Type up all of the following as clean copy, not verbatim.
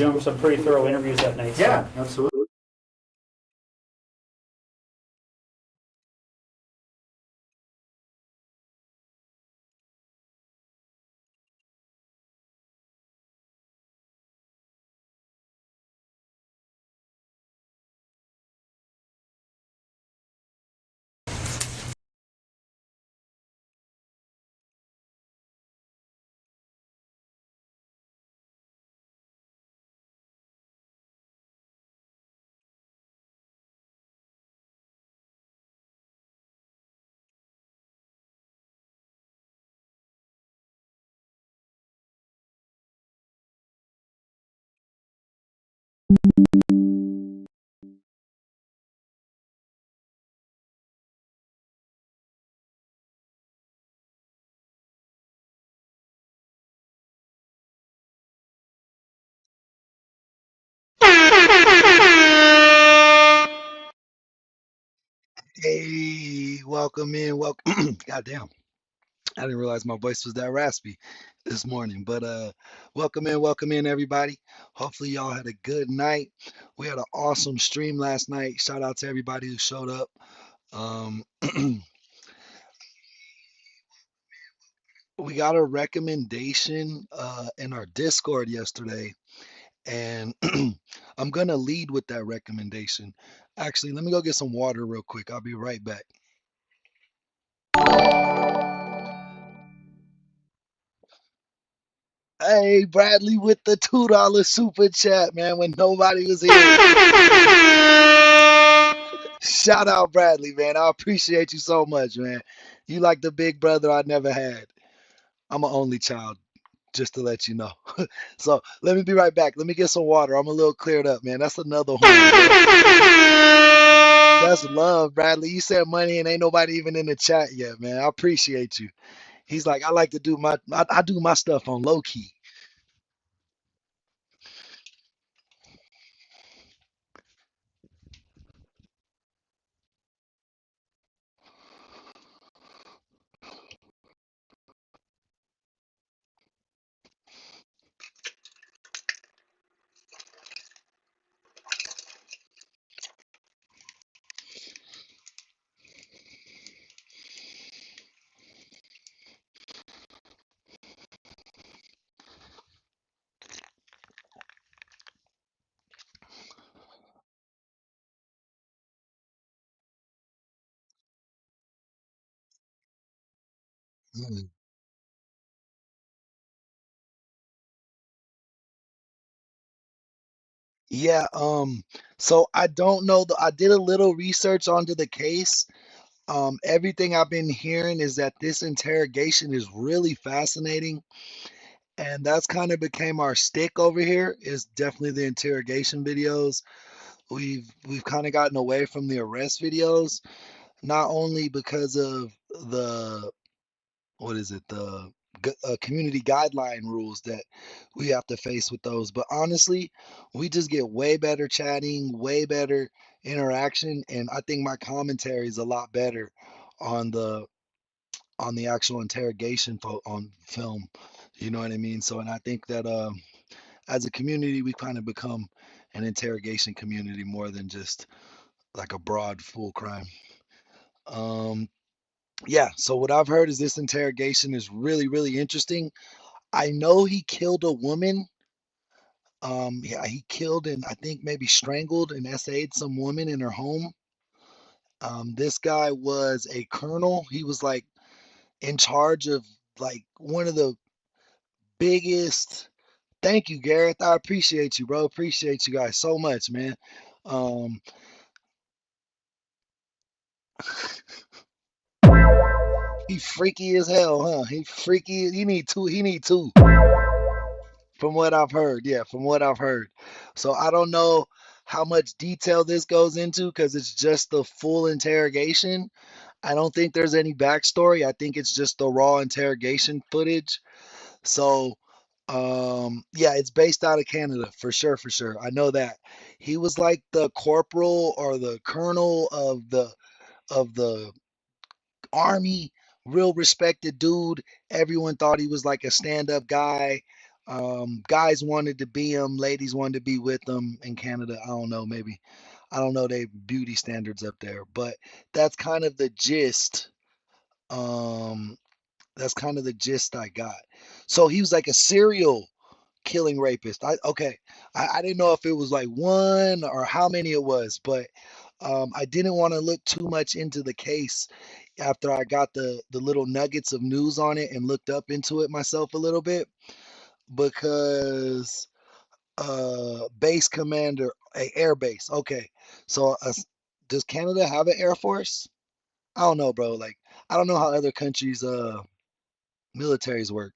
doing some pretty thorough interviews that night. So. Yeah, absolutely. Hey, welcome in. Welcome. Goddamn. I didn't realize my voice was that raspy this morning. But welcome in everybody. Hopefully y'all had a good night. We had an awesome stream last night. Shout out to everybody who showed up. Um we got a recommendation in our Discord yesterday, and I'm gonna lead with that recommendation. Actually, let me go get some water real quick. I'll be right back. Hey, Bradley with the $2 super chat, man, when nobody was here. Shout out Bradley, man. I appreciate you so much, man. You like the big brother I never had. I'm an only child, just to let you know. So let me be right back. Let me get some water. I'm a little cleared up, man. That's another horn, bro. That's love, Bradley. You said money and ain't nobody even in the chat yet, man. I appreciate you. He's like, I like to do I do my stuff on low key. Mm. Yeah, so I don't know I did a little research onto the case. Everything I've been hearing is that this interrogation is really fascinating, and that's kind of became our stick over here, is definitely the interrogation videos. We've kind of gotten away from the arrest videos, not only because of the what is it, the community guideline rules that we have to face with those, but honestly, we just get way better chatting, way better interaction, and I think my commentary is a lot better on the actual interrogation on film. You know what I mean? So, and I think that as a community, we kind of become an interrogation community more than just like a broad full crime. Um, yeah. So what I've heard is this interrogation is really, really interesting. I know he killed a woman. Yeah, he killed and I think maybe strangled and SA'd some woman in her home. This guy was a colonel. He was like in charge of like one of the biggest. Thank you, Gareth. I appreciate you, bro. Appreciate you guys so much, man. Um, he freaky as hell, huh? He freaky. He need two. He need two. From what I've heard, yeah, from what I've heard. So I don't know how much detail this goes into because it's just the full interrogation. I don't think there's any backstory. I think it's just the raw interrogation footage. So, yeah, it's based out of Canada for sure, for sure. I know that. He was like the corporal or the colonel of the army, real respected dude. Everyone thought he was like a stand-up guy. Guys wanted to be them, ladies wanted to be with them in Canada. I don't know, maybe. I don't know their beauty standards up there, but that's kind of the gist. Um, that's kind of the gist I got. So he was like a serial killing rapist. I didn't know if it was like one or how many it was, but I didn't want to look too much into the case after I got the little nuggets of news on it and looked up into it myself a little bit because base commander, a air base. Okay, so does Canada have an air force? I don't know, bro. Like I don't know how other countries militaries work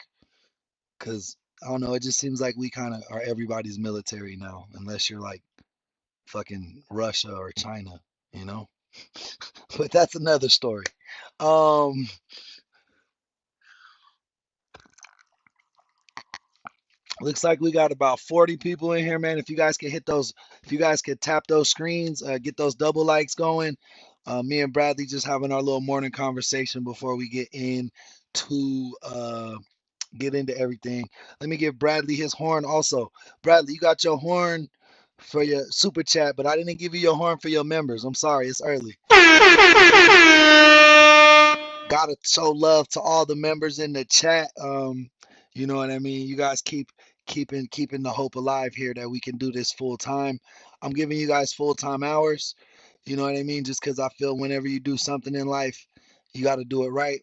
because I don't know. It just seems like we kind of are everybody's military now, unless you're like fucking Russia or China, you know. But that's another story. Um, Looks like we got about 40 people in here, man. If you guys can hit those, if you guys could tap those screens, get those double likes going. Me and Bradley just having our little morning conversation before we get into everything. Let me give Bradley his horn also. Bradley, you got your horn for your super chat, but I didn't give you your horn for your members. I'm sorry, it's early. Gotta show love to all the members in the chat. You know what I mean? You guys keeping the hope alive here that we can do this full time. I'm giving you guys full time hours. You know what I mean? Just because I feel whenever you do something in life, you got to do it right.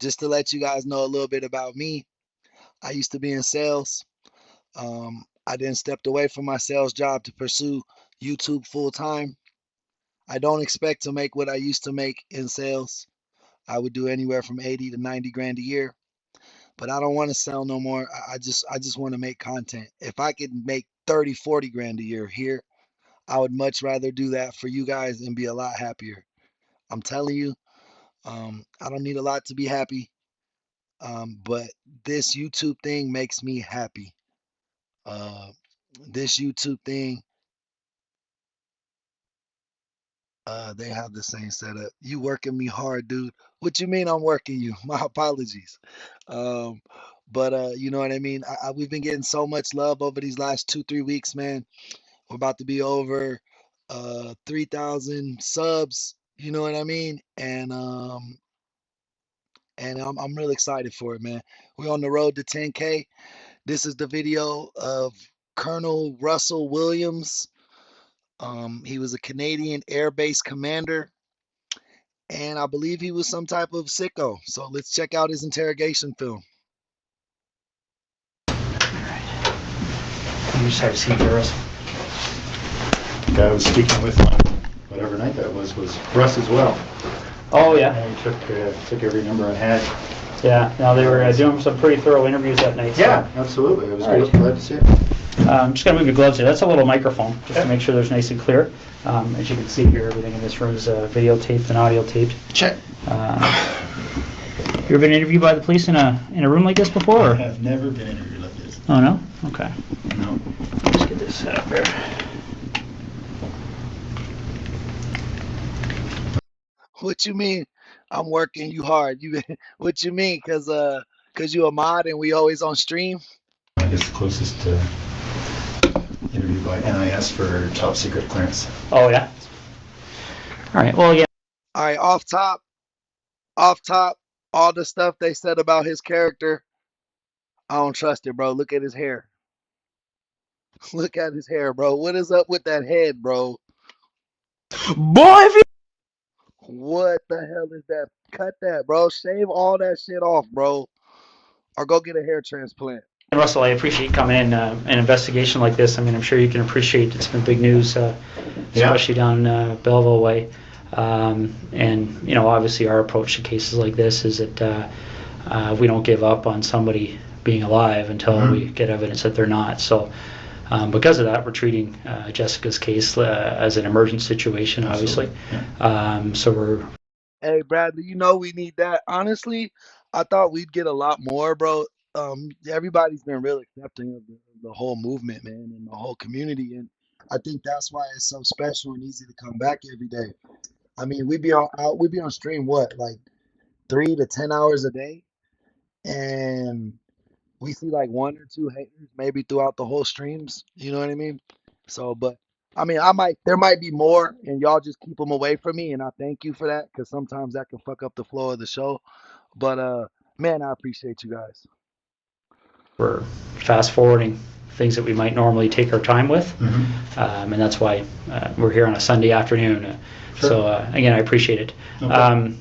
Just to let you guys know a little bit about me, I used to be in sales. I then stepped away from my sales job to pursue YouTube full time. I don't expect to make what I used to make in sales. I would do anywhere from 80 to 90 grand a year, but I don't want to sell no more. I just want to make content. If I could make 30, 40 grand a year here, I would much rather do that for you guys and be a lot happier. I'm telling you, I don't need a lot to be happy. But this YouTube thing makes me happy. Uh, this YouTube thing, they have the same setup. You working me hard, dude. What you mean I'm working you? My apologies. Um, but you know what I mean? We've been getting so much love over these last 2, 3 weeks, man. We're about to be over 3,000 subs. You know what I mean? And I'm really excited for it, man. We're on the road to 10K. This is the video of Colonel Russell Williams. He was a Canadian Air Base commander, and I believe he was some type of sicko. So let's check out his interrogation film. You just have seen Russ. The guy I was speaking with on whatever night that was Russ as well. Oh, yeah. And he took every number I had. Yeah, no, they were doing some pretty thorough interviews that night. So. Yeah, absolutely. I was All right. glad to see it. I'm just going to move your gloves here. That's a little microphone, just to make sure there's nice and clear. As you can see here, everything in this room is videotaped and audio taped. Check. You ever been interviewed by the police in a room like this before? I Or? have never been interviewed like this. Oh, no? Okay. No. Let's get this set up here. What you mean? I'm working you hard. What you mean? Cause you a mod and we always on stream. I guess the closest interview by NIS for top secret clearance. Oh, yeah? All right, well, yeah. All right, off top, all the stuff they said about his character, I don't trust it, bro. Look at his hair. Look at his hair, bro. What is up with that head, bro? Boy, if you... What the hell is that? Cut that, bro. Shave all that shit off, bro. Or go get a hair transplant. Russell, I appreciate coming in an investigation like this. I mean, I'm sure you can appreciate it's been big news, especially down Belleville way. And, you know, obviously our approach to cases like this is that we don't give up on somebody being alive until we get evidence that they're not. So because of that, we're treating Jessica's case as an emergent situation, obviously. Yeah. So we're... Hey, Bradley, you know we need that. Honestly, I thought we'd get a lot more, bro. Everybody's been real accepting of the whole movement, man, and the whole community. And I think that's why it's so special and easy to come back every day. I mean, we'd be on stream what, like 3 to 10 hours a day, and we see like one or two haters maybe throughout the whole streams. You know what I mean? So, but I mean, there might be more, and y'all just keep them away from me, and I thank you for that because sometimes that can fuck up the flow of the show. But man, I appreciate you guys. We're fast forwarding things that we might normally take our time with, and that's why we're here on a Sunday afternoon. Sure. So again, I appreciate it. Okay.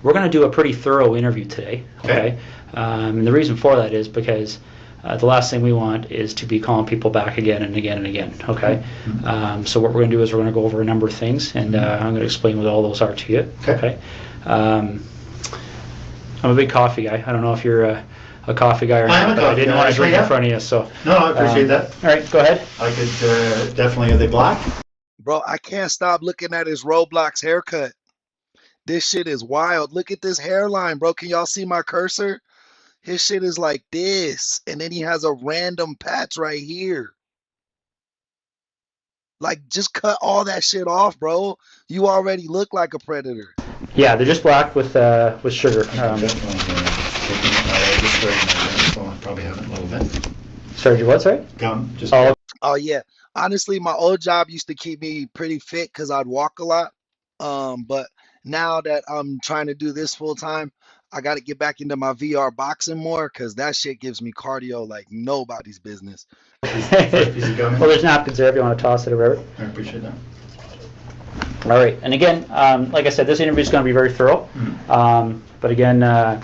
We're going to do a pretty thorough interview today. Okay. And the reason for that is because the last thing we want is to be calling people back again and again and again. Okay. So what we're going to do is we're going to go over a number of things, and I'm going to explain what all those are to you. Okay. I'm a big coffee guy. I don't know if you're a coffee guy or not, but I didn't want to drink in front of you. So no, I appreciate that. All right, go ahead. I could definitely. Are they black? Bro, I can't stop looking at his Roblox haircut. This shit is wild. Look at this hairline, bro. Can y'all see my cursor? His shit is like this, and then he has a random patch right here. Like, just cut all that shit off, bro. You already look like a predator. Yeah, they're just black with sugar. Definitely. I just started my gum, so I probably haven't a little bit. Started your what, sorry? Gum. Just. Oh yeah. Honestly, my old job used to keep me pretty fit because I'd walk a lot. But now that I'm trying to do this full time, I got to get back into my VR boxing more because that shit gives me cardio like nobody's business. Well, there's napkins there if you want to toss it or whatever. I appreciate that. All right, and again, like I said, this interview is going to be very thorough. But again, I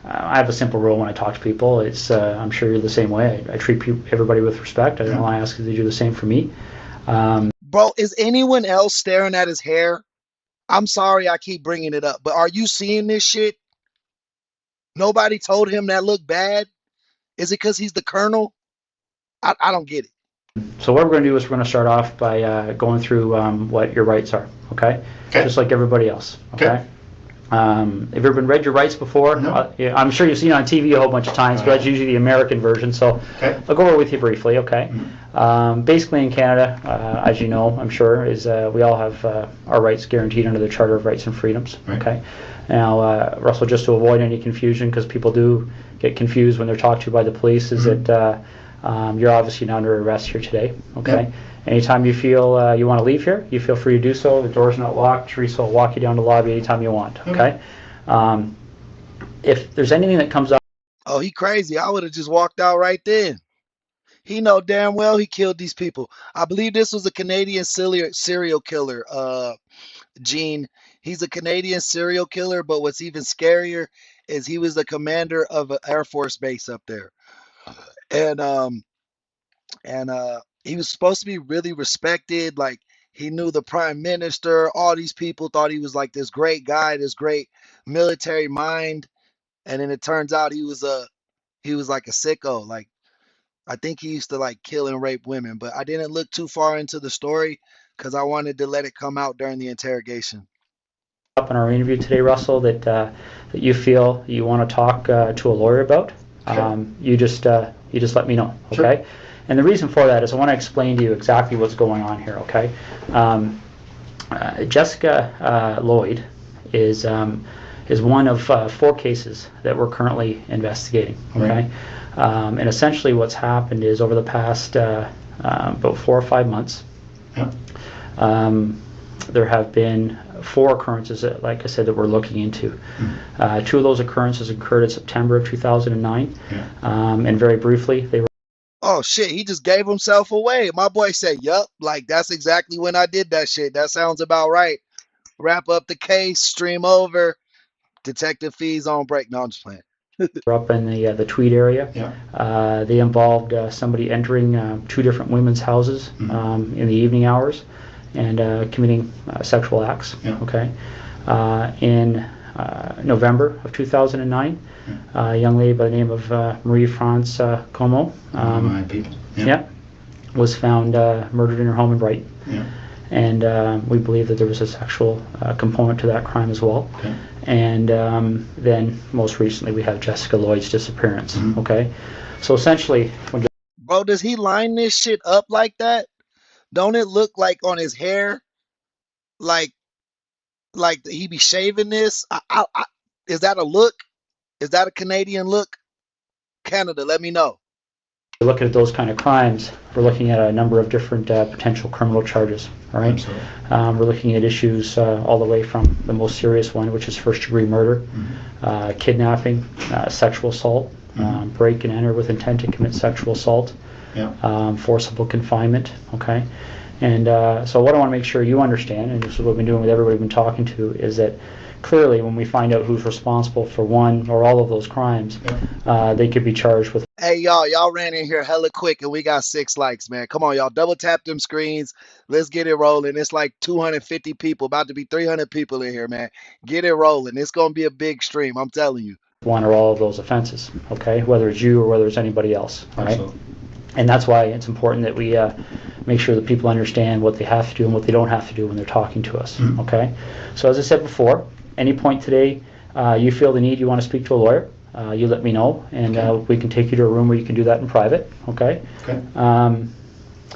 have a simple rule when I talk to people. It's I'm sure you're the same way. I treat everybody with respect. I don't want to ask you to do the same for me. Bro, is anyone else staring at his hair? I'm sorry I keep bringing it up, but are you seeing this shit? Nobody told him that looked bad? Is it because he's the colonel? I don't get it. So what we're going to do is we're going to start off by going through what your rights are, okay? Just like everybody else, okay? Have you ever read your rights before? No. Yeah, I'm sure you've seen it on TV a whole bunch of times, but that's usually the American version, so I'll go over with you briefly, okay? Basically in Canada, as you know, I'm sure, is we all have our rights guaranteed under the Charter of Rights and Freedoms, okay? Now, Russell, just to avoid any confusion, because people do get confused when they're talked to by the police, is that you're obviously not under arrest here today, okay? Anytime you feel you want to leave here, you feel free to do so. The door's not locked. Teresa will walk you down the lobby anytime you want, okay? If there's anything that comes up... Oh, he crazy. I would have just walked out right then. He know damn well he killed these people. I believe this was a Canadian serial killer, Gene. He's a Canadian serial killer, but what's even scarier is he was the commander of an Air Force base up there. And he was supposed to be really respected. Like, he knew the prime minister. All these people thought he was like this great guy, this great military mind. And then it turns out he was like a sicko. Like, I think he used to like kill and rape women, but I didn't look too far into the story because I wanted to let it come out during the interrogation. Up in our interview today, Russell, that you feel you want to talk to a lawyer about, you just let me know, okay? Sure. And the reason for that is I want to explain to you exactly what's going on here, okay? Jessica Lloyd is one of 4 cases that we're currently investigating, okay? And essentially what's happened is over the past about 4 or 5 months, there have been 4 occurrences that, like I said, that we're looking into. 2 of those occurrences occurred in September of 2009, and very briefly, they were... Oh shit, he just gave himself away. My boy said, yup, like that's exactly when I did that shit. That sounds about right. Wrap up the case, stream over, detective fees on break. No, I'm just playing. Up in the Tweed area. They involved somebody entering 2 different women's houses in the evening hours and committing sexual acts. Okay. In November of 2009, a young lady by the name of Marie-France Como was found murdered in her home in Brighton. And we believe that there was a sexual component to that crime as well. And then most recently we have Jessica Lloyd's disappearance. Okay, so essentially, when... Bro, does he line this shit up like that? Don't it look like on his hair, like he be shaving this? Is that a look? Is that a Canadian look? Canada, let me know. Looking at those kind of crimes, we're looking at a number of different potential criminal charges. All right, we're looking at issues all the way from the most serious one, which is first-degree murder, kidnapping, sexual assault, break and enter with intent to commit sexual assault, forcible confinement. Okay, and so what I want to make sure you understand, and this is what we've been doing with everybody we've been talking to, is that clearly when we find out who's responsible for one or all of those crimes, they could be charged with. Hey, y'all ran in here hella quick and we got 6 likes, man. Come on, y'all. Double tap them screens. Let's get it rolling. It's like 250 people, about to be 300 people in here, man. Get it rolling. It's going to be a big stream, I'm telling you. One or all of those offenses, okay? Whether it's you or whether it's anybody else, all right? Absolutely. And that's why it's important that we make sure that people understand what they have to do and what they don't have to do when they're talking to us, okay? So as I said before, any point today you feel the need, you want to speak to a lawyer, you let me know, and we can take you to a room where you can do that in private, okay? Okay.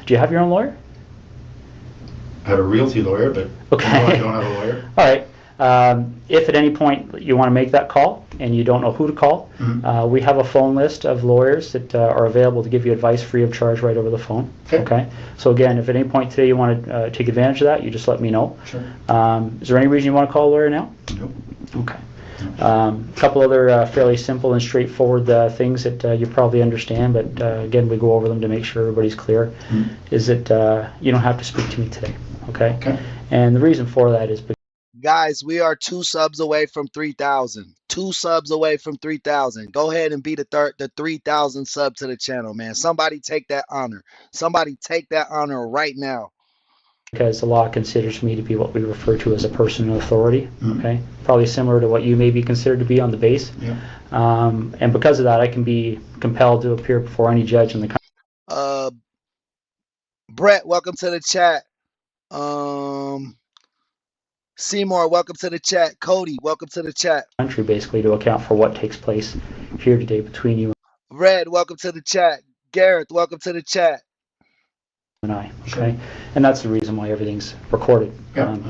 Do you have your own lawyer? I have a realty lawyer, but okay. No, I don't have a lawyer. All right. If at any point you want to make that call and you don't know who to call, we have a phone list of lawyers that are available to give you advice free of charge right over the phone. Okay. So again, if at any point today you want to take advantage of that, you just let me know. Sure. Is there any reason you want to call a lawyer now? Nope. Okay. A couple other fairly simple and straightforward things that you probably understand, but again, we go over them to make sure everybody's clear, is that you don't have to speak to me today, okay? And the reason for that is because guys, we are 2 subs away from 3,000. 2 subs away from 3,000. Go ahead and be the 3,000 sub to the channel, man. Somebody take that honor. Somebody take that honor right now. Because the law considers me to be what we refer to as a person of authority, okay? Probably similar to what you may be considered to be on the base. And because of that, I can be compelled to appear before any judge in the country. Brett, welcome to the chat. Seymour, welcome to the chat. Cody, welcome to the chat. Country, basically, to account for what takes place here today between you. Red, welcome to the chat. Gareth, welcome to the chat. And I, okay? And that's the reason why everything's recorded,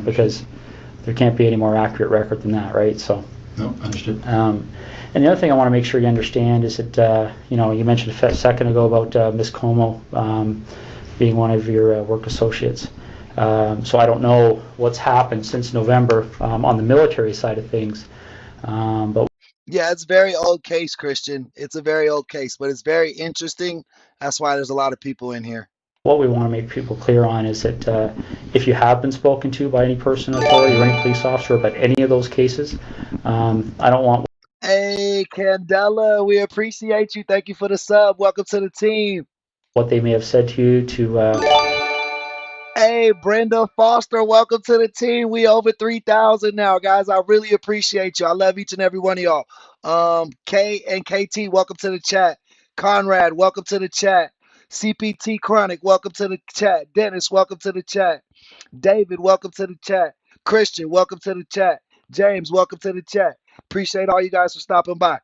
because there can't be any more accurate record than that, right? So. No, understood. And the other thing I want to make sure you understand is that, you know, you mentioned a second ago about Miss Como being one of your work associates. So I don't know what's happened since November on the military side of things, but yeah, it's a very old case, Christian. It's a very old case, but it's very interesting. That's why there's a lot of people in here. What we want to make people clear on is that if you have been spoken to by any person in authority or any police officer about any of those cases, I don't want. Hey, Candela, we appreciate you. Thank you for the sub. Welcome to the team. What they may have said to you to. Hey, Brenda Foster, welcome to the team. We over 3,000 now, guys. I really appreciate you. I love each and every one of y'all. K and KT, welcome to the chat. Conrad, welcome to the chat. CPT Chronic, welcome to the chat. Dennis, welcome to the chat. David, welcome to the chat. Christian, welcome to the chat. James, welcome to the chat. Appreciate all you guys for stopping by.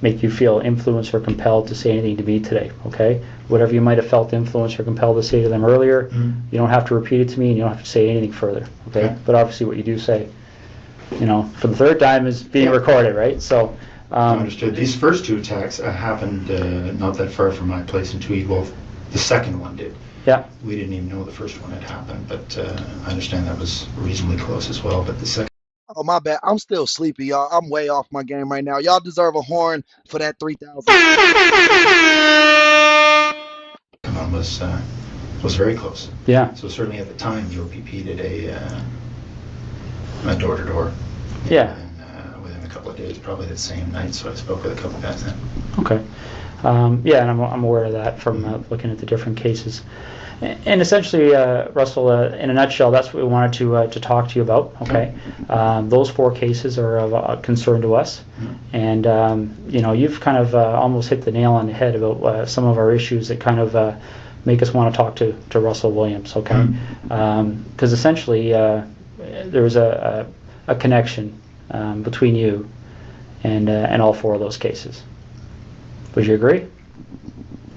Make you feel influenced or compelled to say anything to me today, okay? Whatever you might have felt influenced or compelled to say to them earlier, you don't have to repeat it to me and you don't have to say anything further, okay? But obviously what you do say, you know, for the third time is being recorded, right? So. Understood. These first 2 attacks happened not that far from my place in Tweed. Well, the second one did. Yeah. We didn't even know the first one had happened, but I understand that was reasonably close as well. But the second. Oh, my bad. I'm still sleepy, y'all. I'm way off my game right now. Y'all deserve a horn for that 3,000. Come on, was very close. Yeah. So certainly at the time, the OPP did a door-to-door. Yeah. Within a couple of days, probably the same night. So I spoke with a couple of guys then. Okay. Yeah, and I'm aware of that from looking at the different cases. And essentially, Russell, in a nutshell, that's what we wanted to talk to you about. Okay, those 4 cases are of concern to us, and you know, you've kind of almost hit the nail on the head about some of our issues that kind of make us want to talk to Russell Williams. Okay, because essentially there's a connection between you and all 4 of those cases. Would you agree?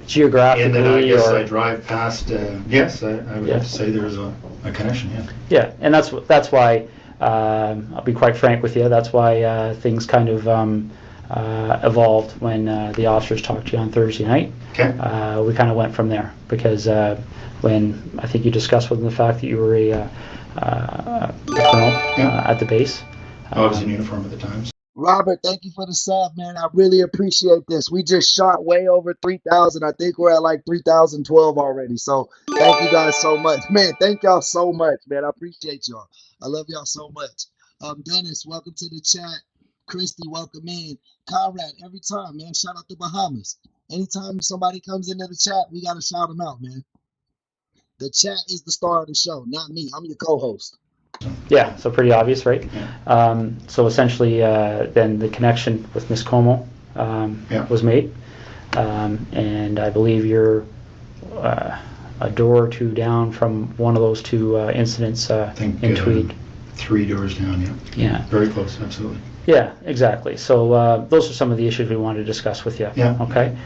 Geographically, and then I guess I drive past. Yes, I would have to say there's a connection. Yeah. Yeah, and that's why I'll be quite frank with you. That's why things kind of evolved when the officers talked to you on Thursday night. Okay. We kind of went from there because when I think you discussed with them the fact that you were a colonel at the base. I was in uniform at the time. Robert, thank you for the sub, man. I really appreciate this. We just shot way over 3,000. I think we're at like 3,012 already. So thank you guys so much. Man, thank y'all so much, man. I appreciate y'all. I love y'all so much. Dennis, welcome to the chat. Christy, welcome in. Conrad, every time, man. Shout out to Bahamas. Anytime somebody comes into the chat, we got to shout them out, man. The chat is the star of the show, not me. I'm your co-host. Yeah, so pretty obvious, right? So essentially, then the connection with Miss Como was made, and I believe you're a door or two down from one of those two incidents in Tweed. 3 doors down, yeah. Yeah. Very close, absolutely. Yeah, exactly. So those are some of the issues we wanted to discuss with you. Yeah. Okay.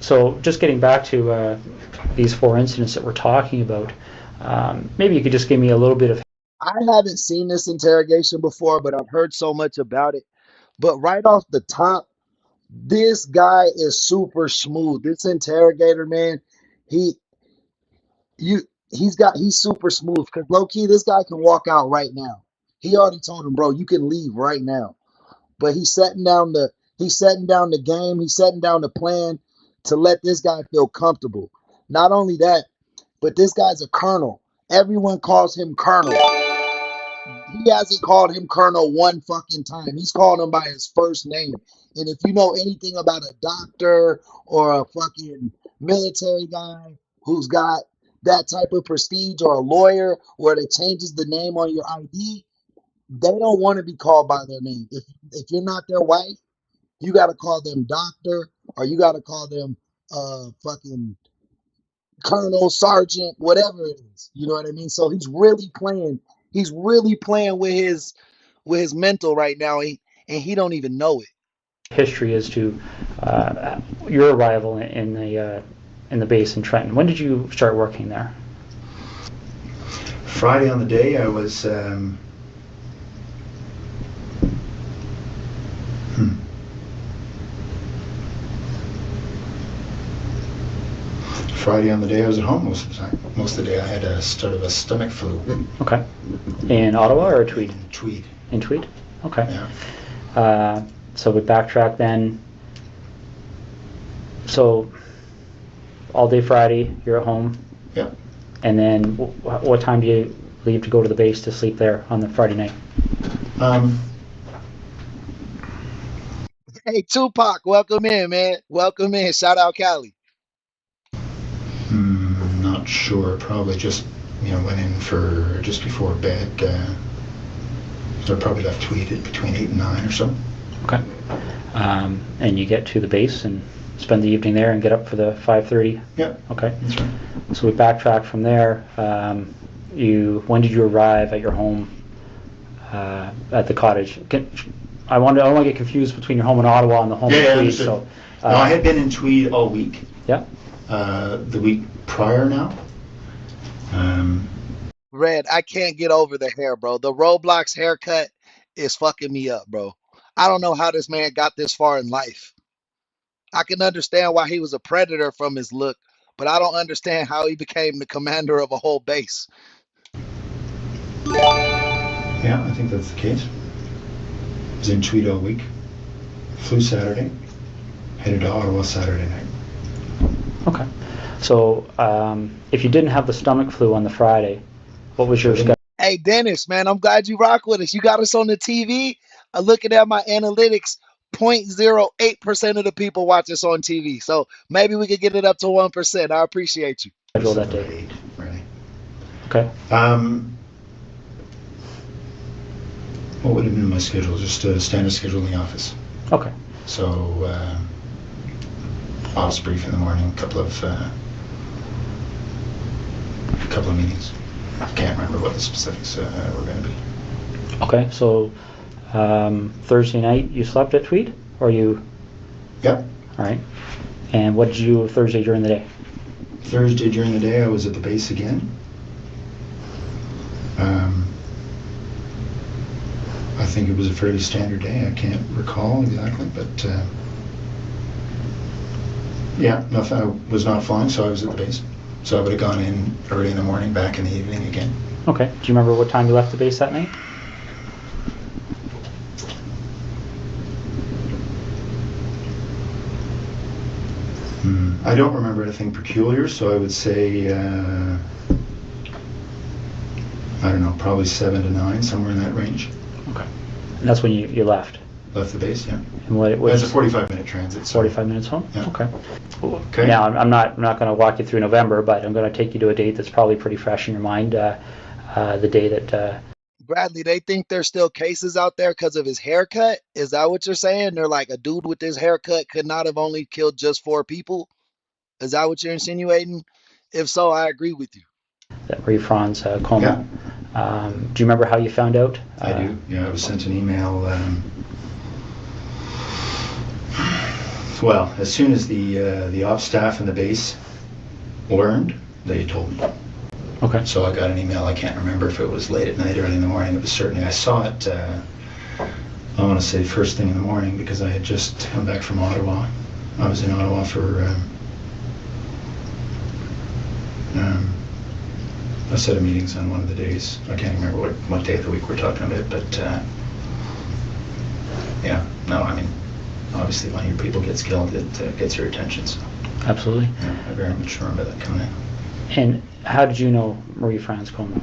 So just getting back to these 4 incidents that we're talking about, maybe you could just give me a little bit of. I haven't seen this interrogation before, but I've heard so much about it. But right off the top, this guy is super smooth. This interrogator, man, he's super smooth because low key, this guy can walk out right now. He already told him, bro, you can leave right now. But he's setting down the game. He's setting down the plan to let this guy feel comfortable. Not only that, but this guy's a colonel. Everyone calls him colonel. He hasn't called him colonel one fucking time. He's called him by his first name. And if you know anything about a doctor or a fucking military guy who's got that type of prestige, or a lawyer where it changes the name on your ID, they don't want to be called by their name. If you're not their wife, you got to call them doctor, or you got to call them fucking colonel, sergeant, whatever it is. You know what I mean? So he's really playing with his mental right now, and he don't even know it. History as to your arrival in the base in Trenton. When did you start working there? Friday on the day I was Friday on the day I was at home most of the time. Most of the day I had a sort of a stomach flu. Okay. In Ottawa or Tweed? In Tweed. In Tweed? Okay. Yeah. So we backtrack then. So all day Friday, you're at home. Yep. And then what time do you leave to go to the base to sleep there on the Friday night? Hey, Tupac, welcome in, man. Welcome in. Shout out Cali. Not sure. Probably just, went in for just before bed. So I probably left Tweed at between 8 and 9 or so. Okay. And you get to the base and spend the evening there and get up for the 5:30? Yep. Okay. That's right. So we backtrack from there. When did you arrive at your home at the cottage? I don't want to get confused between your home in Ottawa and the home in Tweed. So, no, I had been in Tweed all week. Yeah. The week prior now. Red, I can't get over the hair, bro. The Roblox haircut is fucking me up, bro. I don't know how this man got this far in life. I can understand why he was a predator from his look, but I don't understand how he became the commander of a whole base. Yeah, I think that's the case. Was in Tweed all week. Flew Saturday. Headed to Ottawa Saturday night. Okay. So if you didn't have the stomach flu on the Friday, what was your schedule? Hey, Dennis, man, I'm glad you rock with us. You got us on the TV. I'm looking at my analytics. 0.08% of the people watch us on TV. So maybe we could get it up to 1%. I appreciate you. Schedule that day. Really. Okay. What would have been my schedule? Just a standard schedule in the office. Okay. So office brief in the morning, a couple of meetings. I can't remember what the specifics were going to be. Okay. So Thursday night you slept at Tweed, or you? Yep. All right. And what did you do Thursday during the day? Thursday during the day I was at the base again. I think it was a fairly standard day. I can't recall exactly, but yeah, nothing. I was not flying, so I was at the base. So I would have gone in early in the morning, back in the evening again. Okay. Do you remember what time you left the base that night? I don't remember anything peculiar, so I would say, I don't know, probably 7 to 9, somewhere in that range. Okay. And that's when you left? Left the base, yeah. And what That's a 45-minute transit. So. 45 minutes home? Yeah. Okay. Okay. Now, I'm not going to walk you through November, but I'm going to take you to a date that's probably pretty fresh in your mind. The day that... Bradley, they think there's still cases out there because of his haircut? Is that what you're saying? They're like, a dude with this haircut could not have only killed just 4 people? Is that what you're insinuating? If so, I agree with you. That Marie Franz coma. Yeah. Do you remember how you found out? I do. Yeah, I was sent an email. Well, as soon as the ops staff and the base learned, they told me. Okay. So I got an email. I can't remember if it was late at night, early in the morning. It was certainly, I saw it, I want to say first thing in the morning, because I had just come back from Ottawa. I was in Ottawa for a set of meetings on one of the days. I can't remember what day of the week we're talking about, but yeah, no, I mean, obviously when your people gets killed, it gets your attention. So. Absolutely. Yeah, I very much remember that coming in. And how did you know Marie Franz coma?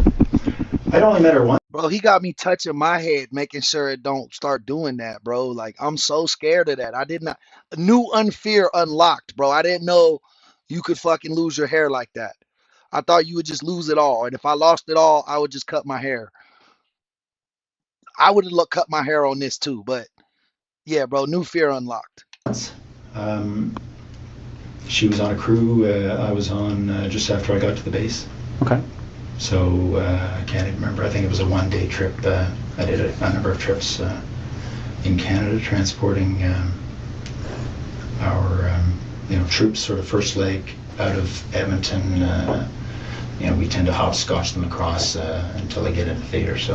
I'd only met her once. Bro, he got me touching my head, making sure it don't start doing that, bro. Like, I'm so scared of that. I did not, new unfear unlocked, bro. I didn't know you could fucking lose your hair like that. I thought you would just lose it all. And if I lost it all, I would just cut my hair. I would have cut my hair on this too, but yeah, bro, new fear unlocked. She was on a crew. I was on just after I got to the base. Okay. So I can't even remember. I think it was a one-day trip. I did a number of trips in Canada, transporting our troops, sort of first leg out of Edmonton. We tend to hopscotch them across until they get into theater. So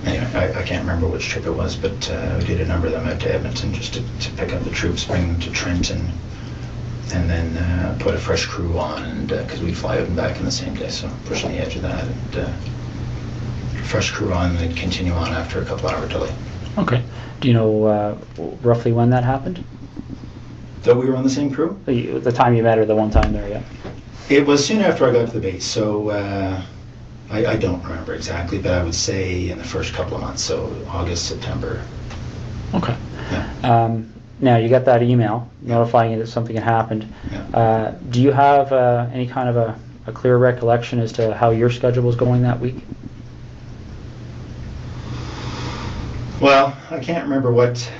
anyway, I can't remember which trip it was, but we did a number of them out to Edmonton just to pick up the troops, bring them to Trenton, and then put a fresh crew on, and because we'd fly out and back in the same day, so pushing the edge of that, and fresh crew on, and they'd continue on after a couple-hour delay. Okay. Do you know roughly when that happened? That we were on the same crew? The time you met her, the one time there, yeah. It was soon after I got to the base, so I don't remember exactly, but I would say in the first couple of months, so August, September. Okay. Yeah. Now, you got that email notifying you that something had happened. Yeah. Do you have any kind of a clear recollection as to how your schedule was going that week? Well, I can't remember what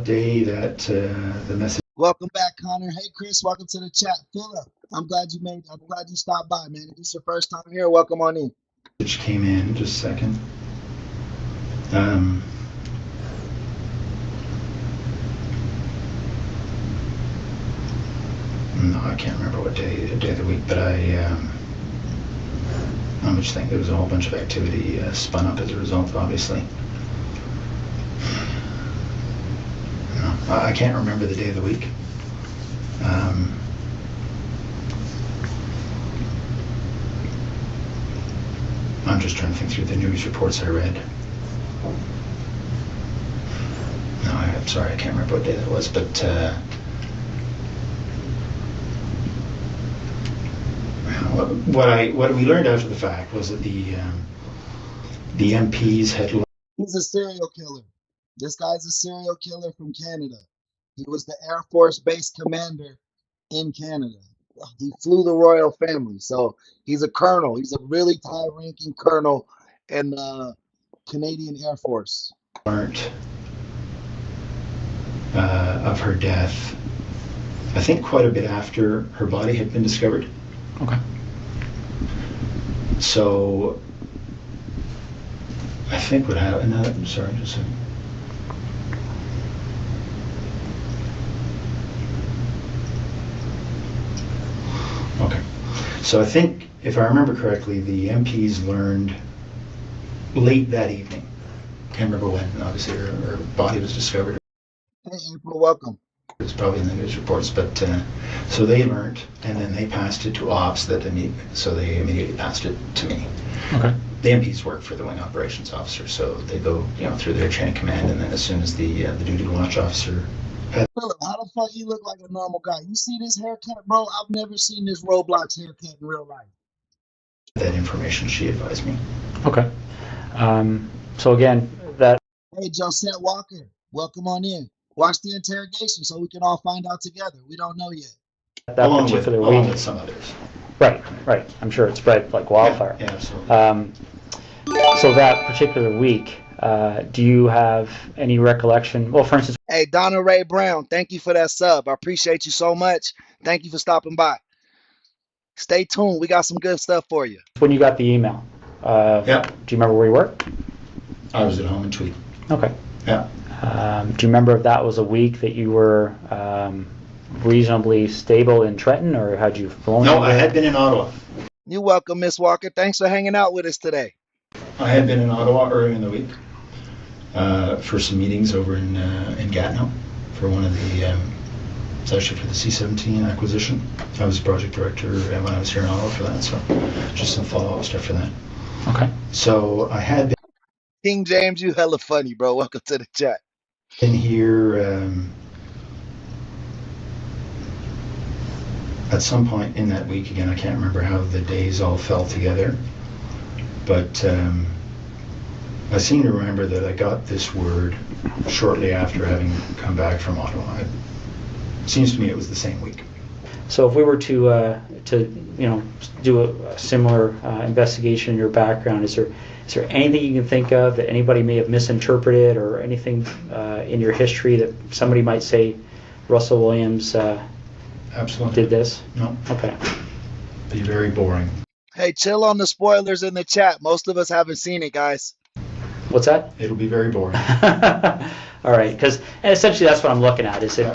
day that the message. Welcome back, Connor. Hey, Chris, welcome to the chat. Philip, I'm glad you stopped by, man. If this is your first time here, welcome on in. Message came in, just a second. No, I can't remember what day of the week, but I'm just thinking there was a whole bunch of activity spun up as a result, obviously. No, I can't remember the day of the week. I'm just trying to think through the news reports I read. No, I'm sorry, I can't remember what day that was, but what we learned after the fact was that the MPs had. He's a serial killer. This guy's a serial killer from Canada. He was the Air Force Base commander in Canada. He flew the royal family, so he's a colonel. He's a really high-ranking colonel in the Canadian Air Force. Learned of her death, I think quite a bit after her body had been discovered. Okay. So I think what happened. I'm sorry, just a second. Okay. So I think, if I remember correctly, the MPs learned late that evening Can't remember when, obviously, her body was discovered. Hey, April, welcome. It's probably in the news reports, but so they learned, and then they passed it to ops so they immediately passed it to me. Okay. The MPs work for the wing operations officer, so they go, through their chain of command, and then as soon as the duty watch officer had Philip, how the fuck you look like a normal guy? You see this haircut, bro? I've never seen this Roblox haircut in real life. that information, she advised me. Okay. So again, that. Hey, Josette Walker, welcome on in. Watch the interrogation so we can all find out together. We don't know yet. That particular week. Along with some others. Right. I'm sure it spread like wildfire. Yeah, absolutely. So that particular week, do you have any recollection? Well, for instance, Hey, Donna Ray Brown, thank you for that sub. I appreciate you so much. Thank you for stopping by. Stay tuned. We got some good stuff for you. when you got the email, Yeah. do you remember where you were? I was at home in Tweed. Okay. Yeah. Do you remember if that was a week that you were reasonably stable in Trenton, or had you flown? No, I had been in Ottawa. You're welcome, Miss Walker. Thanks for hanging out with us today. I had been in Ottawa earlier in the week for some meetings over in Gatineau for one of the, it's actually for the C-17 acquisition. I was project director when I was here in Ottawa for that, so just some follow-up stuff for that. Okay. So I had King James, you hella funny, bro. Welcome to the chat. been here at some point in that week. Again, I can't remember how the days all fell together, but I seem to remember that I got this word shortly after having come back from Ottawa. It seems to me it was the same week. So if we were to do a similar investigation in your background, is there anything you can think of that anybody may have misinterpreted, or anything in your history that somebody might say Russell Williams Absolutely. did this? No. Okay. Be very boring. Hey, chill on the spoilers in the chat. Most of us haven't seen it, guys. What's that? It'll be very boring. All right, because essentially that's what I'm looking at. Is it?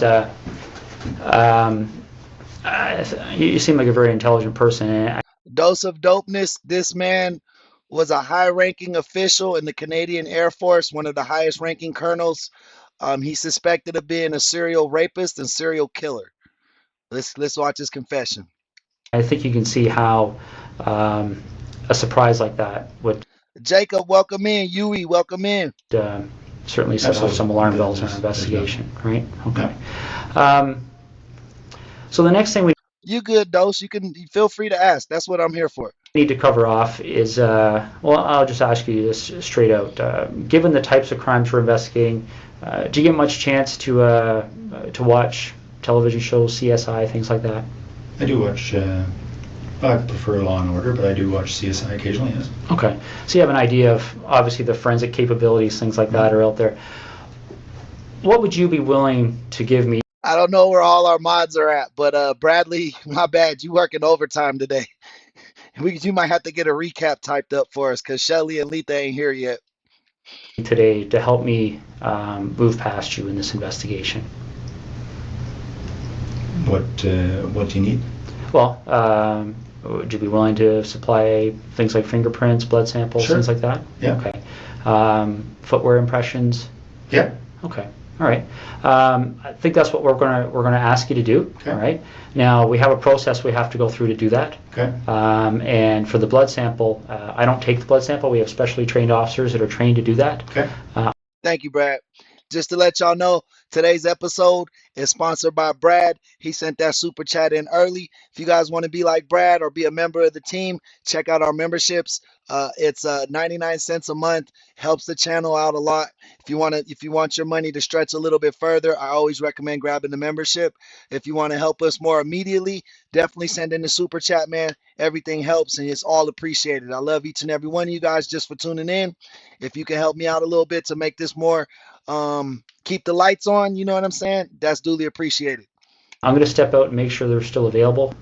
You seem like a very intelligent person. And Dose of dopeness. This man was a high-ranking official in the Canadian Air Force, one of the highest-ranking colonels. He's suspected of being a serial rapist and serial killer. Let's watch his confession. I think you can see how a surprise like that would Jacob, welcome in. Yui, welcome in. certainly set off Absolutely. some alarm bells in our investigation, right? Okay. So the next thing we You good, Dose. You feel free to ask. That's what I'm here for. need to cover off is, well, I'll just ask you this straight out. Given the types of crimes we're investigating, do you get much chance to watch television shows, CSI, things like that? I do watch, I prefer Law and Order, but I do watch CSI occasionally, yes. Okay. So you have an idea of, obviously, the forensic capabilities, things like that are out there. What would you be willing to give me? I don't know where all our mods are at, but Bradley, my bad. You working overtime today. You might have to get a recap typed up for us because Shelly and Letha ain't here yet. Today to help me move past you in this investigation? What do you need? Well, would you be willing to supply things like fingerprints, blood samples, Sure. things like that? Yeah. Okay. Footwear impressions? Yeah. Okay. All right. I think that's what we're gonna ask you to do. Okay. All right. Now we have a process we have to go through to do that. Okay. And for the blood sample, I don't take the blood sample. We have specially trained officers that are trained to do that. Okay. Thank you, Brad. Just to let y'all know, today's episode is sponsored by Brad. He sent that super chat in early. If you guys want to be like Brad or be a member of the team, check out our memberships. It's 99 cents a month. Helps the channel out a lot. If you want your money to stretch a little bit further, I always recommend grabbing the membership. If you want to help us more immediately, definitely send in the super chat, man. Everything helps and it's all appreciated. I love each and every one of you guys just for tuning in. If you can help me out a little bit to make this more keep the lights on, you know what I'm saying? That's duly appreciated. I'm going to step out and make sure they're still available.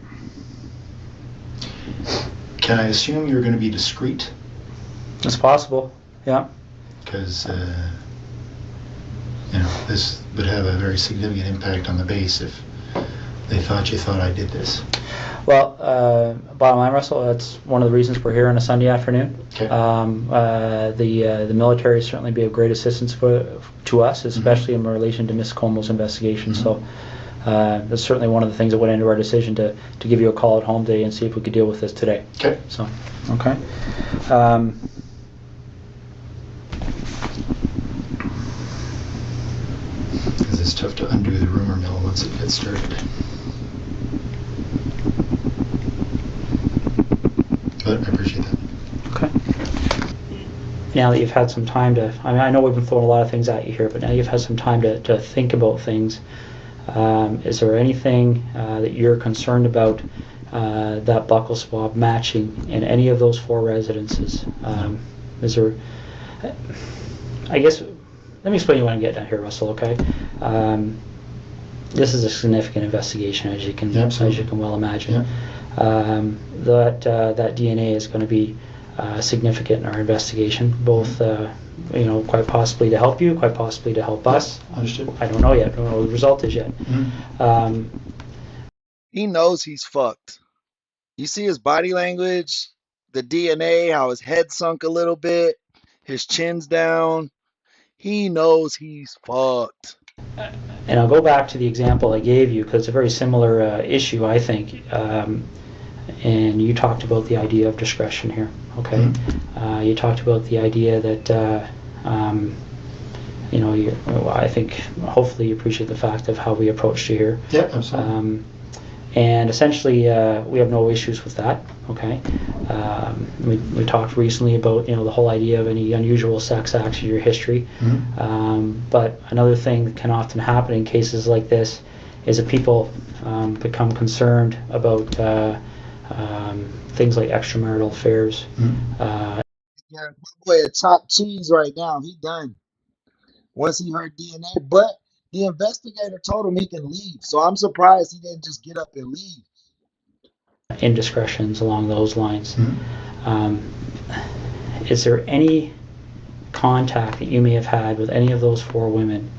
Can I assume you're going to be discreet? It's possible. Yeah. Because this would have a very significant impact on the base if They thought you thought I did this. Well, bottom line, Russell, that's one of the reasons we're here on a Sunday afternoon. Okay. The military certainly be of great assistance to us, especially in relation to Miss Como's investigation. So that's certainly one of the things that went into our decision to give you a call at home today and see if we could deal with this today. Okay. So, okay. Because it's tough to undo the rumor mill once it gets started. But I appreciate that. Okay. Now that you've had some time to, I know we've been throwing a lot of things at you here, but now you've had some time to think about things. Is there anything that you're concerned about that buccal swab matching in any of those 4 residences? Is there, I guess, let me explain what I'm getting at here, Russell, okay? This is a significant investigation, as you can well imagine. Yeah. That DNA is going to be significant in our investigation, both quite possibly to help you, quite possibly to help us. Understood. I don't know yet. I don't know what the result is yet. He knows he's fucked. You see his body language, the DNA, how his head sunk a little bit, his chin's down. He knows he's fucked. And I'll go back to the example I gave you because it's a very similar issue, I think. And you talked about the idea of discretion here, okay? You talked about the idea that, I think hopefully you appreciate the fact of how we approached you here. Yeah, absolutely. And essentially, we have no issues with that, okay? We talked recently about, the whole idea of any unusual sex acts in your history. But another thing that can often happen in cases like this is that people become concerned about things like extramarital affairs. Yeah, my boy a chopped cheese right now. He done. Once he heard DNA, but the investigator told him he can leave. So I'm surprised he didn't just get up and leave. Indiscretions along those lines. Is there any contact that you may have had with any of those 4 women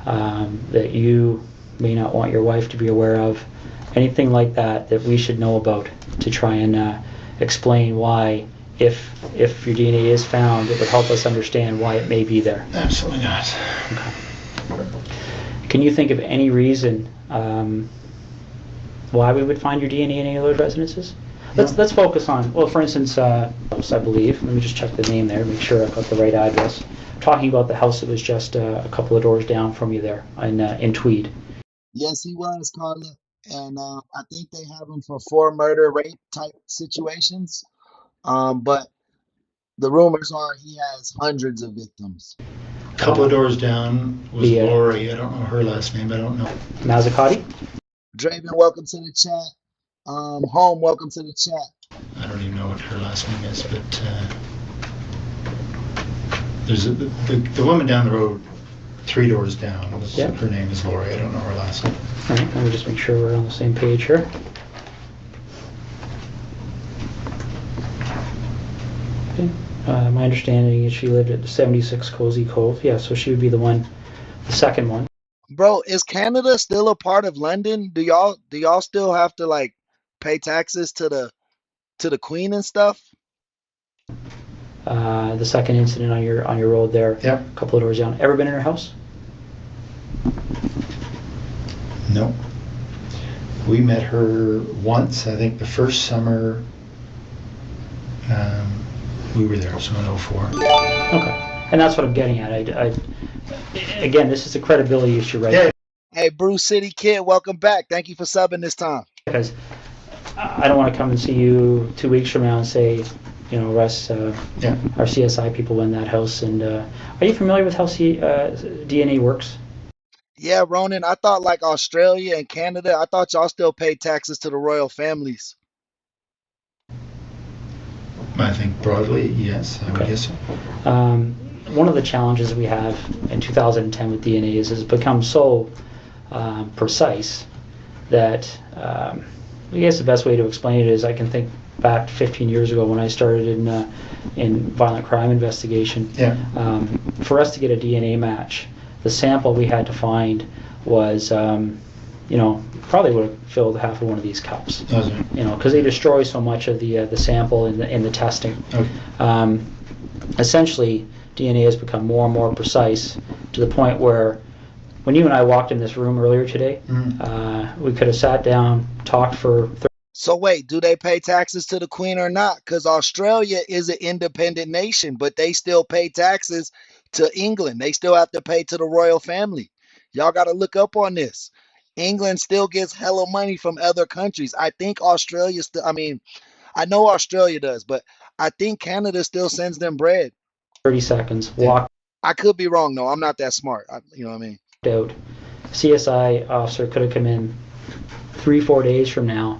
that you may not want your wife to be aware of? Anything like that we should know about to try and explain why, if your DNA is found, it would help us understand why it may be there? Absolutely not. Okay. Can you think of any reason why we would find your DNA in any of those residences? Let's focus on, well, for instance, I believe. Let me just check the name there, make sure I've got the right address. I'm talking about the house that was just a couple of doors down from you there in Tweed. Yes, he was, Carla. And I think they have him for 4 murder, rape type situations. But the rumors are he has hundreds of victims. A couple of doors down was Lori. I don't know her last name. I don't know. Mazzacati? Draven, welcome to the chat. Home, welcome to the chat. I don't even know what her last name is, but there's the woman down the road, 3 doors down. Her name is Lori. I don't know her last name. All right, let me just make sure we're on the same page here. Okay. My understanding is she lived at 76 Cozy Cove. Yeah, so she would be the second one. Bro, is Canada still a part of London? Do y'all still have to pay taxes to the Queen and stuff? The second incident on your road there, a couple of doors down. Ever been in her house? No. We met her once, I think the first summer we were there, so in 2004. Okay. And that's what I'm getting at. Again, this is a credibility issue, right? Yeah. Hey, Bruce City Kid, welcome back. Thank you for subbing this time. Because I don't want to come and see you 2 weeks from now and say, Russ, our CSI people went in that house. And are you familiar with how DNA works? Yeah, Ronan, I thought like Australia and Canada, I thought y'all still paid taxes to the royal families. I think broadly, yes, I would guess so. One of the challenges we have in 2010 with DNA is it's become so precise that I guess the best way to explain it is I can think back 15 years ago when I started in violent crime investigation. For us to get a DNA match, the sample we had to find was probably would have filled half of one of these cups. Okay. Because they destroy so much of the sample in the testing. Okay. Essentially, DNA has become more and more precise to the point where when you and I walked in this room earlier today, we could have sat down, talked for. So wait, do they pay taxes to the Queen or not? Because Australia is an independent nation, but they still pay taxes to England. They still have to pay to the royal family. Y'all got to look up on this. England still gets hella money from other countries. I think Australia still, I know Australia does, but I think Canada still sends them bread. 30 seconds, walked I could be wrong, though. I'm not that smart. You know what I mean? out. CSI officer could have come in 3-4 days from now,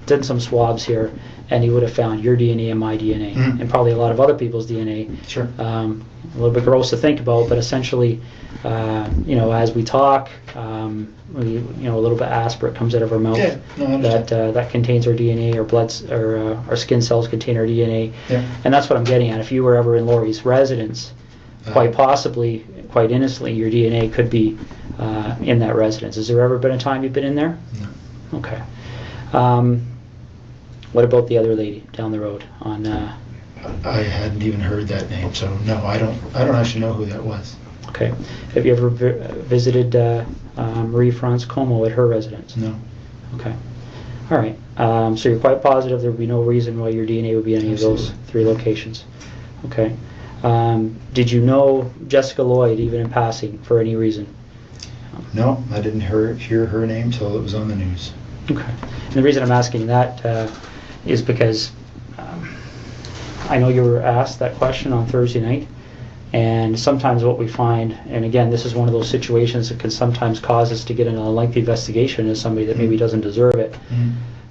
done some swabs here, and he would have found your DNA and my DNA, and probably a lot of other people's DNA. Sure. A little bit gross to think about, but essentially, as we talk, a little bit aspirate comes out of our mouth that contains our DNA, or bloods, or our skin cells contain our DNA, and that's what I'm getting at. If you were ever in Laurie's residence, quite possibly, quite innocently, your DNA could be in that residence. Has there ever been a time you've been in there? No. Okay. What about the other lady down the road on? I hadn't even heard that name, so no, I don't actually know who that was. Okay. Have you ever visited Marie France Como at her residence? No. Okay. All right. So you're quite positive there would be no reason why your DNA would be in any of those 3 locations. Okay. Did you know Jessica Lloyd even in passing for any reason? No, I didn't hear her name till it was on the news. Okay. And the reason I'm asking that is because I know you were asked that question on Thursday night, and sometimes what we find, and again, this is one of those situations that can sometimes cause us to get in a lengthy investigation as somebody that maybe doesn't deserve it.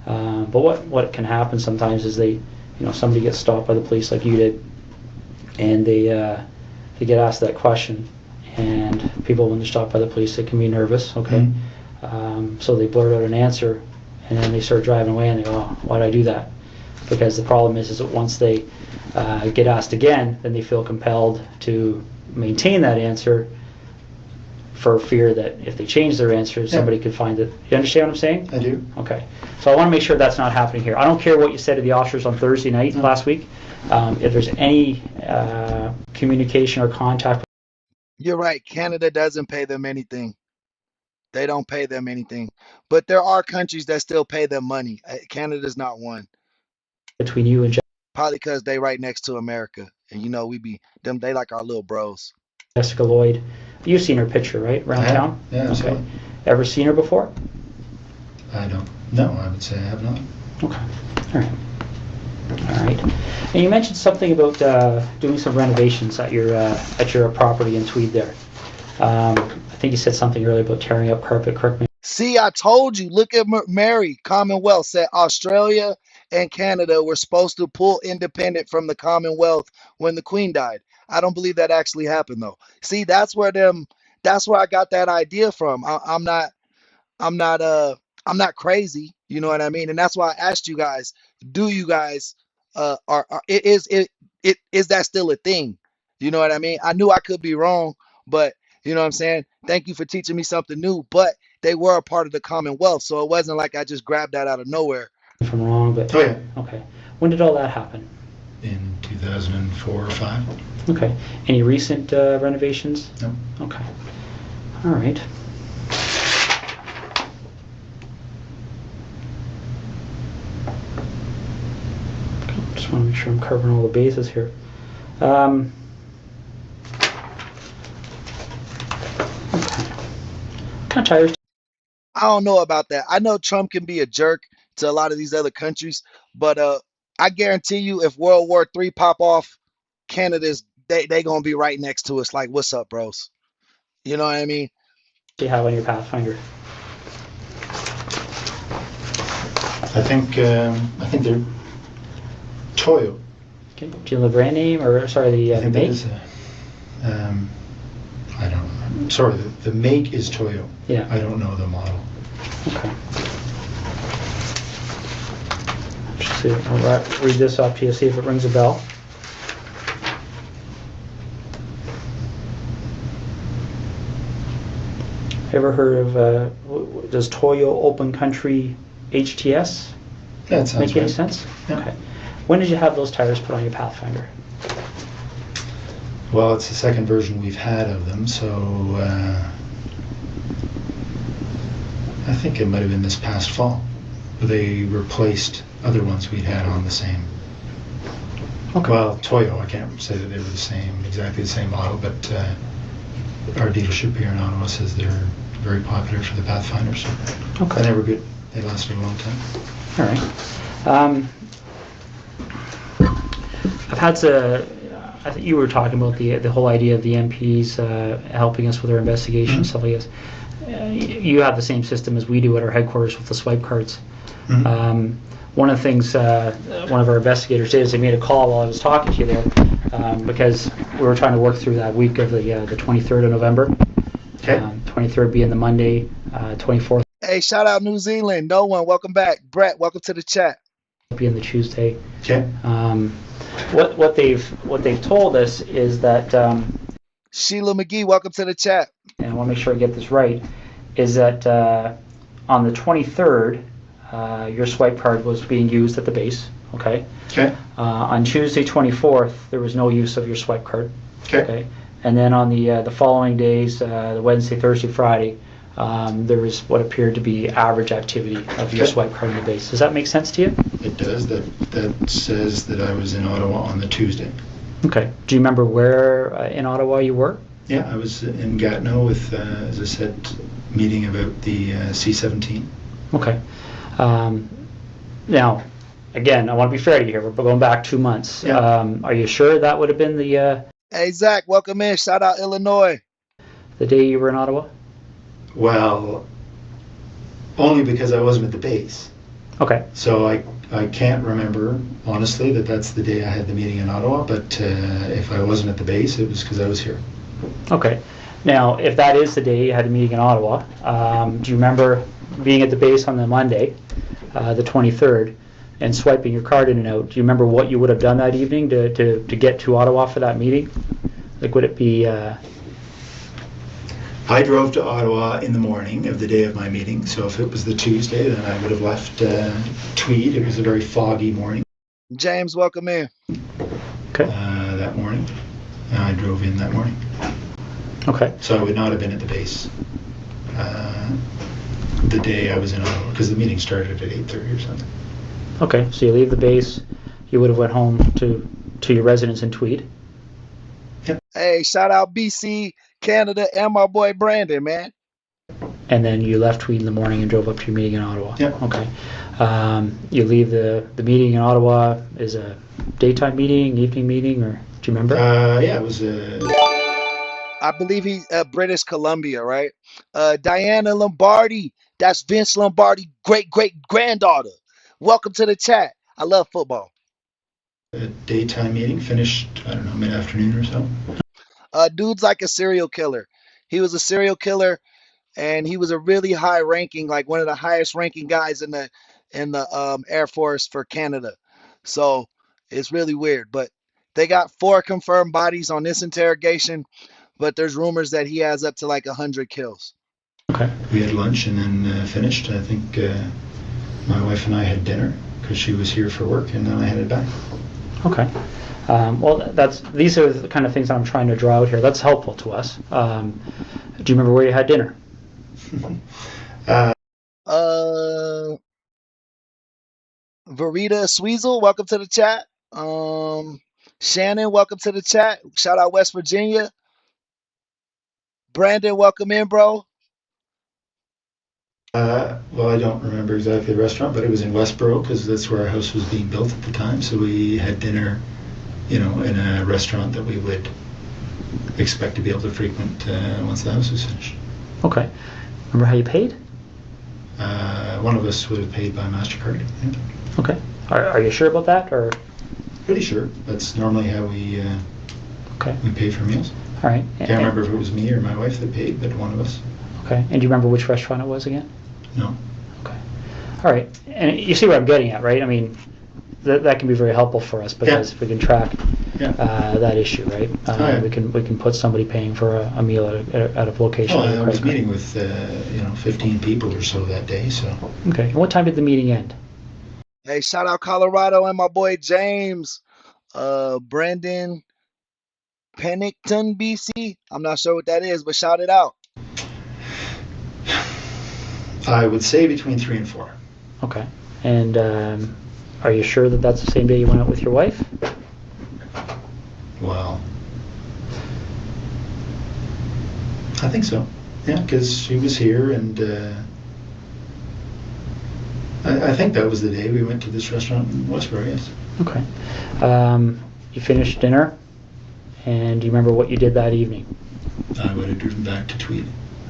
But what can happen sometimes is somebody gets stopped by the police like you did, and they get asked that question, and people, when they're stopped by the police, they can be nervous, okay? So they blurt out an answer, and then they start driving away, and they go, oh, why'd I do that? Because the problem is that once they get asked again, then they feel compelled to maintain that answer for fear that if they change their answer, somebody could find it. You understand what I'm saying? I do. Okay. So I want to make sure that's not happening here. I don't care what you said to the officers on Thursday night last week. If there's any communication or contact. You're right. Canada doesn't pay them anything. They don't pay them anything. But there are countries that still pay them money. Canada's not one. Between you and Probably because they right next to America. And they like our little bros. Jessica Lloyd. You've seen her picture, right? Around town? Yeah, absolutely. Okay. Ever seen her before? I don't know. I would say I have not. Okay. All right. And you mentioned something about doing some renovations at your property in Tweed there. I think you said something earlier about tearing up carpet. Correct me. See, I told you. Look at Mary. Commonwealth said Australia and Canada were supposed to pull independent from the Commonwealth when the Queen died. I don't believe that actually happened though. See, that's where I got that idea from. I'm not crazy. You know what I mean? And that's why I asked you guys, do you guys is that still a thing? You know what I mean? I knew I could be wrong, but you know what I'm saying? Thank you for teaching me something new, but they were a part of the Commonwealth, so it wasn't like I just grabbed that out of nowhere. If I'm wrong, but okay. When did all that happen? In 2004 or 5. Okay. Any recent renovations? No. Okay. All right. Just want to make sure I'm covering all the bases here. Okay. What kind of tires? I don't know about that. I know Trump can be a jerk to a lot of these other countries, but I guarantee you, if World War III pop off, Canada's they gonna be right next to us. Like, what's up, bros? You know what I mean? Do you have on your Pathfinder? I think they're Toyo. Okay. Do you know the brand name, or sorry, the make? I don't know. Sorry, the make is Toyo. Yeah. I don't know the model. Okay. Let's see. I'll read this up to you, see if it rings a bell. Ever heard of, does Toyo Open Country HTS That sounds make any right. sense? Yeah. Okay. When did you have those tires put on your Pathfinder? Well, it's the second version we've had of them, so I think it might have been this past fall. They replaced other ones we'd had on the same. Okay. Well, Toyo, I can't say that they were exactly the same model, but our dealership here in Ottawa says they're very popular for the Pathfinders. Okay. And they were good. They lasted a long time. All right. I've had to. I think you were talking about the whole idea of the MPs helping us with our investigation and stuff like this. You have the same system as we do at our headquarters with the swipe cards. Mm-hmm. One of the things one of our investigators did is they made a call while I was talking to you there because we were trying to work through that week of the 23rd of November. Okay. 23rd being the Monday, 24th Hey, shout out New Zealand. No one. Welcome back. Brett, welcome to the chat. being the Tuesday. Okay. What they've told us is that, Sheila McGee, welcome to the chat. and I want to make sure I get this right, is that on the 23rd, your swipe card was being used at the base. Okay. Okay. On Tuesday 24th, there was no use of your swipe card. Okay. And then on the following days, the Wednesday, Thursday, Friday, there was what appeared to be average activity of your Okay. swipe card in the base. Does that make sense to you? It does. That says that I was in Ottawa on the Tuesday. Okay. Do you remember where in Ottawa you were? Yeah, I was in Gatineau with, as I said, meeting about the C-17. Okay. Now, again, I want to be fair to you here, but going back 2 months, Yeah. are you sure that would have been the Hey, Zach, welcome in. Shout out Illinois. day you were in Ottawa? Well, only because I wasn't at the base. Okay. So I can't remember, honestly, that's the day I had the meeting in Ottawa, but if I wasn't at the base, it was because I was here. Okay. Now, if that is the day you had a meeting in Ottawa, do you remember being at the base on the Monday, the 23rd, and swiping your card in and out? Do you remember what you would have done that evening to get to Ottawa for that meeting? Like, would it be... I drove to Ottawa in the morning of the day of my meeting, so if it was the Tuesday, then I would have left Tweed. It was a very foggy morning James, welcome in. Okay. that morning. I drove in that morning. Okay. So I would not have been at the base the day I was in Ottawa, because the meeting started at 8:30 or something. Okay. So you leave the base, you would have went home to your residence in Tweed. Hey, shout out BC, Canada, and my boy Brandon, man. And then you left Tweed in the morning and drove up to your meeting in Ottawa. Yeah. Okay. You leave the meeting in Ottawa is a daytime meeting, evening meeting, or do you remember? Yeah, it was I believe he's British Columbia, right? Diana Lombardi, that's Vince Lombardi, great-great-granddaughter. Welcome to the chat. I love football. a daytime meeting, finished, I don't know, mid-afternoon or so. Dude's like a serial killer. He was a serial killer, and he was a really high ranking, like one of the highest ranking guys in the Air Force for Canada. So it's really weird. But they got 4 confirmed bodies on this interrogation, but there's rumors that he has up to like 100 kills. Okay. We had lunch and then finished. I think my wife and I had dinner because she was here for work, and then I headed back. Okay. Well, these are the kind of things I'm trying to draw out here. That's helpful to us. Do you remember where you had dinner? Verita Sweezel, welcome to the chat. Shannon, welcome to the chat. Shout out West Virginia. Brandon, welcome in, bro. Well, I don't remember exactly the restaurant, but it was in Westboro because that's where our house was being built at the time. So we had dinner, in a restaurant that we would expect to be able to frequent once the house was finished. Okay. Remember how you paid? One of us would have paid by MasterCard. Yeah. Okay. Are you sure about that, or? Pretty sure. That's normally how we Okay. pay for meals. All right. Can't remember if it was me or my wife that paid, but one of us. Okay. And do you remember which restaurant it was again? No. Okay. All right. And you see where I'm getting at, right? I mean, that can be very helpful for us because if we can track. that issue, right? Yeah. We can put somebody paying for a meal at a location. Well, I was meeting with 15 people or so that day. So okay. And what time did the meeting end? Hey, shout out Colorado and my boy James, Brandon Pennington, BC. I'm not sure what that is, but shout it out. I would say between 3 and 4. Okay. And are you sure that that's the same day you went out with your wife? Well, I think so. Yeah, because she was here, and I think that was the day we went to this restaurant in Westboro, yes. Okay. You finished dinner, and do you remember what you did that evening? I would have driven back to Tweed.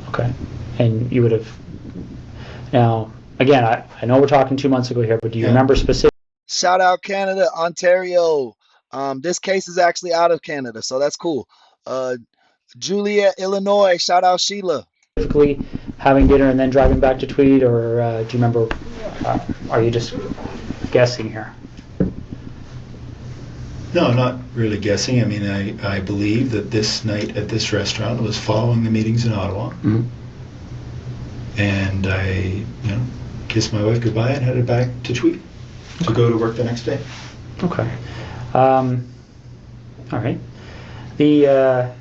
Okay. And you would have... Now, again, I know we're talking 2 months ago here, but do you remember specifically? Shout out Canada, Ontario. This case is actually out of Canada, so that's cool. Juliet, Illinois. Shout out Sheila. Specifically having dinner and then driving back to Tweed, or do you remember? Are you just guessing here? No, I'm not really guessing. I mean, I believe that this night at this restaurant was following the meetings in Ottawa. Mm-hmm. And I, kissed my wife goodbye and headed back to Tweed to go to work the next day. Okay. All right. The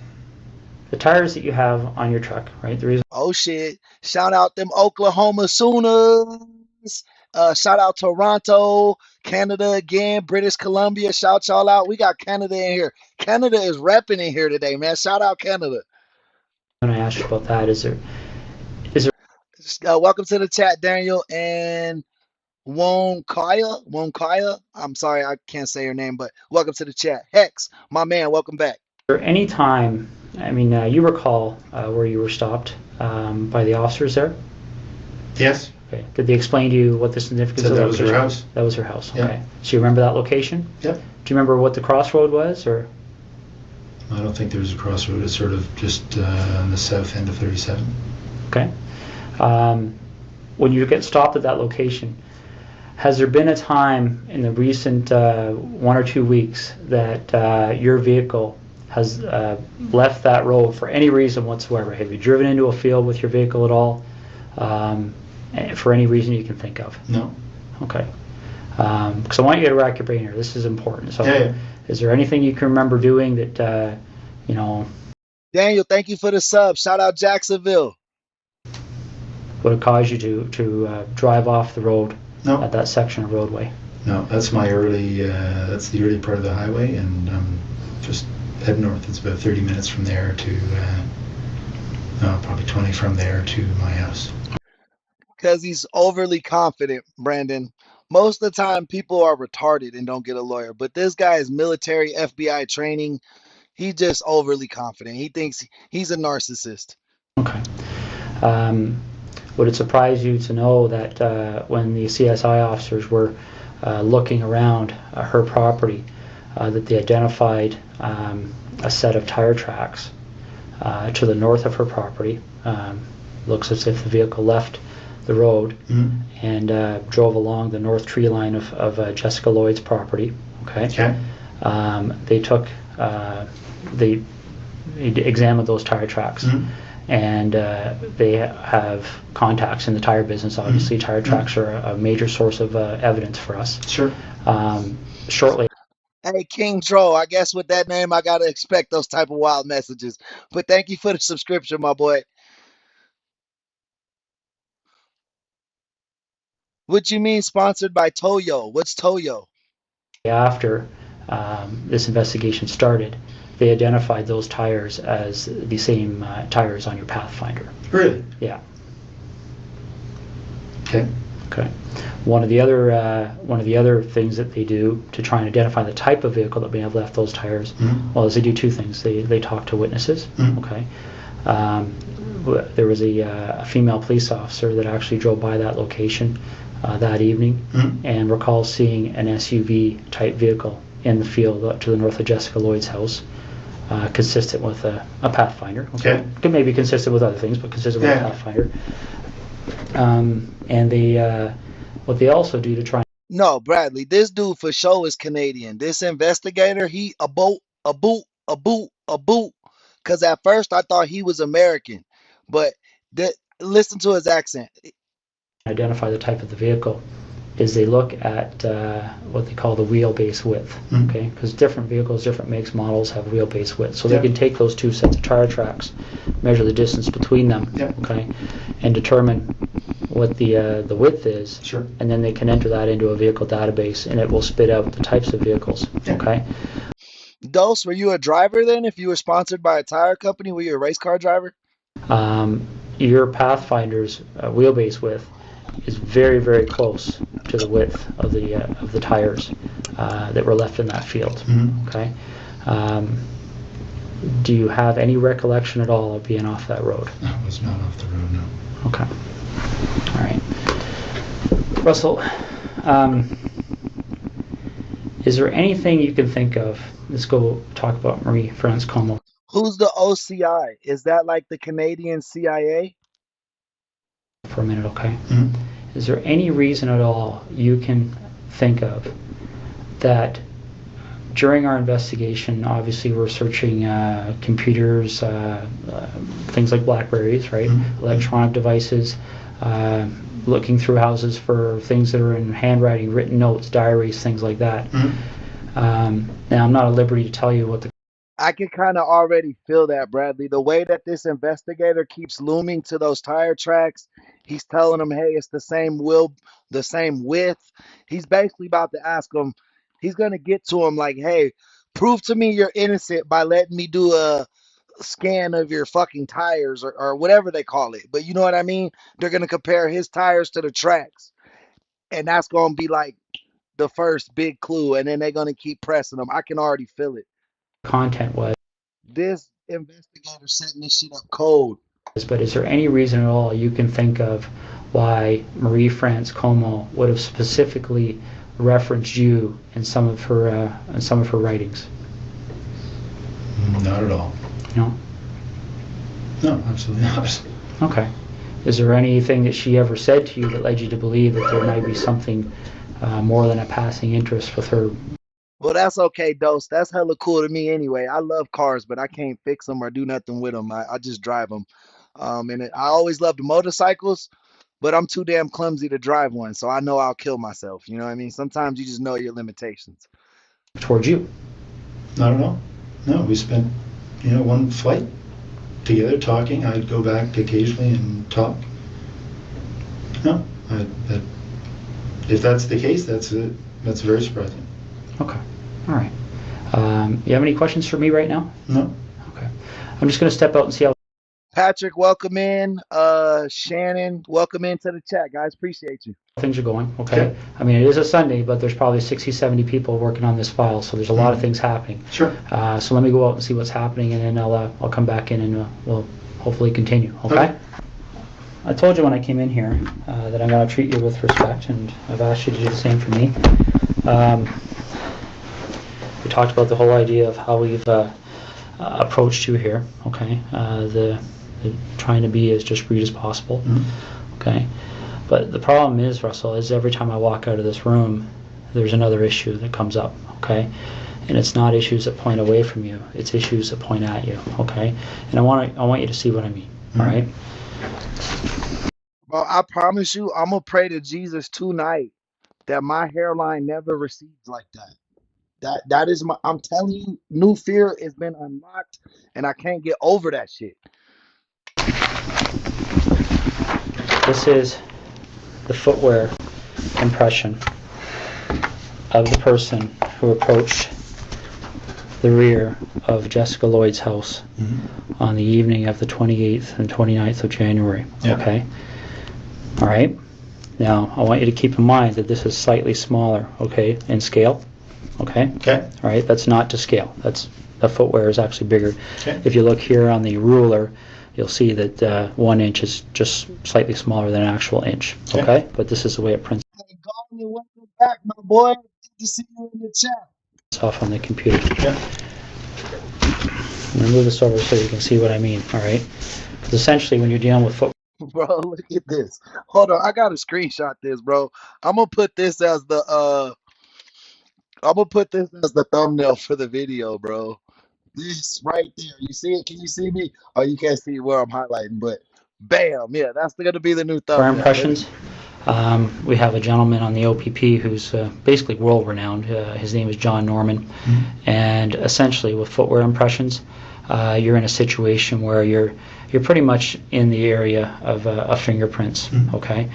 tires that you have on your truck, right? The reason. Oh shit! Shout out them Oklahoma Sooners. Shout out Toronto, Canada again, British Columbia. Shout y'all out. We got Canada in here. Canada is repping in here today, man. Shout out Canada. When I asked you about that, is there? Welcome to the chat, Daniel and Wonkaya. I'm sorry, I can't say your name, but welcome to the chat. Hex, my man, welcome back. Is there any time? I mean, you recall where you were stopped by the officers there? Yes. Okay. Did they explain to you what the significance of that that was her house? That was her house. Yeah. Okay. So you remember that location? Yep. Do you remember what the crossroad was, or? I don't think there was a crossroad. It's sort of just on the south end of 37. Okay. When you get stopped at that location, has there been a time in the recent 1 or 2 weeks that your vehicle has left that road for any reason whatsoever? Have you driven into a field with your vehicle at all? For any reason you can think of? No. Okay. Because I want you to rack your brain here. This is important. So, yeah. Is there anything you can remember doing that, Daniel, thank you for the sub. Shout out Jacksonville. would have caused you to drive off the road No. at that section of roadway? No, that's my early. That's the early part of the highway, and just head north. It's about 30 minutes from there to, probably 20 from there to my house. Because he's overly confident, Brandon. Most of the time, people are retarded and don't get a lawyer. But this guy is military FBI training. He's just overly confident. He thinks he's a narcissist. Okay. Would it surprise you to know that when the CSI officers were looking around her property, that they identified a set of tire tracks to the north of her property? Looks as if the vehicle left the road and drove along the north tree line of Jessica Lloyd's property. Okay. They took they examined those tire tracks. And they have contacts in the tire business. Obviously, tire tracks are a major source of evidence for us. Sure. Shortly. Hey, King Troll, I guess with that name, I got to expect those type of wild messages. But thank you for the subscription, my boy. What you mean sponsored by Toyo? What's Toyo? After this investigation started, they identified those tires as the same tires on your Pathfinder. Really? Yeah. Okay. Okay. One of the other things that they do to try and identify the type of vehicle that may have left those tires, well, is they do two things. They talk to witnesses. Okay. There was a female police officer that actually drove by that location that evening and recalls seeing an SUV type vehicle in the field to the north of Jessica Lloyd's house. Consistent with a Pathfinder. Okay. Could maybe consistent with other things, but consistent with a Pathfinder. And they, what they also do to try No, Bradley, this dude for sure is Canadian. This investigator, he a boot, a boot, a boot, a boot. Cause at first I thought he was American, but listen to his accent. Identify the type of the vehicle is they look at what they call the wheelbase width, okay? Because different vehicles, different makes, models have wheelbase width. So they can take those two sets of tire tracks, measure the distance between them, okay, and determine what the width is, and then they can enter that into a vehicle database, and it will spit out the types of vehicles, okay? Dose, were you a driver then? If you were sponsored by a tire company, were you a race car driver? Your Pathfinder's wheelbase width is very, very close to the width of the tires that were left in that field. Okay. Do you have any recollection at all of being off that road? I was not off the road, no. Okay. All right. Russell, is there anything you can think of? Let's go talk about Marie-France Como. Who's the OCI? Is that like the Canadian CIA? For a minute, okay? Is there any reason at all you can think of that during our investigation, obviously we're searching computers, things like Blackberries, right? Electronic devices, looking through houses for things that are in handwriting, written notes, diaries, things like that. Now, I'm not at liberty to tell you what the... I can kind of already feel that, Bradley. The way that this investigator keeps looming to those tire tracks, he's telling them, hey, it's the same width. He's basically about to ask them, he's going to get to him like, hey, prove to me you're innocent by letting me do a scan of your fucking tires or whatever they call it. But you know what I mean? They're going to compare his tires to the tracks. And that's going to be like the first big clue. And then they're going to keep pressing them. I can already feel it. Content was. This investigator setting this shit up cold. But is there any reason at all you can think of why Marie-France Como would have specifically referenced you in some of her writings? Not at all. No? No, absolutely not. Okay. Is there anything that she ever said to you that led you to believe that there might be something more than a passing interest with her? Well, that's okay, Dose. That's hella cool to me anyway. I love cars, but I can't fix them or do nothing with them. I just drive them. I always loved motorcycles, but I'm too damn clumsy to drive one, so I know I'll kill myself. You know what I mean? Sometimes you just know your limitations. Towards you? Not at all. No, we spent, one flight together talking. I'd go back occasionally and talk. No, if that's the case, that's very surprising. Okay. All right. You have any questions for me right now? No. Okay. I'm just going to step out and see how... Patrick, welcome in. Shannon, welcome into the chat, guys. Appreciate you. Things are going, okay? I mean, it is a Sunday, but there's probably 60, 70 people working on this file, so there's a lot of things happening. Sure. So let me go out and see what's happening, and then I'll come back in and we'll hopefully continue, okay? I told you when I came in here that I'm going to treat you with respect, and I've asked you to do the same for me. We talked about the whole idea of how we've approached you here, okay? The trying to be as discreet as possible, okay? But the problem is, Russell, is every time I walk out of this room, there's another issue that comes up, okay? And it's not issues that point away from you; it's issues that point at you, okay? And I want you to see what I mean, all right? Well, I promise you, I'm gonna pray to Jesus tonight that my hairline never recedes like that. That is I'm telling you, new fear has been unlocked, and I can't get over that shit. This is the footwear impression of the person who approached the rear of Jessica Lloyd's house on the evening of the 28th and 29th of January. Okay? All right? Now, I want you to keep in mind that this is slightly smaller, okay, in scale. Okay? Okay. All right? That's not to scale. The footwear is actually bigger. Okay. If you look here on the ruler, you'll see that 1 inch is just slightly smaller than an actual inch. Okay? But this is the way it prints. Hey, Garland, welcome back, my boy. Good to see you in the chat. It's off on the computer. Yeah. I'm going to move this over so you can see what I mean, all right? Because essentially when you're dealing with footwear, Bro, look at this. Hold on, I gotta screenshot this, bro. I'm gonna put this as the I'm gonna put this as the thumbnail for the video, bro. This right there. You see it? Can you see me? Oh, you can't see where I'm highlighting, but bam, yeah, that's gonna be the new For our thumbnail. impressions, we have a gentleman on the OPP who's basically world renowned. His name is John Norman. And essentially with footwear impressions, you're in a situation where you're pretty much in the area of fingerprints, okay?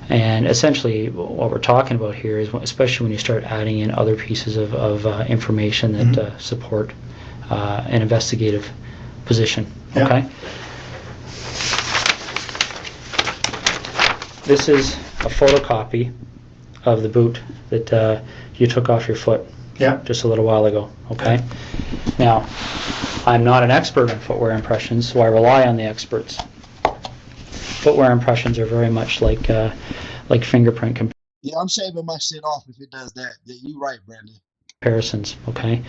And essentially what we're talking about here is, especially when you start adding in other pieces of information that support an investigative position, okay? This is a photocopy of the boot that you took off your foot just a little while ago, okay? Now, I'm not an expert in footwear impressions, so I rely on the experts. Footwear impressions are very much like fingerprint Yeah, I'm shaving my shit off if it does that. Yeah, you right, Brandon. comparisons, okay?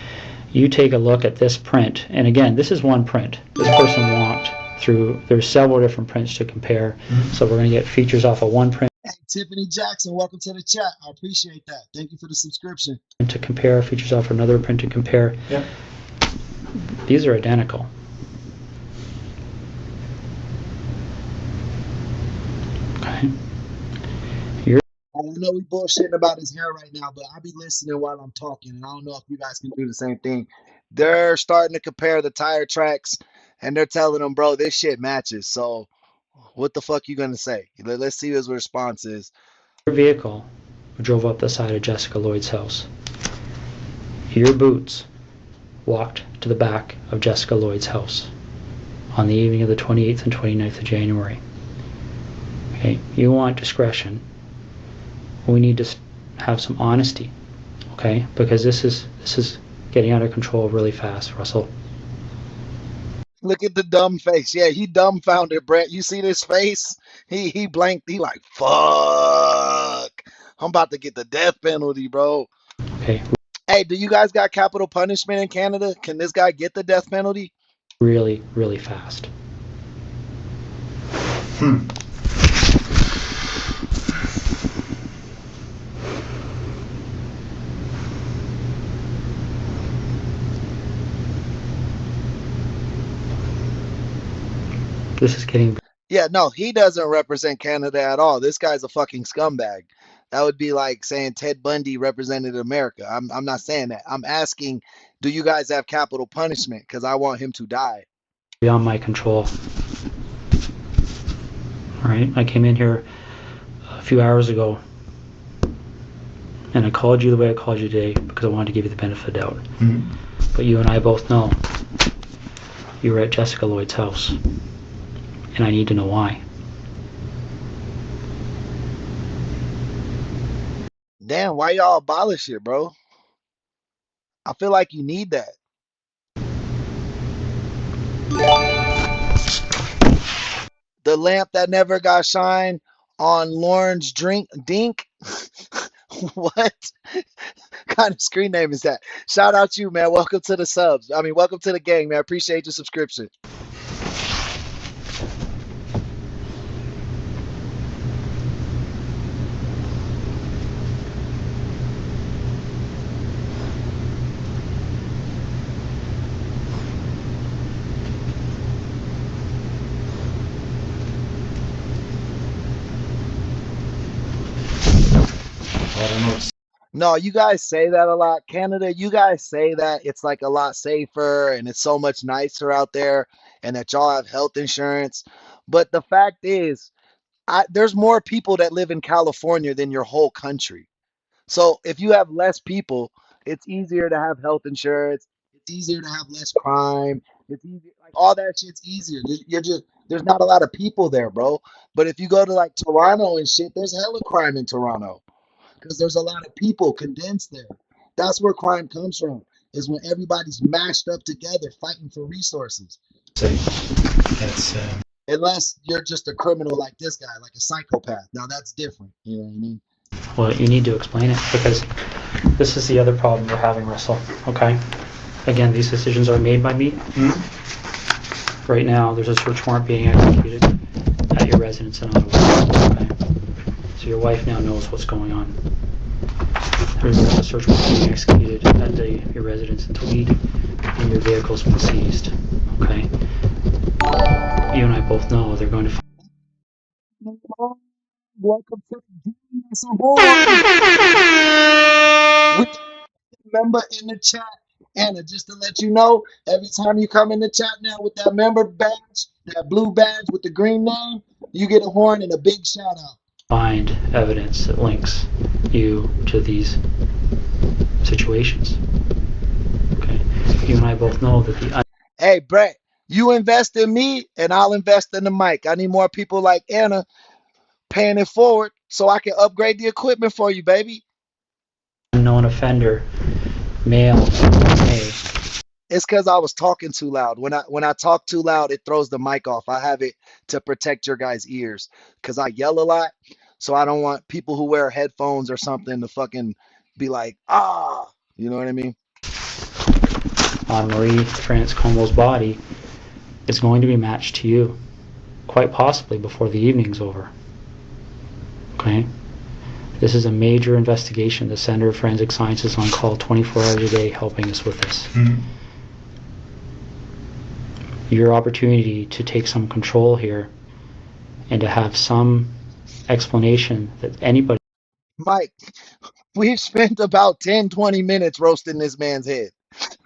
You take a look at this print, and again, this is one print. This person walked through, there's several different prints to compare, so we're going to get features off of one print. Hey, Tiffany Jackson, welcome to the chat. I appreciate that. Thank you for the subscription. To compare, features off another print to compare. These are identical. Okay. I know we bullshitting about his hair right now, but I'll be listening while I'm talking, and I don't know if you guys can do the same thing. They're starting to compare the tire tracks, and they're telling them, bro, this shit matches. So what the fuck you gonna say? Let's see what his response is. Your vehicle drove up the side of Jessica Lloyd's house. Your boots walked to the back of Jessica Lloyd's house on the evening of the 28th and 29th of January. Okay, you want discretion. We need to have some honesty, okay? Because this is getting out of control really fast, Russell. Look at the dumb face. Yeah, he dumbfounded, Brett. You see this face? He blanked. He like, fuck. I'm about to get the death penalty, bro. Okay. Hey, do you guys got capital punishment in Canada? Can this guy get the death penalty? Really, really fast. This is getting... Yeah, no, he doesn't represent Canada at all. This guy's a fucking scumbag. That would be like saying Ted Bundy represented America. I'm not saying that. I'm asking, do you guys have capital punishment? Because I want him to die. Beyond my control. All right, I came in here a few hours ago, and I called you the way I called you today because I wanted to give you the benefit of the doubt. But you and I both know you were at Jessica Lloyd's house, and I need to know why. Damn, why y'all abolish it, bro? I feel like you need that. The lamp that never got shine on Lauren's dink. What kind of screen name is that? Shout out you, man. Welcome to the subs. I mean, welcome to the gang, man. I appreciate your subscription. No, you guys say that a lot. Canada, you guys say that it's like a lot safer and it's so much nicer out there and that y'all have health insurance. But the fact is, there's more people that live in California than your whole country. So if you have less people, it's easier to have health insurance. It's easier to have less crime. It's easier, like all that shit's easier. You're just there's not a lot of people there, bro. But if you go to like Toronto and shit, there's hella crime in Toronto because there's a lot of people condensed there. That's where crime comes from, is when everybody's mashed up together fighting for resources. That's Unless you're just a criminal like this guy, like a psychopath. Now that's different. You know what I mean? Well, you need to explain it, because this is the other problem we're having, Russell, okay? Again, these decisions are made by me. Right now, there's a search warrant being executed. at your residence in Ottawa. Okay? So your wife now knows what's going on. There's a search warrant being executed at your residence in Toledo, and your vehicle's been seized. Okay? You and I both know they're going to. Welcome to the Genius Award. Remember in the chat, Anna, just to let you know, every time you come in the chat now with that member badge, that blue badge with the green name, you get a horn and a big shout out. Find evidence that links you to these situations. Okay? You and I both know that the. Hey, Brett, you invest in me and I'll invest in the mic. I need more people like Anna paying it forward so I can upgrade the equipment for you, baby. Unknown offender, male, may. It's because I was talking too loud. When I talk too loud, it throws the mic off. I have it to protect your guys' ears because I yell a lot. So I don't want people who wear headphones or something to fucking be like, ah, you know what I mean? On Marie France Comeau's body is going to be matched to you, quite possibly before the evening's over. Okay? This is a major investigation. The Center of Forensic Science is on call 24 hours a day helping us with this. Mm-hmm. Your opportunity to take some control here and to have some explanation that anybody. Mike, we've spent about 10-20 minutes roasting this man's head.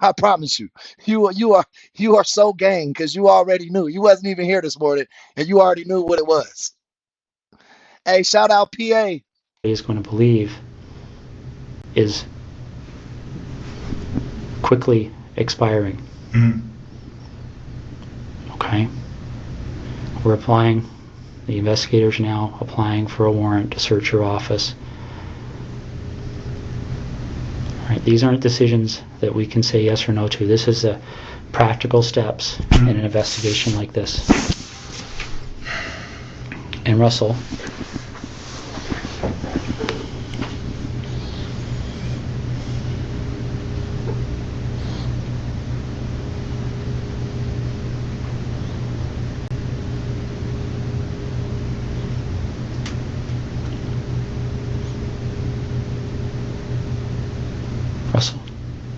I promise you. You are so gang because you already knew. You wasn't even here this morning and you already knew what it was. Hey, shout out PA. Is going to believe is quickly expiring. Mm-hmm. Okay? We're applying, the investigators now applying for a warrant to search your office. All right, these aren't decisions that we can say yes or no to. This is the practical steps in an investigation like this. And Russell,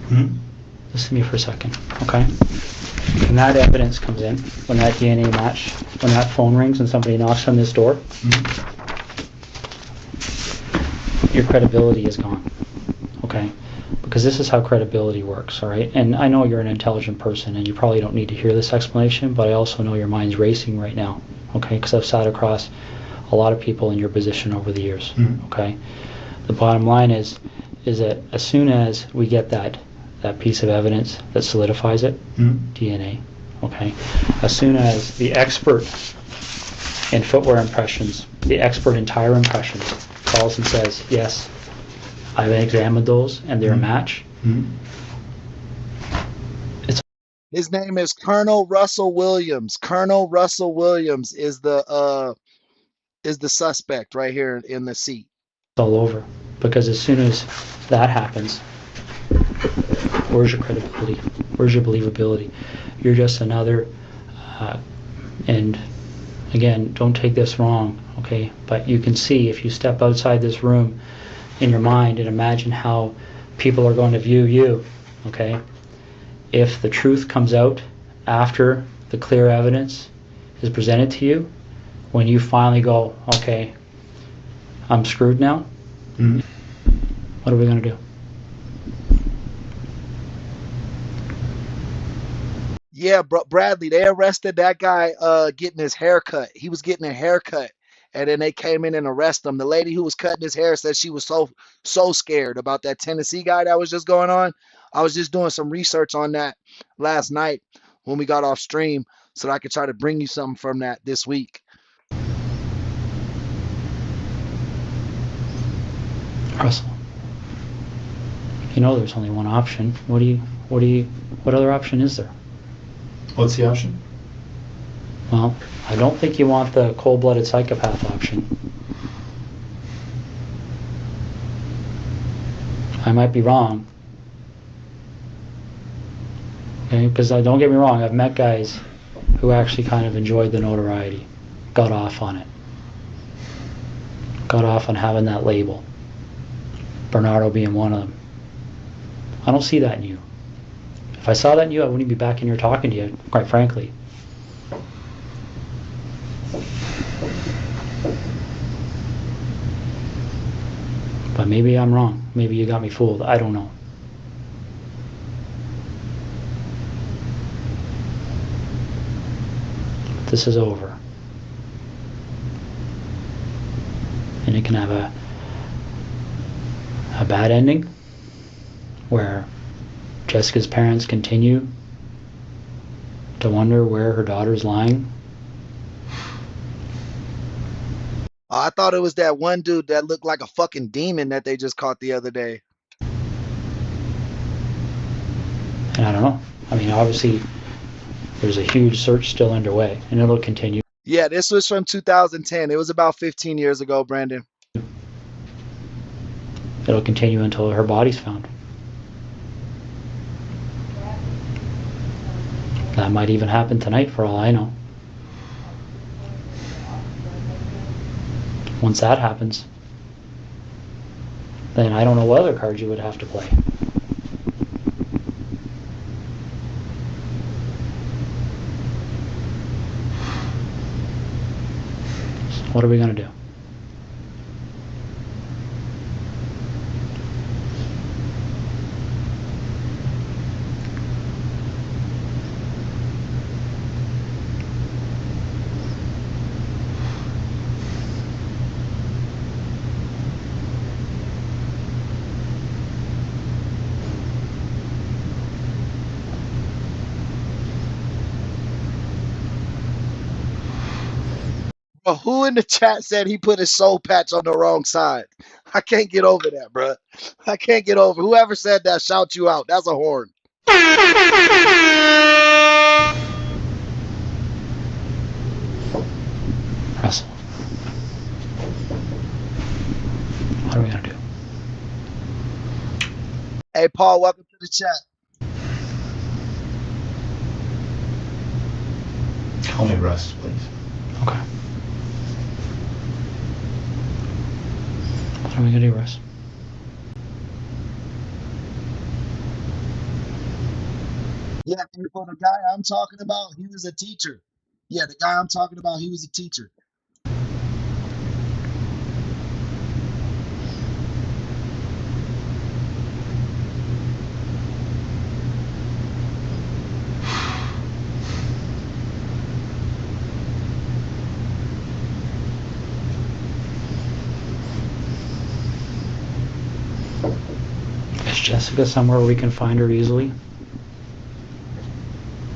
Mm-hmm. listen to me for a second, okay? When that evidence comes in, when that DNA match, when that phone rings and somebody knocks on this door, your credibility is gone, okay? Because this is how credibility works, all right? And I know you're an intelligent person and you probably don't need to hear this explanation, but I also know your mind's racing right now, okay? Because I've sat across a lot of people in your position over the years, okay? The bottom line is that as soon as we get that piece of evidence that solidifies it, DNA, okay? As soon as the expert in footwear impressions, the expert in tire impressions calls and says, yes, I've examined those and they're a match. His name is Colonel Russell Williams. Colonel Russell Williams is the suspect right here in the seat. All over. Because as soon as that happens, where's your credibility? Where's your believability? You're just another, and again, don't take this wrong, okay? But you can see if you step outside this room in your mind and imagine how people are going to view you, okay? If the truth comes out after the clear evidence is presented to you, when you finally go, okay, I'm screwed now, what are we going to do? Yeah, Bradley, they arrested that guy getting his hair cut. He was getting a haircut, and then they came in and arrested him. The lady who was cutting his hair said she was so scared about that Tennessee guy that was just going on. I was just doing some research on that last night when we got off stream so that I could try to bring you something from that this week. Russell, you know there's only one option. What other option is there? What's the option? Well, I don't think you want the cold-blooded psychopath option. I might be wrong. Okay, because don't get me wrong, I've met guys who actually kind of enjoyed the notoriety. got off on it. Got off on having that label. Bernardo being one of them. I don't see that in you. If I saw that in you, I wouldn't be back in here talking to you, quite frankly. But maybe I'm wrong. Maybe you got me fooled. I don't know. This is over. And it can have a bad ending where Jessica's parents continue to wonder where her daughter's lying. I thought it was that one dude that looked like a fucking demon that they just caught the other day. And I don't know. I mean, obviously, there's a huge search still underway, and it'll continue. Yeah, this was from 2010. It was about 15 years ago, Brandon. It'll continue until her body's found. That might even happen tonight, for all I know. Once that happens, then I don't know what other cards you would have to play. So what are we going to do? But who in the chat said he put his soul patch on the wrong side? I can't get over that, bruh. I can't get over. Whoever said that, shout you out. That's a horn. Russell, what are we going to do? Hey, Paul, welcome to the chat. Call me Russ, please. Okay. What are we going to do, Russ? Yeah, and for the guy I'm talking about, he was a teacher. Yeah, the guy I'm talking about, he was a teacher. Is Jessica somewhere we can find her easily?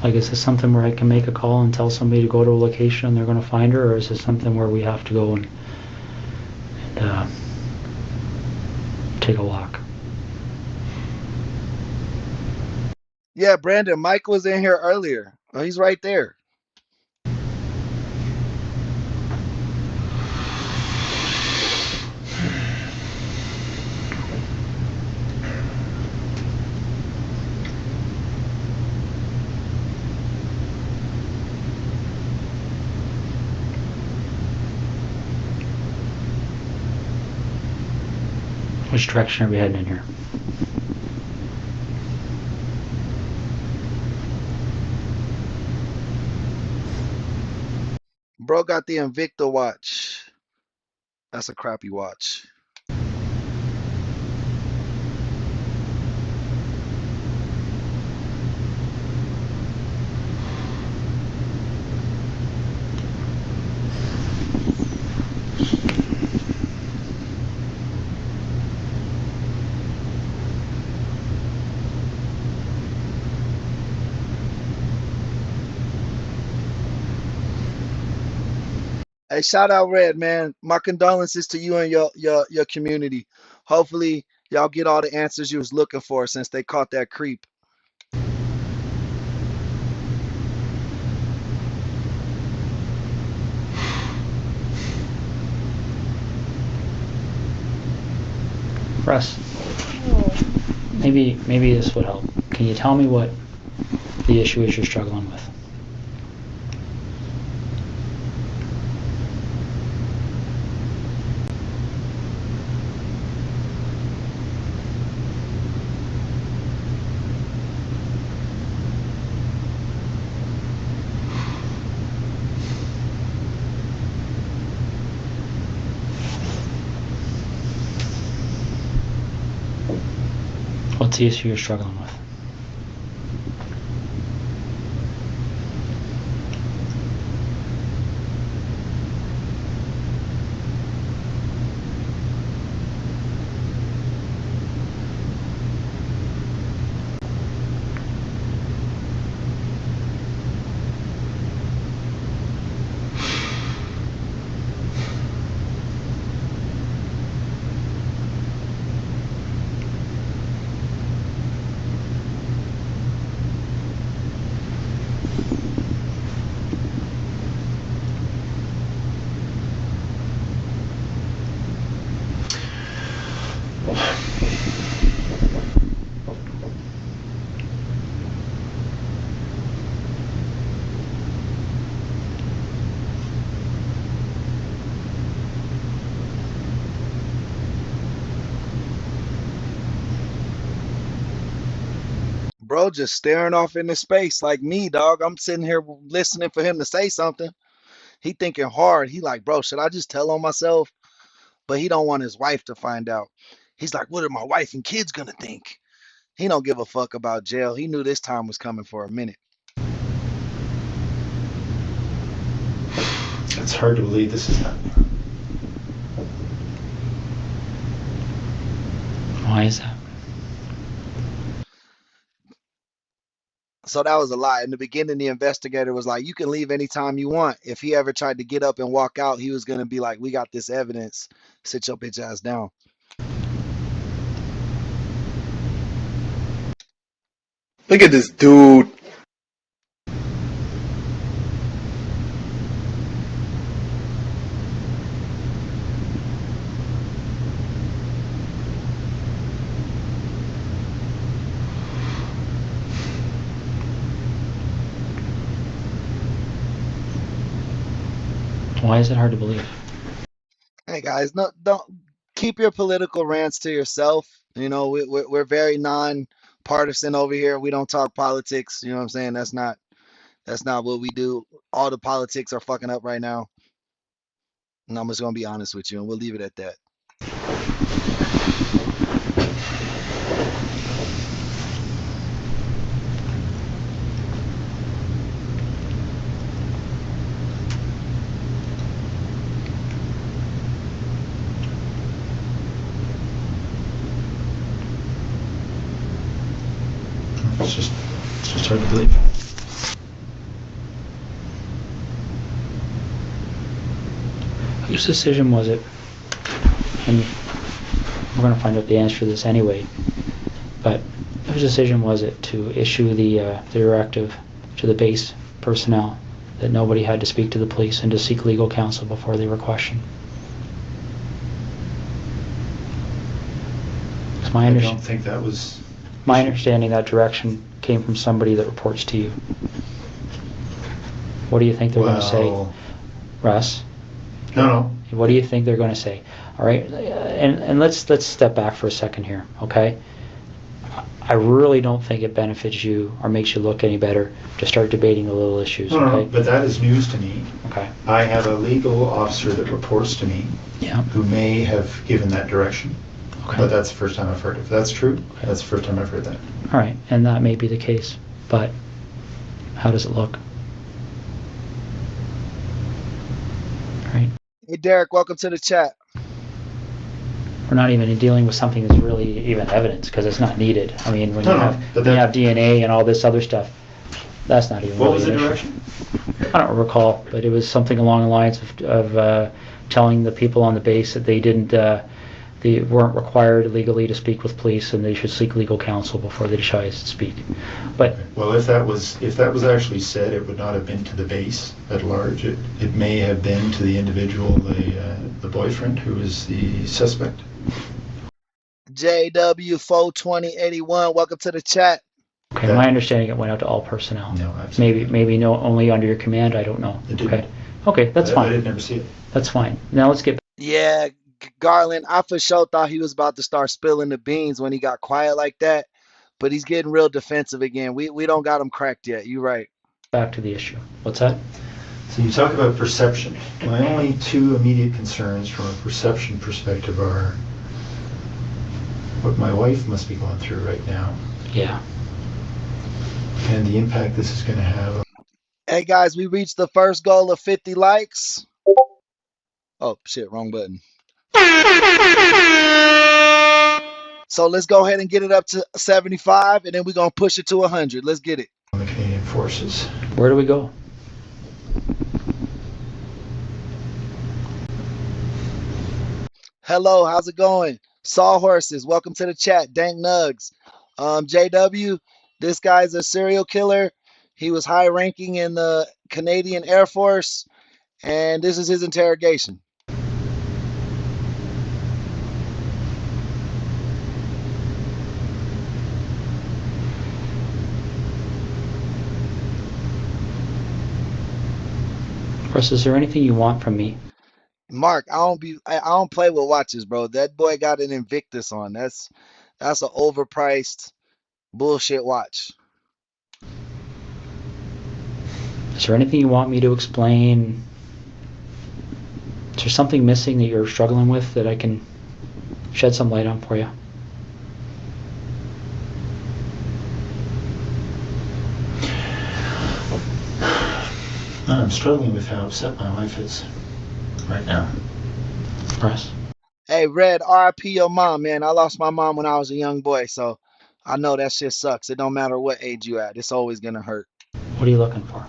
Like, is this something where I can make a call and tell somebody to go to a location and they're going to find her, or is this something where we have to go and take a walk? Yeah, Brandon, Mike was in here earlier. Oh, he's right there. Which direction are we heading in here? Bro got the Invicta watch. That's a crappy watch. Hey, shout out Red, man. My condolences to you and your community. Hopefully y'all get all the answers you was looking for since they caught that creep. Russ, maybe this would help. Can you tell me what the issue is you're struggling with? the issue you're struggling with? Bro, just staring off into space like me, dog. I'm sitting here listening for him to say something. He thinking hard. He like, bro, should I just tell on myself? But he don't want his wife to find out. He's like, what are my wife and kids gonna think? He don't give a fuck about jail. He knew this time was coming for a minute. It's hard to believe this is happening. Why is that? So that was a lie. In the beginning, the investigator was like, you can leave anytime you want. If he ever tried to get up and walk out, he was going to be like, we got this evidence. Sit your bitch ass down. Look at this dude. Why is it hard to believe? Hey guys, no, don't keep your political rants to yourself. You know, we're very non-partisan over here. We don't talk politics. You know what I'm saying? That's not what we do. All the politics are fucking up right now. And I'm just gonna be honest with you, and we'll leave it at that. It's just hard to believe. Whose decision was it? And we're going to find out the answer to this anyway. But whose decision was it to issue the directive to the base personnel that nobody had to speak to the police and to seek legal counsel before they were questioned? It's I don't think that was... My understanding, that direction came from somebody that reports to you. What do you think they're going to say, Russ? No. What do you think they're going to say? All right, and let's step back for a second here, okay? I really don't think it benefits you or makes you look any better to start debating the little issues, okay? No, but that is news to me. Okay. I have a legal officer that reports to me, Yeah. who may have given that direction. Okay. But that's the first time I've heard it. If that's true, Okay. that's the first time I've heard that. All right, and that may be the case, but how does it look? All right. Hey Derek, welcome to the chat. We're not even dealing with something that's really even evidence because it's not needed. I mean, when you have DNA and all this other stuff, that's not even What really was the an issue. direction? I don't recall, but it was something along the lines of telling the people on the base that they weren't required legally to speak with police and they should seek legal counsel before they decide to speak. But Well, if that was actually said, it would not have been to the base at large. It may have been to the individual, the boyfriend, who is the suspect. JW42081, welcome to the chat. okay, my understanding, it went out to all personnel. No, absolutely. Maybe no, only under your command. I don't know. It didn't. Okay, that's I fine. did never see it. That's fine. Now let's get. Yeah, Garland, I for sure thought he was about to start spilling the beans when he got quiet like that, but he's getting real defensive again. We don't got him cracked yet. You right. Back to the issue. What's that? So you talk about perception. My only two immediate concerns from a perception perspective are what my wife must be going through right now, Yeah. and the impact this is going to have. Hey guys, we reached the first goal of 50 likes. Oh shit, wrong button. So let's go ahead and get it up to 75, and then we're gonna push it to 100. Let's get it. On the Canadian Forces. Where do we go? Hello, how's it going? Sawhorses, welcome to the chat. Dank Nugs. JW, this guy's a serial killer. He was high ranking in the Canadian Air Force, and this is his interrogation. Russ, is there anything you want from me? Mark, I don't play with watches, bro. That boy got an Invictus on. That's an overpriced bullshit watch. Is there anything you want me to explain? Is there something missing that you're struggling with that I can shed some light on for you? I'm struggling with how upset my wife is right now. Russ? Hey, Red, RIP your mom, man. I lost my mom when I was a young boy, so I know that shit sucks. It don't matter what age you at. It's always gonna hurt. What are you looking for?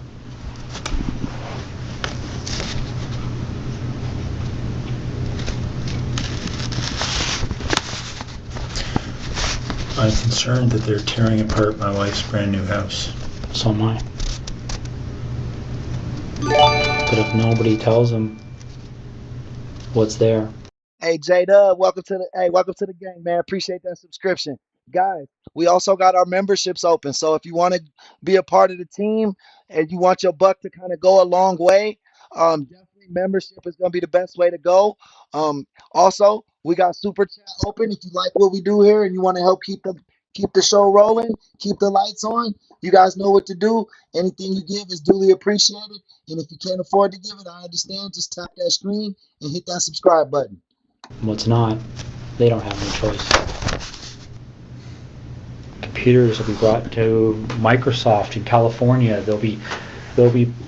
I'm concerned that they're tearing apart my wife's brand new house. So am I. But if nobody tells them what's there. Hey, J-Dub, welcome to the gang, man. Appreciate that subscription. Guys, we also got our memberships open. So if you want to be a part of the team and you want your buck to kind of go a long way, definitely membership is going to be the best way to go. Also, we got super chat open. If you like what we do here and you want to help keep the show rolling, keep the lights on, you guys know what to do. Anything you give is duly appreciated. And if you can't afford to give it, I understand. Just tap that screen and hit that subscribe button. What's not, they don't have any choice. Computers will be brought to Microsoft in California. They'll be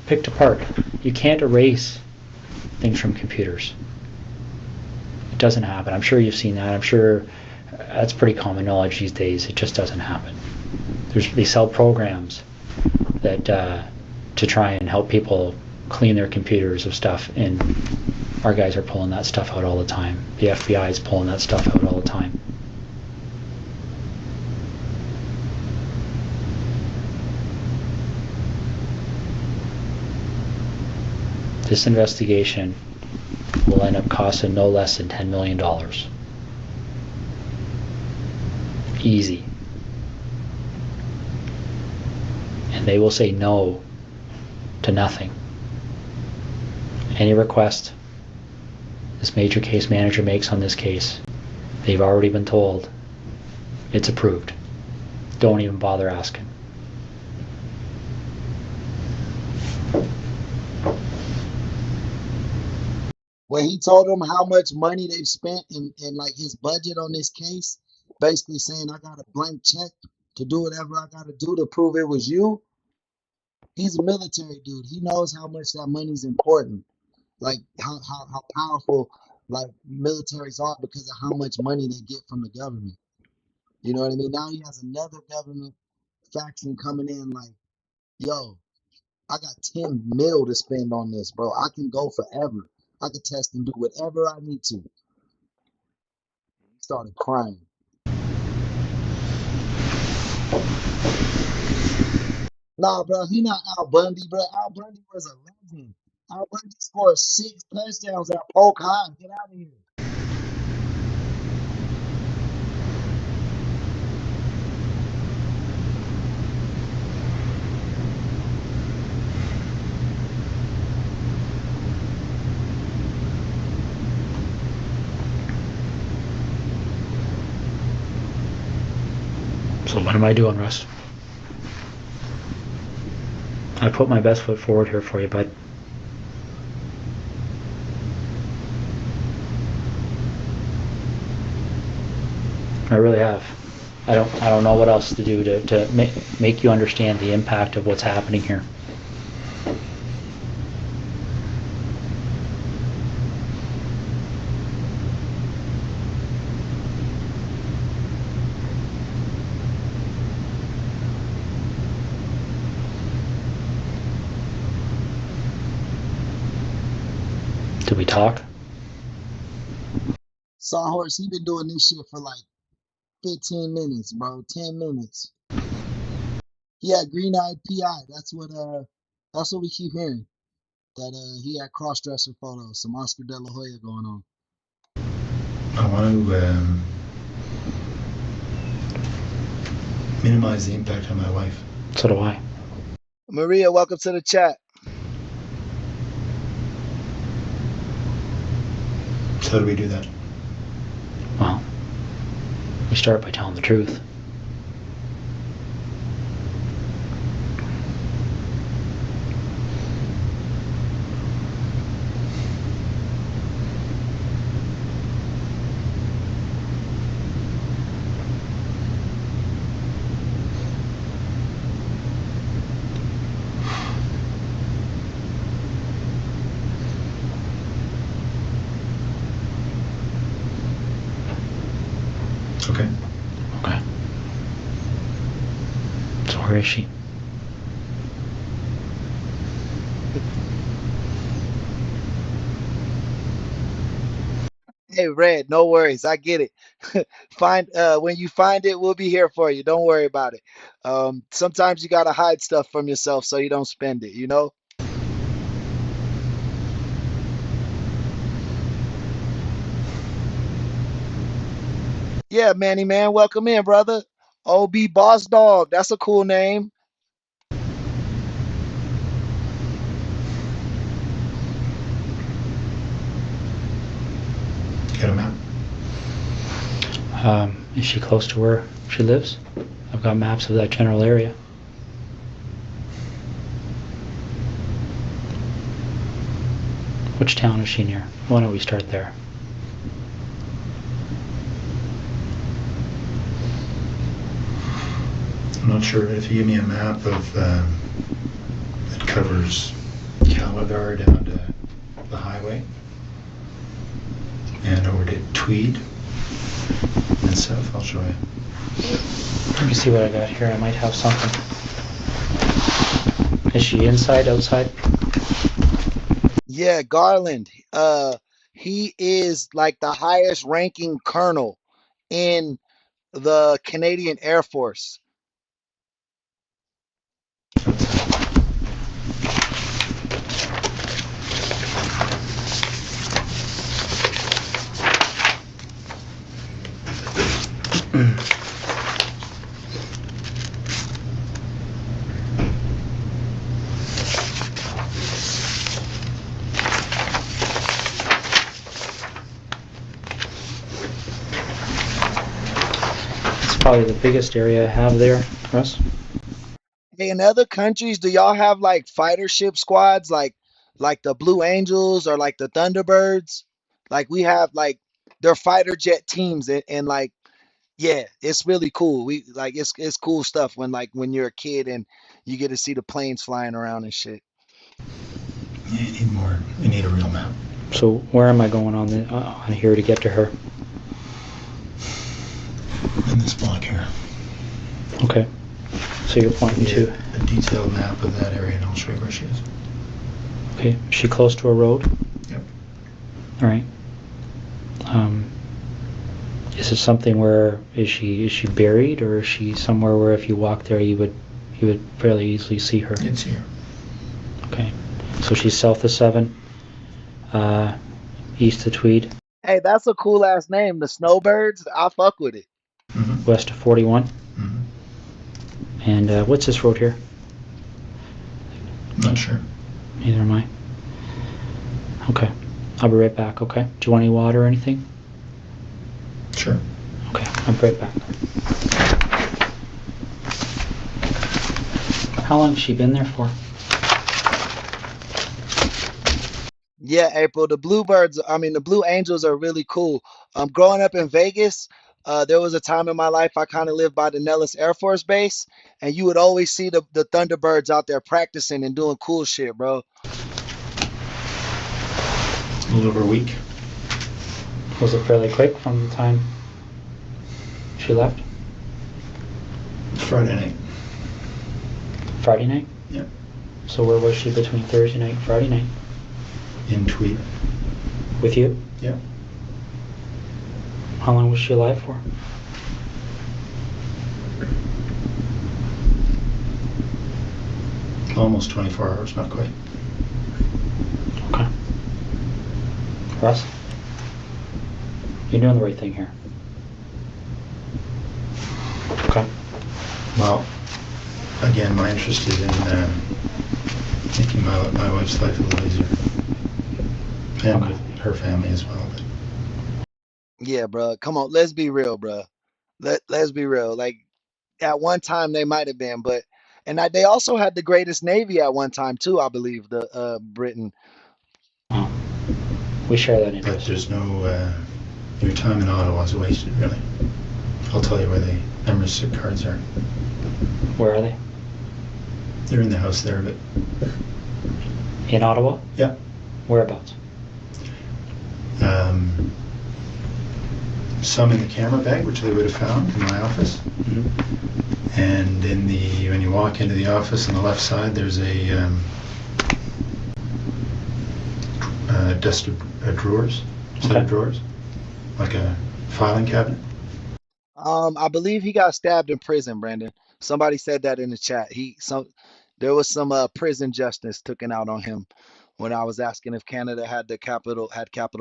picked apart. You can't erase things from computers. It doesn't happen. I'm sure you've seen that. I'm sure that's pretty common knowledge these days. It just doesn't happen. They sell programs that to try and help people clean their computers of stuff, and our guys are pulling that stuff out all the time. The FBI is pulling that stuff out all the time. This investigation will end up costing no less than $10 million. Easy. And they will say no to nothing. Any request this major case manager makes on this case, they've already been told it's approved. Don't even bother asking. When he told them how much money they've spent and like his budget on this case, basically saying I got a blank check to do whatever I got to do to prove it was you. He's a military dude. He knows how much that money's important. Like how powerful like militaries are because of how much money they get from the government. You know what I mean? Now he has another government faction coming in like, yo, I got 10 mil to spend on this, bro. I can go forever. I can test and do whatever I need to. He started crying. Nah, bro, he not Al Bundy, bro. Al Bundy was a legend. Al Bundy scored 6 touchdowns at Polk High. Get out of here. So what am I doing, Russ? I put my best foot forward here for you, bud. I really have. I don't know what else to do to make you understand the impact of what's happening here. Did we talk? Sawhorse, he been doing this shit for like 15 minutes, bro. 10 minutes. He had green-eyed PI. That's what we keep hearing. That he had cross-dresser photos, some Oscar De La Hoya going on. I want to minimize the impact on my wife. So do I. Maria, welcome to the chat. So how do we do that? Well, we start by telling the truth. Okay. Okay. So where is she? Hey, Red, no worries. I get it. Find when you find it, we'll be here for you. Don't worry about it. Sometimes you gotta hide stuff from yourself so you don't spend it, you know? Yeah, Manny man, welcome in, brother. OB Boss Dog, that's a cool name. Get a map. Is she close to where she lives? I've got maps of that general area. Which town is she near? Why don't we start there? I'm not sure if you give me a map of that covers Calabar down to the highway and over to Tweed and south. I'll show you. Let me see what I got here. I might have something. Is she inside, outside? Yeah, Garland. He is like the highest ranking colonel in the Canadian Air Force. It's probably the biggest area I have there, Russ. Hey, in other countries, do y'all have like fighter ship squads like the Blue Angels or like the Thunderbirds? Like we have like they're fighter jet teams and like yeah, it's really cool. We like it's cool stuff when you're a kid and you get to see the planes flying around and shit. Yeah, you need more. You need a real map. So where am I going on here to get to her? In this block here. Okay. So you're pointing to. A detailed map of that area, and I'll show you where she is. Okay. Is she close to a road? Yep. All right. Is it something where is she buried, or is she somewhere where if you walk there you would fairly easily see her? It's here. Okay. So she's south of 7, east of Tweed, Hey, that's a cool ass name, the Snowbirds. I fuck with it. Mm-hmm. west of 41. Mm-hmm. And what's this road here? Not sure. Neither am I. Okay. I'll be right back, okay? Do you want any water or anything? Sure. Okay, I'll be right back. How long has she been there for? Yeah, April, the Blue Angels are really cool. Growing up in Vegas, There was a time in my life I kind of lived by the Nellis Air Force Base, and you would always see the Thunderbirds out there practicing and doing cool shit, bro. A little over a week. Was it fairly quick from the time she left? Friday night. Friday night? Yeah. So where was she between Thursday night and Friday night? In Tweed. With you? Yeah. How long was she alive for? Almost 24 hours, not quite. Okay. Russ? You're doing the right thing here. Okay. Well, again, my interest is in making my wife's life a little easier. And Okay. with her family as well. But Yeah, bro. Come on, let's be real, bro. Let's be real. Like at one time they might have been, but they also had the greatest navy at one time too, I believe, the Britain. Oh. We share that but interest. there's no, your time in Ottawa is wasted, really. I'll tell you where the Emerson cards are. Where are they? They're in the house there, but In Ottawa? yeah. Whereabouts? Some in the camera bag, which they would have found in my office. Mm-hmm. And when you walk into the office on the left side, there's a desk of drawers, set of drawers, like a filing cabinet. I believe he got stabbed in prison, Brandon. Somebody said that in the chat. There was some prison justice taken out on him when I was asking if Canada had capital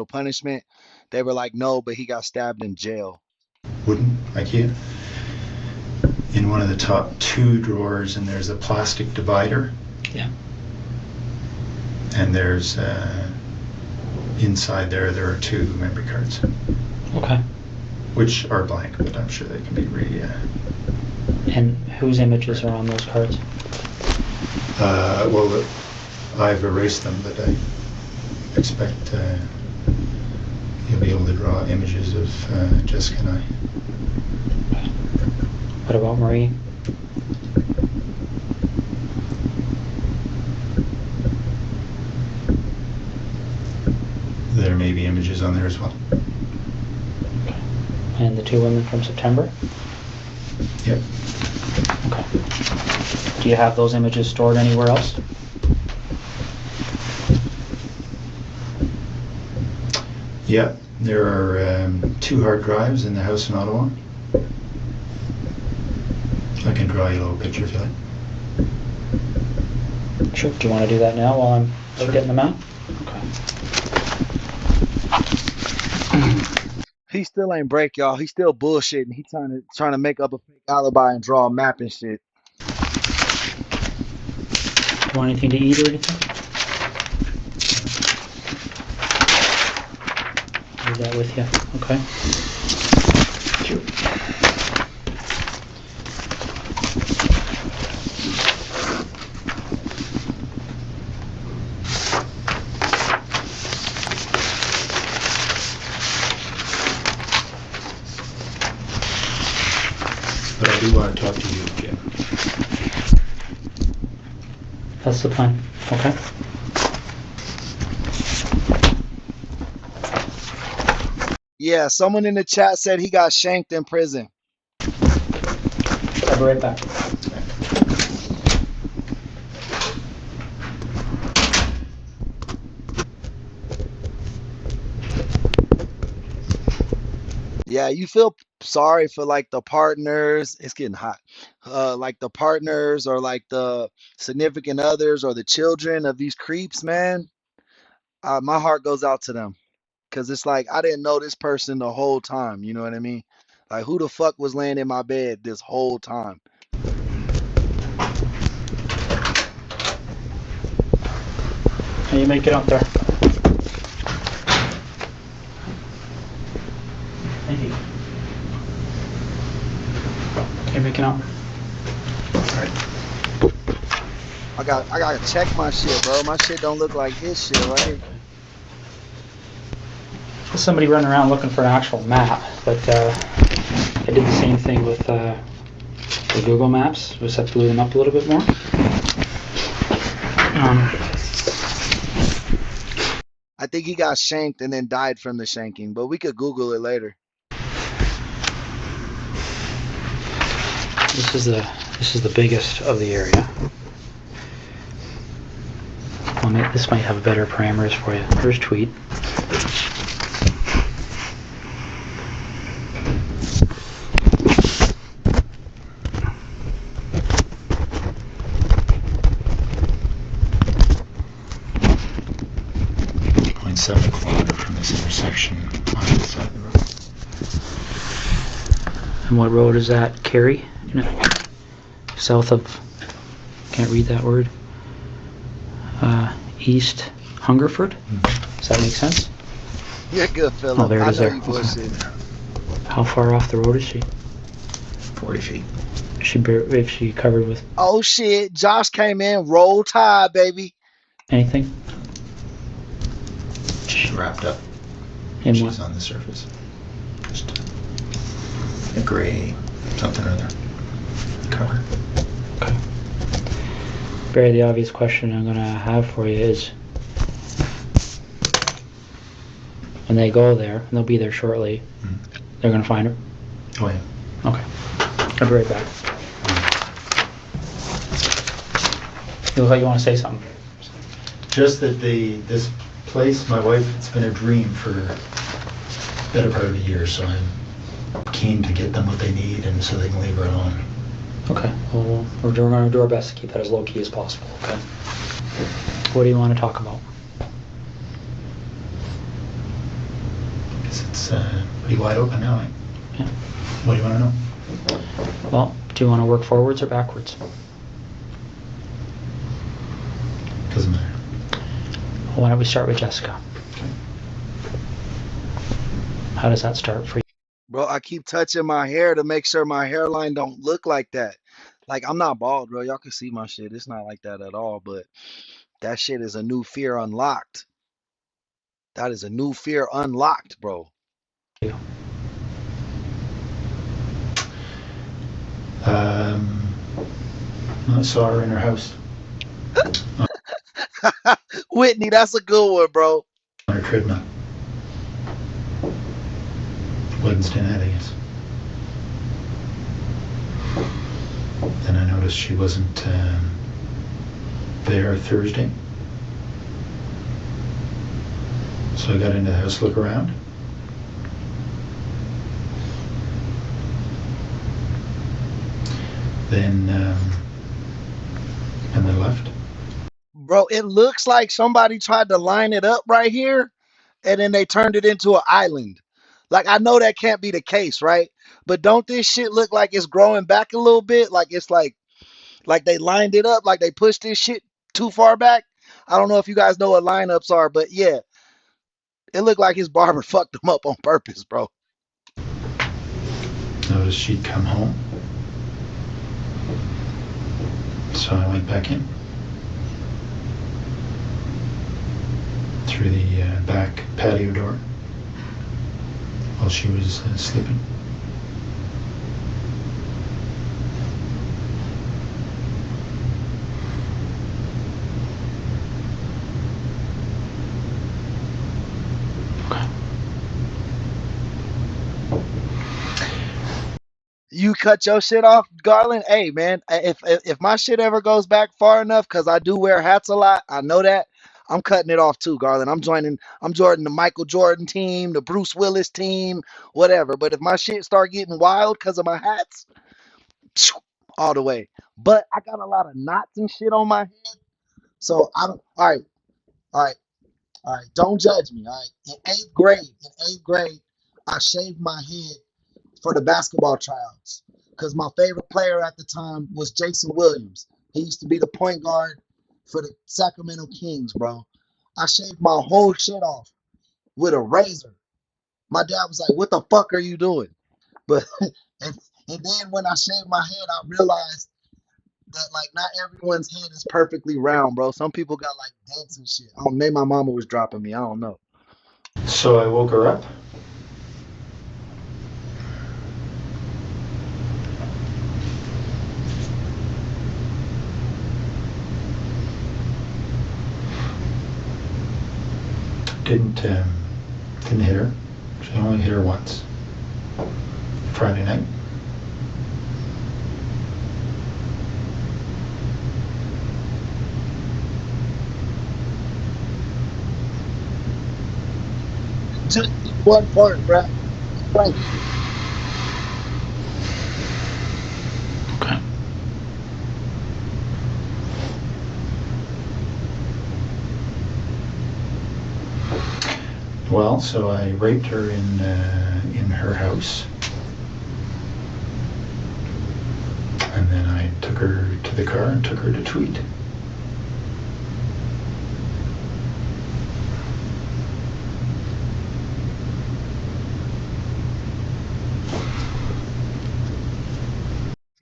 punishment. They were like, no, but he got stabbed in jail. Wooden, IKEA. In one of the top two drawers, and there's a plastic divider. Yeah. And there's inside there are two memory cards. Okay. Which are blank, but I'm sure they can be And whose images are on those cards? well, I've erased them, but I expect you'll be able to draw images of Jessica and I. What about Marie? There may be images on there as well. Okay. And the two women from September? Yep. Okay. Do you have those images stored anywhere else? Yeah, there are 2 hard drives in the house in Ottawa. I can draw you a little picture if you like. Sure. Do you want to do that now while I'm Sure. getting them out? Okay. He still ain't break, y'all. He still bullshitting. He trying to make up a fake alibi and draw a map and shit. Want anything to eat or anything? Leave that with you. Okay. But I do want to talk to you, Jim. That's the plan. Okay. Yeah, someone in the chat said he got shanked in prison. I'll be right back. Yeah, you feel sorry for like the partners. It's getting hot. Like the partners or like the significant others or the children of these creeps, man. My heart goes out to them because it's like I didn't know this person the whole time. You know what I mean? Like who the fuck was laying in my bed this whole time? Can you make it up there? Thank you. Can you make it up? I gotta check my shit, bro. My shit don't look like his shit, right? There's somebody running around looking for an actual map, but did the same thing with the Google Maps. Just have to blew them up a little bit more. I think he got shanked and then died from the shanking, but we could Google it later. This is the biggest of the area. Well, this might have better parameters for you. Here's tweet. From this intersection on the side of the road. And what road is that? Cary? South of, can't read that word. East Hungerford? Does that make sense? You're good, Philip. Oh, there it I is know there. you bullshit. How far off the road is she? 40 feet. If she covered with Oh shit! Josh came in, roll tide, baby. anything? She's wrapped up. In She's what? on the surface. Just a gray something or other cover. Okay. Barry, the obvious question I'm going to have for you is, when they go there, and they'll be there shortly, they're going to find her? Oh yeah. Okay. I'll be right back. You look like you want to say something. Just that this place, my wife, it's been a dream for the better part of a year, so I'm keen to get them what they need and so they can leave her alone. Okay. Well, we're going to do our best to keep that as low key as possible, okay? What do you want to talk about? Because it's pretty wide open now, eh? Yeah. What do you want to know? Well, do you want to work forwards or backwards? Doesn't matter. Why don't we start with Jessica? Okay. How does that start for you? Bro, I keep touching my hair to make sure my hairline don't look like that. Like, I'm not bald, bro. Y'all can see my shit. It's not like that at all, but that shit is a new fear unlocked. That is a new fear unlocked, bro. I saw her in her house. Whitney, that's a good one, bro. On her treadmill. Wednesday night, I guess. Then I noticed she wasn't there Thursday. So I got into the house to look around. Then, and then left. Bro, it looks like somebody tried to line it up right here and then they turned it into an island. Like, I know that can't be the case, right? But don't this shit look like it's growing back a little bit? Like it's like they lined it up, like they pushed this shit too far back. I don't know if you guys know what lineups are, but yeah, it looked like his barber fucked him up on purpose, bro. Noticed she'd come home. So I went back in. Through the back patio door while she was sleeping. You cut your shit off, Garland. Hey, man, if my shit ever goes back far enough, because I do wear hats a lot, I know that. I'm cutting it off too, Garland. I'm joining the Michael Jordan team, the Bruce Willis team, whatever. But if my shit start getting wild because of my hats, all the way. But I got a lot of knots and shit on my head. So I'm all right, all right, all right. Don't judge me. All right. In eighth grade, I shaved my head for the basketball tryouts because my favorite player at the time was Jason Williams. He used to be the point guard for the Sacramento Kings, bro. I shaved my whole shit off with a razor. My dad was like, "What the fuck are you doing?" But and then when I shaved my head, I realized that like not everyone's head is perfectly round, bro. Some people got like dents and shit. Oh, maybe my mama was dropping me. I don't know. So I woke her up. Didn't hit her. She only hit her once. Friday night. Just one part, bruh. Right. Okay. Well, so I raped her in her house, and then I took her to the car and took her to Tweed.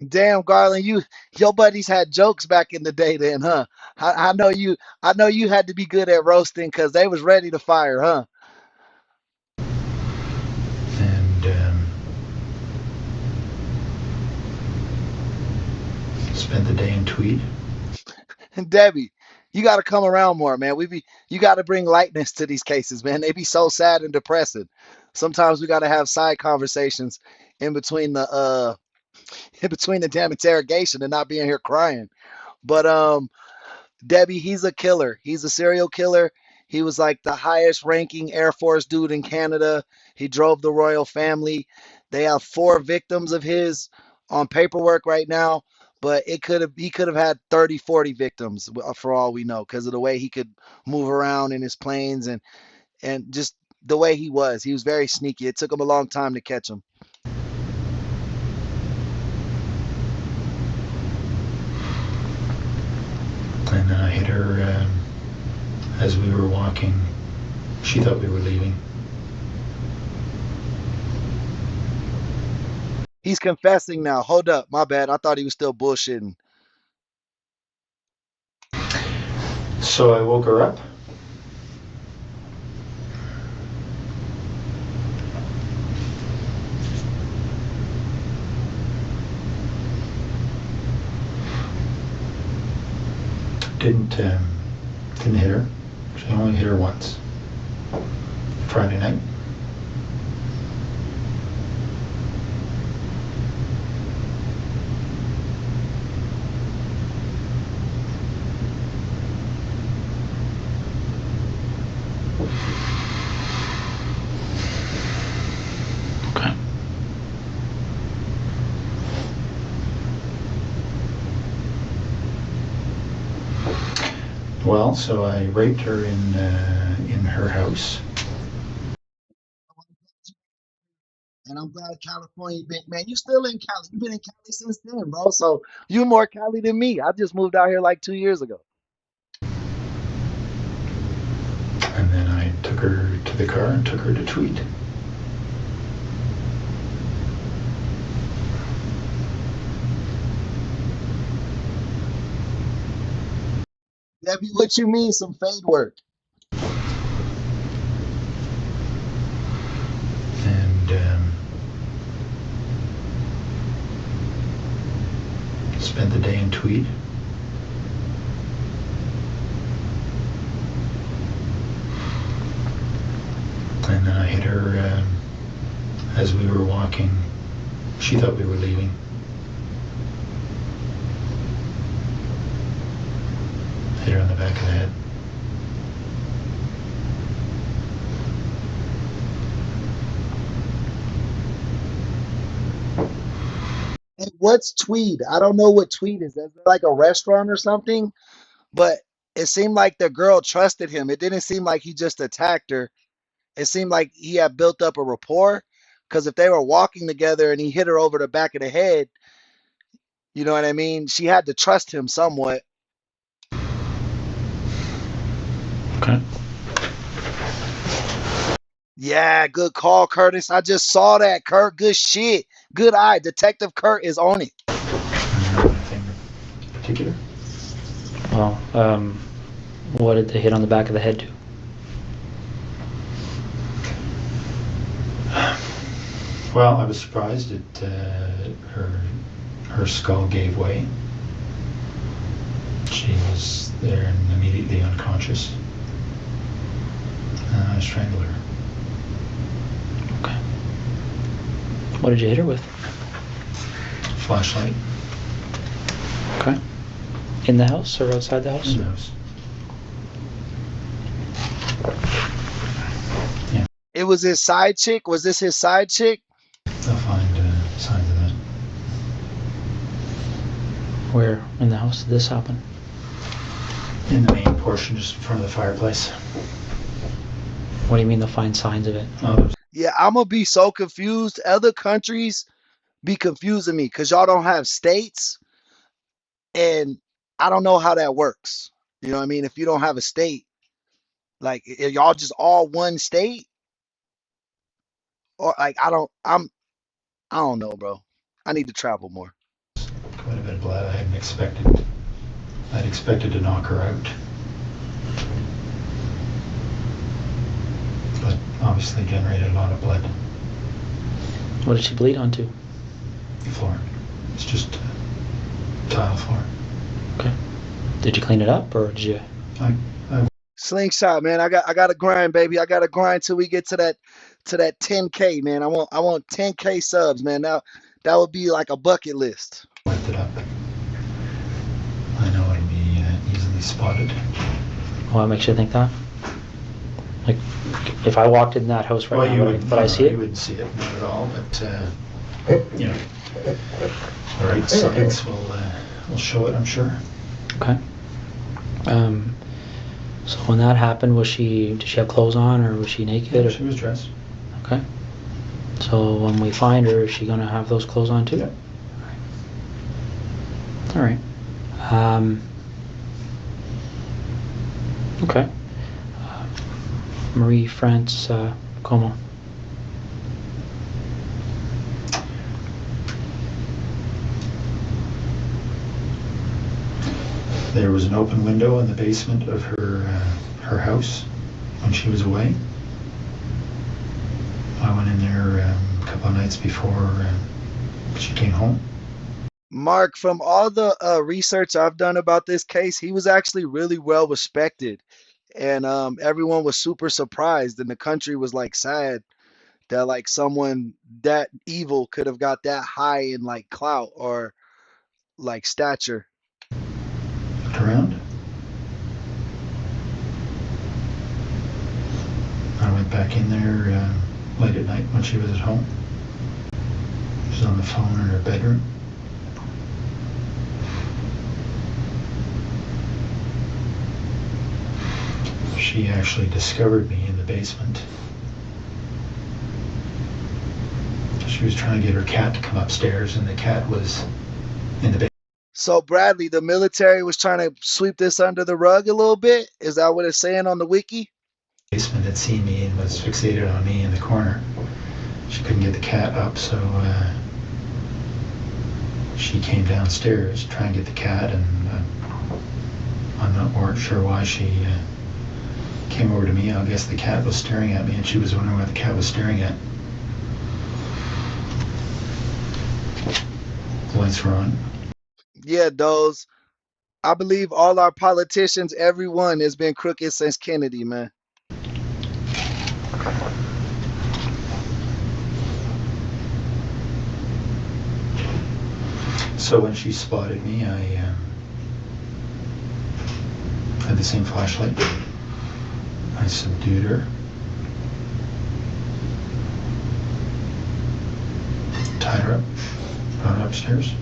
Damn, Garland, your buddies had jokes back in the day then, huh? I know you had to be good at roasting because they was ready to fire, huh? And spent the day in Tweed. And Debbie, you got to come around more, man. You got to bring lightness to these cases, man. They be so sad and depressing. Sometimes we got to have side conversations in between the in between the damn interrogation and not being here crying. But Debbie, he's a killer. He's a serial killer. He was like the highest ranking Air Force dude in Canada. He drove the royal family. They have 4 victims of his on paperwork right now, but he could have had 30, 40 victims for all we know because of the way he could move around in his planes and just the way he was. He was very sneaky. It took him a long time to catch him. And then I hit her as we were walking. She thought we were leaving. He's confessing now. Hold up. My bad. I thought he was still bullshitting. So I woke her up. Didn't hit her. She only hit her once. Friday night. Okay. Well, so I raped her in her house. And I'm glad California, man, you still in Cali. You've been in Cali since then, bro. So you more Cali than me. I just moved out here like 2 years ago. And then I took her to the car and took her to Tweed. Debbie, what you mean some fade work? And spent the day in Tweed. And then I hit her as we were walking. She thought we were leaving. Hit her on the back of the head. And what's Tweed? I don't know what Tweed is. Is it like a restaurant or something? But it seemed like the girl trusted him. It didn't seem like he just attacked her. It seemed like he had built up a rapport. Because if they were walking together and he hit her over the back of the head, you know what I mean? She had to trust him somewhat. Okay. Yeah, good call, Curtis. I just saw that, Kurt. Good shit. Good eye. Detective Kurt is on it. Anything in particular? Well, what did the hit on the back of the head do? Well, I was surprised at her skull gave way. She was there and immediately unconscious. trying to strangle her. Okay. What did you hit her with? Flashlight. Okay. In the house or outside the house? In the house. It was his side chick? Was this his side chick? They'll find signs of that. Where in the house did this happen? In the main portion, just in front of the fireplace. What do you mean they'll find signs of it? Oh, Yeah, I'm gonna be so confused. Other countries be confusing me because y'all don't have states, and I don't know how that works. You know what I mean? If you don't have a state, like y'all just all one state, or like I don't know, bro. I need to travel more. quite a bit of blood. I hadn't expected. I'd expected to knock her out, but obviously generated a lot of blood. What did she bleed onto? The floor. It's just tile floor. Okay. Did you clean it up or did you? I Slingshot, man. I got to grind, baby. I got to grind till we get to that 10K, man. I want 10K subs, man. Now that would be like a bucket list. wiped it up. I know it'll be easily spotted. What makes you think that? Like, if I walked in that house right now, would I see it? You wouldn't see it, not at all. But you know, the right signs will show it, I'm sure. Okay. So when that happened, did she have clothes on or was she naked? Or? She was dressed. Okay. So when we find her, is she gonna have those clothes on too? Yeah. All right. Okay. Marie France Como. There was an open window in the basement of her house when she was away. I went in there a couple of nights before she came home. Mark, from all the research I've done about this case, he was actually really well respected, and everyone was super surprised, and the country was like sad that like someone that evil could have got that high in like clout or like stature. Looked around. I went back in there late at night when she was at home. She was on the phone in her bedroom. She actually discovered me in the basement. She was trying to get her cat to come upstairs, and the cat was in the basement. So Bradley, the military was trying to sweep this under the rug a little bit. Is that what it's saying on the wiki? Had seen me and was fixated on me in the corner. She couldn't get the cat up, so she came downstairs to try and get the cat, and I'm not sure why she came over to me. I guess the cat was staring at me, and she was wondering what the cat was staring at. The lights were on. Yeah, those. I believe all our politicians, everyone has been crooked since Kennedy, man. So when she spotted me, I had the same flashlight. I subdued her. Tied her up. Brought her upstairs.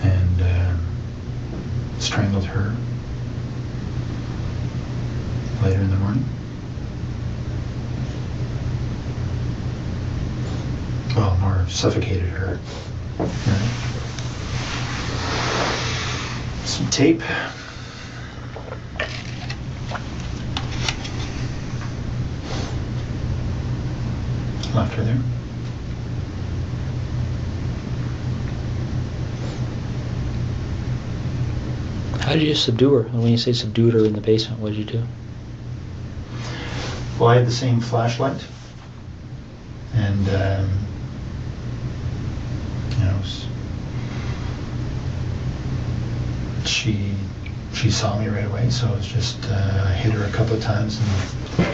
And strangled her later in the morning. Well, more suffocated her. Right. Some tape. Left her there. How did you subdue her? And when you say subdued her in the basement, what did you do? Well, I had the same flashlight, and you know, she saw me right away, so I was just hit her a couple of times and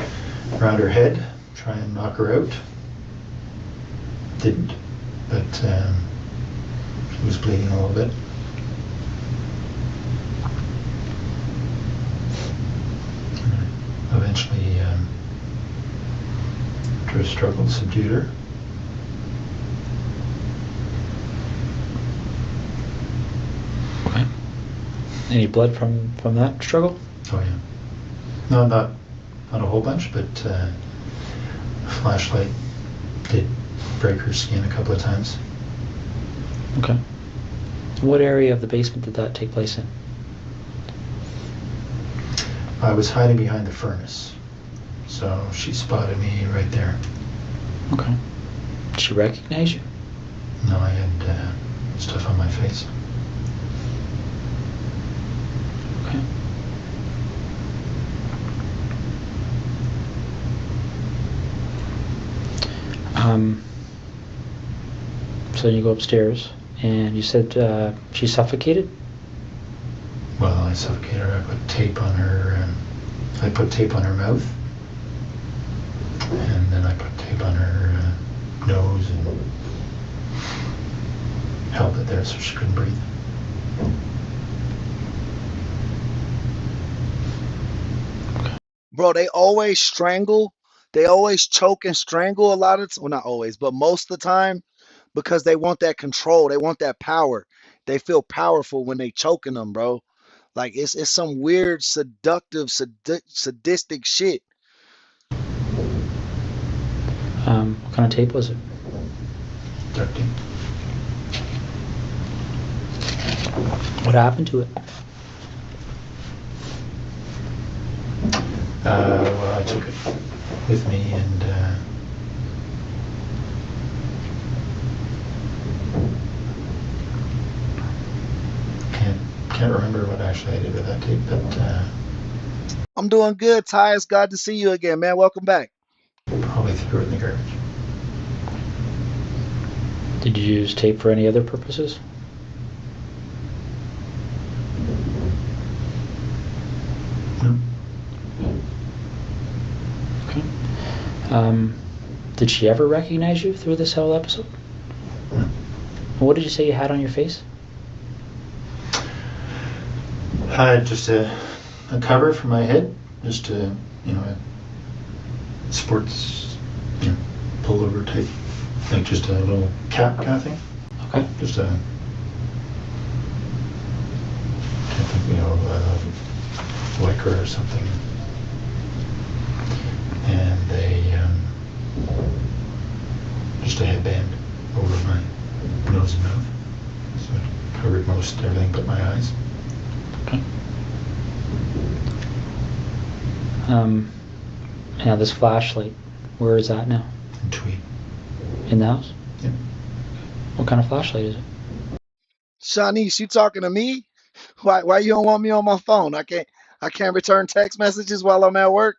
around her head, try and knock her out. Didn't, but she was bleeding a little bit. Eventually, after a struggle, subdued her. Okay. Any blood from that struggle? Oh yeah. No, not a whole bunch, but a flashlight did break her skin a couple of times. Okay. What area of the basement did that take place in? I was hiding behind the furnace, so she spotted me right there. Okay. Did she recognize you? No, I had stuff on my face. Okay. So you go upstairs, and you said she suffocated? Well, I suffocated her. I put tape on her. I put tape on her mouth, and then I put tape on her nose and held it there so she couldn't breathe. Bro, they always strangle. They always choke and strangle a lot of, well, not always, but most of the time, because they want that control. They want that power. They feel powerful when they choking them, bro. Like it's some weird, seductive, sadistic shit. What kind of tape was it? Duct tape. What happened to it? Well, I took it with me and can't remember what actually I did with that tape, but I'm doing good, Ty. It's glad to see you again, man. Welcome back. probably threw it in the garbage. Did you use tape for any other purposes? No. Okay. Did she ever recognize you through this whole episode? No. What did you say you had on your face? I had just a cover for my head, just a sports pullover type, like just a little cap kind of thing. Okay. Just a, I think lycra or something, and just a headband over my nose and mouth, so it covered most everything but my eyes. Okay. Now this flashlight, where is that now? And tweed. In the house? Yep. What kind of flashlight is it? Shanice, you talking to me? Why you don't want me on my phone? I can't return text messages while I'm at work.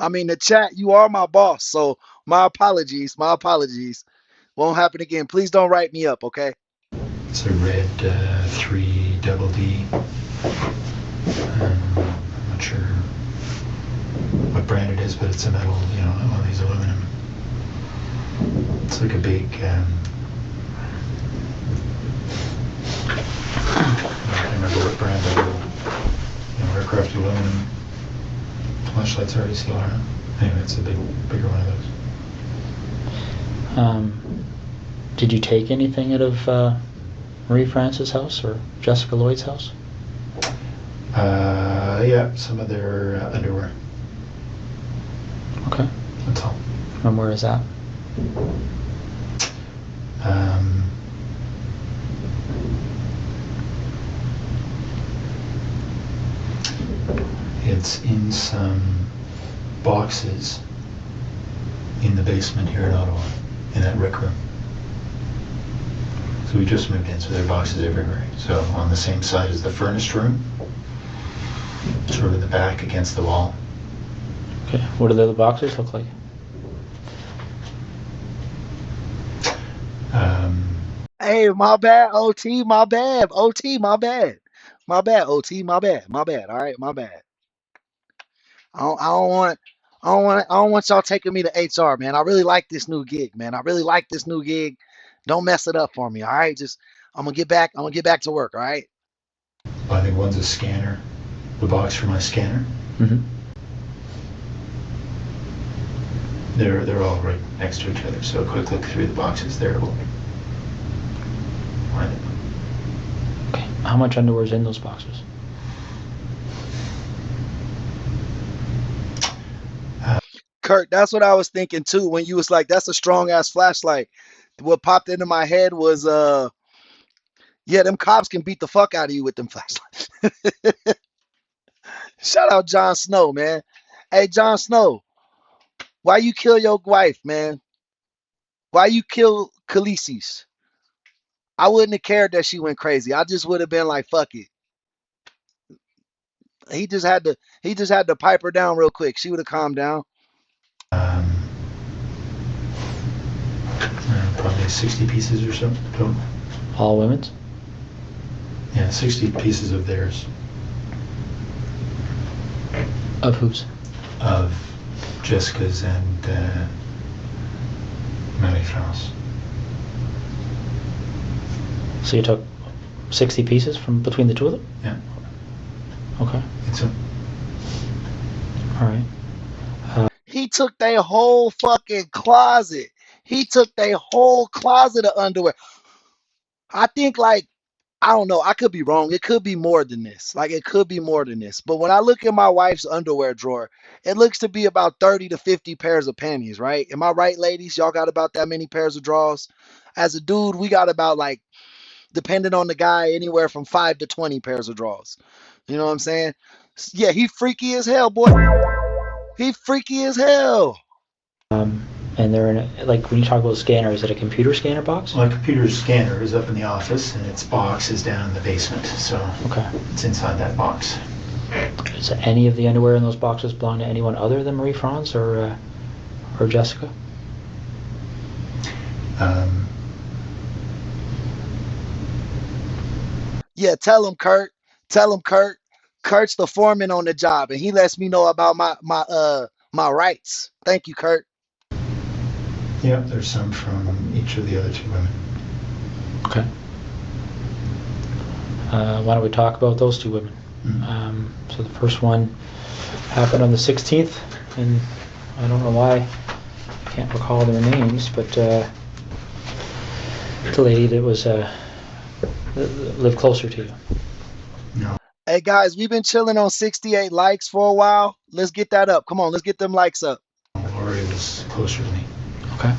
I mean, the chat, you are my boss, so my apologies. My apologies. Won't happen again. Please don't write me up, okay? It's a red 3 double D. I'm not sure what brand it is, but it's a metal, one of these aluminum. It's like a big, I can't remember what brand of aircraft aluminum flashlights are. ACLR. Anyway, it's a bigger one of those. Did you take anything out of Marie France's house or Jessica Lloyd's house? Yeah, some of their underwear. Okay. That's all. And where is that? It's in some boxes in the basement here in Ottawa, in that rec room. So we just moved in, so there are boxes everywhere. So on the same side as the furnace room, sort of in the back against the wall. Okay. What do the other boxes look like? Hey, my bad, OT, my bad. OT, my bad. My bad, OT. My bad. My bad. All right, my bad. I don't want y'all taking me to HR, man. I really like this new gig, man. I really like this new gig. Don't mess it up for me, all right? Just I'm gonna get back. I'm gonna get back to work, all right? I think one's a scanner, the box for my scanner. Mm-hmm. They're all right next to each other, so a quick look through the boxes there will find it. Okay. How much underwear is in those boxes? Kurt, that's what I was thinking too when you was like, "That's a strong ass flashlight." What popped into my head was, yeah, them cops can beat the fuck out of you with them flashlights. Shout out Jon Snow, man. Hey, Jon Snow, why you kill your wife, man? Why you kill Khaleesi's? I wouldn't have cared that she went crazy. I just would have been like, fuck it. He just had to pipe her down real quick. She would have calmed down. Um, Probably 60 pieces or so total. All women's? Yeah, 60 pieces of theirs. Of whose? Of Jessica's and Marie-France. So you took 60 pieces from between the two of them? Yeah. Okay. It's a, All right. He took their whole fucking closet. He took their whole closet of underwear. I think like I don't know. I could be wrong. It could be more than this. Like it could be more than this. But when I look at my wife's underwear drawer, it looks to be about 30 to 50 pairs of panties, right? Am I right, ladies? Y'all got about that many pairs of drawers? As a dude, we got about like, depending on the guy, anywhere from 5 to 20 pairs of drawers. You know what I'm saying? Yeah, he freaky as hell, boy. He freaky as hell. And they're in a, like when you talk about a scanner, is it a computer scanner box? my computer scanner is up in the office and its box is down in the basement, so Okay. it's inside that box. Does any of the underwear in those boxes belong to anyone other than Marie-France or Jessica? Um, Yeah, tell him, Kurt. Tell him, Kurt. Kurt's the foreman on the job, and he lets me know about my rights. Thank you, Kurt. yeah, there's some from each of the other two women. Okay. Why don't we talk about those two women? Mm. So the first one happened on the 16th, and I don't know why I can't recall their names, but the lady that was lived closer to you. No. Hey guys, we've been chilling on 68 likes for a while. Let's get that up. Come on, let's get them likes up. Lori was closer to me. Okay.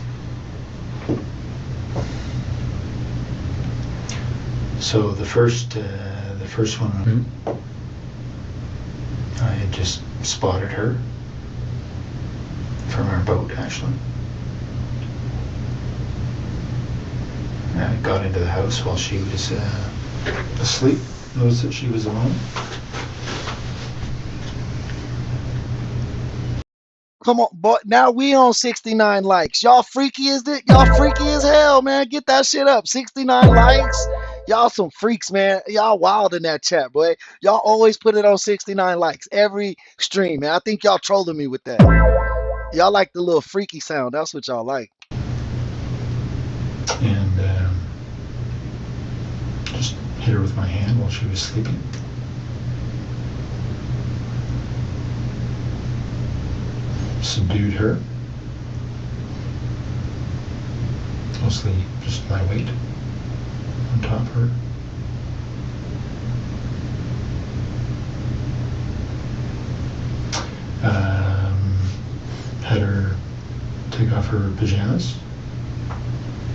So the first one, Mm-hmm. I had just spotted her from our boat, actually. And I got into the house while she was asleep. Noticed that she was alone. Come on, boy. Now we on 69 likes. Y'all freaky as this? Y'all freaky as hell, man. Get that shit up. 69 likes. Y'all some freaks, man. Y'all wild in that chat, boy. Y'all always put it on 69 likes every stream, man. I think y'all trolling me with that. Y'all like the little freaky sound. That's what y'all like. And just hit her with my hand while she was sleeping. Subdued her. Mostly just my weight on top of her. Had her take off her pajamas.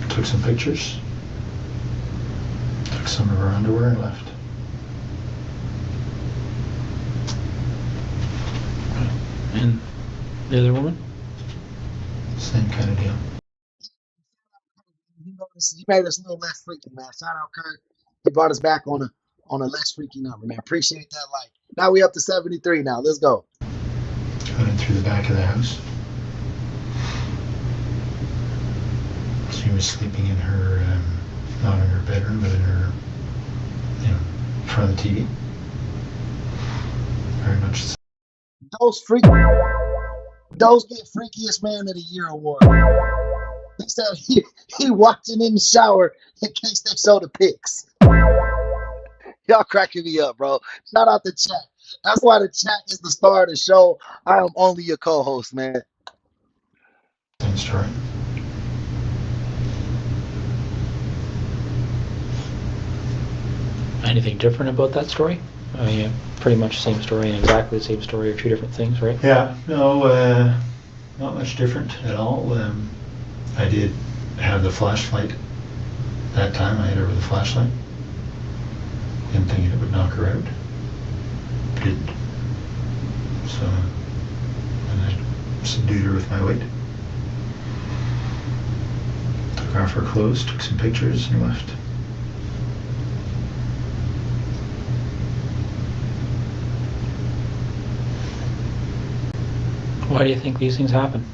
Took some pictures. Took some of her underwear and left. And the other woman? Same kind of deal. He made us a little less freaky, man. Shout out Kurt. He brought us back on a less freaky number, man. Appreciate that like. Now we up to 73 now. Let's go. Got in through the back of the house. She was sleeping in her, not in her bedroom, but in her, in front of the TV. Very much so. Those get Freakiest Man of the Year award. He said he watching in the shower in case they show the pics. Y'all cracking me up, bro. Shout out the chat. That's why the chat is the star of the show. I am only your co-host, man. Same story. Anything different about that story? I mean, pretty much the same story and exactly the same story are two different things, right? Yeah, no, not much different at all. I did have the flashlight that time. I hit her with a flashlight. Didn't think it would knock her out. Did. So, and I subdued her with my weight. Took off her clothes, took some pictures, and left. Why do you think these things happen?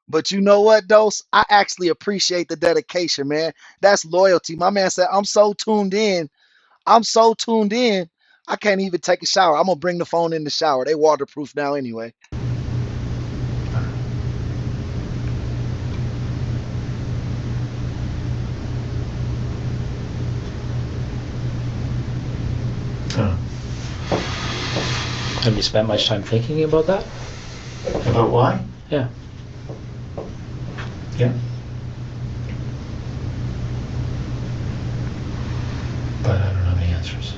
But you know what, Dose? I actually appreciate the dedication, man. That's loyalty. My man said, I'm so tuned in. I'm so tuned in. I can't even take a shower. I'm going to bring the phone in the shower. They waterproof now anyway. Have you spent much time thinking about that? About why? Yeah. Yeah. But I don't know the answers.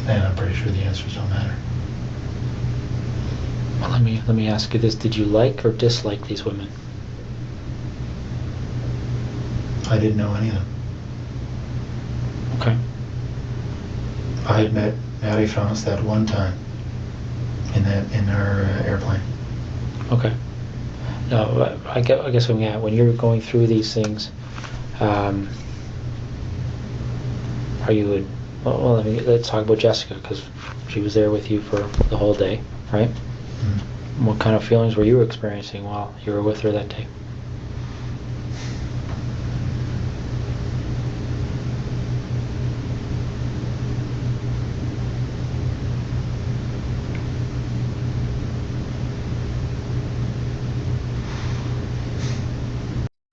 And I'm pretty sure the answers don't matter. Well, let me ask you this: did you like or dislike these women? I didn't know any of them. Okay. I had met Maddie France that one time in our airplane. Okay. No, I guess when you're going through these things, are you? Well, let's talk about Jessica because she was there with you for the whole day, right? Mm-hmm. What kind of feelings were you experiencing while you were with her that day?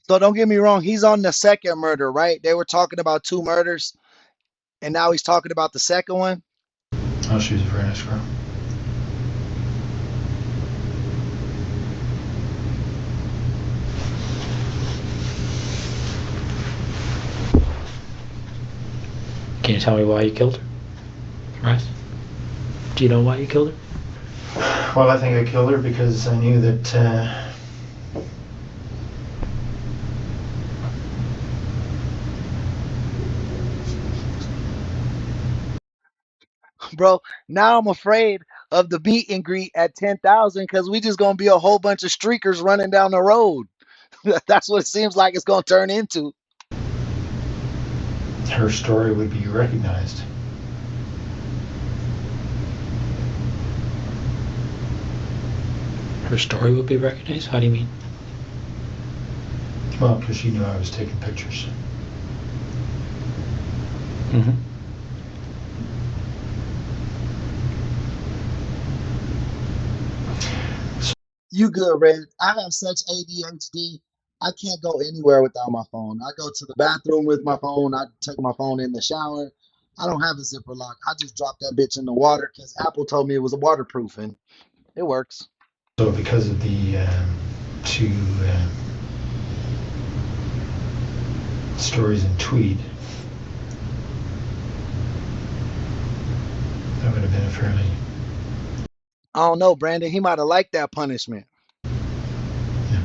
So don't get me wrong. He's on the second murder, right? They were talking about 2 murders, and now he's talking about the second one. Oh, she was a very nice girl. Can you tell me why you killed her? Right? Do you know why you killed her? Well, I think I killed her because I knew that Bro, now I'm afraid of the meet and greet at 10,000 because we just going to be a whole bunch of streakers running down the road. That's what it seems like it's going to turn into. her story would be recognized. Her story would be recognized? How do you mean? Well, because she knew I was taking pictures. Mm-hmm. You good, Red. I have such ADHD. I can't go anywhere without my phone. I go to the bathroom with my phone. I take my phone in the shower. I don't have a zipper lock. I just drop that bitch in the water because Apple told me it was waterproof and it works. So because of the two stories in Tweed, that would have been a fairly... I don't know, Brandon. He might have liked that punishment. Yeah,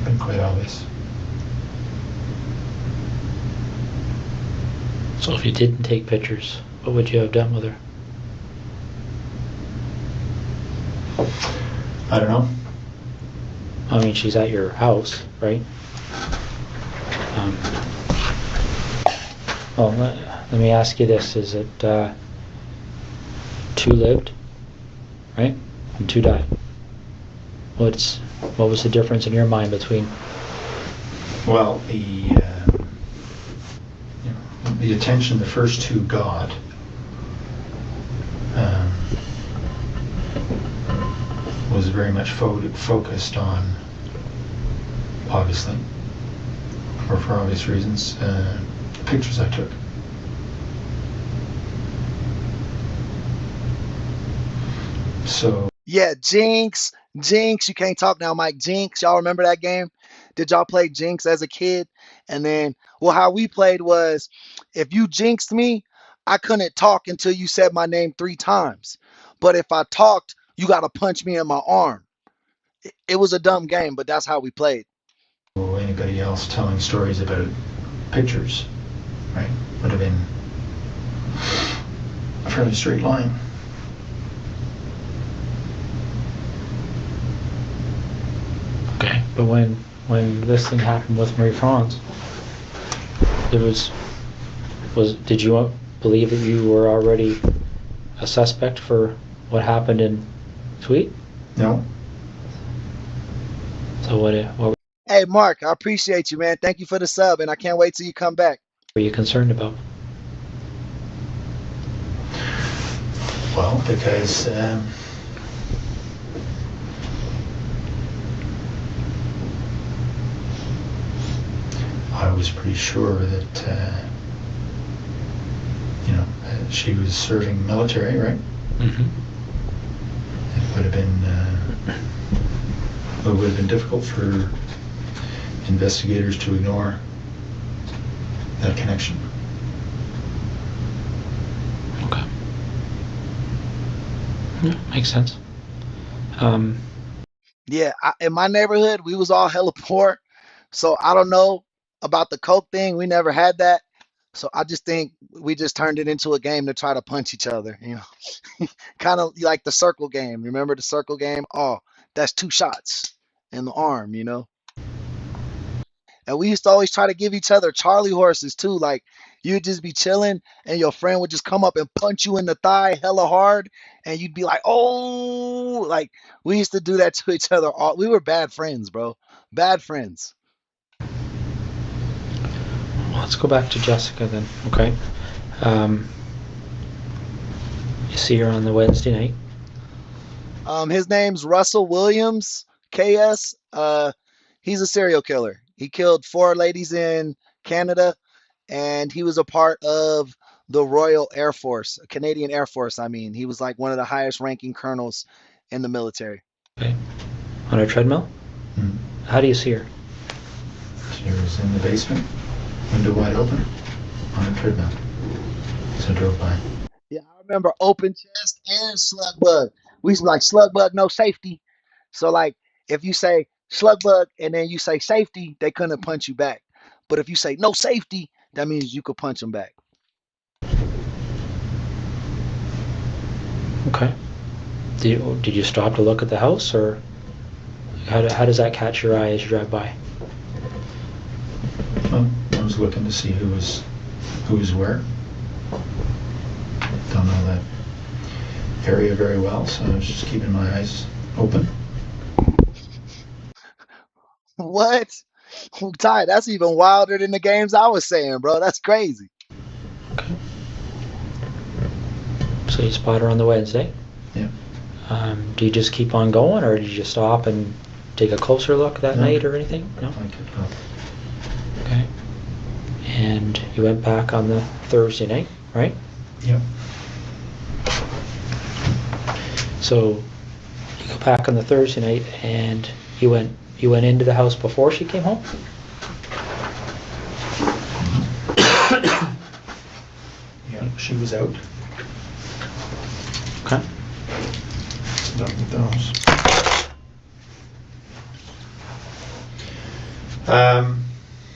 been quite obvious. So if you didn't take pictures, what would you have done with her? I don't know. I mean, she's at your house, right? Well, let me ask you this. Is it 2 lived, right? And 2 died. What was the difference in your mind between Well, the attention the first two got was very much focused on, obviously, or for obvious reasons, the pictures I took. So Yeah, Jinx, Jinx. You can't talk now, Mike. Jinx. Y'all remember that game? Did y'all play Jinx as a kid? And then, well, how we played was if you jinxed me, I couldn't talk until you said my name 3 times. But if I talked, you got to punch me in my arm. It was a dumb game, but that's how we played. anybody else telling stories about pictures, right, would have been a fairly straight line. Okay, but when this thing happened with Marie France, did you believe that you were already a suspect for what happened in Tweet? No. So what Hey, Mark, I appreciate you, man. Thank you for the sub, and I can't wait till you come back. were you concerned about? Well, because I was pretty sure that she was serving military, right? Mm-hmm. It would have been difficult for investigators to ignore that connection. Okay. Yeah, makes sense. Yeah, in my neighborhood, we was all hella poor, so I don't know about the coke thing. We never had that, so I just think we just turned it into a game to try to punch each other. Kind of like the circle game. Remember the circle game? Oh, that's 2 shots in the arm. And we used to always try to give each other Charlie horses too. Like you'd just be chilling and your friend would just come up and punch you in the thigh hella hard and you'd be like, "Oh!" Like we used to do that to each other. We were bad friends, bro. Bad friends. Well, let's go back to Jessica then. Okay. You see her on the Wednesday night. His name's Russell Williams, KS. He's a serial killer. He killed 4 ladies in Canada, and he was a part of the Royal Air Force, Canadian Air Force. I mean, he was like one of the highest ranking colonels in the military. Okay. On her treadmill? Mm. How do you see her? She was in the basement, window wide open, on a treadmill. So I drove by. Yeah, I remember open chest and slug bug. We used to be like slug bug, no safety. So like if you say slug bug and then you say safety, they couldn't punch you back. But if you say no safety, that means you could punch them back. Okay. Did you stop to look at the house, or how does that catch your eye as you drive by? Well, I was looking to see who was where. Don't know that area very well, so I was just keeping my eyes open. What? Ty, that's even wilder than the games I was saying, bro. That's crazy. Okay. So you spot her on the Wednesday. Yeah. Do you just keep on going, or did you stop and take a closer look that night or anything? No? I kept going. Okay. And you went back on the Thursday night, right? Yep. So you go back on the Thursday night, and you went into the house before she came home? Yeah, she was out. Okay. Done with those.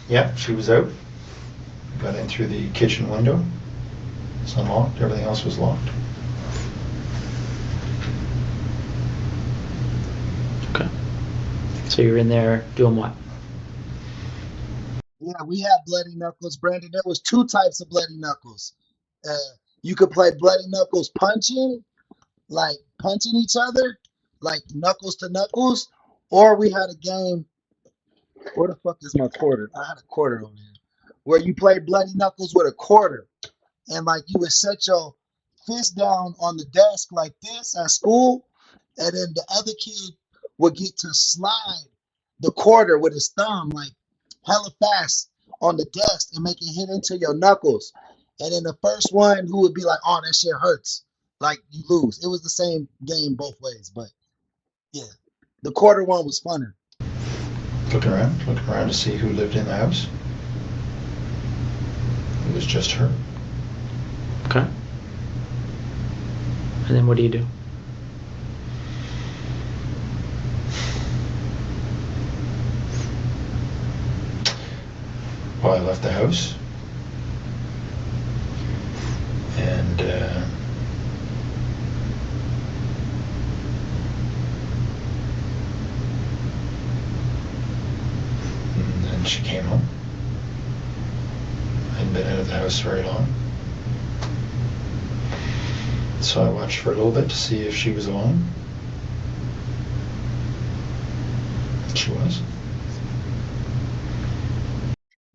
Yeah, she was out. Got in through the kitchen window. It's unlocked. Everything else was locked. Okay. So you're in there doing what? Yeah, we had bloody knuckles, Brandon. There was 2 types of bloody knuckles. Uh, you could play bloody knuckles punching, like punching each other, like knuckles to knuckles, or we had a game Where the fuck is my quarter? I had a quarter on here. Where you play bloody knuckles with a quarter, and like you would set your fist down on the desk like this at school, and then the other kid would get to slide the quarter with his thumb like hella fast on the desk and make it hit into your knuckles. And then the first one who would be like, "Oh, that shit hurts," like you lose. It was the same game both ways, but yeah, the quarter one was funner. Looking around to see who lived in the house. It was just her. Okay. And then what do you do? Well, I left the house, and then she came home. I hadn't been out of the house very long, so I watched for a little bit to see if she was alone. She was.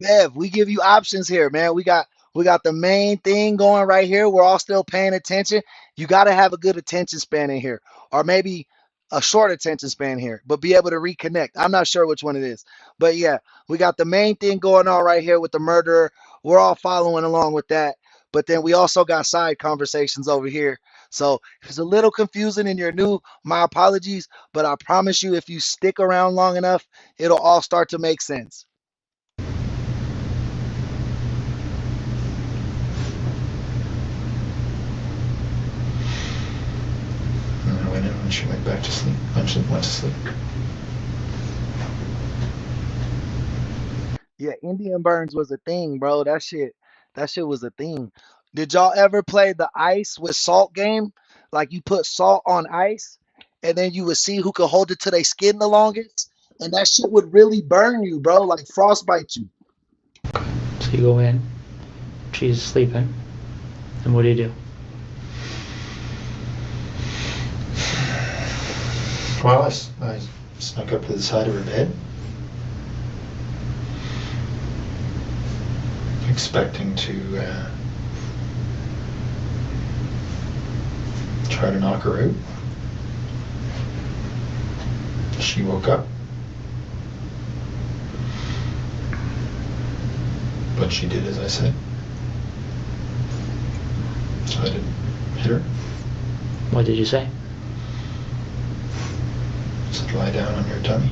Bev, we give you options here, man. We got the main thing going right here. We're all still paying attention. You got to have a good attention span in here, or maybe a short attention span here, but be able to reconnect. I'm not sure which one it is, but yeah, we got the main thing going on right here with the murderer. We're all following along with that, but then we also got side conversations over here. So if it's a little confusing and you're new, my apologies, but I promise you, if you stick around long enough, it'll all start to make sense. And I went in when she went back to sleep. When she went to sleep. Yeah, Indian burns was a thing, bro. That shit was a thing. Did y'all ever play the ice with salt game? Like you put salt on ice and then you would see who could hold it to their skin the longest. And that shit would really burn you, bro, like frostbite you. So you go in, she's sleeping, and what do you do? Well, I snuck up to the side of her bed, expecting to try to knock her out. She woke up, but she did as I said. So I didn't hit her. What did you say? I said, lie down on your tummy.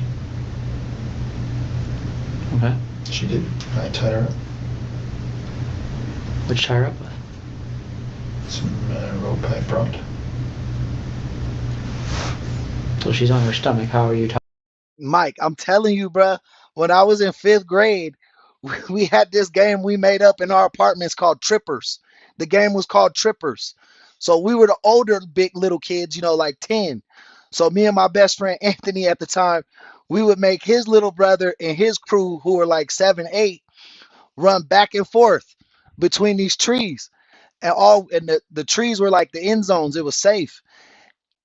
Okay. She did. I tied her up. What'd you tie her up with? Some rope I brought. So she's on her stomach. How are you tying? Mike, I'm telling you, bruh, when I was in fifth grade, we had this game we made up in our apartments called Trippers. The game was called Trippers. So we were the older big little kids, like 10. So me and my best friend Anthony at the time, we would make his little brother and his crew, who were like 7, 8, run back and forth between these trees. And the trees were like the end zones. It was safe.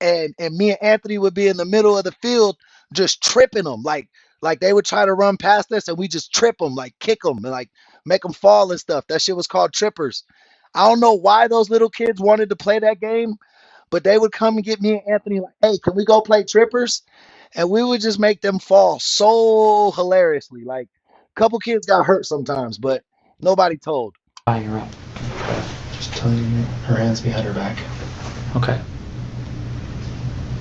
And me and Anthony would be in the middle of the field just tripping them like they would try to run past us and we just trip them, like kick them and like make them fall and stuff. That shit was called trippers. I don't know why those little kids wanted to play that game, but they would come and get me and Anthony like, "Hey, can we go play trippers?" And we would just make them fall so hilariously. Like a couple kids got hurt sometimes, but nobody told. Tying her up. Just tying her hands behind her back. Okay.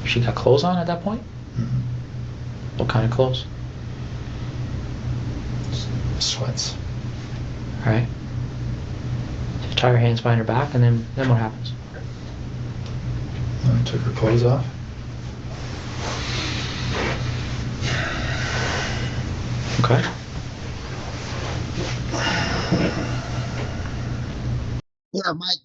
She got clothes on at that point? Mm-hmm. What kind of clothes? Sweats. Alright. So you tie her hands behind her back, and then what happens? I took her clothes off. Okay. Yeah, Mike,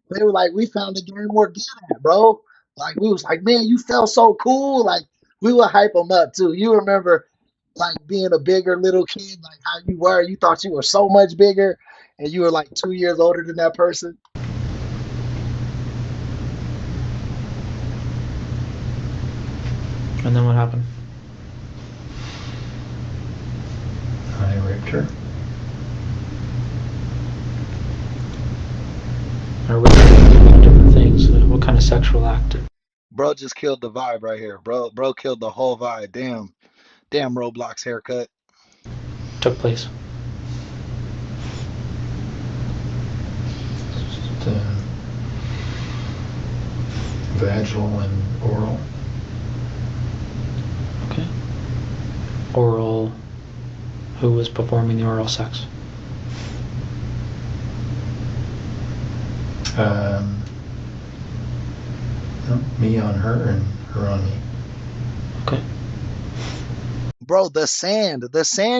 they were like, "We found the game we're good at, bro." Like we was like, "Man, you felt so cool." Like we would hype them up too. You remember like being a bigger little kid, like how you were. You thought you were so much bigger, and you were like 2 years older than that person. And then what happened? her. Or with a lot of different things? What kind of sexual act Bro just killed the vibe right here. Bro killed the whole vibe. Damn Roblox haircut. took place? Just, vaginal and oral. Okay. Oral. Who was performing the oral sex? No, me on her and her on me. Okay. Bro, the sand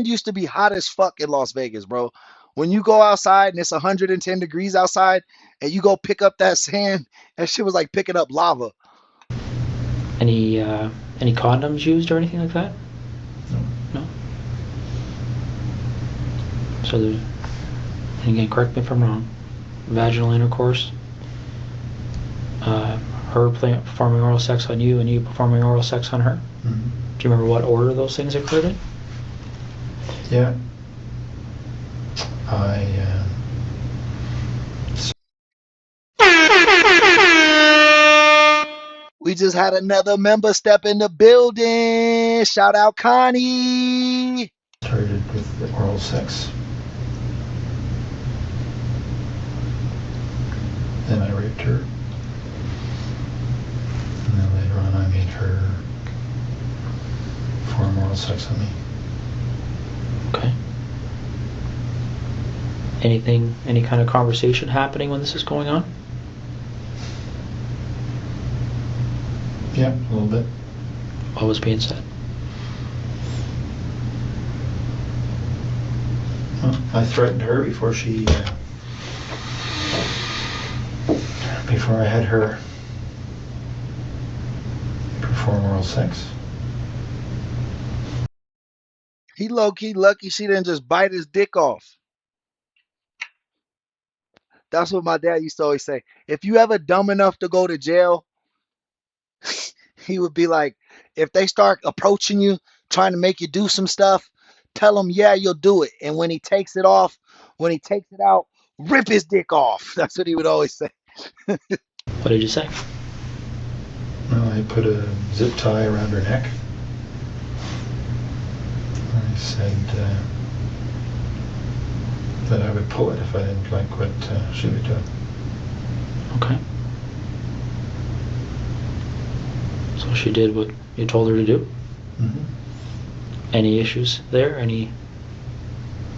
used to be hot as fuck in Las Vegas, bro. When you go outside and it's 110 degrees outside and you go pick up that sand, that shit was like picking up lava. Any condoms used or anything like that? No. No. So there's, and again, correct me if I'm wrong. Vaginal intercourse. Her performing oral sex on you, and you performing oral sex on her. Mm-hmm. Do you remember what order those things occurred in? Yeah. We just had another member step in the building. Shout out Connie. Started with the oral sex. Then I raped her. And then later on I made her perform oral sex on me. Okay. Any kind of conversation happening when this is going on? Yeah, a little bit. What was being said? Well, I threatened her before I had her perform oral sex. He low-key lucky she didn't just bite his dick off. That's what my dad used to always say. If you ever dumb enough to go to jail, he would be like, if they start approaching you, trying to make you do some stuff, tell them, yeah, you'll do it. And when he takes it off, when he takes it out, rip his dick off. That's what he would always say. What did you say? Well, I put a zip tie around her neck. I said that I would pull it if I didn't like what she would do. Okay. So she did what you told her to do? Mm-hmm. Any issues there? Any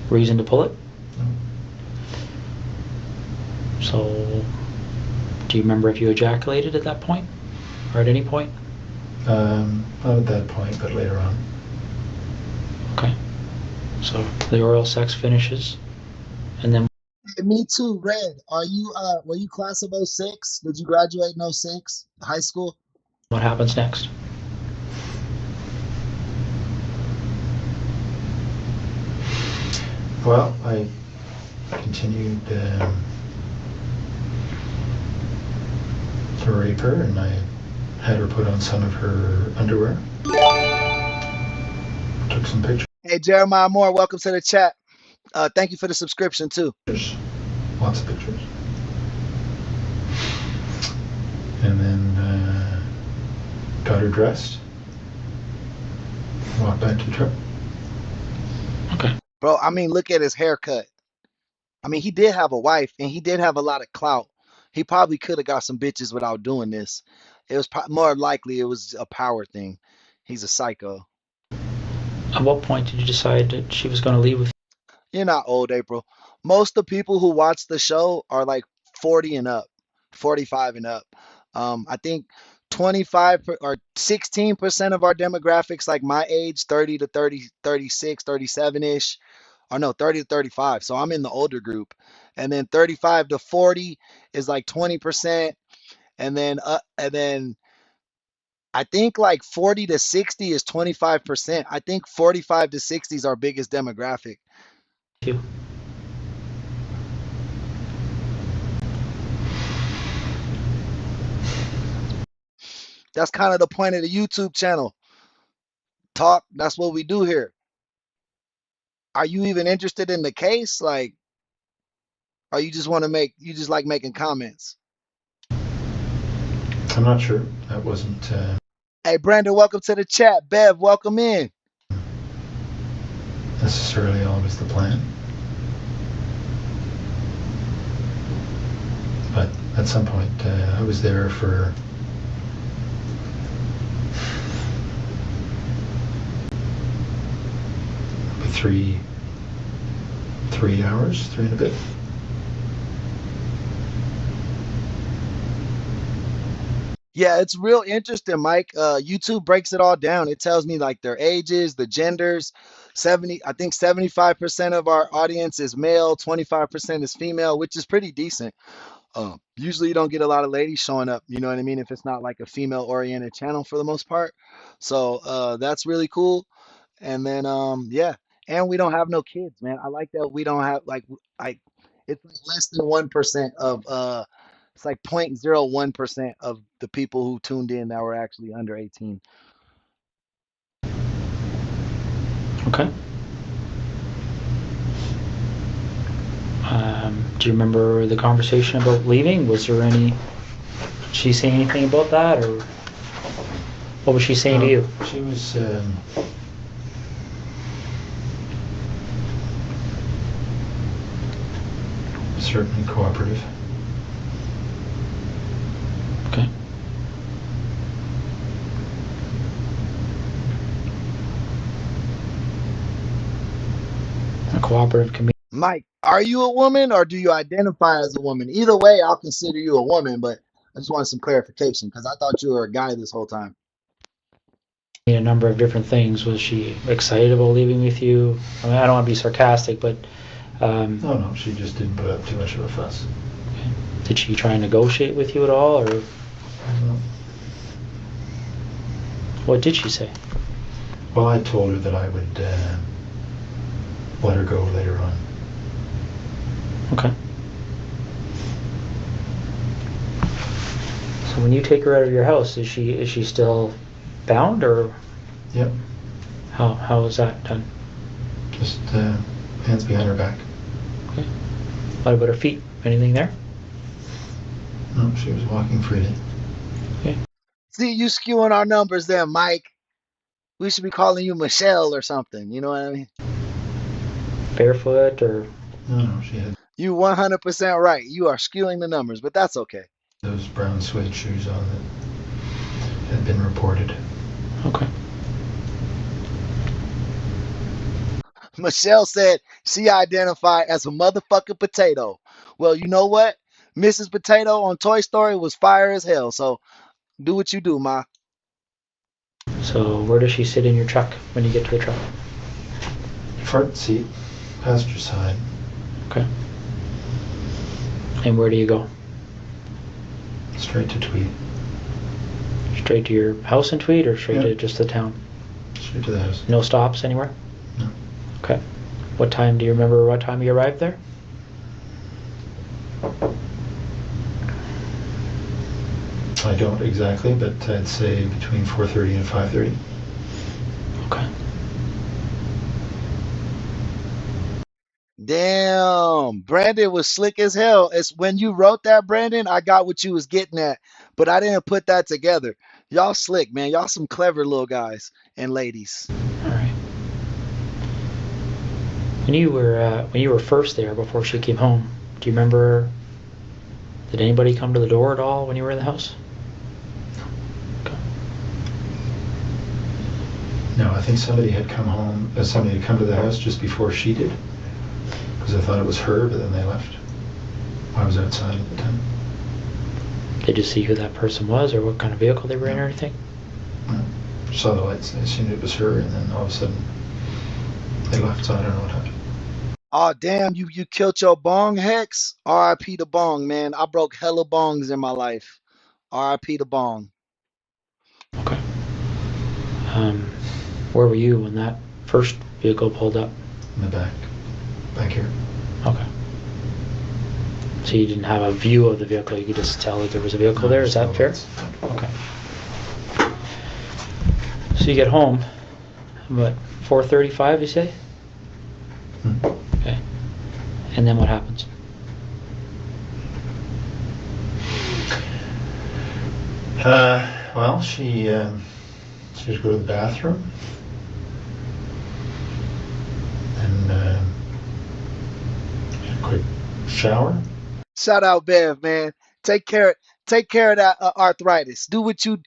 reason to pull it? No. So, do you remember if you ejaculated at that point? Or at any point? Not at that point, but later on. Okay. So, the oral sex finishes, and then Me too, Red. Were you class of 06? Did you graduate in 06, high school? what happens next? Well, I continued to rape her, and I had her put on some of her underwear. Took some pictures. Hey, Jeremiah Moore, welcome to the chat. Thank you for the subscription too. Lots of pictures. And then got her dressed. Walked back to the truck. Okay. Bro, I mean, look at his haircut. I mean, he did have a wife and he did have a lot of clout. He probably could have got some bitches without doing this. It was more likely it was a power thing. He's a psycho. At what point did you decide that she was going to leave with You're not old, April. Most of the people who watch the show are like 40 and up, 45 and up. I think or 16% of our demographics, like my age, 30 to 30, 36, 37-ish, or no, 30 to 35. So I'm in the older group. And then 35 to 40 is like 20%. And then I think like 40 to 60 is 25%. I think 45 to 60 is our biggest demographic. you? That's kind of the point of the YouTube channel. Talk, that's what we do here. Are you even interested in the case? Like, or you just want to you just like making comments? I'm not sure. That wasn't Hey, Brandon, welcome to the chat. Bev, welcome in. necessarily always the plan. But at some point, I was there for maybe 3 hours, 3 and a bit. Yeah, it's real interesting, Mike. YouTube breaks it all down. It tells me like their ages, the genders. 75% of our audience is male, 25% is female, which is pretty decent. Usually you don't get a lot of ladies showing up, you know what I mean, if it's not like a female oriented channel for the most part. So that's really cool. And then yeah, and we don't have no kids, man. I like that we don't have like it's like less than 1% of it's like 0.01% of the people who tuned in that were actually under 18. Okay. Do you remember the conversation about leaving? Was there any? Did she say anything about that, or what was she saying to you? She was certainly cooperative. Okay. A cooperative community. Mike, are you a woman or do you identify as a woman? Either way, I'll consider you a woman, but I just wanted some clarification because I thought you were a guy this whole time. A number of different things. Was she excited about leaving with you? I mean, I don't want to be sarcastic, but No, she just didn't put up too much of a fuss. okay. Did she try and negotiate with you at all, or No. what did she say? Well, I told her that I would let her go later on. Okay. So when you take her out of your house, is she still bound, or Yep. how is that done? Just hands behind her back. Okay. What about her feet? Anything there? No, she was walking freely. Okay. See, you skewing our numbers there, Mike. We should be calling you Michelle or something. You know what I mean? Barefoot or? No, she had You 100% right. You are skewing the numbers, but that's okay. those brown suede shoes on that had been reported. Okay. Michelle said she identified as a motherfucking potato. Well, you know what? Mrs. Potato on Toy Story was fire as hell. So do what you do, Ma. So where does she sit in your truck when you get to the truck? Front seat, passenger side. Okay. And where do you go? Straight to Tweed. Straight to your house in Tweed, or straight Yeah. to just the town? Straight to the house. No stops anywhere? No. Okay. What time, do you remember what time you arrived there? I don't exactly, but I'd say between 4:30 and 5:30. Okay. Damn, Brandon was slick as hell. It's when you wrote that, Brandon, I got what you was getting at, but I didn't put that together. Y'all slick, man. Y'all some clever little guys and ladies. All right. When you were first there before she came home, do you remember? Did anybody come to the door at all when you were in the house? Okay. No, I think somebody had come home. Somebody had come to the house just before she did, because I thought it was her, but then they left. I was outside at the time. Did you see who that person was, or what kind of vehicle they were in, or No. anything? No. Saw the lights. I assumed it was her, and then all of a sudden they left. So I don't know what happened. Oh damn, you killed your bong, Hex? R.I.P. the bong, man. I broke hella bongs in my life. R.I.P. the bong. Okay. Um, where were you when that first vehicle pulled up? In the back here. Okay. So you didn't have a view of the vehicle, you could just tell that there was a vehicle there, is that fair? Okay. So you get home, what, 4:35 you say? And then what happens? Well, she would go to the bathroom and get a quick shower. Shout out Bev, man. Take care of that arthritis. Do what you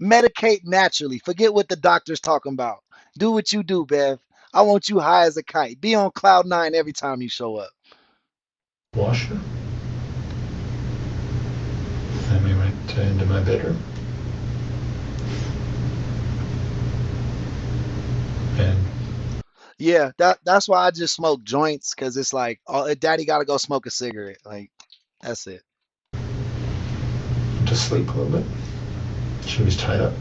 medicate naturally. Forget what the doctor's talking about. Do what you do, Bev. I want you high as a kite. Be on cloud nine every time you show up. Wash her. Then we went into my bedroom. And Yeah, that's why I just smoke joints, because it's like, oh, daddy got to go smoke a cigarette. Like, that's it. went to sleep a little bit. She was tied up.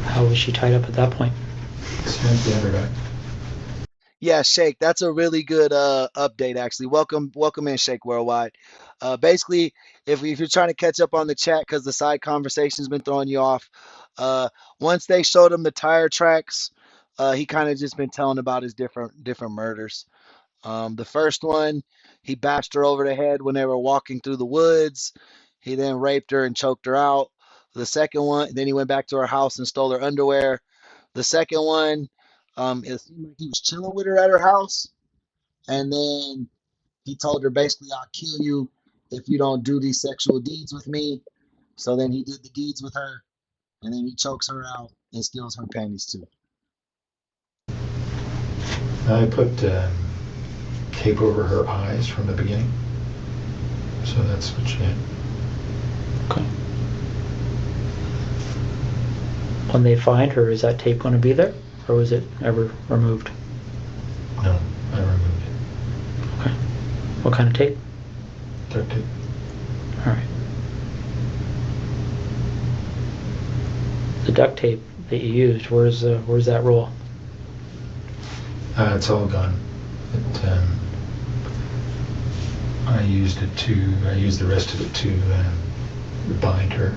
How was she tied up at that point? Snapped the underback. Yeah, Shake, that's a really good update actually. Welcome in, Shake Worldwide. Basically, if you're trying to catch up on the chat because the side conversation's been throwing you off, uh, once they showed him the tire tracks, he kind of just been telling about his different murders. The first one, he bashed her over the head when they were walking through the woods. He then raped her and choked her out. The second one, then he went back to her house and stole her underwear. The second one, it seemed like he was chilling with her at her house, and then he told her basically, "I'll kill you if you don't do these sexual deeds with me." So then he did the deeds with her, and then he chokes her out and steals her panties too. I put tape over her eyes from the beginning. So that's what she had. Okay. When they find her, is that tape going to be there, or was it ever removed? No, I removed it. Okay. What kind of tape? Duct tape. All right. The duct tape that you used, where's that roll? It's all gone. I used the rest of it to bind her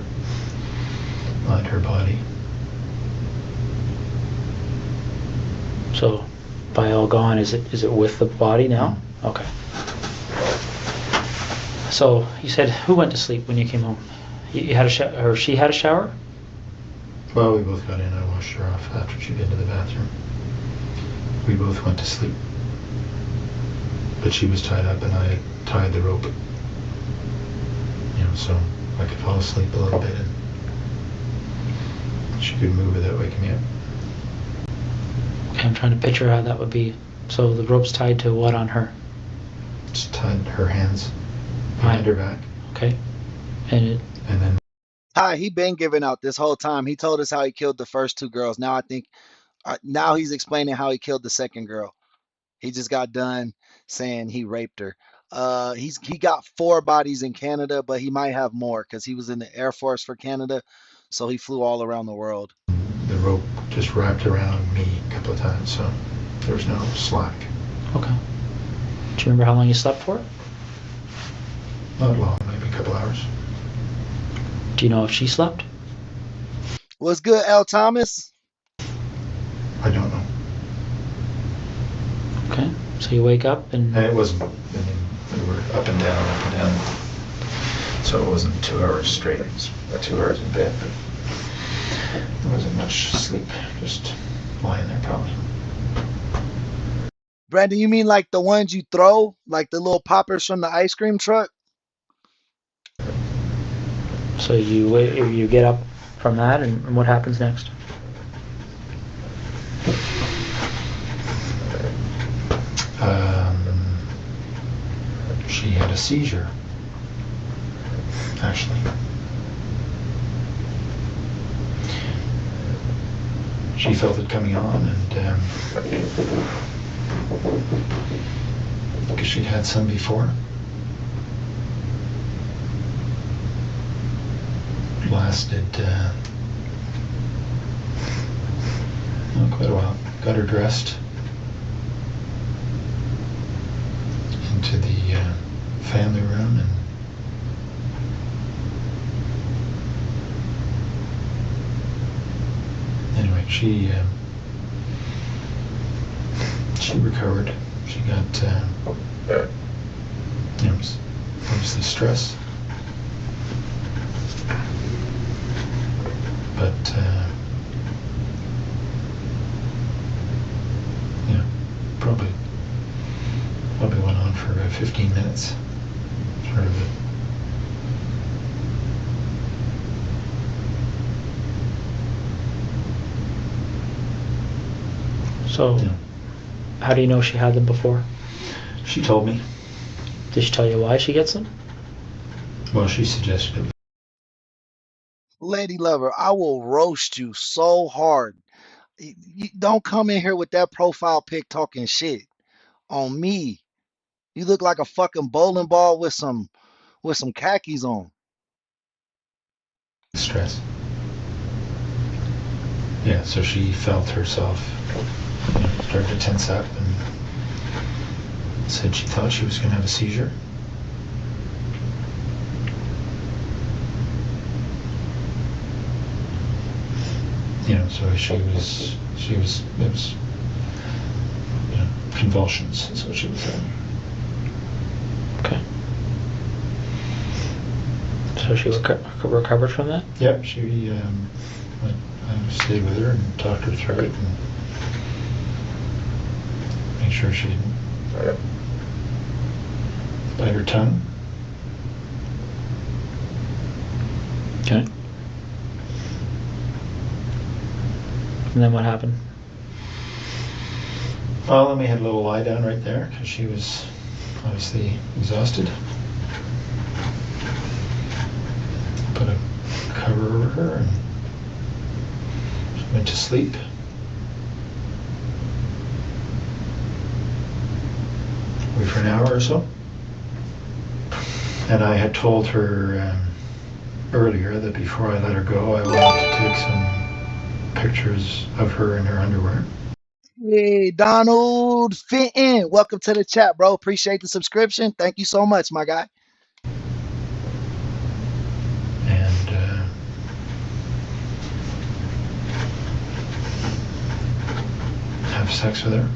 body. So, by all gone, is it with the body now? Okay. So you said, who went to sleep when you came home? You had a shower, or she had a shower? Well, we both got in. I washed her off after she'd been to the bathroom. We both went to sleep. But she was tied up and I tied the rope. So I could fall asleep a little bit and she could move without waking me up. Okay, I'm trying to picture how that would be. So the rope's tied to what on her? Just tied her hands behind her back. Okay. And then Hi, he been giving out this whole time. He told us how he killed the first two girls. Now I think now he's explaining how he killed the second girl. He just got done saying he raped her. He got 4 bodies in Canada, but he might have more because he was in the Air Force for Canada, so he flew all around the world. The rope just wrapped around me a couple of times, so there was no slack. okay. Do you remember how long you slept for? Not long, maybe a couple hours. Do you know if she slept? What's good, L. Thomas? I don't know. Okay. So you wake up and And it wasn't, we were up and down. So it wasn't 2 hours straight. It was about 2 hours in bed, but there wasn't much sleep. Just lying there probably. Brandon, you mean like the ones you throw, like the little poppers from the ice cream truck? so you get up from that, and what happens next? She had a seizure, actually. She felt it coming on, and because she'd had some before. Lasted quite a while. Got her dressed, into the family room, and anyway, she she recovered. She got, obviously stress. But, probably went on for about 15 minutes. Sort of So, how do you know she had them before? She told me. Did she tell you why she gets them? Well, she suggested it. Lady Lover, I will roast you so hard. You don't come in here with that profile pic talking shit on me. You look like a fucking bowling ball with some khakis on. Stress. Yeah, so she felt herself start to tense up and said she thought she was going to have a seizure. So it was convulsions is what she was saying. Okay. So she recovered from that? Yep, I stayed with her and talked her through it and made sure she didn't bite her tongue. Okay. And then what happened? Well, then we had a little lie down right there because she was obviously exhausted. Put a cover over her and she went to sleep. Wait for an hour or so. And I had told her earlier that before I let her go, I wanted to take some pictures of her in her underwear. Hey, Donald Fenton, welcome to the chat, bro. Appreciate the subscription. Thank you so much, my guy. And have sex with her.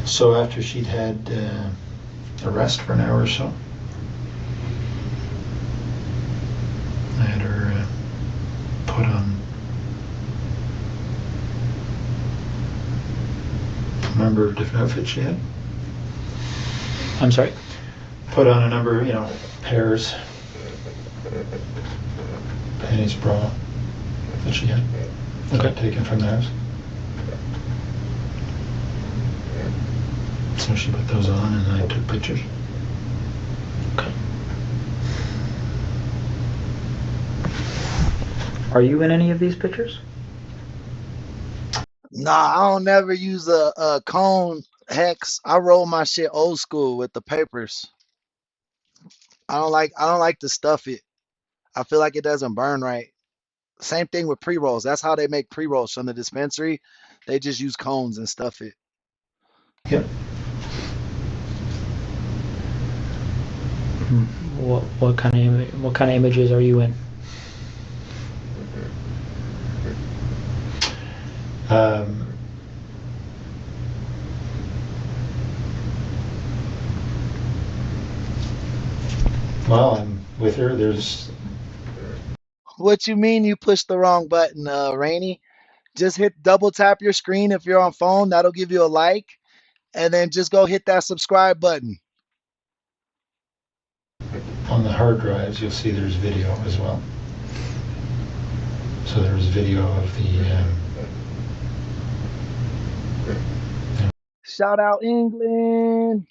So after she'd had a rest for an hour or so, I had her put on a number of different outfits she had. I'm sorry? Put on a number, pairs, panties, bra that she had that I'd taken from the house. So she put those on and I took pictures. Okay. Are you in any of these pictures? Nah, I don't never use a cone hex. I roll my shit old school with the papers. I don't like to stuff it. I feel like it doesn't burn right. Same thing with pre-rolls. That's how they make pre-rolls from the dispensary. They just use cones and stuff it. Yep. What kind of images are you in? Well, I'm with her. There's What you mean you pushed the wrong button, Rainy? Just hit double tap your screen if you're on phone. That'll give you a like. And then just go hit that subscribe button. on the hard drives. You'll see there's video as well. So there's video of the. Shout out England.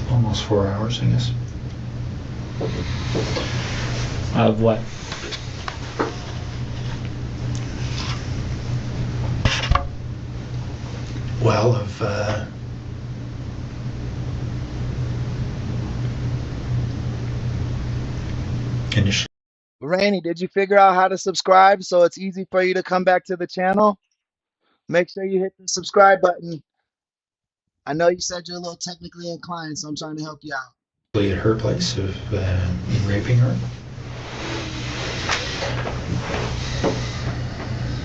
Almost 4 hours, I guess. Of what? Well, of initially. Rainy, did you figure out how to subscribe so it's easy for you to come back to the channel? Make sure you hit the subscribe button. I know you said you're a little technically inclined, so I'm trying to help you out. at her place of raping her.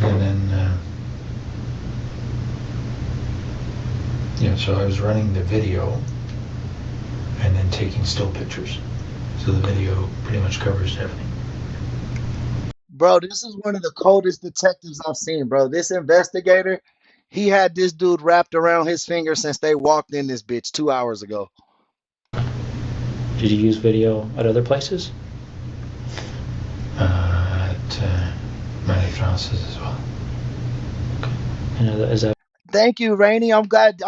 And then, so I was running the video and then taking still pictures. So the video pretty much covers everything. Bro, this is one of the coldest detectives I've seen, bro. This investigator, he had this dude wrapped around his finger since they walked in this bitch 2 hours ago. Did you use video at other places? At many houses as well. Okay. And is that Thank you, Rainey. I'm glad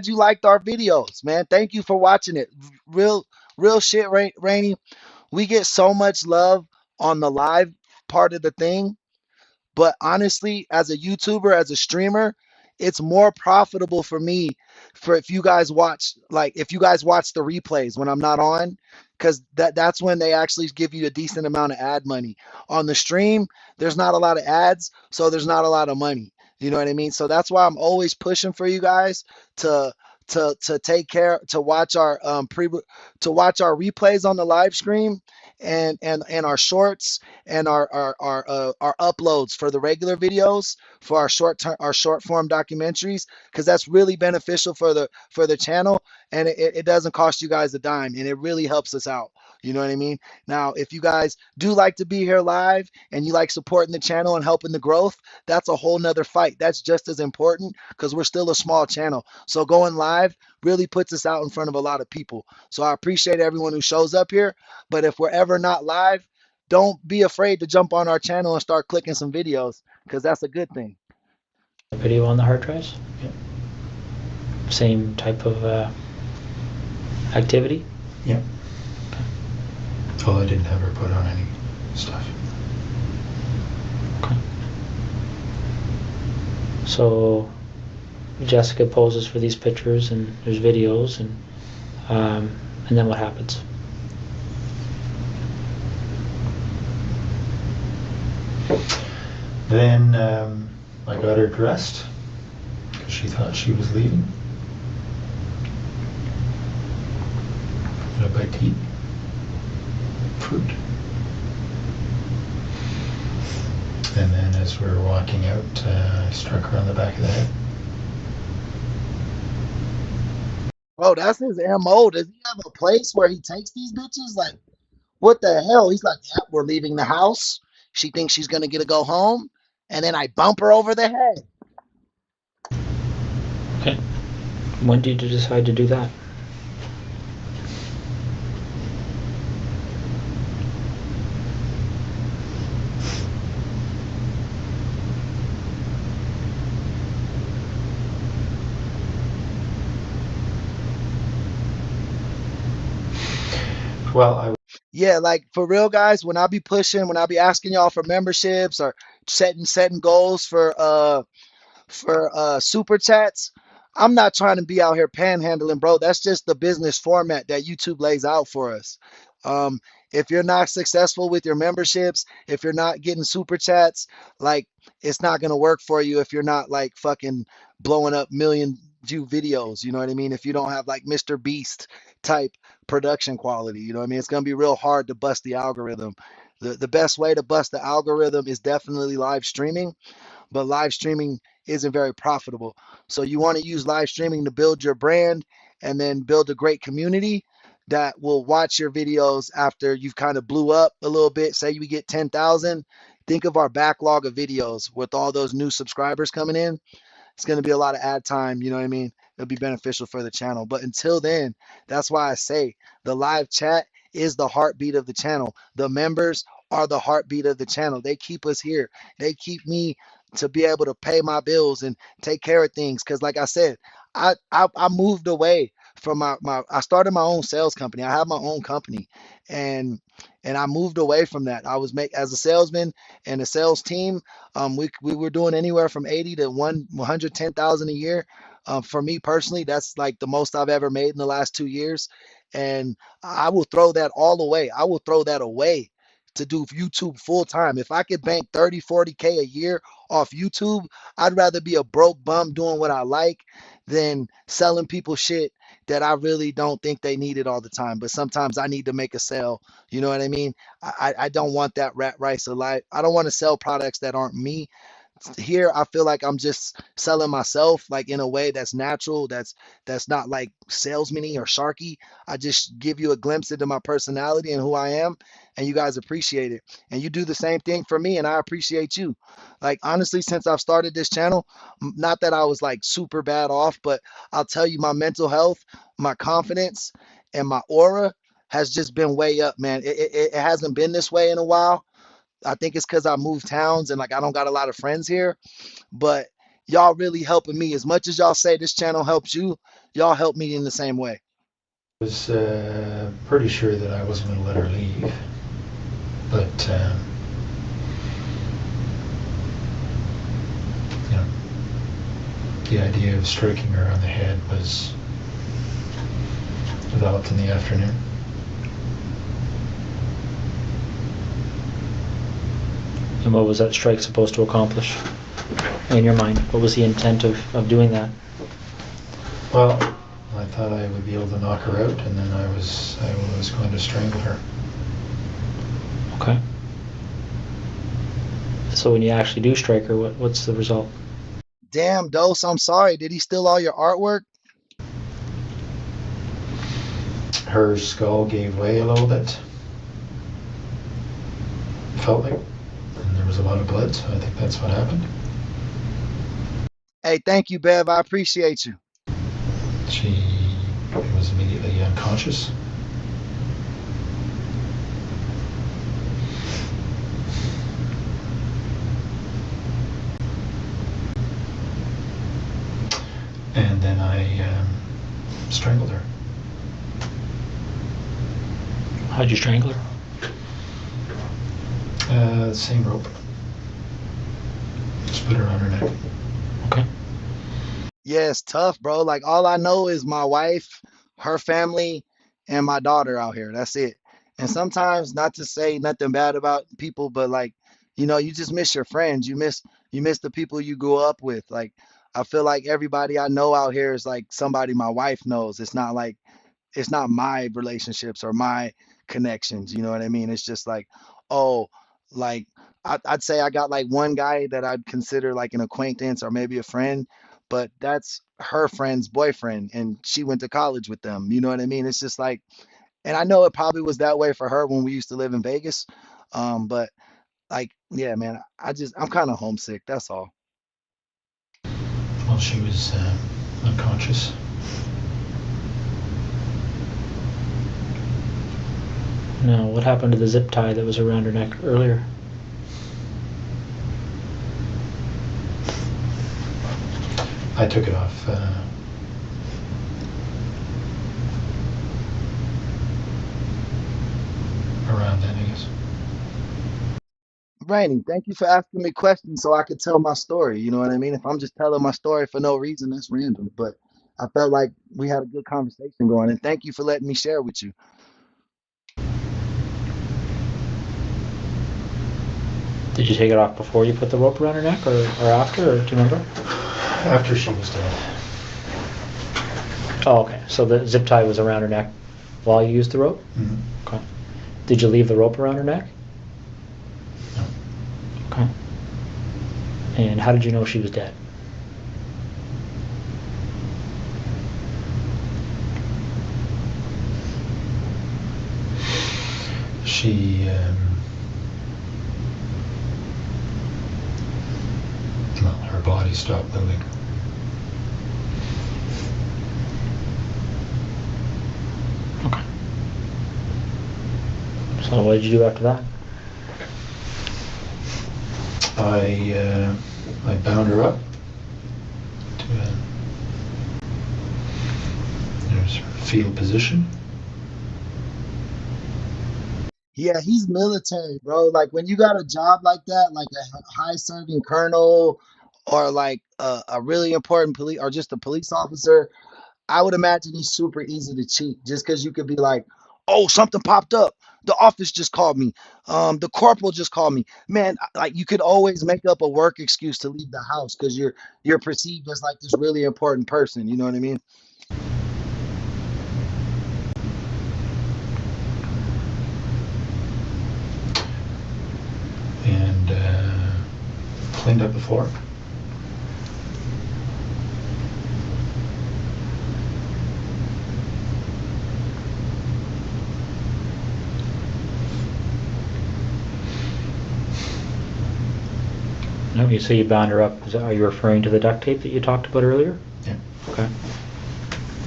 you liked our videos, man. Thank you for watching it. Real shit, Rainey. We get so much love on the live part of the thing. But honestly, as a YouTuber, as a streamer, it's more profitable for me for if you guys watch if you guys watch the replays when I'm not on, because that's when they actually give you a decent amount of ad money. On the stream, there's not a lot of ads, so there's not a lot of money. You know what I mean? So that's why I'm always pushing for you guys to to take care to watch our to watch our replays on the live stream and our shorts and our uploads for the regular videos for our short form documentaries, because that's really beneficial for the channel, and it doesn't cost you guys a dime, and it really helps us out. You know what I mean? Now, if you guys do like to be here live and you like supporting the channel and helping the growth, that's a whole nother fight. That's just as important because we're still a small channel. So going live really puts us out in front of a lot of people. So I appreciate everyone who shows up here. But if we're ever not live, don't be afraid to jump on our channel and start clicking some videos, because that's a good thing. video on the hard drives? Yep. Same type of activity? Yeah. Well, I didn't have her put on any stuff. Okay. So Jessica poses for these pictures and there's videos and then what happens? Then I got her dressed because she thought she was leaving. Got a bite to eat. Fruit. And then as we were walking out, I struck her on the back of the head. Bro, that's his MO. Does he have a place where he takes these bitches? Like, what the hell? He's like, yep, we're leaving the house. She thinks she's gonna get to go home, and then I bump her over the head. Okay. When did you decide to do that? Well, Yeah, like for real, guys. When I be asking y'all for memberships or setting goals for super chats, I'm not trying to be out here panhandling, bro. That's just the business format that YouTube lays out for us. Um, if you're not successful with your memberships, if you're not getting super chats, like it's not gonna work for you if you're not like fucking blowing up million view videos. You know what I mean? If you don't have like Mr. Beast type production quality, you know what I mean? It's gonna be real hard to bust the algorithm. The best way to bust the algorithm is definitely live streaming, but live streaming isn't very profitable. So you want to use live streaming to build your brand and then build a great community that will watch your videos after you've kind of blew up a little bit. Say you get 10,000. Think of our backlog of videos with all those new subscribers coming in. It's going to be a lot of ad time. You know what I mean? It'll be beneficial for the channel. But until then, that's why I say the live chat is the heartbeat of the channel. The members are the heartbeat of the channel. They keep us here. They keep me to be able to pay my bills and take care of things. Because like I said, I moved away from I started my own sales company. I have my own company, and I moved away from that. I was make as a salesman and a sales team. We were doing anywhere from 80 to 110,000 a year. For me personally, that's like the most I've ever made in the last 2 years. And I will throw that all away. I will throw that away to do YouTube full time. If I could bank 30, 40K a year off YouTube, I'd rather be a broke bum doing what I like than selling people shit that I really don't think they need it all the time. But sometimes I need to make a sale. You know what I mean? I don't want that rat race of life. I don't want to sell products that aren't me. Here I feel like I'm just selling myself like in a way that's natural, that's not like salesman-y or sharky. I just give you a glimpse into my personality and who I am, and you guys appreciate it. And you do the same thing for me, and I appreciate you. Like honestly, since I've started this channel, not that I was like super bad off, but I'll tell you, my mental health, my confidence, and my aura has just been way up, man. It hasn't been this way in a while. I think it's because I moved towns and like I don't got a lot of friends here, but y'all really helping me. As much as y'all say this channel helps you, y'all help me in the same way. I was pretty sure that I wasn't going to let her leave, but you know, the idea of striking her on the head was developed in the afternoon. And what was that strike supposed to accomplish in your mind? What was the intent of doing that? Well, I thought I would be able to knock her out, and then I was going to strangle her. Okay. So when you actually do strike her, what's the result? Damn, Dose, I'm sorry. Did he steal all your artwork? Her skull gave way a little bit. Felt like, and there was a lot of blood, so I think that's what happened. Hey, thank you, Bev. I appreciate you. She was immediately unconscious. And then I strangled her. How'd you strangle her? The same rope. Just put her on her neck. Okay. Yeah, it's tough, bro. Like all I know is my wife, her family, and my daughter out here. That's it. And sometimes, not to say nothing bad about people, but like, you just miss your friends. You miss the people you grew up with. Like I feel like everybody I know out here is like somebody my wife knows. It's not my relationships or my connections. You know what I mean? It's just like, oh, like I'd say I got like one guy that I'd consider like an acquaintance or maybe a friend, but that's her friend's boyfriend and she went to college with them. You know what I mean? It's just like, and I know it probably was that way for her when we used to live in Vegas. But like, yeah, man, I'm kind of homesick. That's all. Well, she was unconscious. Now, what happened to the zip tie that was around her neck earlier? I took it off around then, I guess. Rainy, thank you for asking me questions so I could tell my story. You know what I mean? If I'm just telling my story for no reason, that's random. But I felt like we had a good conversation going, and thank you for letting me share with you. Did you take it off before you put the rope around her neck, or after, or do you remember? After she was dead. Oh, okay. So the zip tie was around her neck while you used the rope? Mm-hmm. Okay. Did you leave the rope around her neck? No. Okay. And how did you know she was dead? She, well, her body stopped moving. Okay. So what did you do after that? I bound her up to there's her fetal position. Yeah, he's military, bro. Like when you got a job like that, like a high serving colonel or like a really important police or just a police officer, I would imagine he's super easy to cheat just because you could be like, oh, something popped up. The office just called me. The corporal just called me. Man, like you could always make up a work excuse to leave the house because you're perceived as like this really important person. You know what I mean? Cleaned up the floor. No, you say you bound her up. Are you referring to the duct tape that you talked about earlier? Yeah. Okay.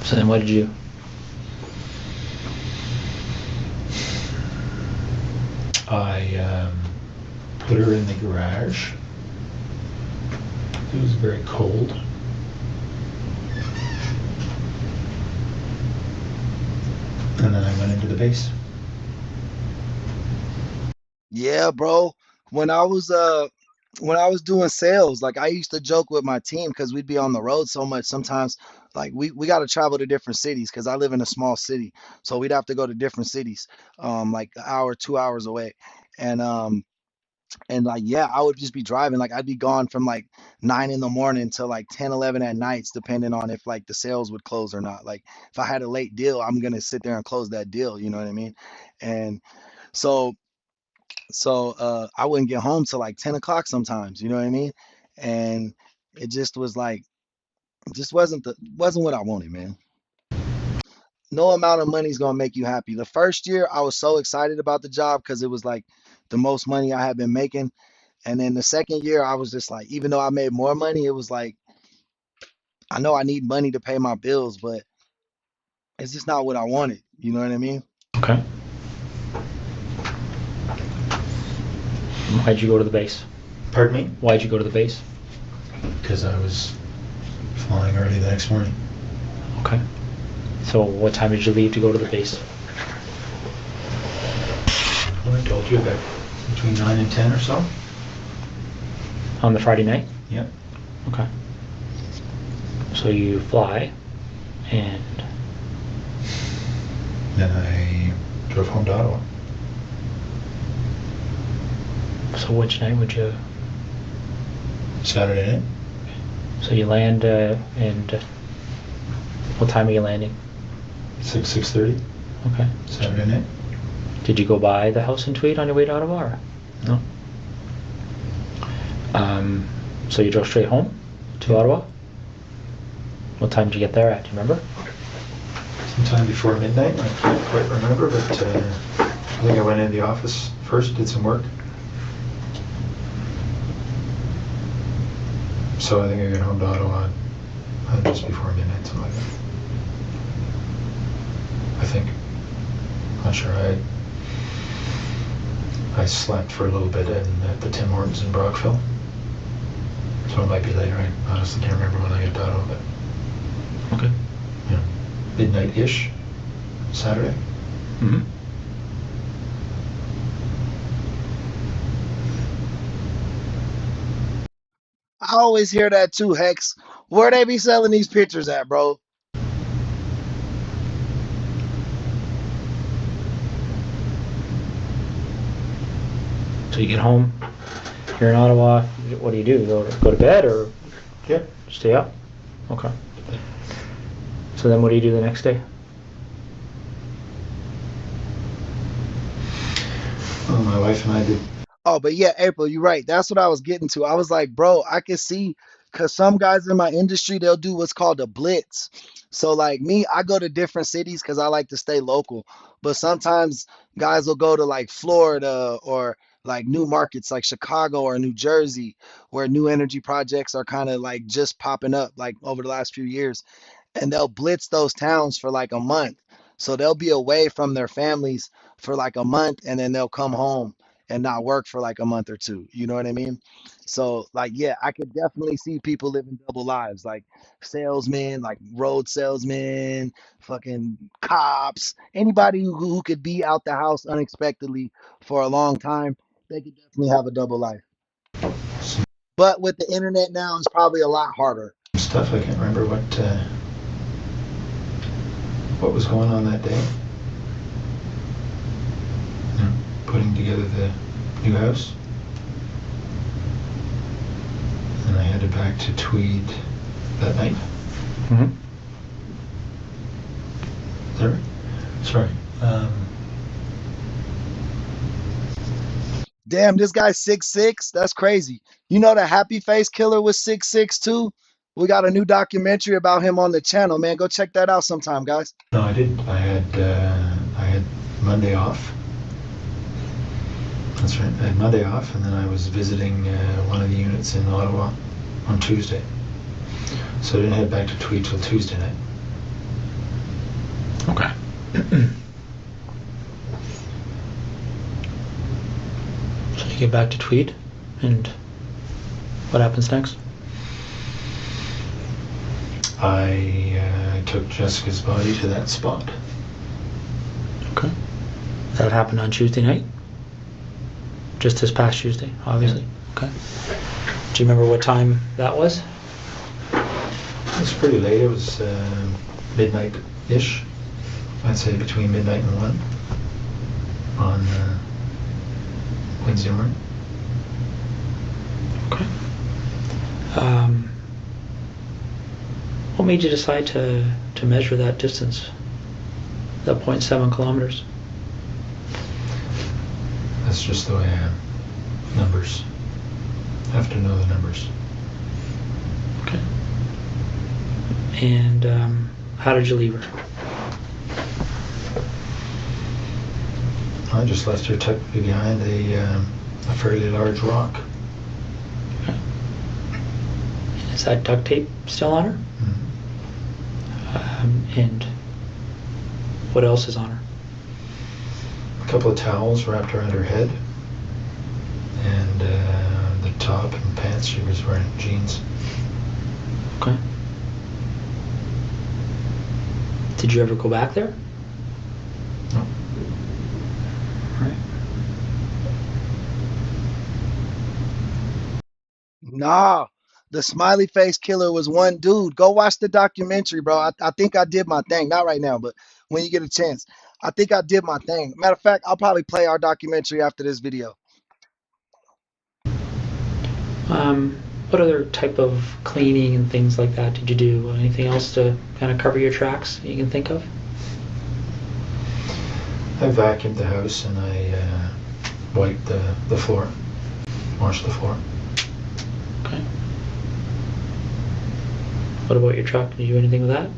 So then what did you do? I put her in the garage. It was very cold. And then I went into the base. Yeah, bro. When I was doing sales, like I used to joke with my team because we'd be on the road so much sometimes. Like we got to travel to different cities because I live in a small city, so we'd have to go to different cities, like an hour, 2 hours away, and like yeah, I would just be driving. Like I'd be gone from like 9 in the morning till like 10, 11 at nights, depending on if like the sales would close or not. Like if I had a late deal, I'm gonna sit there and close that deal. You know what I mean? And so I wouldn't get home till like 10 o'clock sometimes, you know what I mean? And it just was like, just wasn't what I wanted, man. No amount of money is gonna make you happy. The first year I was so excited about the job because it was like the most money I had been making. And then the second year I was just like, even though I made more money, it was like, I know I need money to pay my bills, but it's just not what I wanted. You know what I mean? Okay. Why'd you go to the base? Pardon me? Why'd you go to the base? Because I was flying early the next morning. Okay. So what time did you leave to go to the base? Well, I told you about between 9 and 10 or so. On the Friday night? Yep. Okay. So you fly, and Then I drove home to Ottawa. so which night would you? Saturday night. So you land, and what time are you landing? 6:30. Okay. Saturday night. Did you go by the house in Tweed on your way to Ottawa? Or? No. So you drove straight home to Ottawa? What time did you get there at? Do you remember? Sometime before midnight. I can't quite remember, but I think I went into the office first, did some work. So I think I got home to Ottawa just before midnight, something like that. I think. Not sure. I slept for a little bit at the Tim Hortons in Brockville. So it might be later. I honestly can't remember when I got to Ottawa, but Okay. yeah, midnight-ish, Saturday. Mm-hmm. I always hear that too, Hex. Where they be selling these pictures at, bro? So you get home, you're in Ottawa. What do? You go to bed or Yeah. stay up? Okay. So then what do you do the next day? Well, my wife and I did. Oh, but yeah, April, you're right. That's what I was getting to. I was like, bro, I can see because some guys in my industry, they'll do what's called a blitz. So, like me, I go to different cities because I like to stay local. But sometimes guys will go to like Florida or like new markets like Chicago or New Jersey, where new energy projects are kind of like just popping up like over the last few years, and they'll blitz those towns for like a month. So they'll be away from their families for like a month and then they'll come home and not work for like a month or two. You know what I mean? So like yeah, I could definitely see people living double lives, like salesmen, like road salesmen, fucking cops, anybody who could be out the house unexpectedly for a long time, they could definitely have a double life. Some But with the internet now, it's probably a lot harder. stuff. I can't remember what was going on that day. You know, putting together the new house. And I headed back to Tweed that night. Mm-hmm. Is that right? Sorry. Damn, this guy's 6'6". That's crazy. You know the Happy Face Killer was 6'6" too? We got a new documentary about him on the channel, man. Go check that out sometime, guys. No, I did. I had Monday off. That's right. I had Monday off, and then I was visiting one of the units in Ottawa on Tuesday. So I didn't head back to Tweed till Tuesday night. Okay. So you get back to Tweed, and what happens next? I took Jessica's body to that spot. Okay. That happened on Tuesday night? Just this past Tuesday, obviously. Yeah. Okay. Do you remember what time that was? It was pretty late. It was midnight-ish. I'd say between midnight and 1 on Wednesday morning. Okay. What made you decide to measure that distance, that 0.7 kilometers? That's just the way I am. Numbers. Have to know the numbers. Okay. And how did you leave her? I just left her tucked behind a fairly large rock. Okay. Is that duct tape still on her? Mm-hmm. And what else is on her? A couple of towels wrapped around her head, and the top and pants. She was wearing jeans. Okay. Did you ever go back there? No. Right. Nah, the Smiley Face Killer was one dude. Go watch the documentary, bro. I think I did my thing. Not right now, but when you get a chance. I think I did my thing. Matter of fact, I'll probably play our documentary after this video. What other type of cleaning and things like that did you do? Anything else to kind of cover your tracks that you can think of? I vacuumed the house and I wiped the floor, washed the floor. Okay. What about your truck? Did you do anything with that?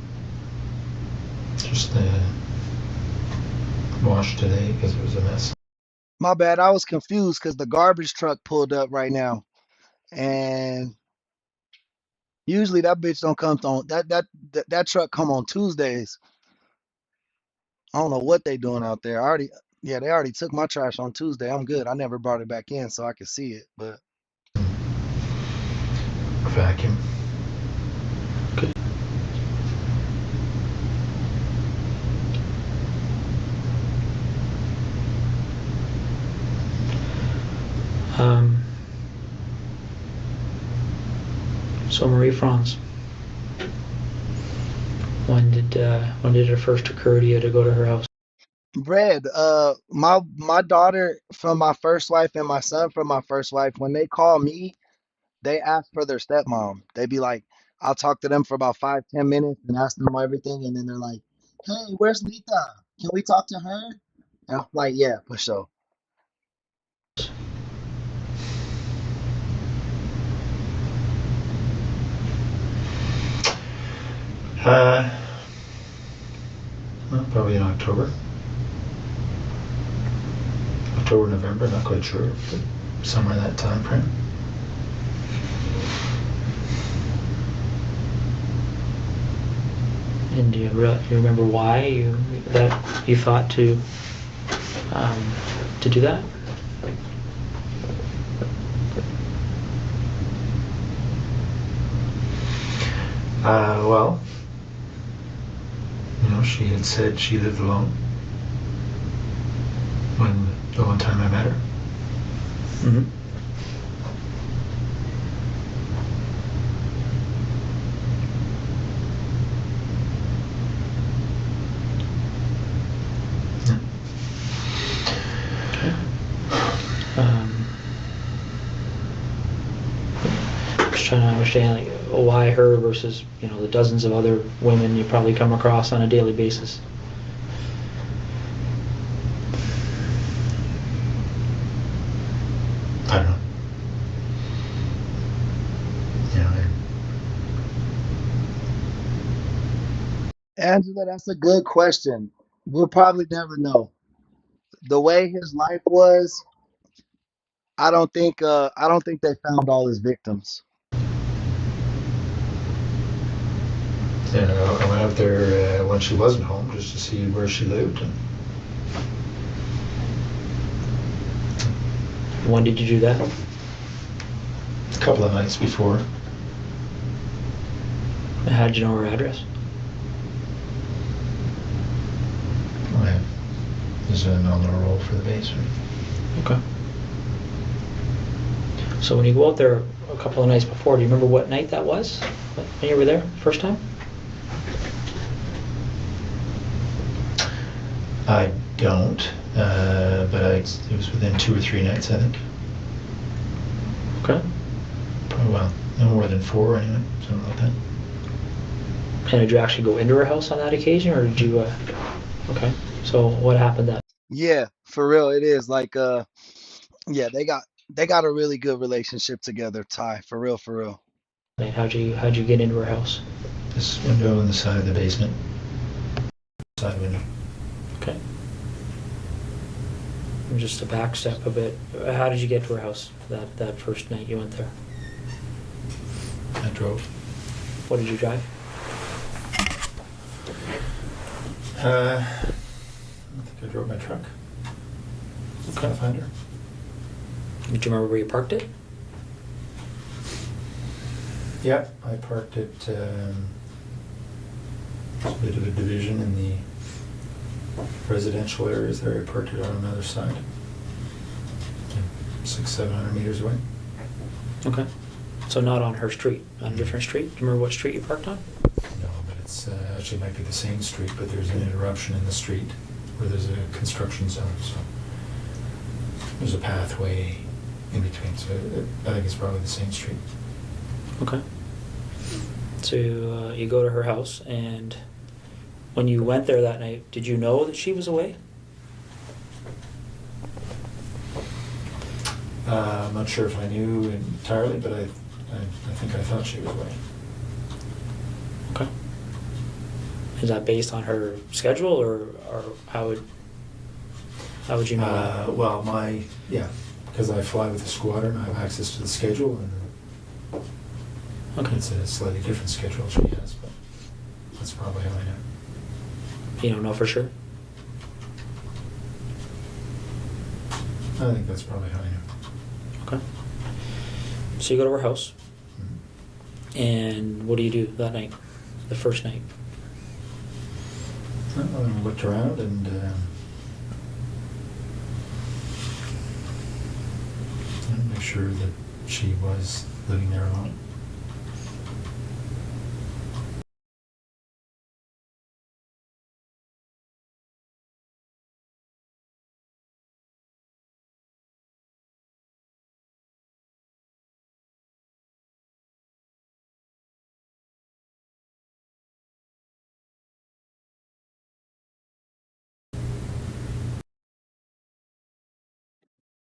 Just washed today because it was a mess. My bad. I was confused because the garbage truck pulled up right now, and usually that bitch don't come on that truck come on Tuesdays. I don't know what they doing out there. They already took my trash on Tuesday. I'm good. I never brought it back in so I could see it, but Vacuum. Okay. So Marie France, when did it first occur to you to go to her house? Bread, my daughter from my first wife and my son from my first wife, when they call me, they ask for their stepmom. They be like, I'll talk to them for about 5, 10 minutes and ask them everything, and then they're like, "Hey, where's Lita? Can we talk to her?" And I'm like, "Yeah, for sure." Well, probably in October. October, November, not quite sure, but somewhere in that time frame. And do you remember why you thought to do that? Well, she had said she lived alone when the one time I met her. Mm-hmm. Just trying to understand why her versus the dozens of other women you probably come across on a daily basis. Angela, that's a good question. We'll probably never know. The way his life was, I don't think they found all his victims. And I went out there when she wasn't home just to see where she lived. And When did you do that? a couple of nights before, And how did you know her address? I was on the roll for the base. Okay. So when you go out there a couple of nights before, do you remember what night that was? When you were there first time? I don't, but it was within 2 or 3 nights, I think. Okay. Probably, well, no more than 4 anyway, something like that. And did you actually go into her house on that occasion, or did you? Okay. So what happened that? Yeah, for real, it is like yeah, they got a really good relationship together, Ty. For real, for real. Night? How'd you get into her house? This window on the side of the basement. Side window. Okay. And just to back step a bit, how did you get to her house that first night you went there? I drove. What did you drive? I think I drove my truck. Okay. Pathfinder. Do you remember where you parked it? Yeah, I parked it. There's a bit of a division in the residential areas there. I parked it on another side, 600-700 meters away. Okay. So not on her street, on a different street? Do you remember what street you parked on? No, but it's actually might be the same street, but there's an interruption in the street where there's a construction zone. So there's a pathway in between. So I think it's probably the same street. Okay. So you go to her house, and when you went there that night, did you know that she was away? I'm not sure if I knew entirely, but I think I thought she was away. Okay. Is that based on her schedule, or how would you know that? Well, because I fly with a squadron, I have access to the schedule, and Okay. it's a slightly different schedule she has, but that's probably how I know. You don't know for sure? I think that's probably how I know. Okay. So you go to her house, Mhm. and what do you do that night, the first night? Well, I looked around and make sure that she was living there alone.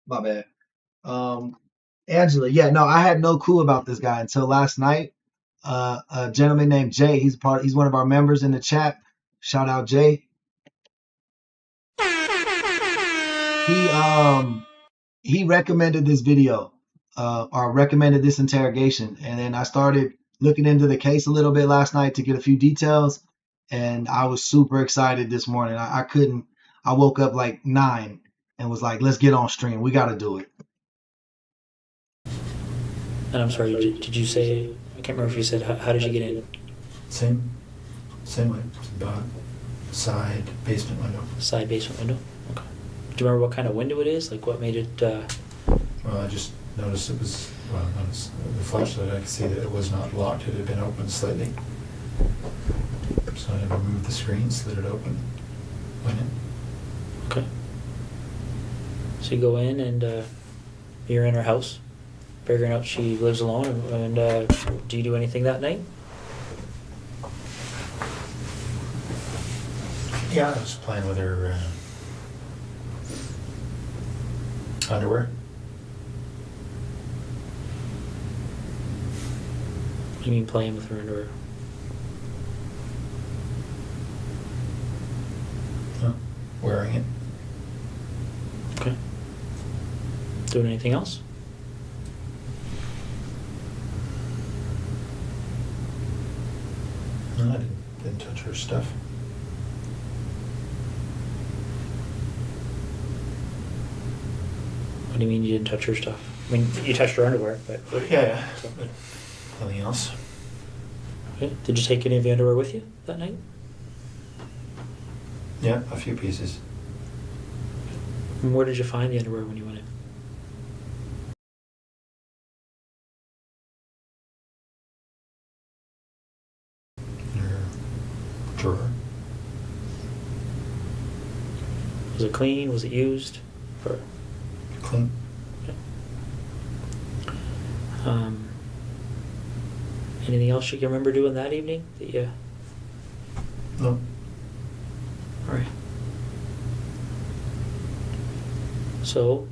My bad. Um, Angela, yeah, no, I had no clue about this guy until last night. A gentleman named Jay, he's one of our members in the chat. Shout out Jay. He he recommended this video, or recommended this interrogation, and then I started looking into the case a little bit last night to get a few details, and I was super excited this morning. I couldn't. I woke up like 9 and was like, "Let's get on stream. We got to do it." And I'm sorry, did you say, I can't remember if you said, how did you get in? Same way. It's about side basement window. Side basement window? Okay. Do you remember what kind of window it is? Like what made it, Well, I just noticed it was, the flashlight, I could see that it was not locked. It had been opened slightly. So I removed the screen, slid it open, went in. okay. So you go in and you're in her house, figuring out she lives alone, and do you do anything that night? Yeah, I was playing with her underwear. What do you mean playing with her underwear? Wearing it. Okay. Doing anything else? No, I didn't touch her stuff. What do you mean you didn't touch her stuff? I mean, you touched her underwear, but... Yeah. But nothing else. Okay. Did you take any of the underwear with you that night? Yeah, a few pieces. And where did you find the underwear when you went in? Your drawer. Was it clean? Was it used? Or... Clean. Anything else you can remember doing that evening? That you... No. All right. So,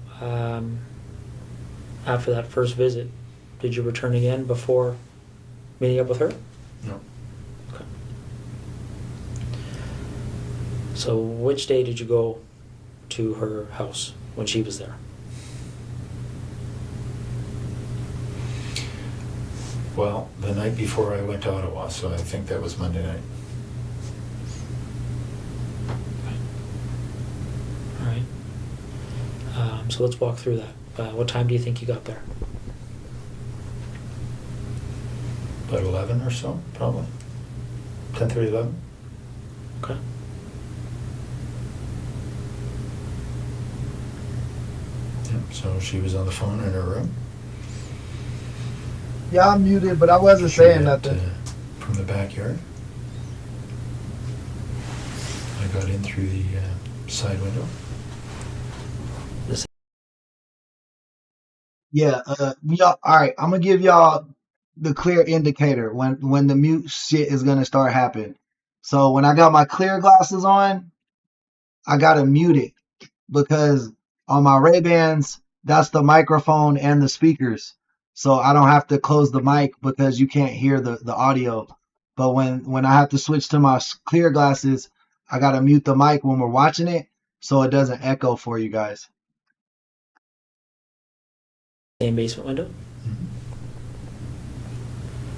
after that first visit, did you return again before meeting up with her? No. Okay. So, which day did you go to her house when she was there? Well, the night before I went to Ottawa, so I think that was Monday night. All right. So let's walk through that. What time do you think you got there? About 11 or so, probably. 10:30, 11. Okay. Yeah, so she was on the phone in her room. Yeah, I'm muted, but I wasn't She saying went, nothing. from the backyard. I got in through the side window. Yeah, y'all. All right, I'm gonna give y'all the clear indicator when the mute shit is gonna start happening. So when I got my clear glasses on, I gotta mute it because on my Ray-Bans, that's the microphone and the speakers. So I don't have to close the mic because you can't hear the audio. But when I have to switch to my clear glasses, I gotta mute the mic when we're watching it so it doesn't echo for you guys. Same basement window? Mm-hmm.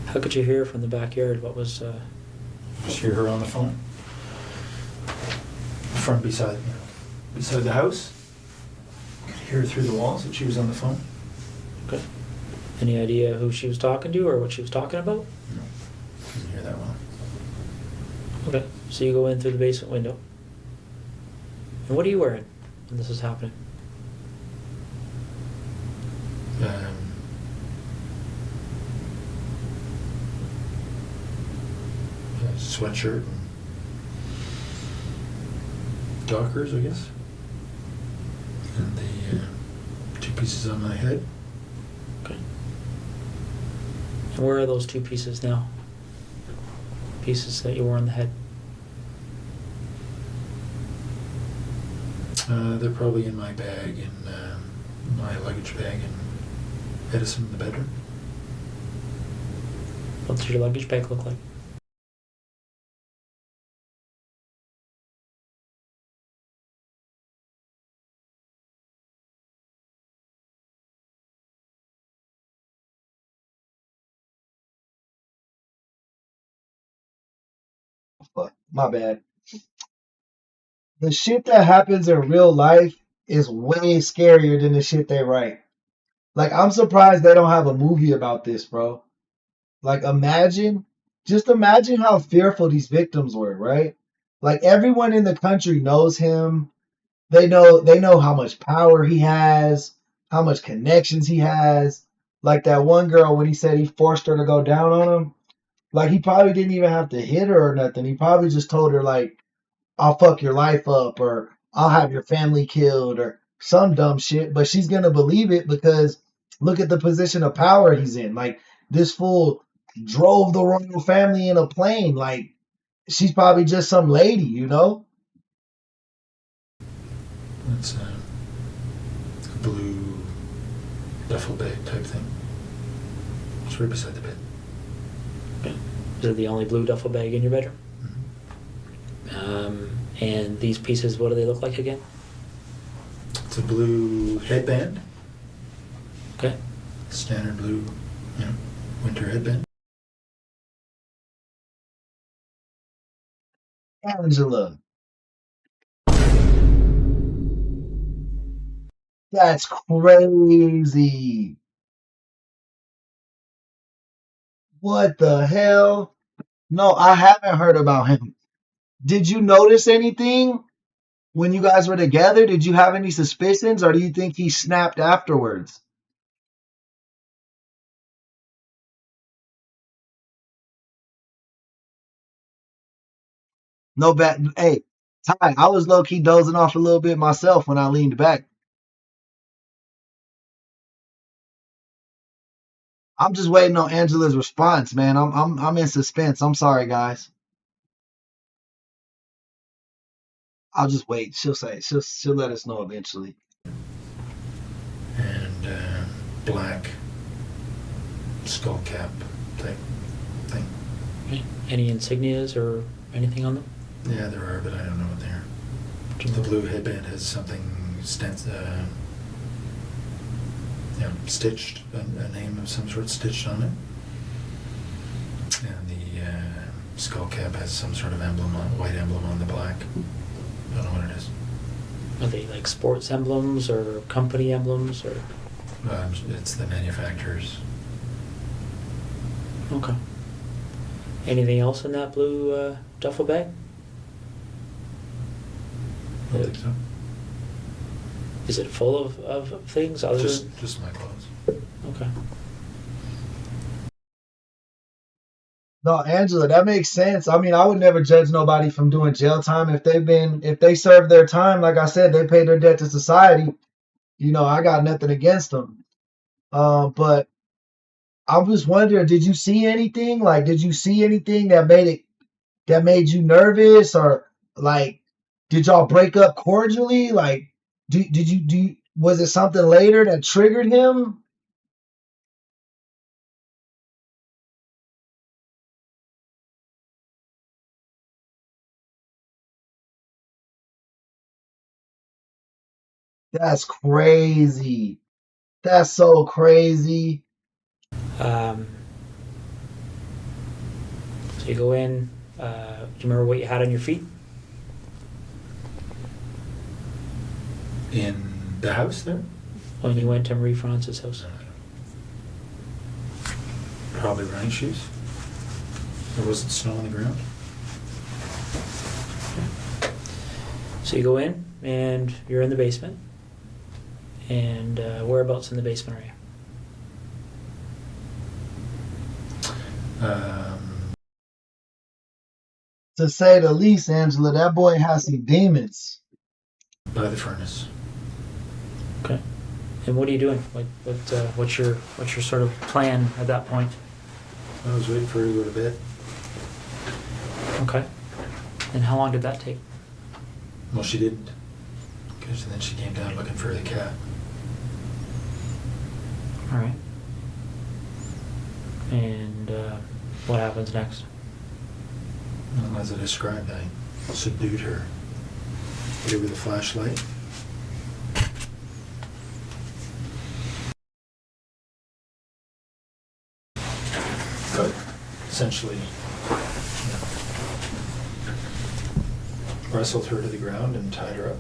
How could you hear from the backyard? What was... Just hear her on the phone. From beside the house. Could hear her through the walls that she was on the phone. Okay. Any idea who she was talking to or what she was talking about? No, couldn't hear that well. Okay. So you go in through the basement window. And what are you wearing when this is happening? Sweatshirt and Dockers, I guess. And the 2 pieces on my head. Okay. And where are those 2 pieces now? Pieces that you wore on the head? They're probably in my bag, in my luggage bag in Edison in the bedroom. What does your luggage bag look like? Fuck, my bad. The shit that happens in real life is way scarier than the shit they write. Like, I'm surprised they don't have a movie about this, bro. Like, just imagine how fearful these victims were, right? Like, everyone in the country knows him. They know how much power he has, how much connections he has. Like that one girl when he said he forced her to go down on him. Like, he probably didn't even have to hit her or nothing. He probably just told her, like, I'll fuck your life up or I'll have your family killed or some dumb shit. But she's going to believe it because look at the position of power he's in. Like, this fool drove the royal family in a plane. Like, she's probably just some lady, you know? It's a blue duffel bag type thing. It's right beside the bed. Okay. Is it the only blue duffel bag in your bedroom? Mm-hmm. And these pieces, what do they look like again? It's a blue headband. Okay. Standard blue, winter headband. Angela, that's crazy. What the hell? No, I haven't heard about him. Did you notice anything when you guys were together? Did you have any suspicions, or do you think he snapped afterwards? No bad. Hey, Ty, I was low key dozing off a little bit myself when I leaned back. I'm just waiting on Angela's response, man. I'm in suspense. I'm sorry, guys. I'll just wait. She'll say she'll let us know eventually. And black skull cap type thing. Any insignias or anything on them? Yeah, there are, but I don't know what they are. The blue headband has something stitched, a name of some sort stitched on it. And the skull cap has some sort of emblem, white emblem on the black. Don't know what it is. Are they like sports emblems or company emblems or? It's the manufacturer's. Okay. Anything else in that blue duffel bag? I don't think so. Is it full of things other than? Just my clothes. Okay. No, Angela, that makes sense. I mean, I would never judge nobody from doing jail time if they served their time. Like I said, they paid their debt to society. I got nothing against them. But I was wondering, did you see anything? Like, did you see anything that made you nervous, or like, did y'all break up cordially? Like, was it something later that triggered him? That's crazy. That's so crazy. Um, so you go in. Do you remember what you had on your feet? In the house there? When you went to Marie France's house? Probably running shoes. There wasn't snow on the ground. So you go in and you're in the basement. And whereabouts in the basement are you? To say the least, Angela, that boy has some demons. By the furnace. Okay. And what are you doing? What's your sort of plan at that point? I was waiting for her to go to bed. Okay. And how long did that take? Well, she didn't. Because then she came down looking for the cat. All right. And what happens next? Well, as I described, I subdued her. Hit her with a flashlight. But essentially, wrestled her to the ground and tied her up.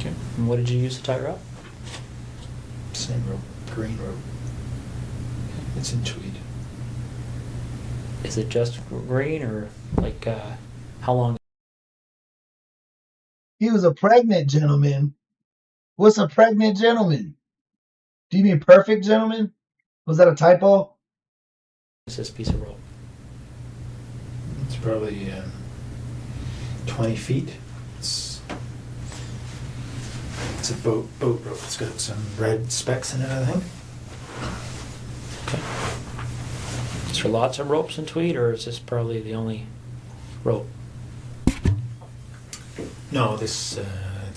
Okay. And what did you use to tie her up? Same rope, green rope. It's in tweed. Is it just green or like how long? He was a pregnant gentleman. What's a pregnant gentleman? Do you mean perfect gentleman? Was that a typo? Is this piece of rope? It's probably 20 feet. It's a boat rope. It's got some red specks in it, I think. Okay. Is there lots of ropes in tweed, or is this probably the only rope? No, this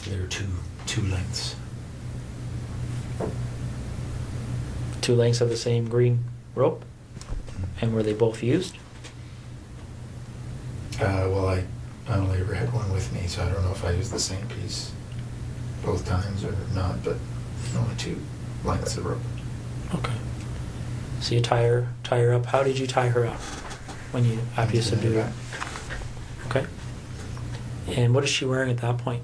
there are two lengths. 2 lengths of the same green rope? And were they both used? Well, I only ever had one with me, so I don't know if I used the same piece both times or not, but only 2 lengths of rope. Okay. So you tie her up. How did you tie her up after you subdued her? Okay. And what is she wearing at that point?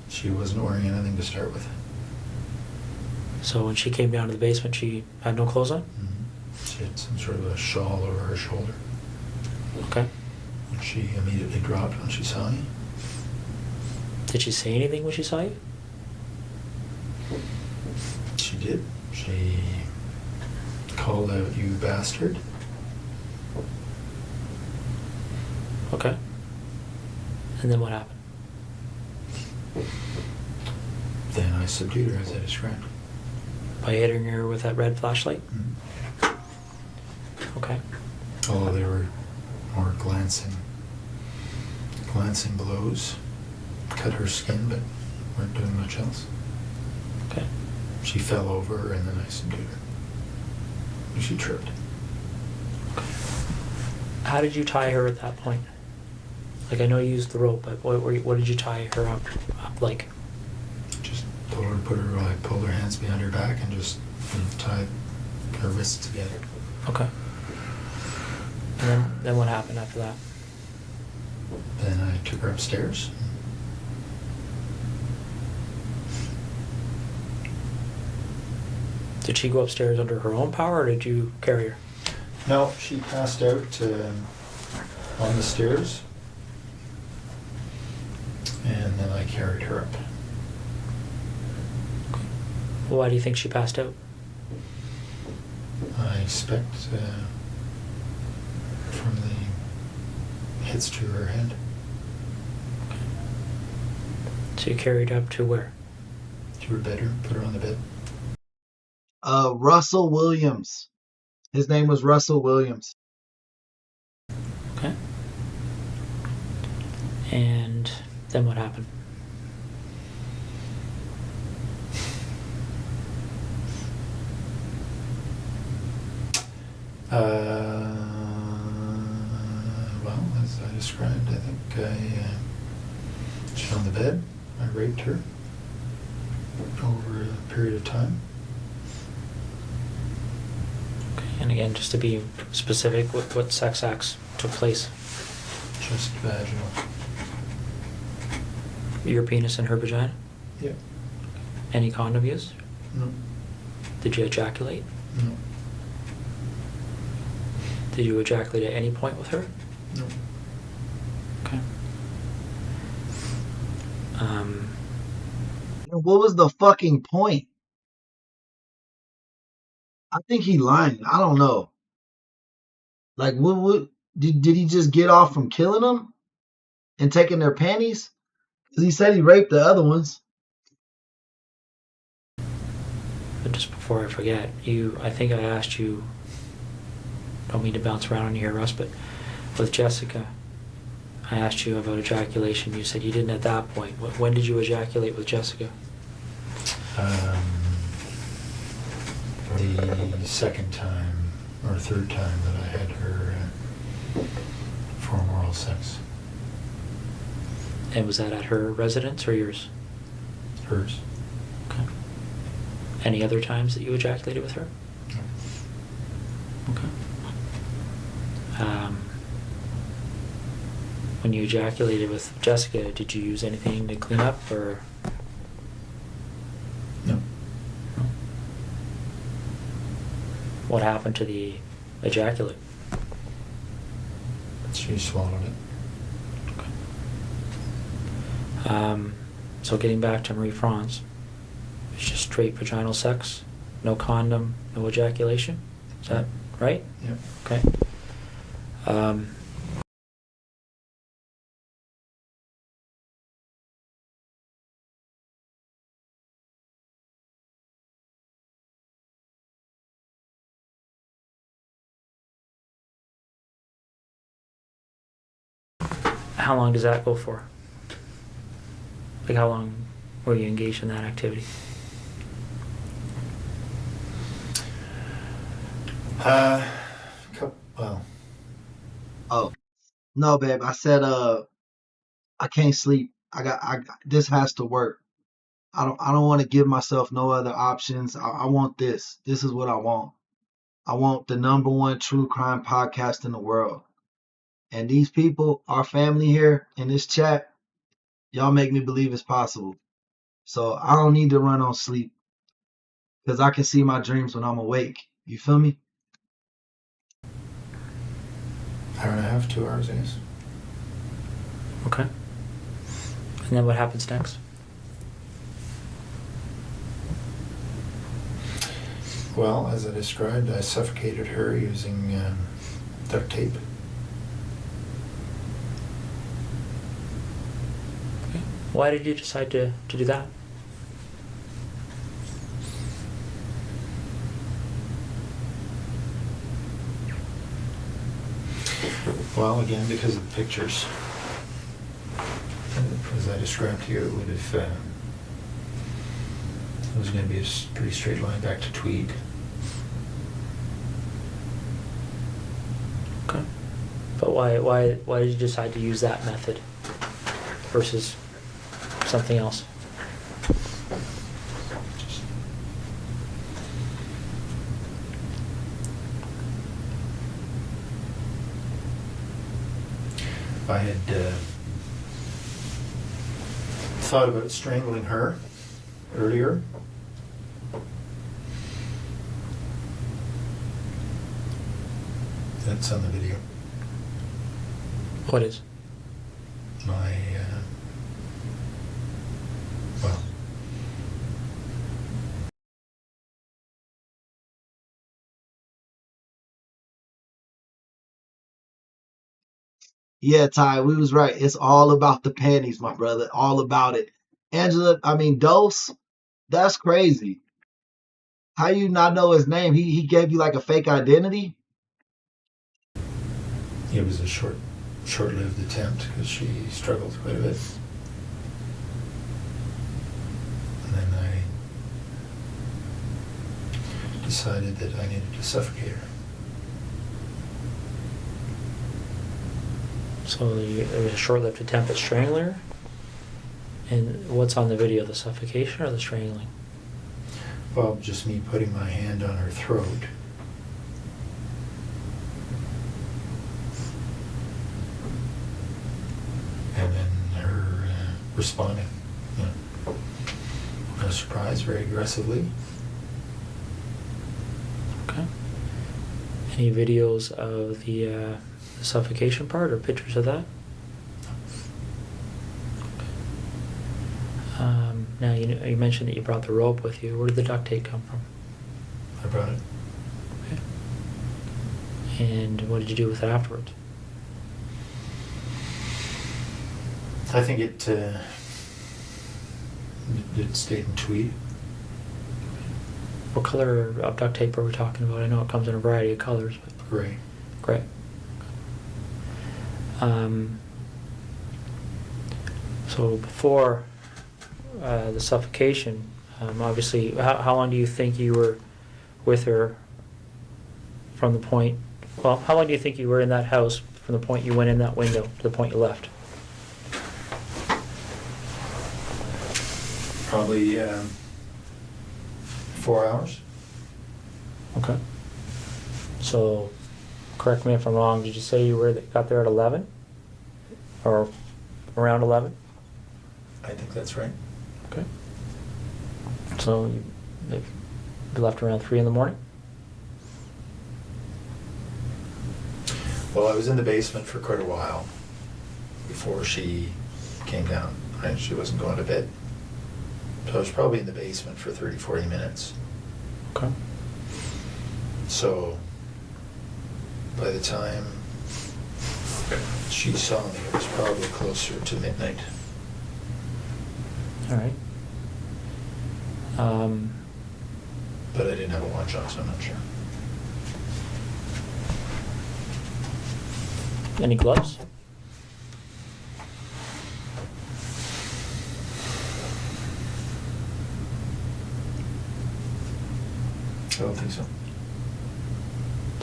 She wasn't wearing anything to start with. So when she came down to the basement, she had no clothes on? Mm-hmm. She had some sort of a shawl over her shoulder. Okay. And she immediately dropped when she saw me. Did she say anything when she saw you? She did. She called out, "You bastard." Okay. And then what happened? Then I subdued her as I described. By hitting her with that red flashlight? Mm-hmm. Okay. Although they were more glancing blows. Cut her skin, but weren't doing much else. Okay. She fell over and then I subdued her. She tripped. Okay. How did you tie her at that point? Like, I know you used the rope, but what did you tie her up like? Just told her to put her, I pulled her hands behind her back and just tied her wrists together. Okay. And then what happened after that? Then I took her upstairs. Did she go upstairs under her own power, or did you carry her? No, she passed out on the stairs. And then I carried her up. Well, why do you think she passed out? I expect from the hits to her head. So you carried her up to where? To her bedroom, put her on the bed. Russell Williams. His name was Russell Williams. Okay. And then what happened? Well, as I described, I think she's on the bed. I raped her over a period of time. Okay. And again, just to be specific, what sex acts took place? Just vaginal. Your penis and her vagina? Yeah. Any condom used? No. Did you ejaculate? No. Did you ejaculate at any point with her? No. Okay. What was the fucking point? I think he lying. I don't know. Like, what did he just get off from killing them and taking their panties? Because he said he raped the other ones. But just before I forget, I think I asked you, don't mean to bounce around on you here, Russ, but with Jessica, I asked you about ejaculation. You said you didn't at that point. When did you ejaculate with Jessica? The second time or third time that I had her perform oral sex. And was that at her residence or yours? Hers. Okay. Any other times that you ejaculated with her? No. Okay. When you ejaculated with Jessica, did you use anything to clean up, or? No. What happened to the ejaculate? She swallowed it. Okay. So getting back to Marie France, it's just straight vaginal sex, no condom, no ejaculation. Is that right? Yep. Okay. How long does that go for? Like, how long were you engaged in that activity? A couple Well, Oh, no, babe. I said I can't sleep. This has to work. I don't want to give myself no other options. I want this. This is what I want. I want the number one true crime podcast in the world. And these people, our family here in this chat, y'all make me believe it's possible. So I don't need to run on sleep because I can see my dreams when I'm awake. You feel me? hour and a half, 2 hours, I guess. Okay. And then what happens next? Well, as I described, I suffocated her using duct tape. Okay. Why did you decide to do that? Well, again, because of the pictures. As I described to you, it would have. It was going to be a pretty straight line back to Tweed. Okay. But why did you decide to use that method versus something else? I had thought about strangling her earlier. That's on the video. What is? My, well, Yeah, Ty, we was right. It's all about the panties, my brother. All about it. Angela, I mean, Dose, that's crazy. How you not know his name? He gave you like a fake identity? it was a short-lived attempt because she struggled quite a bit. And then I decided that I needed to suffocate her. So there was a short-lived attempt at strangling her? And what's on the video, the suffocation or the strangling? Well, just me putting my hand on her throat. And then her responding, you know, no surprise, very aggressively. Okay. Any videos of the suffocation part or pictures of that? Now you mentioned that you brought the rope with you. Where did the duct tape come from? I brought it. Okay. And what did you do with it afterwards? I think it stayed in tweed. What color of duct tape are we talking about? I know it comes in a variety of colors, but Gray. great. So before the suffocation, obviously, how long do you think you were with her from the point? Well, how long do you think you were in that house from the point you went in that window to the point you left? Probably 4 hours. Okay. So, correct me if I'm wrong. Did you say you got there at 11, or around 11? I think that's right. Okay. So you left around 3 in the morning? Well, I was in the basement for quite a while before she came down. Right? She wasn't going to bed. So I was probably in the basement for 30, 40 minutes. Okay. So by the time she saw me, it was probably closer to midnight. All right. But I didn't have a watch on, so I'm not sure. Any gloves? I don't think so.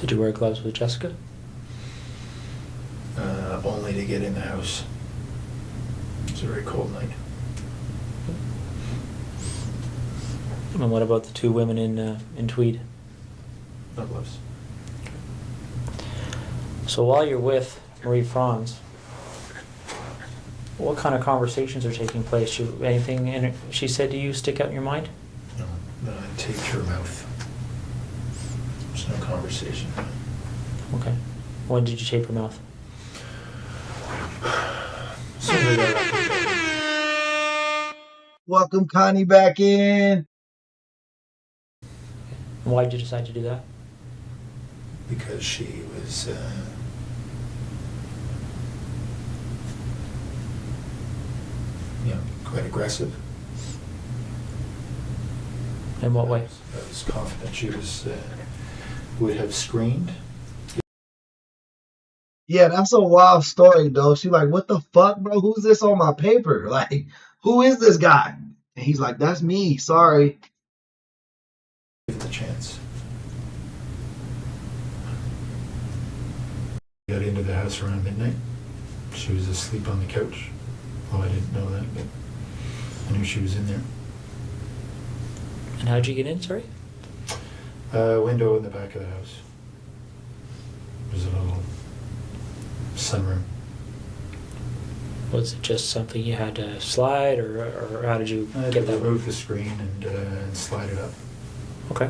Did you wear gloves with Jessica? only to get in the house. It was a very cold night. And what about the two women in tweed? No gloves. So while you're with Marie Franz, what kind of conversations are taking place? Anything she said to you stick out in your mind? No, then I taped her mouth. There's no conversation. Okay. When did you tape her mouth? Soon as I got up to bed. Welcome Connie back in. And why did you decide to do that? Because she was quite aggressive. In what way? I was confident she would have screamed. Yeah, that's a wild story though. She like, what the fuck, bro? Who's this on my paper? Like, who is this guy? And he's like, that's me. Sorry. Give it the chance. Got into the house around midnight. She was asleep on the couch. Well, I didn't know that, but I knew she was in there. And how'd you get in, sorry? Window in the back of the house. There's a little sunroom. Was it just something you had to slide, or how did you I had get to that? remove the screen and slide it up. Okay.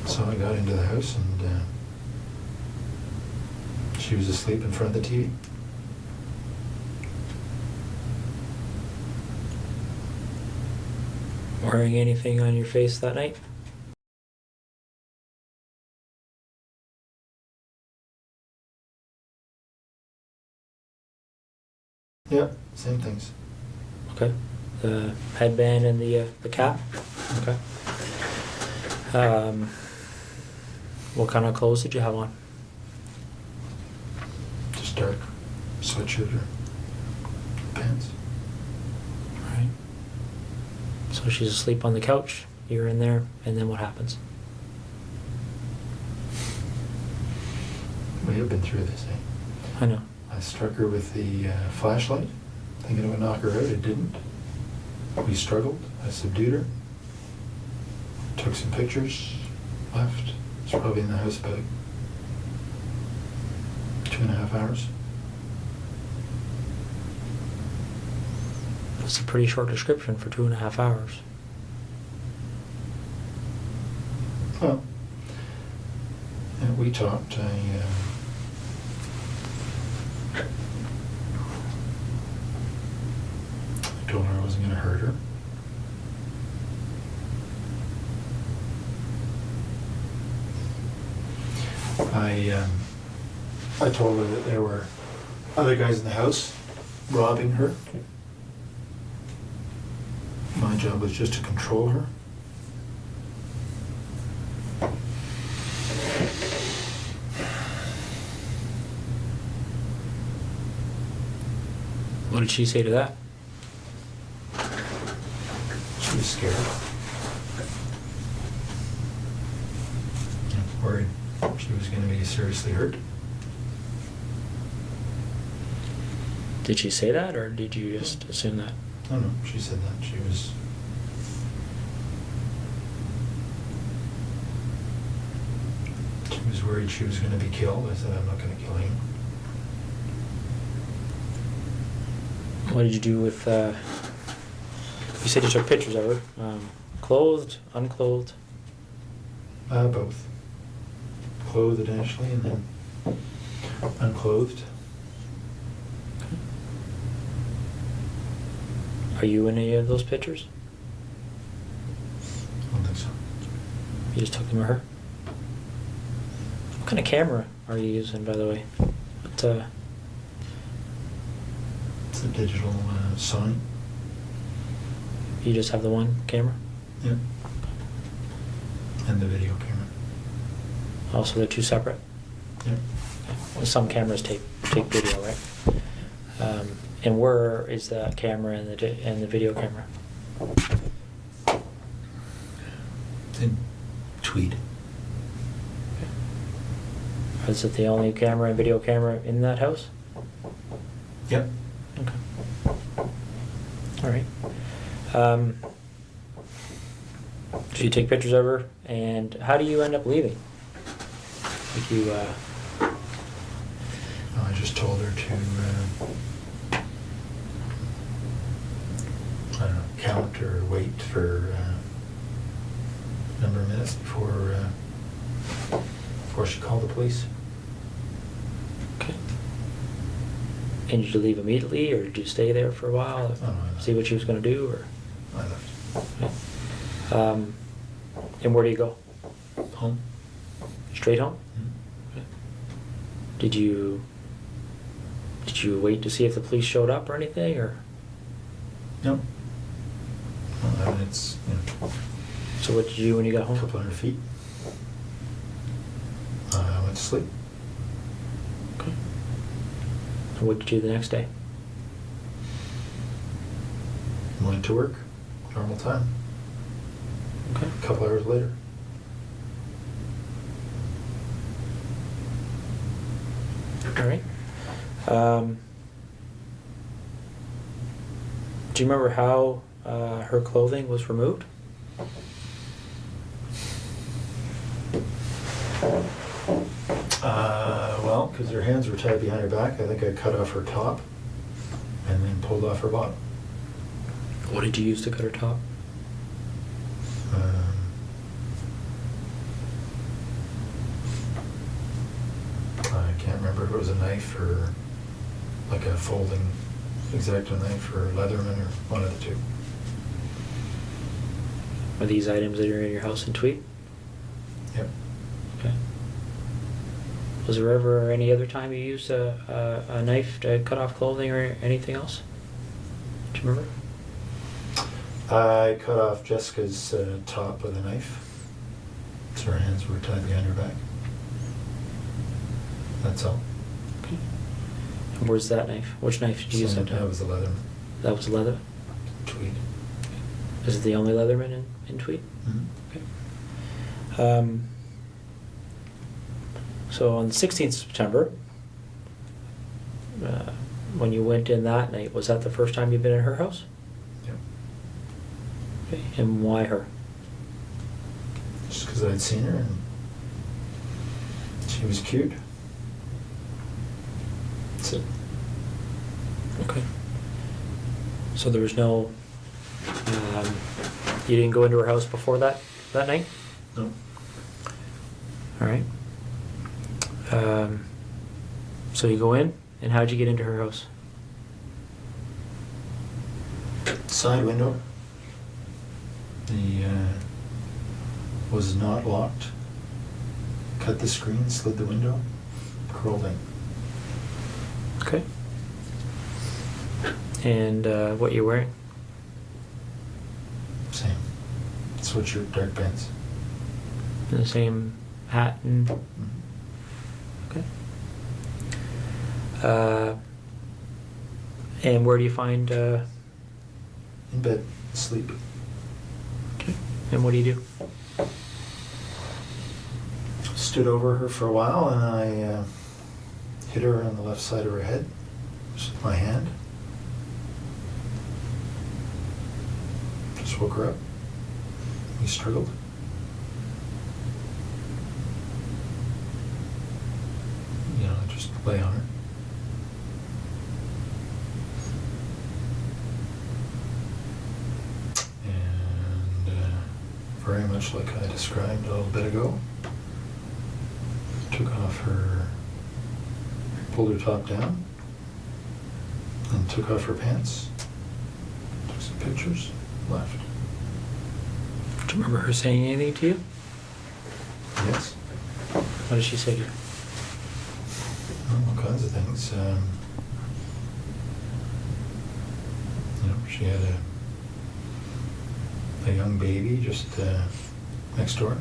So I got into the house and she was asleep in front of the TV. Wearing anything on your face that night? Yeah, same things. Okay. The headband and the cap? Okay. What kind of clothes did you have on? Just dark sweatshirt or pants. Right. So she's asleep on the couch, you're in there, and then what happens? We have been through this, eh? I know. I struck her with the flashlight, thinking it would knock her out. It didn't. We struggled. I subdued her. Took some pictures. Left. It's probably in the house about 2.5 hours. That's a pretty short description for 2.5 hours. Well, we talked. I told her I wasn't going to hurt her. I told her that there were other guys in the house robbing her. My job was just to control her. What did she say to that? She was scared. Worried she was going to be seriously hurt. Did she say that, or did you just assume that? No, she said that. She was worried she was going to be killed. I said, I'm not going to kill him. What did you do with, you said you took pictures of her, clothed, unclothed? Both. Clothed initially and then unclothed. Are you in any of those pictures? I don't think so. You just took them of her? What kind of camera are you using, by the way? It's a digital Sony. You just have the one camera? Yeah. And the video camera. Also, they're two separate? Yeah. Well, some cameras take video, right? And where is the camera and the video camera? In Tweed. Okay. Is it the only camera and video camera in that house? Yep. Okay. All right. So you take pictures of her, and how do you end up leaving? Like you, I just told her to, I don't know, count or wait for a number of minutes before she called the police. okay. And did you leave immediately, or did you stay there for a while, Oh, no, I left. see what she was going to do, or? I left. And where do you go? Home. Straight home? Mhm. Okay. Did you wait to see if the police showed up or anything, or? No. Well, I mean, it's, So what did you do when you got a home? couple hundred feet. I went to sleep. Okay. And what did you do the next day? Went to work. Normal time. Okay. A couple hours later. All right. Do you remember how her clothing was removed? Well, because her hands were tied behind her back, I think I cut off her top and then pulled off her bottom. What did you use to cut her top? I can't remember if it was a knife or like a folding X-Acto knife or Leatherman or one of the two. Are these items that are in your house in Tweed? Yep. Okay. Was there ever any other time you used a knife to cut off clothing or anything else? Do you remember? I cut off Jessica's top with a knife, so her hands were tied behind her back. That's all. Okay. And where's that knife? Which knife did you use that time? That was the Leatherman. That was leather? Tweed. Is it the only Leatherman in Tweed? Mm-hmm. Okay. So on the 16th of September, when you went in that night, was that the first time you've been in her house? Yep. Okay. And why her? Just because I'd seen her and she was cute. That's it. Okay. So there was no, you didn't go into her house before that night? No. All right. So you go in, and how'd you get into her house? Side window. The was not locked. Cut the screen, slid the window, crawled in. Okay. And what you wearing? Same. Sweatshirt, dark pants. The same hat and. Mhm. Okay. And where do you find? In bed, sleep. Okay. And what do you do? Stood over her for a while and I hit her on the left side of her head just with my hand. Just woke her up. We struggled. You know, I just lay on her. And very much like I described a little bit ago, took off her, pulled her top down, and took off her pants, took some pictures, left. Do you remember her saying anything to you? Yes. What did she say to you? All kinds of things. You know, she had a young baby just next door,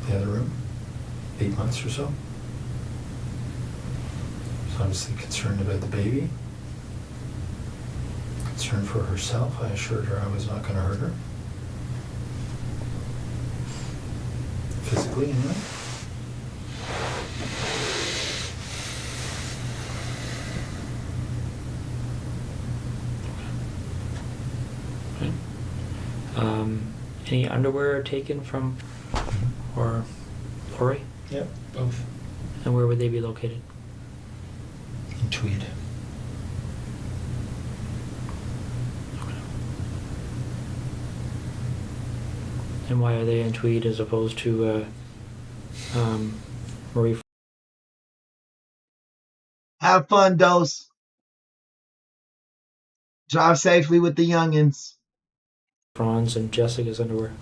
the other room, 8 months or so. Was obviously concerned about the baby. Concerned for herself. I assured her I was not going to hurt her. Physically, anyway. Any underwear taken from or Lori? Yep, both. And where would they be located? In Tweed. And why are they in Tweed as opposed to Marie Have fun, Dose. Drive safely with the youngins. Franz and Jessica's underwear?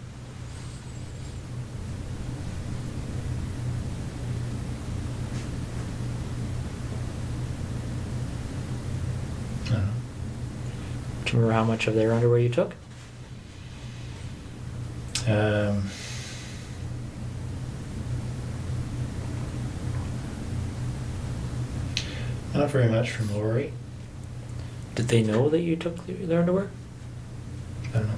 I don't know. Do you remember how much of their underwear you took? Not very much from Lori. Did they know that you took their underwear? I don't know.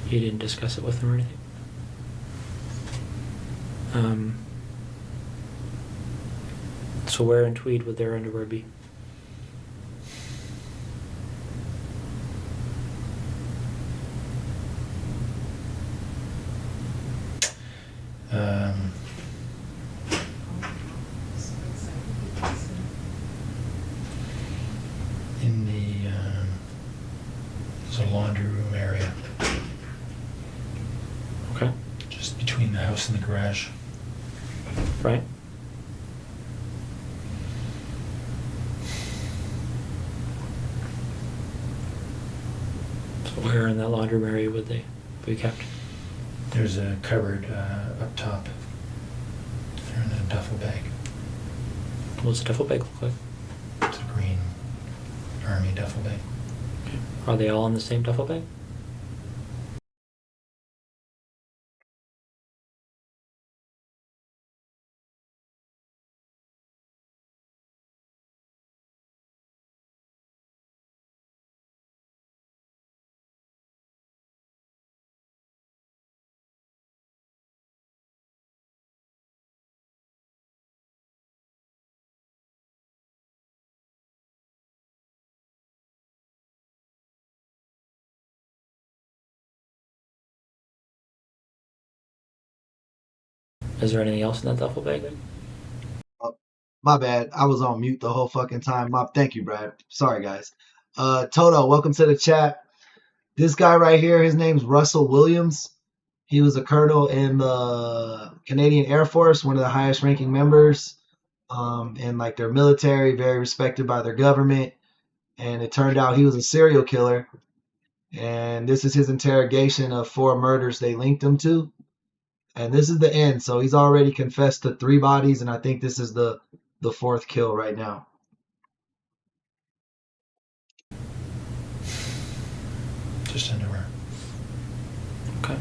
You didn't discuss it with them or anything? So where in Tweed would their underwear be? In the there's a laundry room area Okay. just between the house and the garage. Right? So where in that laundry room area would they be kept? There's a cupboard up top. They're in a duffel bag. What's the duffel bag look like? It's a green army duffel bag. Okay. Are they all in the same duffel bag? Is there anything else in that duffel bag then? My bad. I was on mute the whole fucking time. Thank you, Brad. Sorry, guys. Toto, welcome to the chat. This guy right here, his name's Russell Williams. He was a colonel in the Canadian Air Force, one of the highest ranking members in like their military, very respected by their government. And it turned out he was a serial killer. And this is his interrogation of 4 murders they linked him to. And this is the end. So he's already confessed to 3 bodies, and I think this is the 4th kill right now. Just underwear. Okay.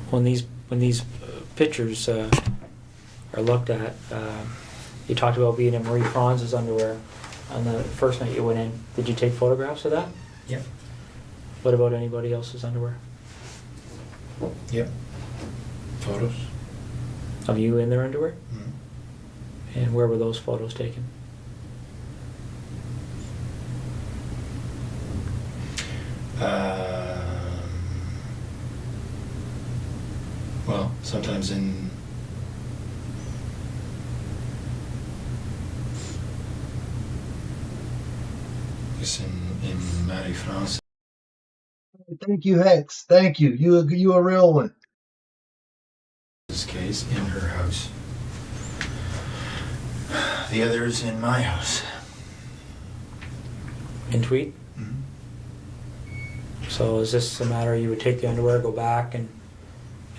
When these pictures are looked at, you talked about being in Marie Franz's underwear on the first night you went in. Did you take photographs of that? Yep. What about anybody else's underwear? Yep. Photos. Of you in their underwear? Mm-hmm. And where were those photos taken? Well, sometimes in Marie France. Thank you, Hex. Thank you. You a real one. This case in her house. The others in my house. In Tweed? Mm-hmm. So is this a matter you would take the underwear, go back, and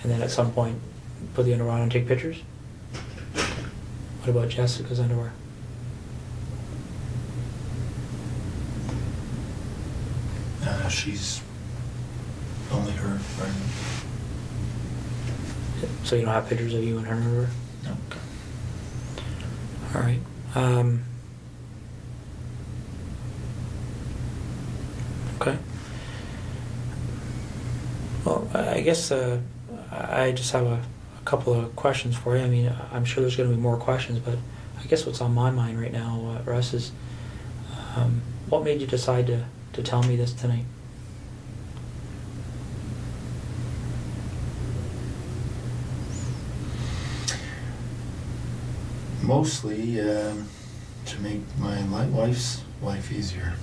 then at some point put the underwear on and take pictures? What about Jessica's underwear? She's only her, right? So you don't have pictures of you in her underwear? No. All right. Okay. Well, I guess I just have a a couple of questions for you. I mean, I'm sure there's going to be more questions, but I guess what's on my mind right now, Russ, is what made you decide to tell me this tonight? Mostly to make my wife's life easier.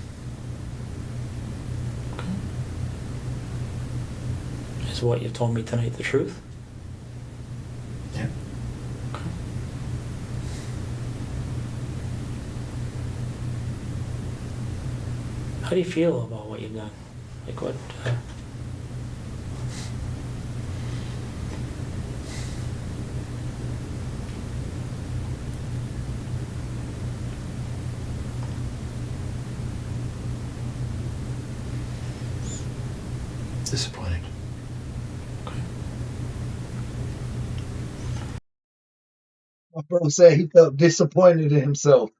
Is what you've told me tonight the truth? Yeah. Okay. How do you feel about what you've done? Like what? Disappointed. Okay. My bro said he felt disappointed in himself.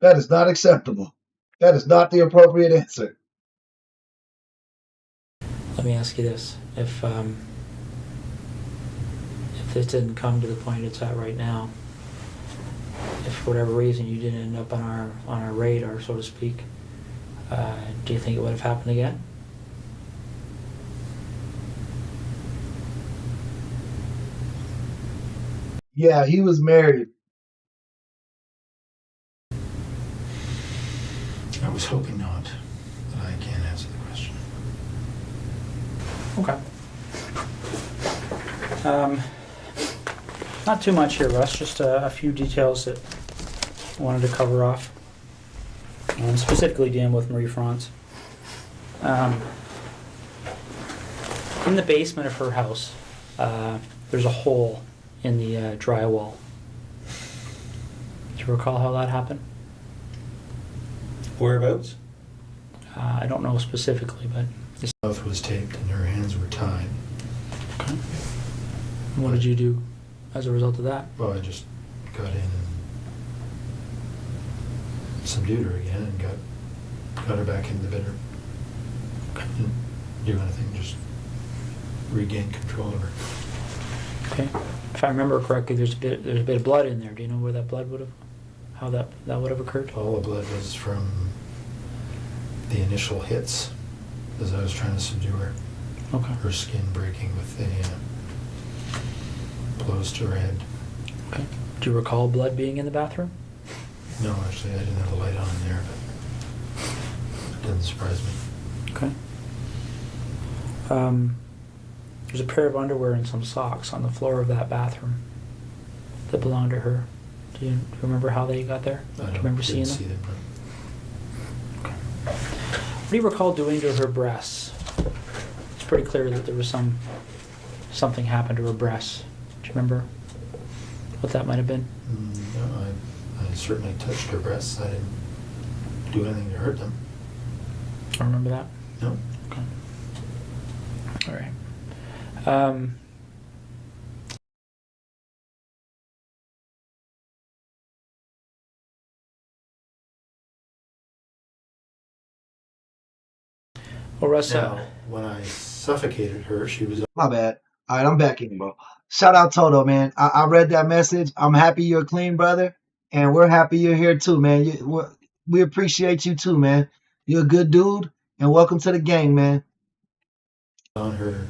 That is not acceptable. That is not the appropriate answer. Let me ask you this: if this didn't come to the point it's at right now, if for whatever reason you didn't end up on our radar, so to speak, do you think it would have happened again? Yeah, he was married. I was hoping not, but I can't answer the question. Okay. Not too much here, Russ. Just a few details that I wanted to cover off, and specifically dealing with Marie France. In the basement of her house, there's a hole in the drywall. Do you recall how that happened? Whereabouts? I don't know specifically, but His mouth was taped and her hands were tied. okay. What did you do as a result of that? Well, I just got in and subdued her again and got her back in the bedroom. Didn't do anything, just regained control of her. Okay. If I remember correctly, there's a bit of blood in there. Do you know where that blood how that would have occurred? All the blood was from the initial hits as I was trying to subdue her. Okay. Her skin breaking with the blows to her head. Okay. Do you recall blood being in the bathroom? No, actually, I didn't have the light on in there, but it doesn't surprise me. Okay. There's a pair of underwear and some socks on the floor of that bathroom that belonged to her. Do you remember how they got there? I Do you remember seeing didn't them? see them. No. Okay. What do you recall doing to her breasts? It's pretty clear that there was something happened to her breasts. Do you remember what that might have been? No, I certainly touched her breasts. I didn't do anything to hurt them. I remember that. No. Okay. All right. Well, Russ, Now, when I suffocated her, she was My bad. All right, I'm back in, bro. Shout out Toto, man. I read that message. I'm happy you're a clean brother, and we're happy you're here too, man. We appreciate you too, man. You're a good dude, and welcome to the gang, man. on her.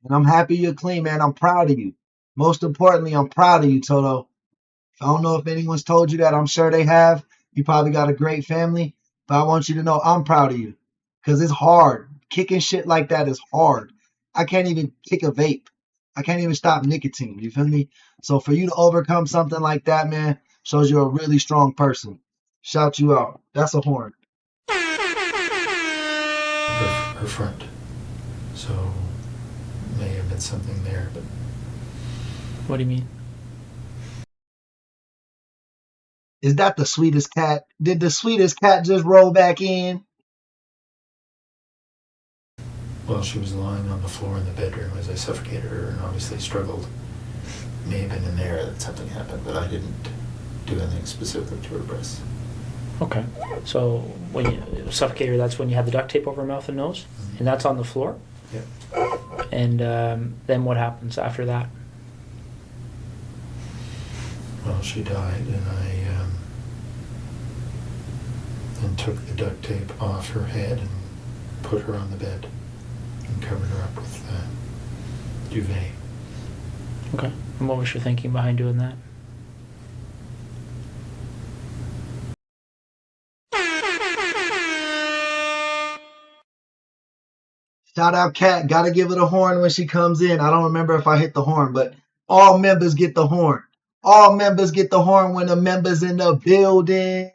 And I'm happy you're clean, man. I'm proud of you. Most importantly, I'm proud of you, Toto. I don't know if anyone's told you that. I'm sure they have. You probably got a great family, but I want you to know I'm proud of you because it's hard. Kicking shit like that is hard. I can't even kick a vape. I can't even stop nicotine. You feel me? So for you to overcome something like that, man, shows you're a really strong person. Shout you out. That's a horn. Her front. So may have been something there, but what do you mean? Is that the sweetest cat? Did the sweetest cat just roll back in? well, she was lying on the floor in the bedroom as I suffocated her and obviously struggled. May have been in there that something happened, but I didn't do anything specific to her breasts. Okay. So when you suffocated her, that's when you had the duct tape over her mouth and nose, and that's on the floor. Yeah. And then what happens after that? Well, she died, and I then took the duct tape off her head and put her on the bed and covered her up with duvet. Okay. And what was your thinking behind doing that? Shout out Kat. Gotta give it a horn when she comes in. I don't remember if I hit the horn, but all members get the horn. All members get the horn when the members in the building.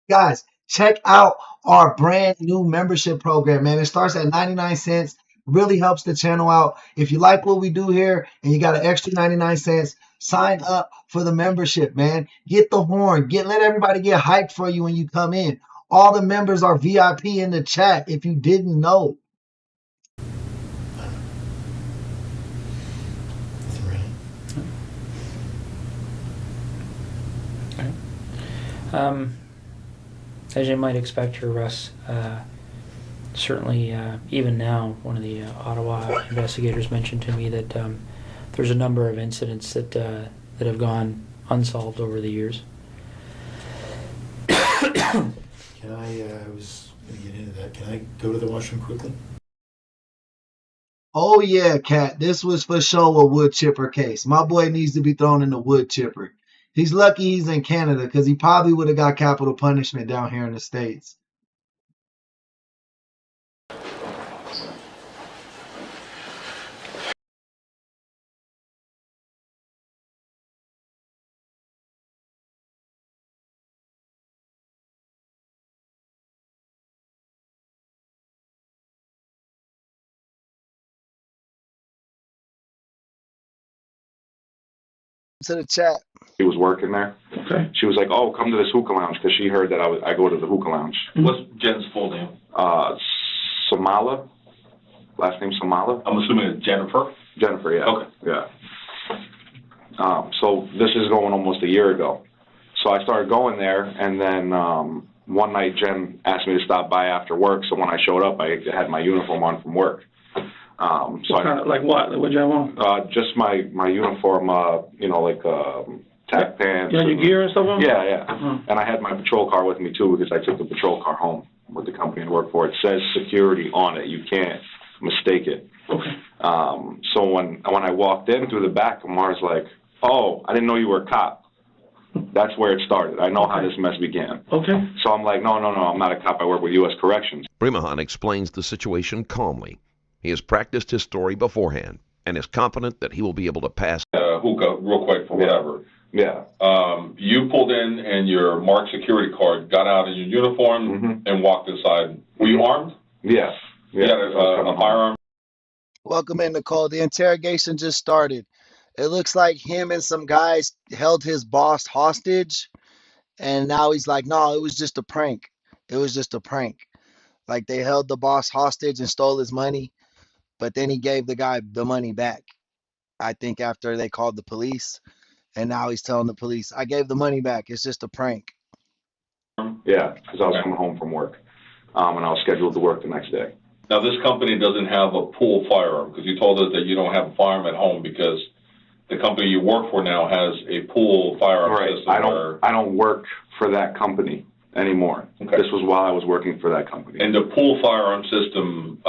Guys, check out our brand new membership program, man. It starts at 99 cents. Really helps the channel out. If you like what we do here and you got an extra 99 cents, sign up for the membership, man. Get the horn. Let everybody get hyped for you when you come in. All the members are VIP in the chat if you didn't know. As you might expect here, Russ, certainly even now, one of the Ottawa investigators mentioned to me that there's a number of incidents that have gone unsolved over the years. Can I was going to get into that. Can I go to the washroom quickly? Oh yeah, Kat. This was for sure a wood chipper case. My boy needs to be thrown in the wood chipper. He's lucky he's in Canada because he probably would have got capital punishment down here in the States. To the chat. She was working there. Okay. She was like, "Oh, come to this hookah lounge," because she heard that I go to the hookah lounge. What's Jen's full name? Samala. Last name Samala. I'm assuming it's Jennifer. Jennifer, yeah. Okay. Yeah. So this is going almost a year ago. So I started going there, and then one night Jen asked me to stop by after work. So when I showed up, I had my uniform on from work. So Kind of like what? Like what you have on? just my uniform, like tack pants. You know your gear and stuff on? Yeah, yeah. Uh-huh. And I had my patrol car with me too because I took the patrol car home with the company I work for. It says security on it. You can't mistake it. Okay. So when I walked in through the back, Amar's like, "Oh, I didn't know you were a cop." That's where it started. I know how this mess began. Okay. So I'm like, no, I'm not a cop. I work with U.S. Corrections. Brimahan explains the situation calmly. He has practiced his story beforehand and is confident that he will be able to pass. Hookah, real quick, for whatever. Yeah. You pulled in and your marked security card, got out of your uniform, and walked inside. Were you armed? Yeah. You had a firearm? Welcome in, Nicole. The interrogation just started. It looks like him and some guys held his boss hostage, and now he's like, no, it was just a prank. It was just a prank. Like they held the boss hostage and stole his money, but then he gave the guy the money back. I think after they called the police, and now he's telling the police, I gave the money back. It's just a prank. Yeah, because I was coming home from work, and I was scheduled to work the next day. Now, this company doesn't have a pool firearm, because you told us that you don't have a firearm at home because the company you work for now has a pool firearm system. I don't work for that company anymore. Okay. This was while I was working for that company. And the pool firearm system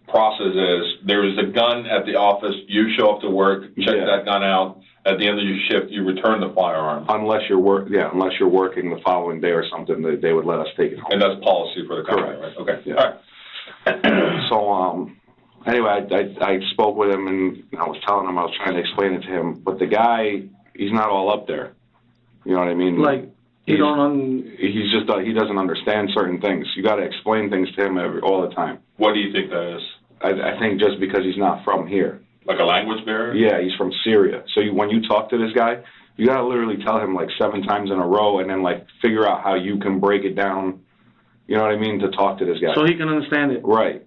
process is there is a gun at the office, you show up to work, check that gun out. At the end of your shift, you return the firearm. Unless you're working the following day or something, they would let us take it home. And that's policy for the company, Correct. right? Okay. Yeah. All right. So, anyway, I spoke with him and I was telling him, I was trying to explain it to him, but the guy, he's not all up there. You know what I mean? Like, he doesn't understand certain things. You got to explain things to him all the time. What do you think that is? I think just because he's not from here. Like a language barrier? Yeah, he's from Syria. So when you talk to this guy, you got to literally tell him like 7 times in a row and then like figure out how you can break it down, you know what I mean, to talk to this guy. So he can understand it. Right.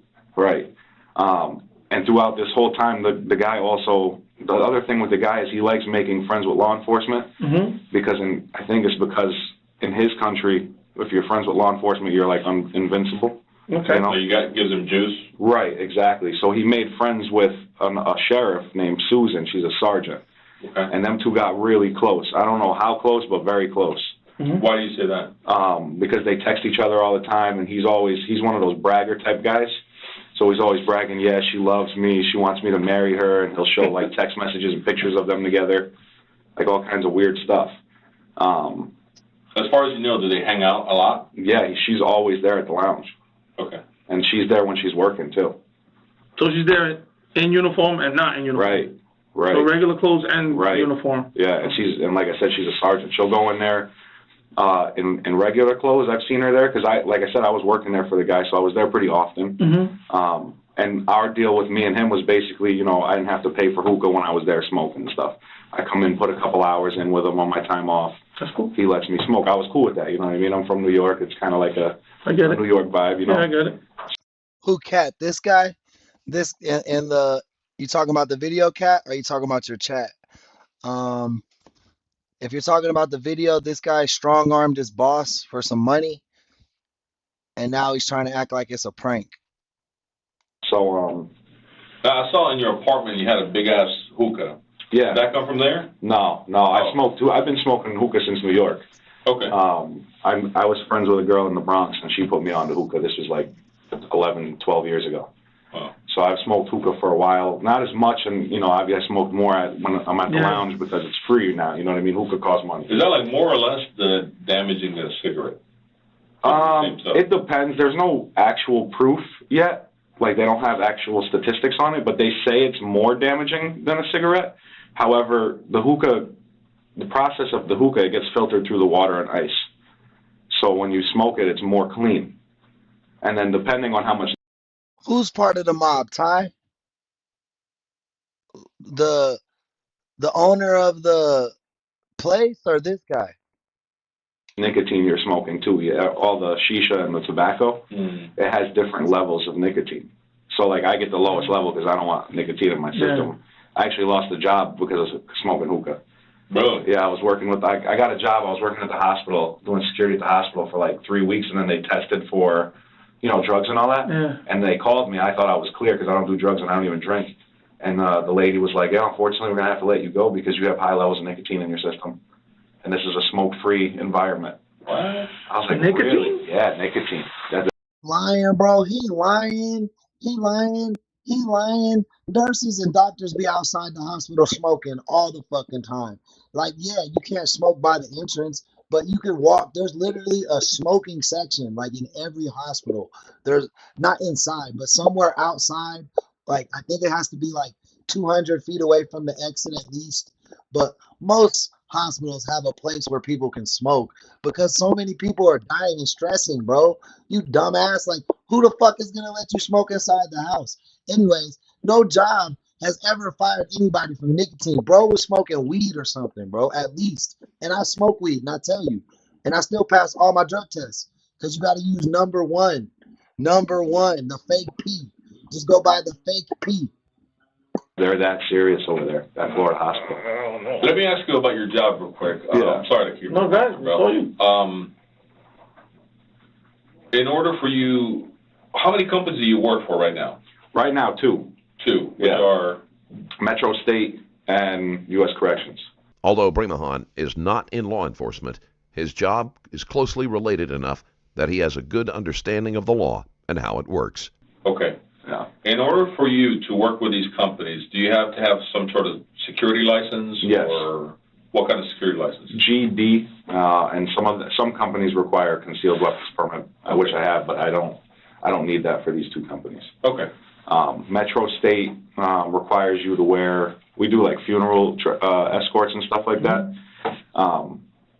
And throughout this whole time, the guy also, the other thing with the guy is he likes making friends with law enforcement because I think it's because in his country, if you're friends with law enforcement, you're like invincible. Okay. You know? So gives him juice? Right, exactly. So he made friends with a sheriff named Susan. She's a sergeant. Okay. And them two got really close. I don't know how close, but very close. Mm-hmm. Why do you say that? Because they text each other all the time, and he's one of those bragger type guys. So he's always bragging, yeah, she loves me, she wants me to marry her, and he'll show like text messages and pictures of them together, like all kinds of weird stuff. As far as you know, do they hang out a lot? Yeah, she's always there at the lounge. Okay. And she's there when she's working too. So she's there in uniform and not in uniform. Right, right. So regular clothes and right. uniform. Yeah, and like I said, she's a sergeant. She'll go in there in regular clothes. I've seen her there because like I said, I was working there for the guy, so I was there pretty often. Mm-hmm. And our deal with me and him was basically, I didn't have to pay for hookah when I was there smoking and stuff. I come in, put a couple hours in with him on my time off. That's cool. He lets me smoke. I was cool with that, you know what I mean? I'm from New York. It's kind of like a New York vibe, Yeah, I get it. Who, Cat? This guy? This in the you talking about the video, Cat, or you talking about your chat? If you're talking about the video, this guy strong-armed his boss for some money, and now he's trying to act like it's a prank. So, I saw in your apartment you had a big-ass hookah. Yeah. Did that come from there? No. I smoked too. I've been smoking hookah since New York. Okay. I was friends with a girl in the Bronx, and she put me on to hookah. This was like 11, 12 years ago. Wow. So I've smoked hookah for a while. Not as much, and, I smoked more when I'm at the lounge because it's free now. You know what I mean? Hookah costs money. Is that like more or less the damaging than a cigarette? It depends. There's no actual proof yet. Like, they don't have actual statistics on it, but they say it's more damaging than a cigarette. However, the process of the hookah, it gets filtered through the water and ice. So when you smoke it, it's more clean. And then depending on how much... Who's part of the mob, Ty? The owner of the place or this guy? nicotine you're smoking too. All the shisha and the tobacco, it has different levels of nicotine. So like I get the lowest level because I don't want nicotine in my system. I actually lost a job because of smoking hookah. Really? Yeah, I was working with, I got a job, I was working at the hospital, doing security at the hospital for like 3 weeks, and then they tested for, drugs and all that. And they called me. I thought I was clear because I don't do drugs and I don't even drink. And the lady was like, yeah, unfortunately, we're going to have to let you go because you have high levels of nicotine in your system. And this is a smoke-free environment. What? I was like, nicotine? Really? Yeah, nicotine. Lying, bro. He lying. He lying. He lying. Nurses and doctors be outside the hospital smoking all the fucking time. Like, yeah, you can't smoke by the entrance, but you can walk. There's literally a smoking section, like in every hospital. There's not inside, but somewhere outside. Like, I think it has to be like 200 feet away from the exit at least. But most hospitals have a place where people can smoke because so many people are dying and stressing, bro. You dumbass. Like, who the fuck is going to let you smoke inside the house? Anyways, no job has ever fired anybody from nicotine. Bro was smoking weed or something, bro, at least. And I smoke weed, and I tell you. And I still pass all my drug tests because you got to use number one. Number one, the fake P. Just go by the fake P. They're that serious over there, that Florida hospital. Let me ask you about your job real quick. I'm sorry to keep No, guys, in order for you, how many companies do you work for right now? Right now, two. Two, which are? Metro State and U.S. Corrections. Although Bremahan is not in law enforcement, his job is closely related enough that he has a good understanding of the law and how it works. Okay. Yeah. In order for you to work with these companies, do you have to have some sort of security license? Yes. Or what kind of security license? GD, and some companies require a concealed weapons permit, which I have, but I don't need that for these two companies. Okay. Metro State requires you to wear. We do like funeral escorts and stuff like that.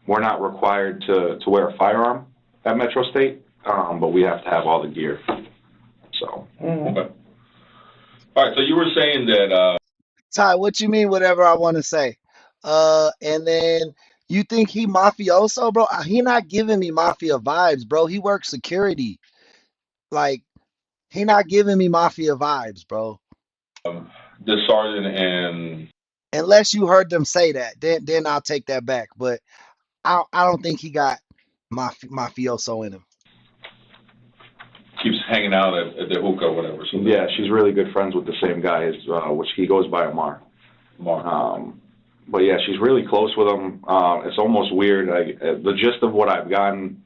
We're not required to wear a firearm at Metro State, but we have to have all the gear. So. Okay. All right. So you were saying that. Ty, what you mean? Whatever I want to say. And then you think he mafioso, bro? He not giving me mafia vibes, bro. He works security. Like, he not giving me mafia vibes, bro. The sergeant and. Unless you heard them say that, then I'll take that back. But I don't think he got mafioso in him. Keep hanging out at the hookah or whatever. So yeah, she's really good friends with the same guy, which he goes by Amar. But yeah, she's really close with him. It's almost weird. The gist of what I've gotten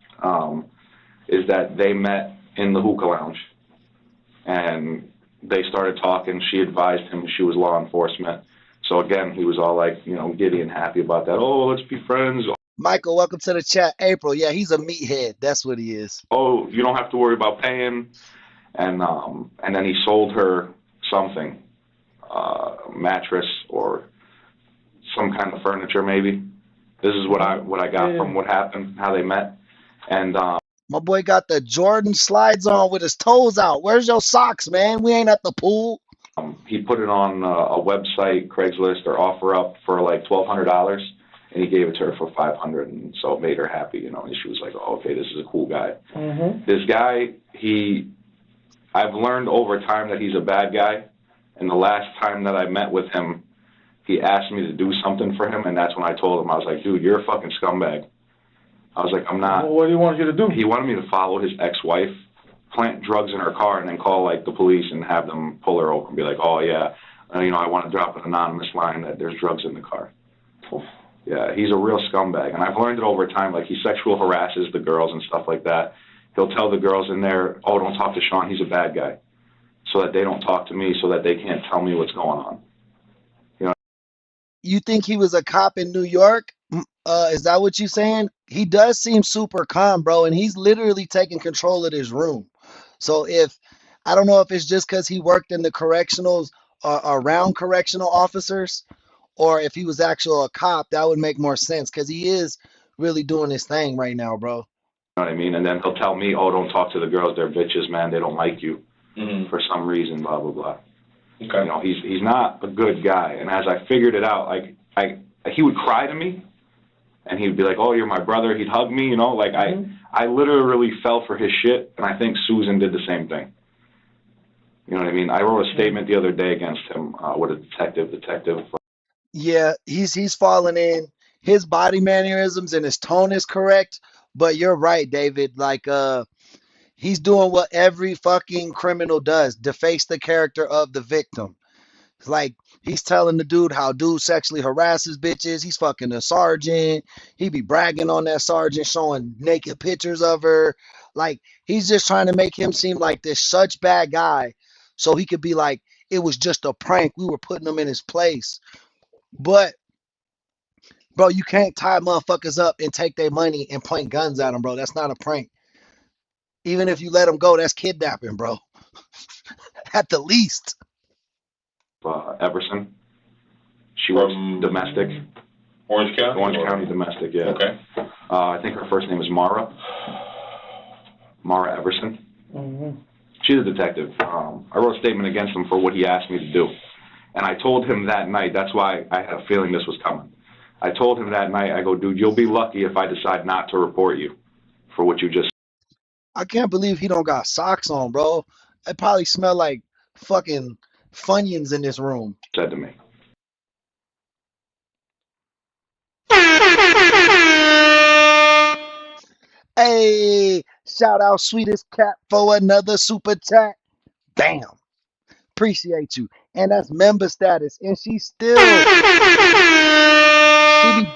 is that they met in the hookah lounge, and they started talking. She advised him she was law enforcement. So again, he was all like, giddy and happy about that. Oh, let's be friends. Michael, welcome to the chat. April, yeah, he's a meathead. That's what he is. Oh, you don't have to worry about paying. And then he sold her something, mattress or some kind of furniture maybe. This is what I got from what happened, how they met. And my boy got the Jordan slides on with his toes out. Where's your socks, man? We ain't at the pool. He put it on a website, Craigslist, or OfferUp for like $1,200, and he gave it to her for $500, and so it made her happy, and she was like, oh, okay, this is a cool guy. This guy, I've learned over time that he's a bad guy, and the last time that I met with him, he asked me to do something for him, and that's when I told him, I was like, dude, you're a fucking scumbag. I was like, I'm not. Well, what do you want you to do? He wanted me to follow his ex-wife, plant drugs in her car, and then call like the police and have them pull her over and be like, oh yeah, I want to drop an anonymous line that there's drugs in the car. Yeah, he's a real scumbag, and I've learned it over time. Like, he sexual harasses the girls and stuff like that. He'll tell the girls in there, oh, don't talk to Sean, he's a bad guy, so that they don't talk to me, so that they can't tell me what's going on. You think he was a cop in New York? Is that what you're saying? He does seem super calm, bro, and he's literally taking control of this room. So I don't know if it's just because he worked in the correctionals around correctional officers, or if he was actually a cop, that would make more sense, because he is really doing his thing right now, bro. You know what I mean? And then he'll tell me, oh, don't talk to the girls, they're bitches, man, they don't like you for some reason, blah, blah, blah. Okay. He's not a good guy, and as I figured it out, he would cry to me, and he'd be like, oh, you're my brother, he'd hug me, I literally fell for his shit, and I think Susan did the same thing. You know what I mean? I wrote a statement the other day against him with a detective. Yeah, he's falling in. His body mannerisms and his tone is correct, but you're right, David. He's doing what every fucking criminal does: deface the character of the victim. Like, he's telling the dude how dude sexually harasses bitches. He's fucking a sergeant. He be bragging on that sergeant, showing naked pictures of her. Like, he's just trying to make him seem like this such bad guy, so he could be like, it was just a prank. We were putting him in his place. But, bro, you can't tie motherfuckers up and take their money and point guns at them, bro. That's not a prank. Even if you let them go, that's kidnapping, bro. At the least. Everson. She works domestic. Orange County? Orange County domestic, yeah. Okay. I think her first name is Mara. Mara Everson. She's a detective. I wrote a statement against him for what he asked me to do. And I told him that night, that's why I had a feeling this was coming. I told him that night, I go, dude, you'll be lucky if I decide not to report you for what you just. I can't believe he don't got socks on, bro. It probably smell like fucking Funyuns in this room. Said to me. Hey, shout out Sweetest Cat for another super chat. Damn. Appreciate you. And that's member status. And she be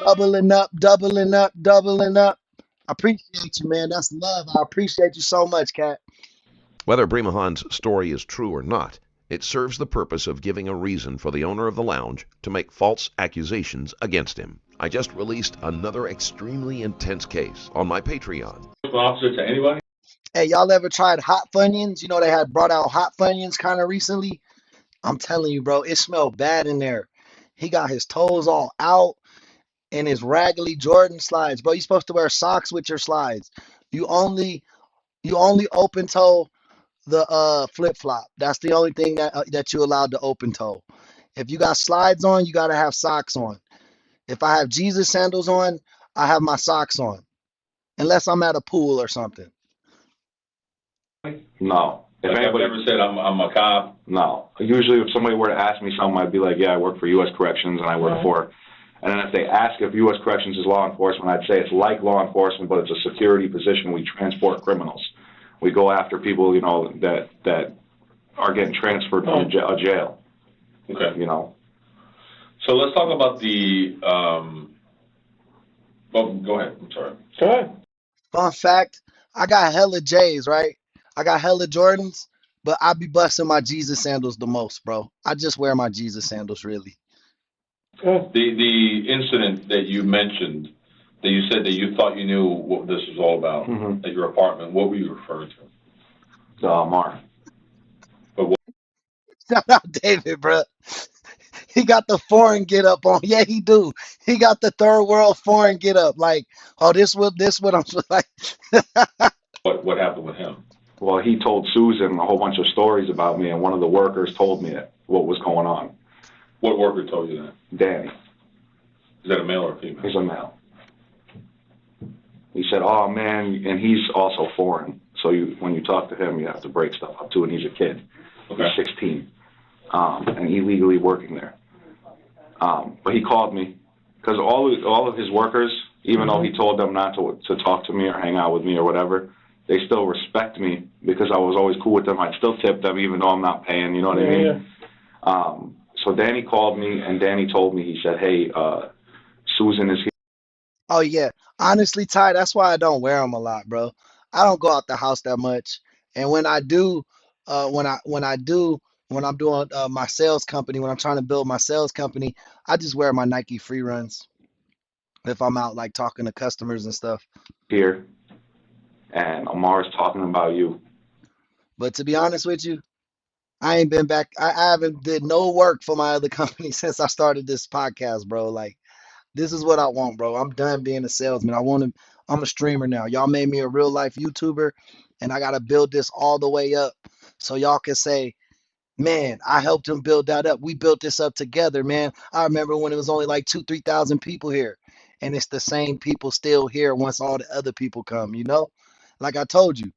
doubling up, doubling up, doubling up. I appreciate you, man. That's love. I appreciate you so much, Cat. Whether Brimahan's story is true or not, it serves the purpose of giving a reason for the owner of the lounge to make false accusations against him. I just released another extremely intense case on my Patreon. Officer to anybody? Hey, y'all ever tried hot Funyuns? You know, they had brought out hot Funyuns kind of recently. I'm telling you, bro, it smelled bad in there. He got his toes all out and his raggedy Jordan slides. Bro, you're supposed to wear socks with your slides. You only open toe the flip-flop. That's the only thing that you're allowed to open toe. If you got slides on, you got to have socks on. If I have Jesus sandals on, I have my socks on. Unless I'm at a pool or something. No. If anybody ever said I'm a cop? No. Usually if somebody were to ask me something, I'd be like, yeah, I work for U.S. Corrections and I work for. And then if they ask if U.S. Corrections is law enforcement, I'd say it's like law enforcement, but it's a security position. We transport criminals. We go after people, you know, that are getting transferred from a jail. Okay. You know. So let's talk about the. Well, go ahead. I'm sorry. Go ahead. Fun fact, I got hella J's, right? I got hella Jordans, but I be busting my Jesus sandals the most, bro. I just wear my Jesus sandals, really. Go ahead. The incident that you mentioned, that you said that you thought you knew what this was all about at your apartment. What were you referring to? Mark. Shout out David, bro. He got the foreign get up on. Yeah, he do. He got the third world foreign get up. Like, oh, this what I'm like. What happened with him? Well, he told Susan a whole bunch of stories about me, and one of the workers told me what was going on. What worker told you that? Danny. Is that a male or a female? He's a male. He said, "Oh man," and he's also foreign. So when you talk to him, you have to break stuff up too. And he's a kid. Okay. He's 16, and illegally working there. But he called me because all of his workers, even though he told them not to talk to me or hang out with me or whatever, they still respect me because I was always cool with them. I'd still tip them even though I'm not paying. You know what I mean? Yeah. So Danny called me, and Danny told me, he said, "Hey, Susan is here." Oh yeah, honestly, Ty, that's why I don't wear them a lot, bro. I don't go out the house that much, and when I do, when I'm doing my sales company, when I'm trying to build my sales company, I just wear my Nike free runs if I'm out like talking to customers and stuff. Here, and Amar's talking about you. But to be honest with you, I ain't been back. I haven't did no work for my other company since I started this podcast, bro. Like this is what I want, bro. I'm done being a salesman. I'm a streamer now. Y'all made me a real life YouTuber, and I gotta build this all the way up so y'all can say, man, I helped him build that up. We built this up together, man. I remember when it was only like 3,000 people here, and it's the same people still here once all the other people come, you know? Like I told you,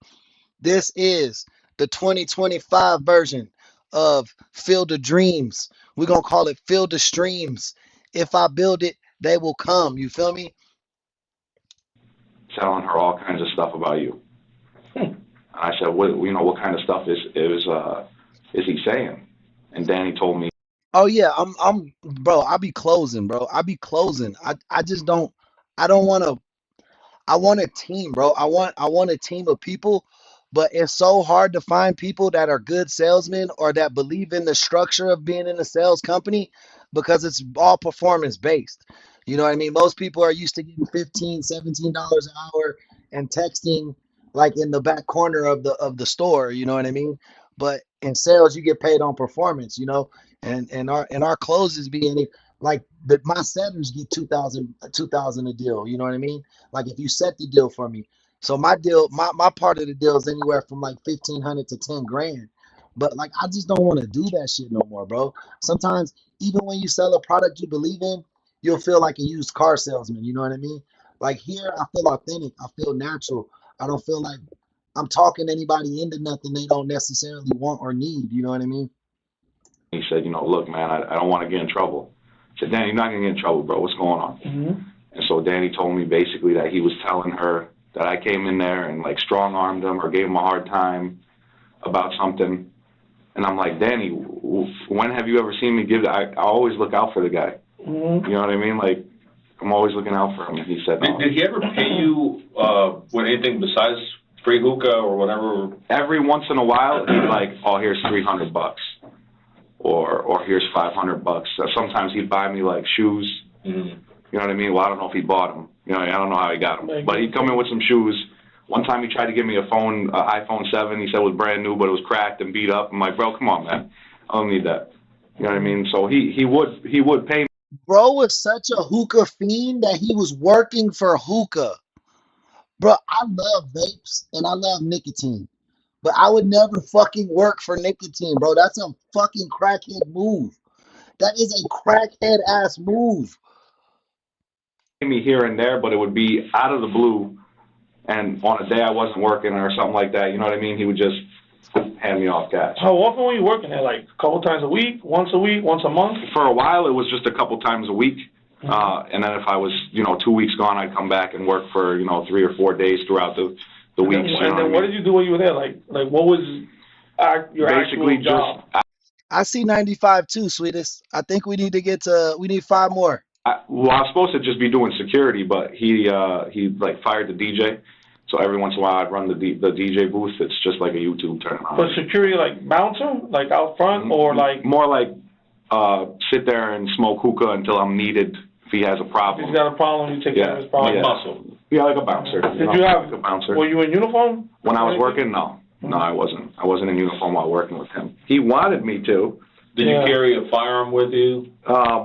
this is the 2025 version of Field of Dreams. We're gonna call it Field of Streams. If I build it, they will come. You feel me? Telling her all kinds of stuff about you. And I said, what kind of stuff is he saying? And Danny told me. Oh yeah, bro, I be closing, bro. I be closing. I just don't I don't want to I want a team, bro. I want a team of people, but it's so hard to find people that are good salesmen or that believe in the structure of being in a sales company because it's all performance based. You know what I mean? Most people are used to getting $15, $17 an hour and texting like in the back corner of the store, you know what I mean? But in sales you get paid on performance, you know? And our closes be any like my setters get 2,000 a deal, you know what I mean? Like if you set the deal for me. So my deal, my part of the deal is anywhere from like 1,500 to 10 grand. But like I just don't want to do that shit no more, bro. Sometimes even when you sell a product you believe in, you'll feel like a used car salesman, you know what I mean? Like here I feel authentic, I feel natural. I don't feel like I'm talking anybody into nothing they don't necessarily want or need, you know what I mean? He said, look, man, I don't want to get in trouble. I said, Danny, you're not going to get in trouble, bro. What's going on? And so Danny told me basically that he was telling her that I came in there and like strong-armed him or gave him a hard time about something. And I'm like, Danny, when have you ever seen me give that? I always look out for the guy. You know what I mean? Like, I'm always looking out for him. And he said, no. Did he ever pay you with anything besides free hookah or whatever? Every once in a while, he'd like, oh, here's $300. Or here's $500. Sometimes he'd buy me like shoes. You know what I mean? Well, I don't know if he bought them. I don't know how he got them. But he'd come in with some shoes. One time he tried to give me a phone, iPhone 7. He said it was brand new, but it was cracked and beat up. I'm like, bro, come on, man. I don't need that. You know what I mean? So he would pay me. Bro was such a hookah fiend that he was working for hookah. Bro, I love vapes and I love nicotine. But I would never fucking work for nicotine, bro. That's a fucking crackhead move. That is a crackhead ass move. Me here and there, but it would be out of the blue. And on a day I wasn't working or something like that, you know what I mean? He would just hand me off cash. How often were you working there? Like a couple times a week, once a month? For a while, it was just a couple times a week. And then if I was, 2 weeks gone, I'd come back and work for, 3 or 4 days throughout the And weeks. then, You know and then what what I mean? did you do when you were there? Like what was your Basically, actual job? I see 95 too, sweetest. I think we need to we need 5 more. Well, I was supposed to just be doing security, but he like fired the DJ. So every once in a while, I'd run the DJ booth. It's just like a YouTube turnaround. But security, like bouncer, like out front, or like more like sit there and smoke hookah until I'm needed. If he has a if problem, he's got a problem, you take care of his problem. yeah. Muscle. Yeah, like a bouncer. Did you have? like a bouncer? Were you in uniform? When I was working, no, I wasn't. I wasn't in uniform while working with him. He wanted me to. Did you carry a firearm with you?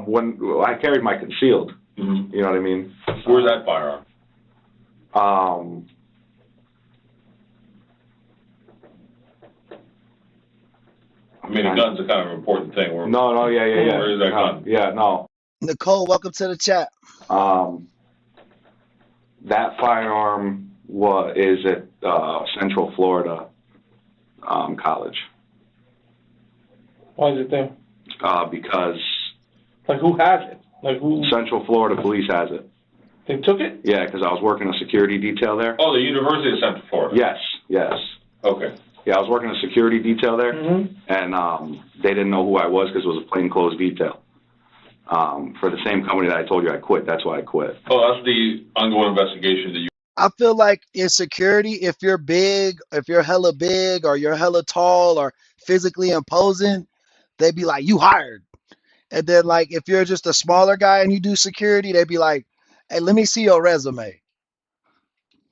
When I carried my concealed. Mm-hmm. You know what I mean? Where's that firearm? I mean, a gun's a kind of important thing. Yeah. Where is that gun? Yeah, no. Nicole, welcome to the chat. That firearm is at Central Florida College. Why is it there? Because Like who has it? Like who? Central Florida Police has it. They took it? Yeah, because I was working a security detail there. Oh, the University of Central Florida. Yes. Okay. Yeah, I was working a security detail there, Mm-hmm. and they didn't know who I was because it was a plainclothes detail. For the same company that I told you I quit. That's why I quit. Oh, that's the ongoing investigation that you. I feel like in security, if you're big, if you're hella big or you're hella tall or physically imposing, they'd be like, you hired. And then like if you're just a smaller guy and you do security, they'd be like, hey, let me see your resume.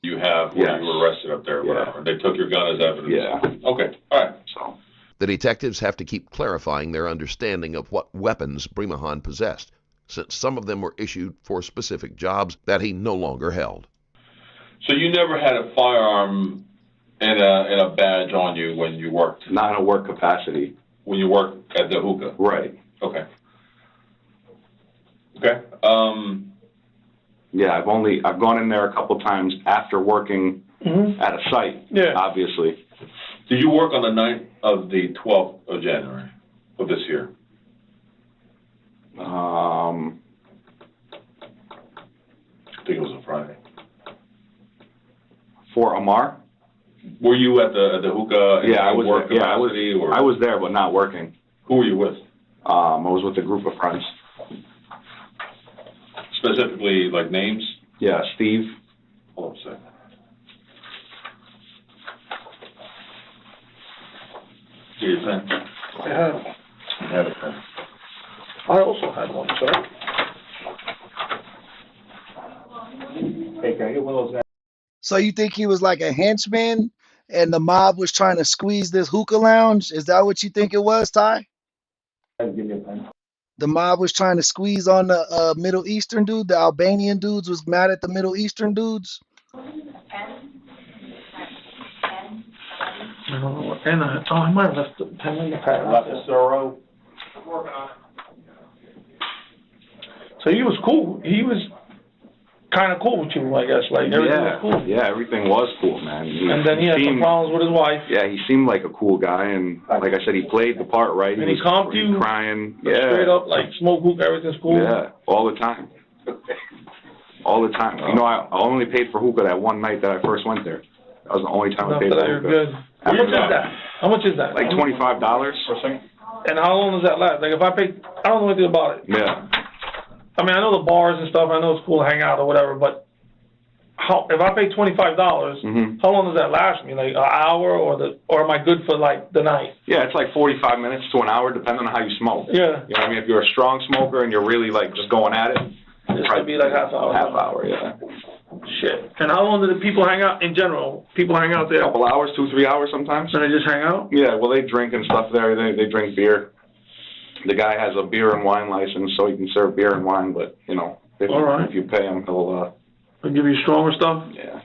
You have where Yes. you were arrested up there or whatever. They took your gun as evidence. Yeah. Okay. All right. So The detectives have to keep clarifying their understanding of what weapons Brimahan possessed, since some of them were issued for specific jobs that he no longer held. So you never had a firearm and a badge on you when you worked? not in a work capacity. When you worked at the hookah? Right. Okay. Okay. Yeah, I've gone in there a couple times after working Mm-hmm. at a site. Yeah. Obviously. Did you work on the night of the 12th of January of this year? I think it was a Friday. For Amar? Were you at the hookah? Yeah, I was. Work Yeah, capacity, or I was there, but not working. Who were you with? I was with a group of friends. Specifically, like names? Yeah, Steve. Hold on a second. Do you think? I had. You had a pen. I also had one, sir. Hey, can I get one of those guys? So you think he was like a henchman and the mob was trying to squeeze this hookah lounge? Is that what you think it was, Ty? Give me a pen. The mob was trying to squeeze on the Middle Eastern dude. The Albanian dudes was mad at the Middle Eastern dudes. I don't know what pen I might have left the pen in the pad. Left the Soro. So he was cool. He was kind of cool with you, I guess. Like everything was cool. Yeah, everything was cool, man. And then he had some problems with his wife. Yeah, he seemed like a cool guy, and like I said, he played the part right. And he calmed you? Crying. Like, Yeah. straight up, like smoke hookah, everything's cool. Yeah, all the time. All the time. You know, I only paid for hookah that one night that I first went there. That was the only time I paid for You're hookah. good. How much is that? How much is that? Like $25. And how long does that last? Like if I pay, I don't know anything about it. Yeah. I mean, I know the bars and stuff. I know it's cool to hang out or whatever, but if I pay $25, Mm-hmm. how long does that last me? Like an hour, or am I good for like the night? Yeah, it's like 45 minutes to an hour, depending on how you smoke. Yeah. You know what I mean? If you're a strong smoker and you're really like just going at it, It's gonna be like half hour. Half hour, yeah. Shit. And how long do the people hang out in general? People hang out there. A couple hours, 2-3 hours sometimes. And they just hang out? Yeah, well, they drink and stuff there. They drink beer. The guy has a beer and wine license, so he can serve beer and wine. But you know, if you pay him, he'll They'll give you stronger stuff. Yeah,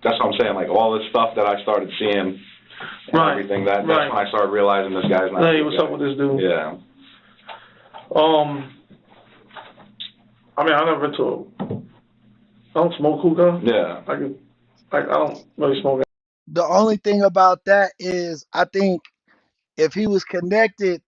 that's what I'm saying. Like all this stuff that I started seeing, and everything. That's when I started realizing this guy's not. Hey, what's up with this dude? Yeah. I mean, I never been to I don't smoke hookah. Yeah. I don't really smoke. The only thing about that is I think if he was connected,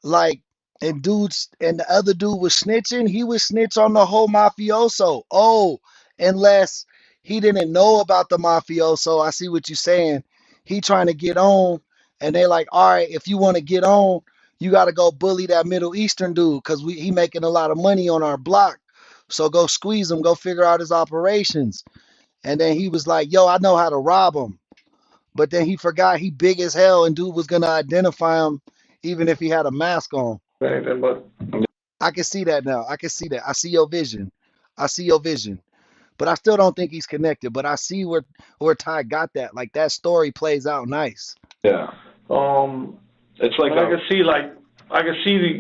like, and the other dude was snitching, he would snitch on the whole mafioso. Oh, unless he didn't know about the mafioso. I see what you're saying. He trying to get on, and they like, all right, if you want to get on, you got to go bully that Middle Eastern dude because he making a lot of money on our block. So go squeeze him, go figure out his operations. And then he was like, yo, I know how to rob him. But then he forgot he big as hell and dude was gonna identify him even if he had a mask on. Anything but. I can see that now. I can see that. I see your vision. I see your vision. But I still don't think he's connected. But I see where Ty got that. Like that story plays out nice. Yeah. It's like I can see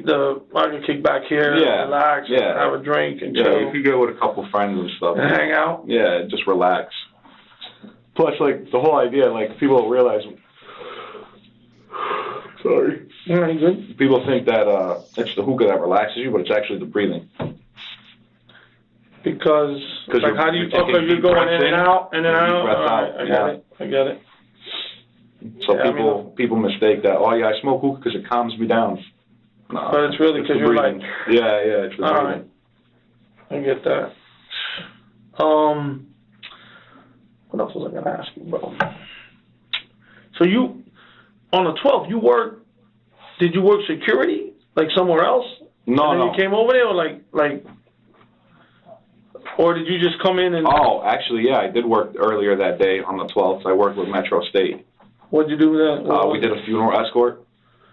the I can kick back here, relax, have a drink and chill. You could go with a couple friends and stuff. And hang out. Yeah, just relax. Plus, like, the whole idea, like, people don't realize. Sorry. Yeah, you good? People think that it's the hookah that relaxes you, but it's actually the breathing. Because like, how do you? You're going in and out, in and out. Breath out. I get it. So people mistake that. Oh yeah, I smoke hookah because it calms me down. No, but it's really because you're breathing. like. Yeah, it's the breathing. Right. I get that. What else was I gonna ask you, bro? So you, on the 12th, did you work security, like somewhere else? No, and then you came over there, or like, or did you just come in and? Oh, actually, yeah, I did work earlier that day on the 12th. I worked with Metro State. What'd you do then? We did a funeral escort.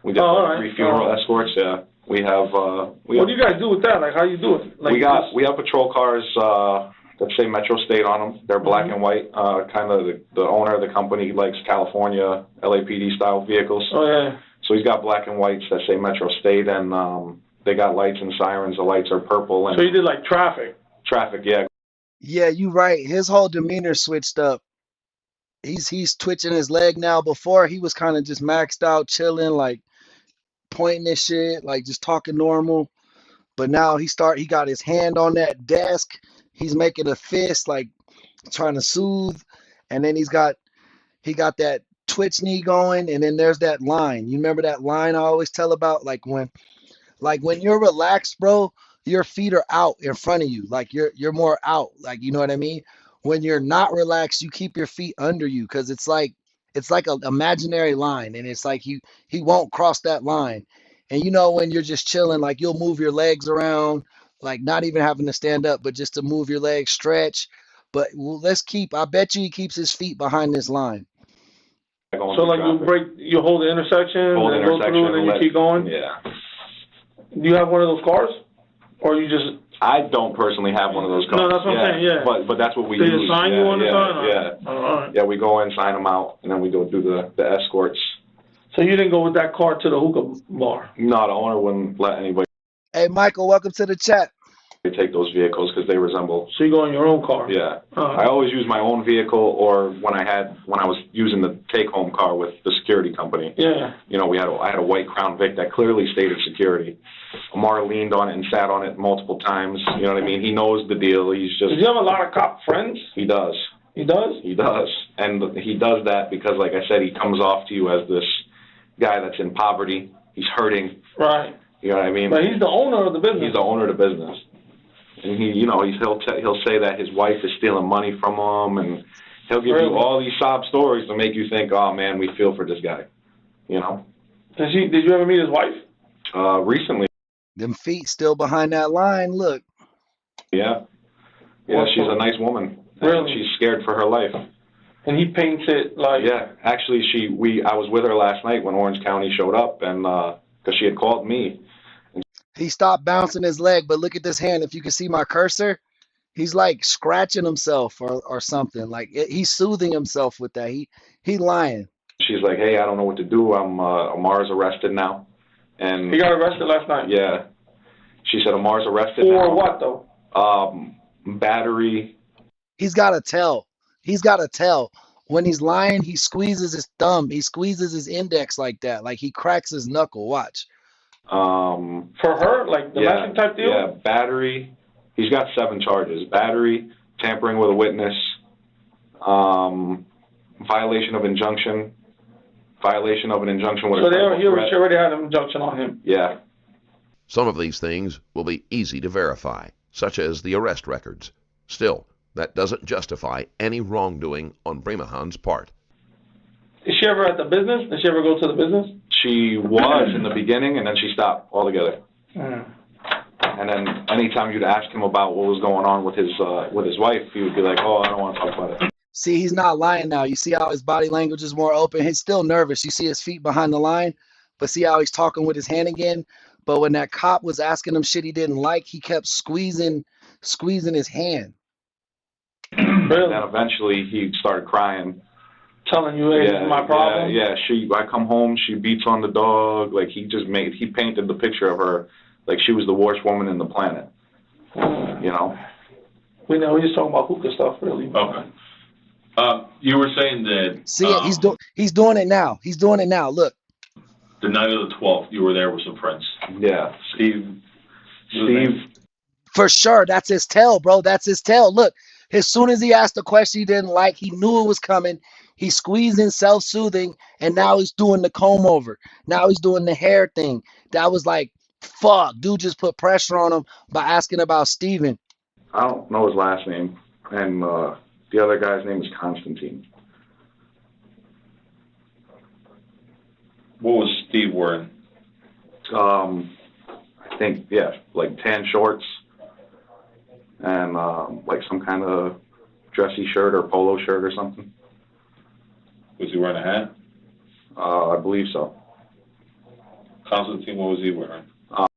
We did 3 funeral escorts. Yeah, we have. What do you guys do with that? Like, how you do it? Like we have patrol cars that say Metro State on them. They're black and white. Kind of the owner of the company likes California LAPD style vehicles. Oh yeah. So he's got black and whites that say Metro State, and they got lights and sirens. The lights are purple. And so you did like traffic. Traffic, yeah. Yeah, you right. His whole demeanor switched up. He's twitching his leg now. Before he was kind of just maxed out, chilling, like pointing this shit, like just talking normal. But now he got his hand on that desk. He's making a fist, like trying to soothe. And then he got that twitch knee going. And then there's that line. You remember that line I always tell about? Like when you're relaxed, bro, your feet are out in front of you. Like you're more out. Like, you know what I mean? When you're not relaxed, you keep your feet under you because it's like an imaginary line, and it's like he won't cross that line. And you know, when you're just chilling, like you'll move your legs around, like not even having to stand up, but just to move your legs, stretch. But I bet you he keeps his feet behind this line. So like you hold the intersection, and go through, and then you keep going? Yeah. Do you have one of those cars? Or you just... I don't personally have one of those cars. No, that's what I'm saying, yeah. But that's what we use. They assign you on the car? Yeah. Oh, all right. Yeah, we go in, sign them out, and then we go do the escorts. So you didn't go with that car to the hookah bar? No, the owner wouldn't let anybody. Hey, Michael, welcome to the chat. They take those vehicles because they resemble. So you go in your own car? Yeah. I always use my own vehicle, or when I was using the take-home car with the security company. Yeah. You know, I had a white Crown Vic that clearly stated security. Amar leaned on it and sat on it multiple times. You know what I mean? He knows the deal. He's just. Does he have a lot of cop friends? He does. He does? He does. And he does that because, like I said, he comes off to you as this guy that's in poverty. He's hurting. Right. You know what I mean? But he's the owner of the business. He's the owner of the business. And he'll say that his wife is stealing money from him, and he'll give you all these sob stories to make you think, oh man, we feel for this guy. You know? Did you ever meet his wife? Recently. Them feet still behind that line. Look. Yeah. Yeah, she's a nice woman. Really? She's scared for her life. And he paints it like. Yeah, actually, I was with her last night when Orange County showed up, and because she had called me. He stopped bouncing his leg, but look at this hand. If you can see my cursor, he's like scratching himself or something. Like he's soothing himself with that. He lying. She's like, hey, I don't know what to do. Amar's arrested now. And he got arrested last night? Yeah. She said Amar's arrested now. For what, though? Battery. He's got to tell. When he's lying, he squeezes his thumb. He squeezes his index like that. Like he cracks his knuckle. Watch. For her, like domestic type deal? Yeah, battery. He's got 7 charges. Battery, tampering with a witness, violation of an injunction with so he already had an injunction on him? Yeah. Some of these things will be easy to verify, such as the arrest records. Still, That doesn't justify any wrongdoing on Bremahan's part. Is she ever at the business? Did she ever go to the business? She was in the beginning, and then she stopped altogether. Mm. And then anytime you'd ask him about what was going on with his wife, he would be like, "Oh, I don't want to talk about it." See, he's not lying now. You see how his body language is more open. He's still nervous. You see his feet behind the line, but see how he's talking with his hand again. But when that cop was asking him shit he didn't like, he kept squeezing his hand. And then eventually he started crying, telling you, "Hey, this is my problem." Yeah. I come home, she beats on the dog. Like he painted the picture of her like she was the worst woman in the planet. You know. We just talking about hookah stuff, really. Okay. You were saying that. See it? He's doing it now. He's doing it now. Look. The night of the 12th, you were there with some friends. Yeah, Steve. For sure, that's his tail, bro. That's his tail. Look, as soon as he asked a question he didn't like, he knew it was coming. He squeezed in self-soothing, and now he's doing the comb over. Now he's doing the hair thing. That was like, fuck, dude just put pressure on him by asking about Steven. I don't know his last name, and the other guy's name is Constantine. What was Steve wearing? I think, like tan shorts and like some kind of dressy shirt or polo shirt or something. Was he wearing a hat? I believe so. Constantine, what was he wearing?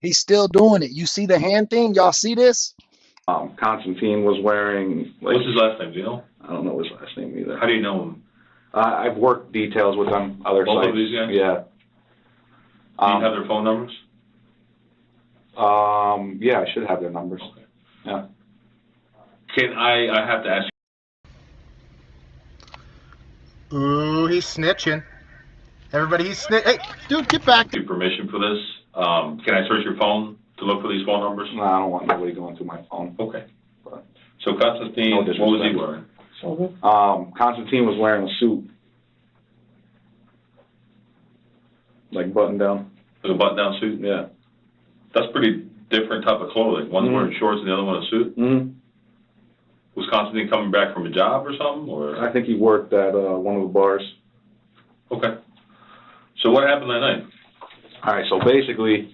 He's still doing it. You see the hand thing? Y'all see this? Constantine was wearing... What's his last name, do you know? I don't know his last name either. How do you know him? I've worked details with them, other Both sites. of these guys? Yeah. Do you have their phone numbers? Yeah, I should have their numbers. Okay. Yeah. I have to ask you. Ooh, he's snitching. Everybody, he's snitching. Hey, dude, get back. Do you permission for this? Can I search your phone to look for these phone numbers? No, I don't want nobody going through my phone. Okay. But So Constantine, no what was he disrespect. wearing? Constantine was wearing a suit. Like button down. Like a button-down suit? Yeah. That's pretty different type of clothing. One's wearing shorts and the other one a suit? Mm-hmm. Was Constantine coming back from a job or something? Or I think he worked at one of the bars. Okay. So what happened that night? All right, so basically,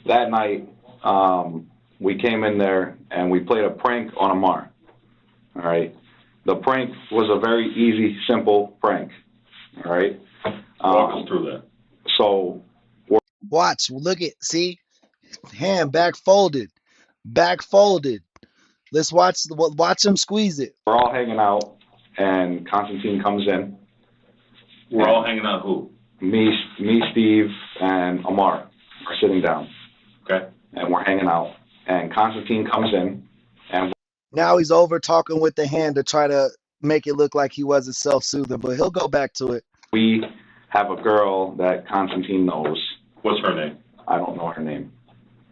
that night, we came in there and we played a prank on Amar. All right? The prank was a very easy, simple prank. All right? Walk us through that. So, Watch, look at, see? Hand back folded. Back folded. Let's watch him squeeze it. we're all hanging out, and Constantine comes in. We're all hanging out who? Me, Steve, and Amar are sitting down. Okay. And we're hanging out. And Constantine comes in, and Now he's over talking with the hand to try to make it look like he wasn't self-soothing, but he'll go back to it. we have a girl that Constantine knows. What's her name? I don't know her name.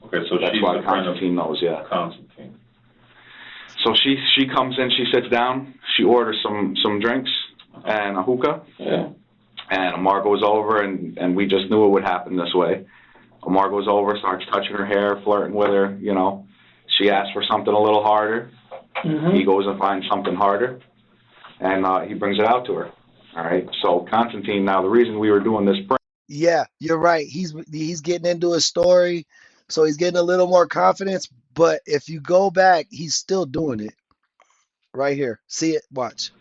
Okay, so That's she's why the friend of Constantine knows, yeah. Constantine. So she comes in, she sits down, she orders some drinks and a hookah. Yeah. And Amar goes over, and we just knew it would happen this way. Amar goes over, starts touching her hair, flirting with her, you know. She asks for something a little harder. Mm-hmm. He goes and finds something harder, and he brings it out to her. All right. So Constantine, now the reason we were doing this prank. Yeah, you're right. He's getting into his story, so he's getting a little more confidence. But if you go back, he's still doing it. Right here. See it? Watch.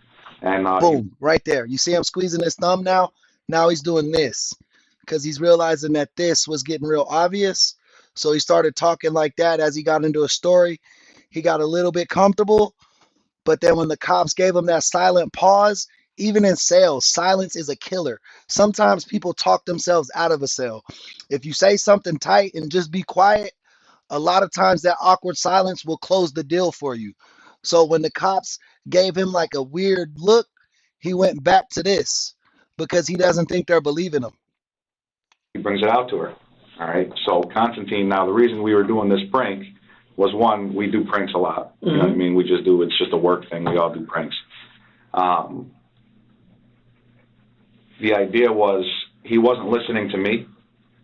And Boom. Right there. You see him squeezing his thumb now? Now he's doing this because he's realizing that this was getting real obvious. So he started talking like that as he got into a story. He got a little bit comfortable. But then when the cops gave him that silent pause, even in sales, silence is a killer. Sometimes people talk themselves out of a sale. If you say something tight and just be quiet, a lot of times that awkward silence will close the deal for you. So when the cops gave him like a weird look, he went back to this because he doesn't think they're believing him. he brings it out to her. All right. So Constantine, now the reason we were doing this prank was, one, we do pranks a lot. You know what I mean? We just do, it's just a work thing. We all do pranks. The idea was he wasn't listening to me.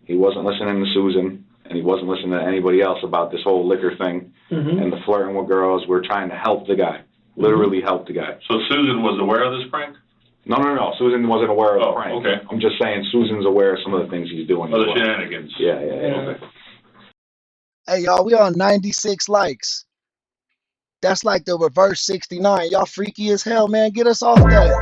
He wasn't listening to Susan, and he wasn't listening to anybody else about this whole liquor thing and the flirting with girls. We're trying to help the guy. Literally helped the guy. So Susan was aware of this prank? No. Susan wasn't aware of the Oh, prank. okay. I'm just saying Susan's aware of some of the things he's doing. Other as well. shenanigans. Yeah. Okay. Hey, y'all, we on 96 likes. That's like the reverse 69. Y'all freaky as hell, man. Get us off that.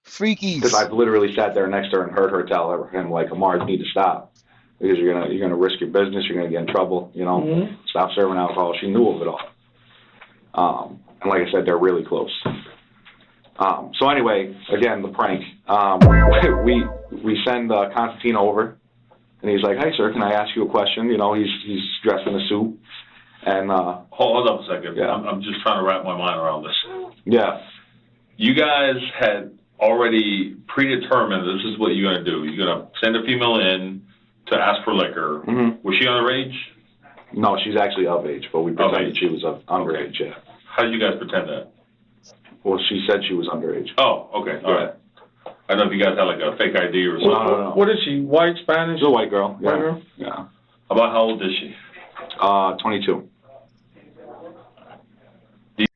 Freakies. Because I've literally sat there next to her and heard her tell him, like, Amar, you need to stop. Because you're gonna risk your business, you're gonna get in trouble, you know. Stop serving alcohol. She knew of it all. And like I said, they're really close. So anyway, again, the prank. We send Constantine over, and he's like, "Hey, sir, can I ask you a question?" You know, he's dressed in a suit, and hold up a second. Yeah. I'm just trying to wrap my mind around this. Yeah. You guys had already predetermined this is what you're gonna do. You're gonna send a female in to ask for liquor. Mm-hmm. Was she underage? No, she's actually of age, but we pretended she was underage. Okay. Yeah. How did you guys pretend that? Well, she said she was underage. Oh, okay. All right. I don't know if you guys had like a fake ID or something. No. What is she? White, Spanish? She's a white girl. Yeah. White girl? Yeah. About how old is she? 22.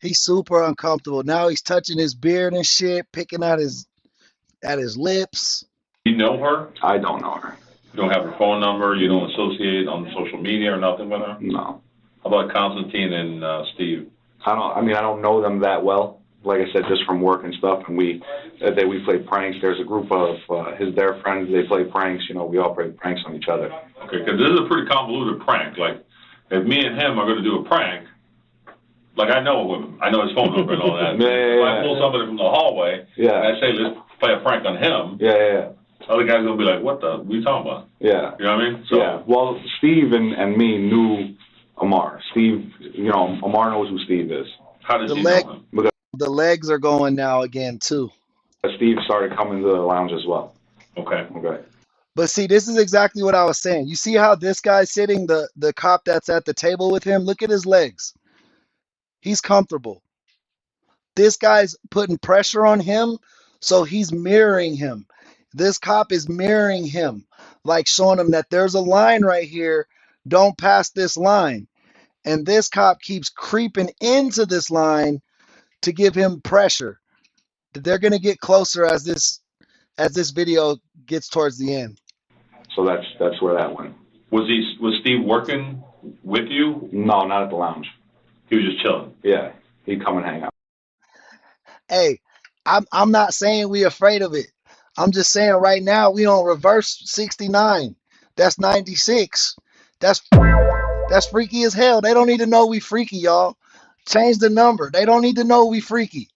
He's super uncomfortable. Now he's touching his beard and shit, picking at his lips. You know her? I don't know her. You don't have her phone number? You don't associate on social media or nothing with her? No. How about Constantine and Steve? I don't know them that well. Like I said, just from work and stuff, and we play pranks. There's a group of their friends. They play pranks. You know, we all play pranks on each other. Okay, because this is a pretty convoluted prank. Like, if me and him are going to do a prank, like I know his phone number and all that. If I pull somebody from the hallway, and I say let's play a prank on him. Other guys gonna be like, what are you talking about? Yeah. You know what I mean? So, Well, Steve and me knew Amar. Steve, you know, Amar knows who Steve is. How does he know him? Because the legs are going now again too. Steve started coming to the lounge as well. Okay. But see, this is exactly what I was saying. You see how this guy's sitting, the cop that's at the table with him? Look at his legs. He's comfortable. This guy's putting pressure on him, so he's mirroring him. This cop is mirroring him, like showing him that there's a line right here. Don't pass this line. And this cop keeps creeping into this line to give him pressure. They're going to get closer as this video gets towards the end. So that's where that went. Was Steve working with you? No, not at the lounge. He was just chilling. Yeah, he'd come and hang out. Hey, I'm not saying we're afraid of it. I'm just saying right now we on reverse 69. That's 96. That's freaky as hell. They don't need to know we freaky, y'all. Change the number. They don't need to know we freaky.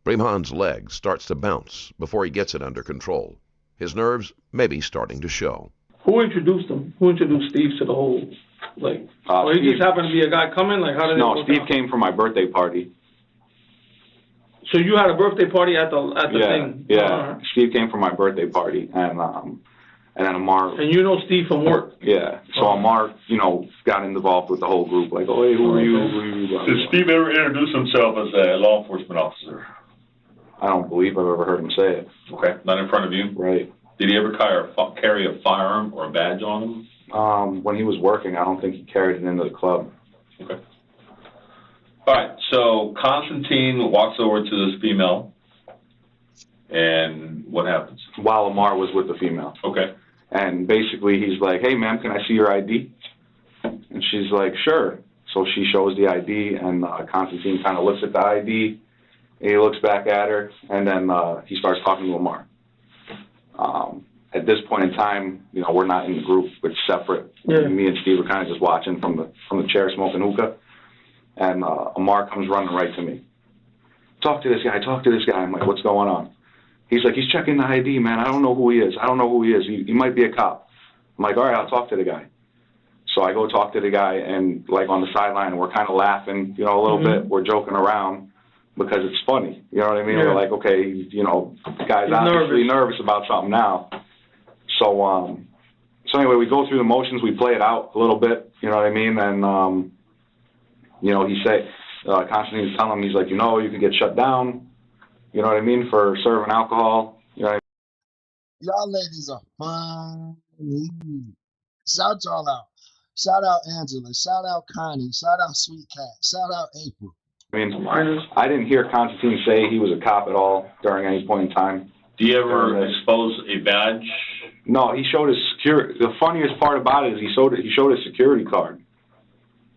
Bremhan's leg starts to bounce before he gets it under control. His nerves may be starting to show. Who introduced him? Who introduced Steve to the whole, like, or he Steve, just happened to be a guy coming? Like, how did No, Steve came for my birthday party. So you had a birthday party at the thing? Yeah. Steve came for my birthday party, and then Amar. And you know Steve from work? Yeah. So Amar, you know, got involved with the whole group. Like, oh, hey, who are you? Did Steve ever introduce himself as a law enforcement officer? I don't believe I've ever heard him say it. Okay. Not in front of you? Right. Did he ever carry a firearm or a badge on him? When he was working, I don't think he carried it into the club. Okay. All right, so Constantine walks over to this female, and what happens? While Amar was with the female. Okay. And basically he's like, hey, ma'am, can I see your ID? And she's like, sure. So she shows the ID, and Constantine kind of looks at the ID, and he looks back at her, and then he starts talking to Amar. At this point in time, you know, we're not in the group, it's separate. Yeah. Me and Steve are kind of just watching from the chair smoking hookah. And Amar comes running right to me. Talk to this guy. I'm like, what's going on? He's like, he's checking the ID, man. I don't know who he is. He might be a cop. I'm like, all right, I'll talk to the guy. So I go talk to the guy, and like on the sideline, we're kind of laughing, you know, a little bit. We're joking around because it's funny. You know what I mean? Yeah. We're like, okay, you know, the guy's obviously nervous about something now. So anyway, we go through the motions. We play it out a little bit. You know what I mean? And you know, Constantine's telling him, he's like, you know, you can get shut down, you know what I mean, for serving alcohol. You know what I Y'all ladies are funny. Shout y'all out. Shout out Angela. Shout out Connie. Shout out Sweet Cat. Shout out April. I mean, I didn't hear Constantine say he was a cop at all during any point in time. Do you ever expose a badge? No, he showed his security. The funniest part about it is he showed his security card.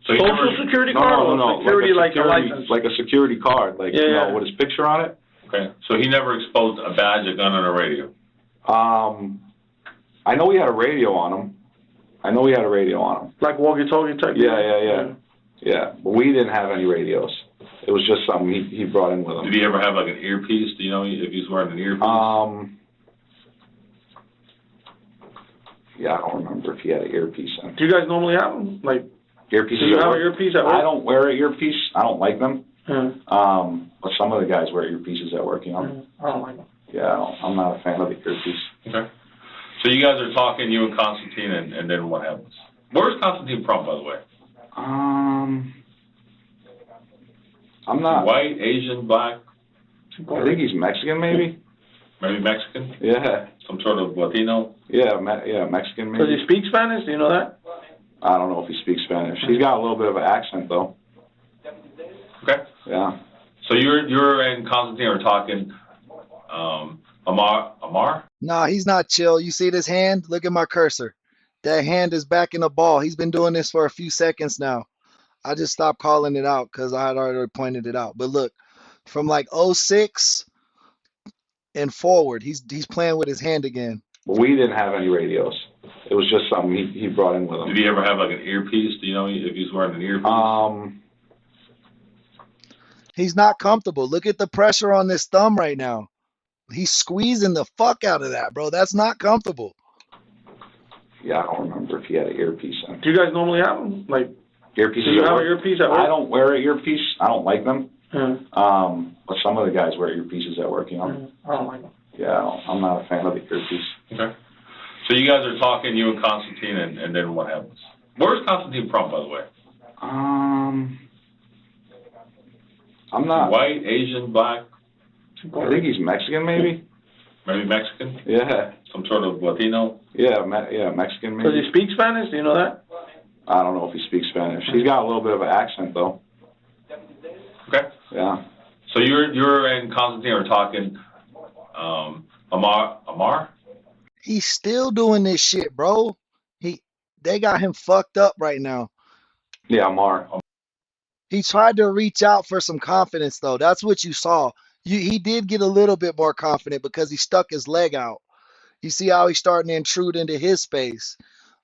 So Social security card? No. Security like a license? Like a security card, like, you know, with his picture on it. Okay. So he never exposed a badge, a gun, and a radio? I know he had a radio on him. Like walkie-talkie type? Yeah, but we didn't have any radios. It was just something he brought in with him. Did he ever have like an earpiece? Do you know if he's wearing an earpiece? Yeah, I don't remember if he had an earpiece in. Do you guys normally have them? Like, earpieces? Do you have an earpiece at work? I don't wear an earpiece. I don't like them. Hmm. But some of the guys wear earpieces at work, you know. I don't like them. Yeah, I'm not a fan of the earpiece. Okay. So you guys are talking, you and Constantine, and then what happens? Where's Constantine from, by the way? I'm not. White, Asian, black? I think he's Mexican, maybe. Maybe Mexican? Yeah. Some sort of Latino? Yeah, Mexican, maybe. Does he speak Spanish? Do you know that? I don't know if he speaks Spanish. He's got a little bit of an accent, though. Okay. Yeah. So you're and Constantine are talking. Amar? Nah, he's not chill. You see this hand? Look at my cursor. That hand is back in the ball. He's been doing this for a few seconds now. I just stopped calling it out because I had already pointed it out. But look, from like 06 and forward, he's playing with his hand again. But we didn't have any radios. It was just something he brought in with him. Did he ever have like an earpiece? Do you know if he's wearing an earpiece? He's not comfortable. Look at the pressure on this thumb right now. He's squeezing the fuck out of that, bro. That's not comfortable. Yeah, I don't remember if he had an earpiece in. Do you guys normally have them? Like, earpieces? Do you have an earpiece at work? I don't wear an earpiece. I don't like them. Hmm. But some of the guys wear earpieces at work, you know. I don't like them. Yeah, I'm not a fan of the earpiece. Okay. So you guys are talking, you and Constantine, and then what happens? Where's Constantine from, by the way? I'm not. White, Asian, black? I think he's Mexican, maybe. Maybe Mexican? Yeah. Some sort of Latino? Yeah, Mexican, maybe. Does he speak Spanish? Do you know that? I don't know if he speaks Spanish. He's got a little bit of an accent, though. Okay. Yeah. So you're and Constantine are talking. Amar? He's still doing this shit, bro. They got him fucked up right now. Yeah, Amar. He tried to reach out for some confidence, though. That's what you saw. He did get a little bit more confident because he stuck his leg out. You see how he's starting to intrude into his space.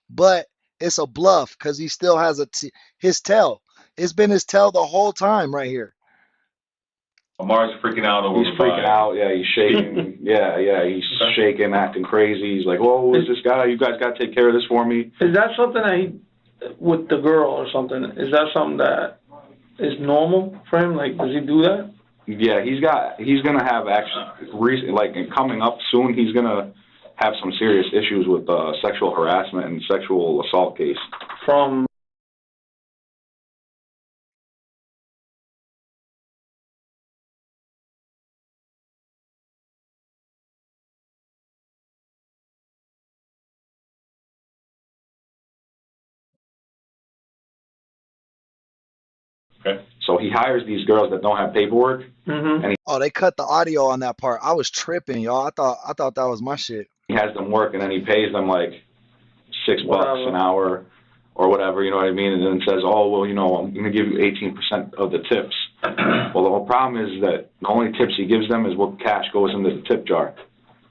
But it's a bluff because he still has his tail. It's been his tail the whole time right here. Amar's freaking out over. He's freaking out. Yeah, he's shaking. yeah, he's shaking, acting crazy. He's like, "Whoa, who is this guy? You guys got to take care of this for me." Is that something that with the girl or something? Is that something that is normal for him? Like, does he do that? Yeah, he's gonna have actually coming up soon. He's gonna have some serious issues with sexual harassment and sexual assault case. From Okay. So he hires these girls that don't have paperwork. Mm-hmm. And they cut the audio on that part. I was tripping, y'all. I thought that was my shit. He has them work, and then he pays them like $6 an hour or whatever, you know what I mean? And then says, "Oh, well, you know, I'm going to give you 18% of the tips." Well, the whole problem is that the only tips he gives them is what cash goes into the tip jar.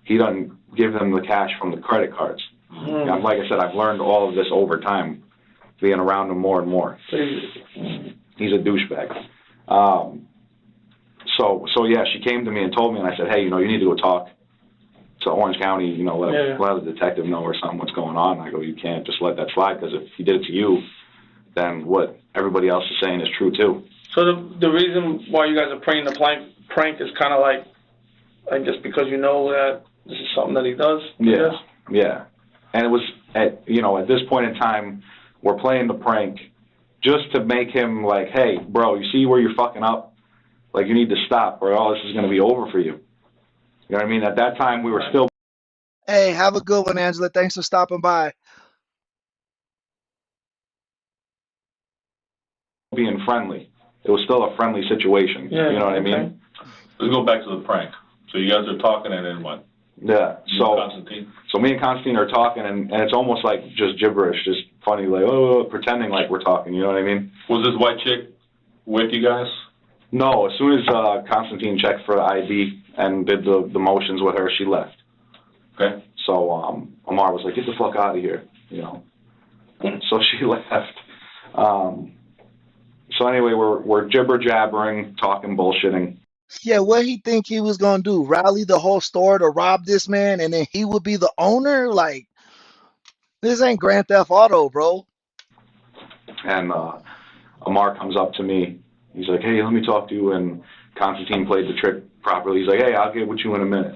He doesn't give them the cash from the credit cards. And like I said, I've learned all of this over time, being around him more and more. He's a douchebag. So yeah, she came to me and told me, and I said, "Hey, you know, you need to go talk to Orange County, you know, let the detective know or something what's going on." And I go, "You can't just let that slide, because if he did it to you, then what everybody else is saying is true too." So the reason why you guys are praying the prank is kind of like, I guess, because you know that this is something that he does. Yeah. And it was at this point in time, we're playing the prank just to make him like, "Hey, bro, you see where you're fucking up? Like, you need to stop, or all this is going to be over for you." You know what I mean? At that time, we were still. Hey, have a good one, Angela. Thanks for stopping by. being friendly. It was still a friendly situation. Yeah, you know what I okay. mean? Let's go back to the prank. So you guys are talking, and then what? Yeah. Constantine? So me and Constantine are talking, and it's almost like just gibberish, just funny, like, oh, pretending like we're talking, you know what I mean? Was this white chick with you guys? No, as soon as Constantine checked for ID and did the motions with her, she left. Okay. So Amar was like, get the fuck out of here, you know. So she left. So anyway, we're jibber-jabbering, talking, bullshitting. Yeah, what he think he was gonna do? Rally the whole store to rob this man, and then he would be the owner? Like, this ain't Grand Theft Auto, bro. And Amar comes up to me. He's like, hey, let me talk to you. And Constantine played the trick properly. He's like, hey, I'll get with you in a minute.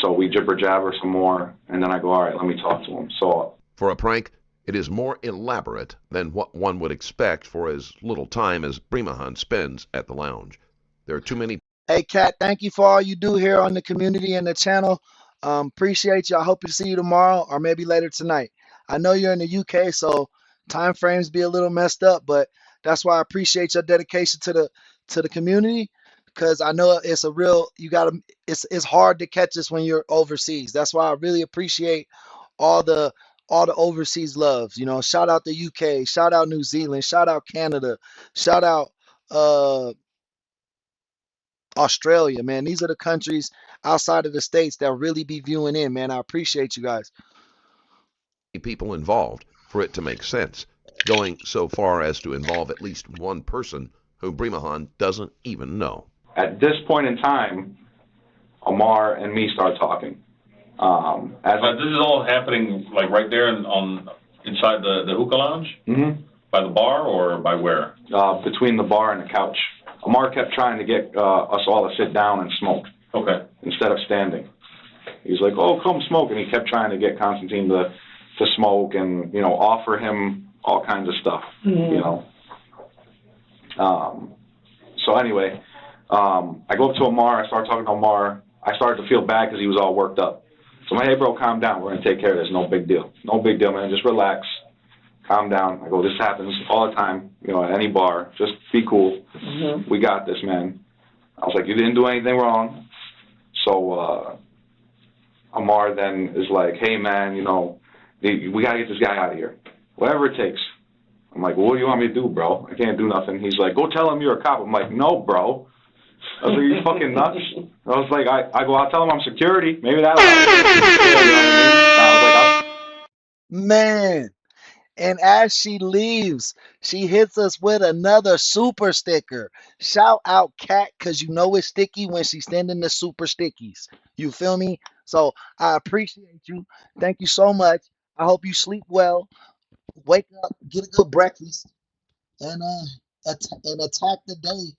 So we jibber-jabber some more, and then I go, all right, let me talk to him. So For a prank, it is more elaborate than what one would expect for as little time as Brimahan spends at the lounge. There are too many. Hey, Kat, thank you for all you do here on the community and the channel. Appreciate you. I hope to see you tomorrow or maybe later tonight. I know you're in the UK, so time frames be a little messed up, but that's why I appreciate your dedication to the community, because I know it's a real, it's hard to catch us when you're overseas. That's why I really appreciate all the overseas loves. You know, shout out the UK, shout out New Zealand, shout out Canada, shout out Australia, man. These are the countries outside of the States that really be viewing in, man. I appreciate you guys. People involved for it to make sense, going so far as to involve at least one person who Brimahan doesn't even know. at this point in time, Amar and me start talking. This is all happening like right there inside the hookah lounge? Mm-hmm. By the bar or by where? Between the bar and the couch. Amar kept trying to get us all to sit down and smoke. Okay. Instead of standing. He's like, oh, come smoke. And he kept trying to get Constantine to smoke and, you know, offer him all kinds of stuff, you know. So anyway, I go up to Amar. I start talking to Amar. I started to feel bad because he was all worked up. So I'm like, hey, bro, calm down. We're going to take care of this. No big deal. No big deal, man. Just relax. Calm down. I go, this happens all the time, you know, at any bar. Just be cool. Mm-hmm. We got this, man. I was like, you didn't do anything wrong. So Amar then is like, hey, man, you know, we got to get this guy out of here. Whatever it takes. I'm like, well, what do you want me to do, bro? I can't do nothing. He's like, go tell him you're a cop. I'm like, no, bro. I was like, are you fucking nuts? I was like, I go, I'll tell him I'm security. Maybe that'll help. Man. And as she leaves, she hits us with another super sticker. Shout out Kat, because you know it's sticky when she's sending the super stickies. You feel me? So I appreciate you. Thank you so much. I hope you sleep well. Wake up, get a good breakfast, and attack the day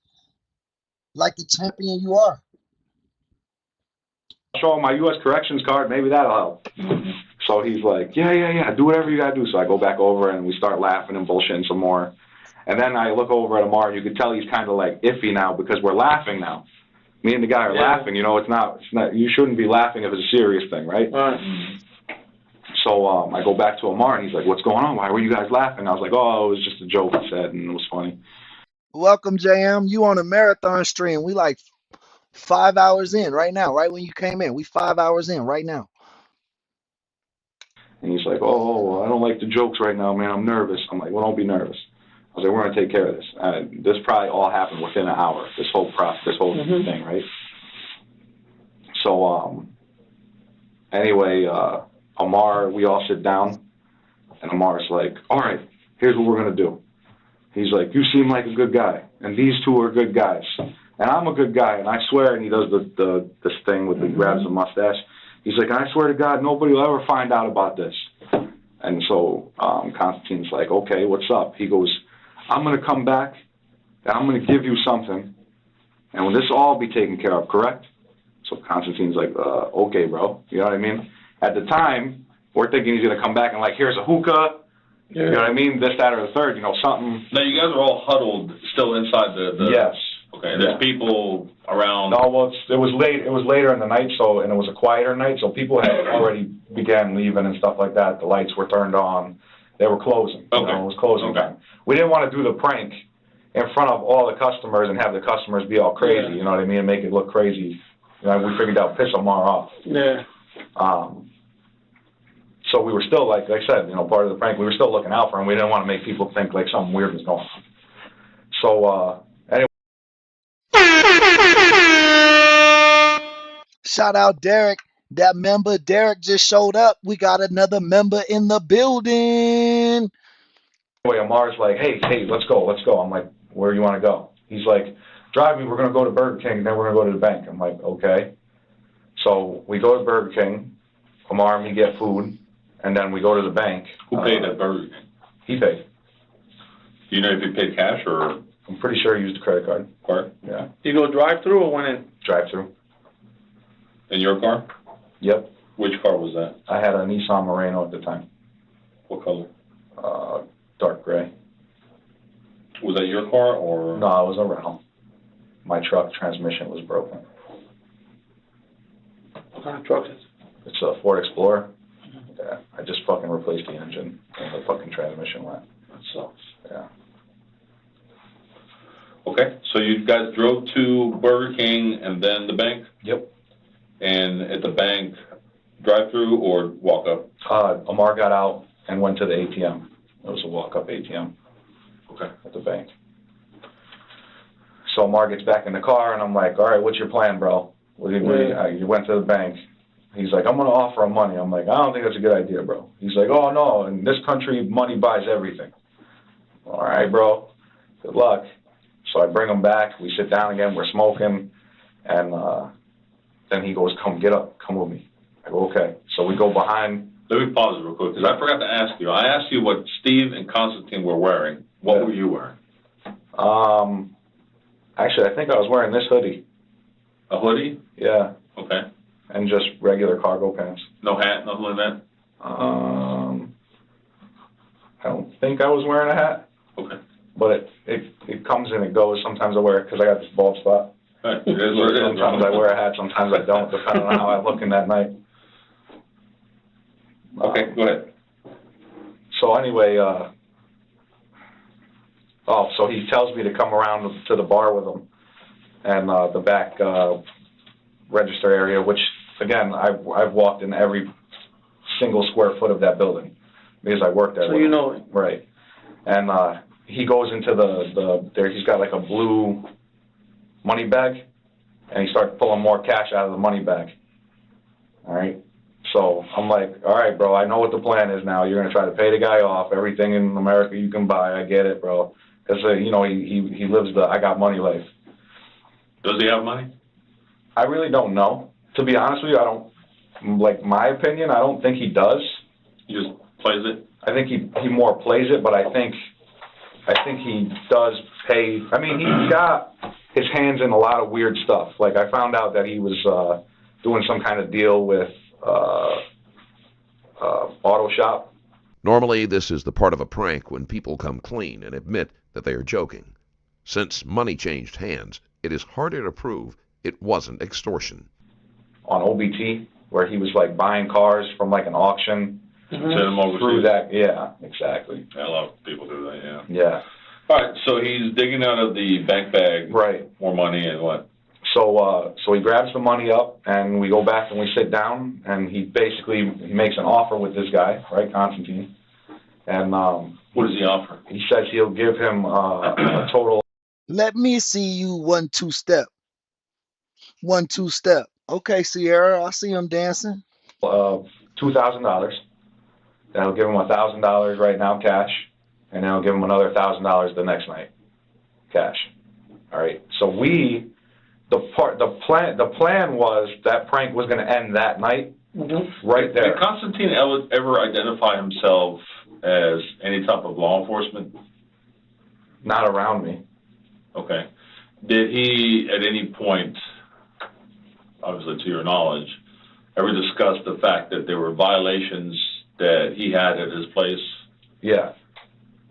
like the champion you are. Show him my U.S. corrections card. Maybe that'll help. So he's like, yeah, do whatever you got to do. So I go back over and we start laughing and bullshitting some more. And then I look over at Amar and you can tell he's kind of like iffy now because we're laughing now. Me and the guy are laughing. You know, it's not, you shouldn't be laughing if it's a serious thing, right? So I go back to Amar and he's like, what's going on? Why were you guys laughing? I was like, oh, it was just a joke, he said, and it was funny. Welcome, JM. You on a marathon stream. We like 5 hours in right now, right when you came in. We 5 hours in right now. And he's like, oh, I don't like the jokes right now, man. I'm nervous. I'm like, well, don't be nervous. I was like, we're going to take care of this. This probably all happened within an hour, this whole process, this whole thing, right? So anyway, Amar, we all sit down, and Amar's like, all right, here's what we're going to do. He's like, you seem like a good guy, and these two are good guys. And I'm a good guy, and I swear, and he does this thing with the grabs the mustache. He's like, I swear to God, nobody will ever find out about this. And so Constantine's like, okay, what's up? He goes, I'm going to come back, and I'm going to give you something, and will this all be taken care of, correct? So Constantine's like, okay, bro. You know what I mean? At the time, we're thinking he's going to come back and like, here's a hookah. Yeah. You know what I mean? This, that, or the third, you know, something. Now, you guys are all huddled still inside the Yes. Okay, there's people around. No, well, it was late. It was later in the night, and it was a quieter night, so people had already began leaving and stuff like that. The lights were turned on. They were closing. Okay. You know, it was closing time. We didn't want to do the prank in front of all the customers and have the customers be all crazy, you know what I mean, and make it look crazy. You know, we figured out piss Omar off. Yeah. So we were still, like I said, you know, part of the prank, we were still looking out for him. We didn't want to make people think like something weird was going on. So, anyway. Shout out Derek. That member Derek just showed up. We got another member in the building. Anyway, Amar's like, hey, let's go. I'm like, where do you want to go? He's like, drive me. We're going to go to Burger King, and then we're going to go to the bank. I'm like, okay. So we go to Burger King. Amar and me get food, and then we go to the bank. Who paid at Burger King? He paid. Do you know if he paid cash or? I'm pretty sure he used a credit card. Card? Yeah. You go drive-through or went in? Drive-through. In your car? Yep. Which car was that? I had a Nissan Murano at the time. What color? Dark gray. Was that your car or? No, it was a rental. My truck transmission was broken. What kind of truck is it? It's a Ford Explorer. Yeah, I just fucking replaced the engine and the fucking transmission went. That sucks. Yeah. Okay, so you guys drove to Burger King and then the bank? Yep. And at the bank, drive-through or walk-up? Amar got out and went to the ATM. It was a walk-up ATM. Okay. At the bank. So Amar gets back in the car, and I'm like, all right, what's your plan, bro? You went to the bank. He's like, I'm going to offer him money. I'm like, I don't think that's a good idea, bro. He's like, oh, no, in this country, money buys everything. All right, bro. Good luck. So I bring him back. We sit down again. We're smoking. And then he goes, come, get up. Come with me. I go, okay. So we go behind. Let me pause real quick, because I forgot to ask you. I asked you what Steve and Constantine were wearing. What were you wearing? Actually, I think I was wearing this hoodie. A hoodie? Yeah. Okay. And just regular cargo pants. No hat, nothing like that? I don't think I was wearing a hat. Okay. But it comes and it goes. Sometimes I wear it because I got this bald spot. Right. It is what it is. Sometimes I wear a hat, sometimes I don't, depending on how I look in that night. Okay, go ahead. So anyway, so he tells me to come around to the bar with him and the back register area, which, again, I've walked in every single square foot of that building because I worked there. So you know it. Right. And he goes into there. He's got like a blue money bag, and he starts pulling more cash out of the money bag. All right. So I'm like, all right, bro, I know what the plan is now. You're going to try to pay the guy off. Everything in America you can buy. I get it, bro. Because, you know, he lives the I got money life. Does he have money? I really don't know. To be honest with you, I don't, like, my opinion, I don't think he does. He just plays it? I think he more plays it, but I think he does pay. I mean, he's got his hands in a lot of weird stuff. Like, I found out that he was doing some kind of deal with auto shop. Normally, this is the part of a prank when people come clean and admit that they are joking. Since money changed hands, it is harder to prove it wasn't extortion. On OBT, where he was like buying cars from like an auction. Send them overseas. Through that, yeah, exactly. Yeah, a lot of people do that, yeah. Yeah. All right, so he's digging out of the bank bag. Right. More money and what? So he grabs the money up, and we go back and we sit down, and he makes an offer with this guy, right, Constantine. And what does he offer? He says he'll give him a total. Let me see you 1-2 step. 1-2 step. Okay, Sierra, I see him dancing. $2,000. Then he'll give him $1,000 right now, cash, and then he'll give him another $1,000 the next night, cash. All right. So the plan was that prank was going to end that night, right there. Did Constantine ever identify himself as any type of law enforcement? Not around me. Okay. Did he, at any point, obviously to your knowledge, ever discuss the fact that there were violations that he had at his place? Yeah.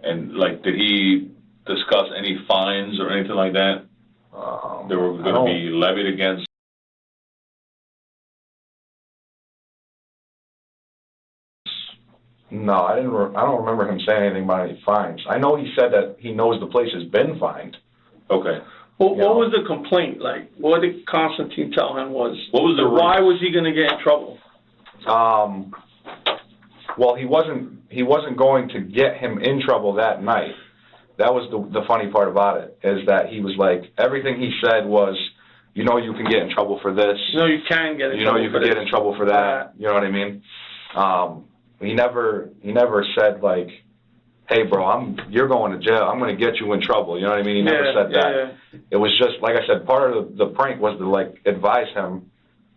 And, like, did he discuss any fines or anything like that? They were going to be levied against? No, I didn't. I don't remember him saying anything about any fines. I know he said that he knows the place has been fined. Okay. Well, what was the complaint like? What did Constantine tell him was? What was the? Why was he going to get in trouble? Well, he wasn't going to get him in trouble that night. That was the funny part about it, is that he was like, everything he said was, you know, you can get in trouble for this. You know, you can get in trouble for this. You know, you can get in trouble for that. You know what I mean? He never said like, hey, bro, you're going to jail. I'm going to get you in trouble. You know what I mean? He never said that. Yeah. It was just, like I said, part of the prank was to like advise him,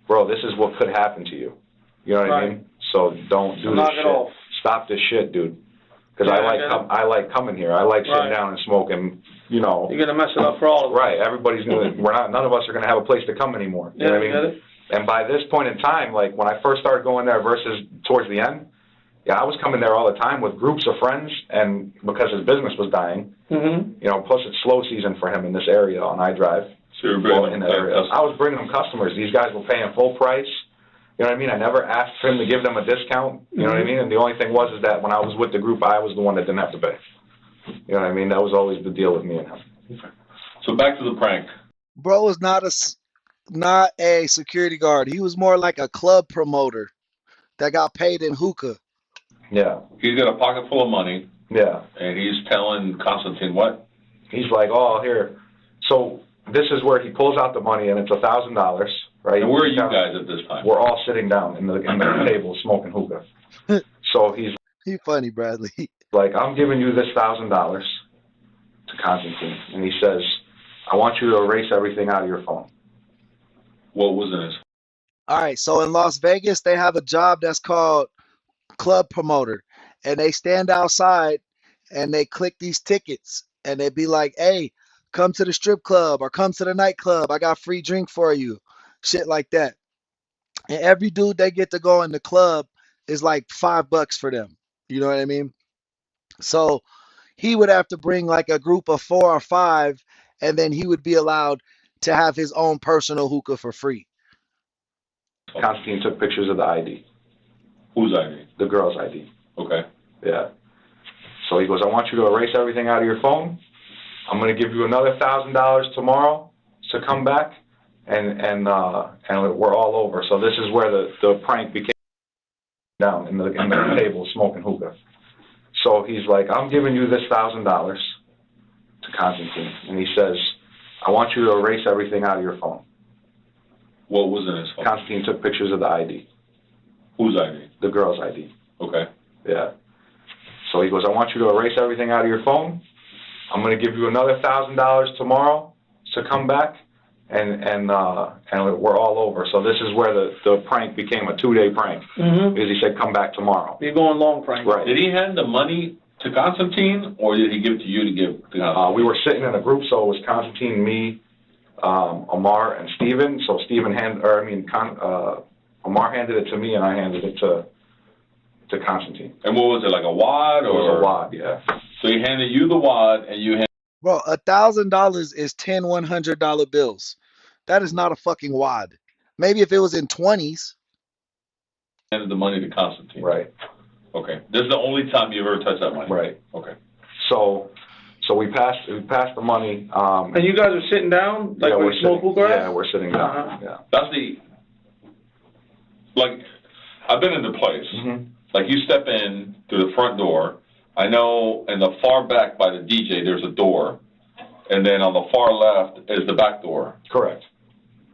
bro, this is what could happen to you. You know what I mean? So don't do this shit. Off. Stop this shit, dude. Because I like coming here. I like sitting down and smoking. You know, you're gonna mess it up for all of us. Right. Everybody's gonna. None of us are gonna have a place to come anymore. You know what I mean? And by this point in time, like when I first started going there versus towards the end, I was coming there all the time with groups of friends, and because his business was dying, you know, plus it's slow season for him in this area on iDrive. So you're bringing in that area. I was bringing them customers. These guys were paying full price. You know what I mean? I never asked for him to give them a discount. You know what I mean? And the only thing was is that when I was with the group, I was the one that didn't have to pay. You know what I mean? That was always the deal with me and him. So back to the prank. Bro was not a security guard. He was more like a club promoter that got paid in hookah. Yeah. He's got a pocket full of money. Yeah. And he's telling Constantine what? He's like, oh, here. So this is where he pulls out the money, and it's $1,000. Right. And where are you guys at this time? We're all sitting down in the table smoking hookah. So he's funny, Bradley. Like, I'm giving you this $1,000 to Constantine, and he says, I want you to erase everything out of your phone. What was in his phone? All right. So in Las Vegas, they have a job that's called club promoter, and they stand outside and they click these tickets, and they be like, hey, come to the strip club or come to the nightclub. I got free drink for you. Shit like that. And every dude they get to go in the club is like $5 for them. You know what I mean? So he would have to bring like a group of 4 or 5, and then he would be allowed to have his own personal hookah for free. Constantine took pictures of the ID. Whose ID? The girl's ID. Okay. Yeah. So he goes, I want you to erase everything out of your phone. I'm going to give you another $1,000 tomorrow to come back. And we're all over. So this is where the prank became down in the table smoking hookah. So he's like, I'm giving you this $1,000 to Constantine, and he says, I want you to erase everything out of your phone. What was in his phone? Constantine took pictures of the ID. Whose ID? The girl's ID. Okay. Yeah. So he goes, I want you to erase everything out of your phone. I'm going to give you another $1,000 tomorrow to come back. And we're all over. So this is where the prank became a 2-day prank. Because he said, come back tomorrow. You're going long prank. Right. Did he hand the money to Constantine, or did he give it to you to give to Constantine? We were sitting in a group, so it was Constantine, me, Omar, and Steven. So Omar handed it to me, and I handed it to Constantine. And what was it, like a wad? It was a wad, yeah. So he handed you the wad, and you handed... Bro, $1,000 is 10 $100 bills. That is not a fucking wad. Maybe if it was in 20s. Handed the money to Constantine. Right. Okay. This is the only time you've ever touched that money. Right. Okay. So we passed the money. And you guys are sitting down, like we're smoke hookah? Yeah, we're sitting down. Yeah. That's like, I've been in the place. Like, you step in through the front door. I know in the far back by the DJ, there's a door. And then on the far left is the back door. Correct.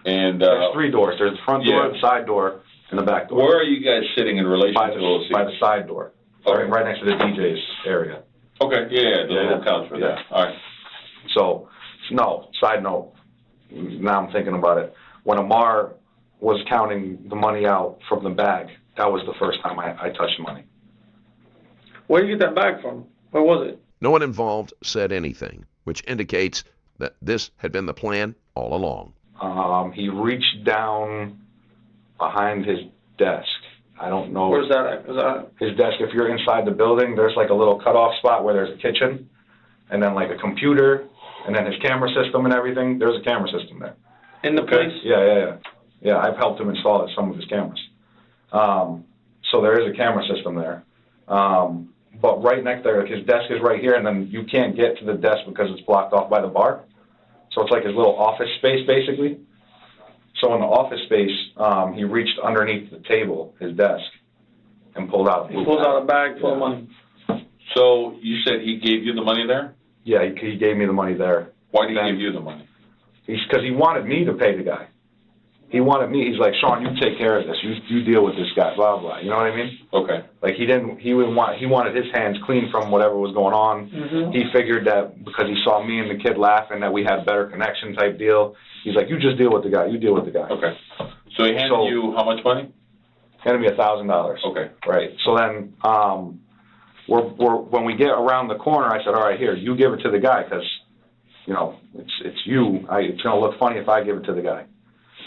And there's 3 doors. There's the front door, the side door, and the back door. Where are you guys sitting in relation to those seats? By the side door. Okay. Right next to the DJ's area. Okay, the little couch for that. All right. So, no, side note, now I'm thinking about it. When Amar was counting the money out from the bag, that was the first time I touched money. Where did you get that bag from? Where was it? No one involved said anything, which indicates that this had been the plan all along. He reached down behind his desk. I don't know. Where's that at? His desk, if you're inside the building, there's like a little cutoff spot where there's a kitchen, and then like a computer, and then his camera system and everything. There's a camera system there. In the place? Yeah, I've helped him install some of his cameras. So there is a camera system there. But right next there, his desk is right here, and then you can't get to the desk because it's blocked off by the bar. So it's like his little office space, basically. So in the office space, he reached underneath the table, his desk, and pulled out. He pulls out a bag full of money. So you said he gave you the money there? Yeah, he gave me the money there. Why did he give you the money? Because he wanted me to pay the guy. He wanted me. He's like, Sean, you take care of this. You deal with this guy. Blah blah. You know what I mean? Okay. Like he wanted his hands clean from whatever was going on. Mm-hmm. He figured that because he saw me and the kid laughing that we had better connection type deal. He's like, you just deal with the guy. You deal with the guy. Okay. So he handed you how much money? Handed me $1,000. Okay. Right. So then, when we get around the corner, I said, all right, here, you give it to the guy because, you know, it's you. It's gonna look funny if I give it to the guy.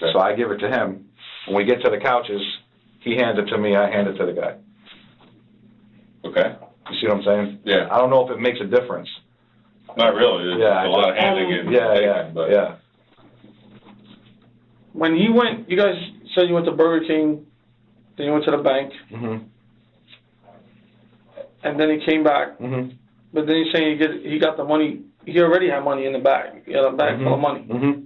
Okay. So I give it to him. When we get to the couches, he hands it to me. I hand it to the guy. Okay. You see what I'm saying? Yeah. I don't know if it makes a difference. Not really. There's a lot of handing and taking, but yeah. When he went, you guys said you went to Burger King, then you went to the bank, Mm-hmm. and then he came back. Mm-hmm. But then you're saying he got the money. He already had money in the bag. He had a bag full of money. Mm-hmm.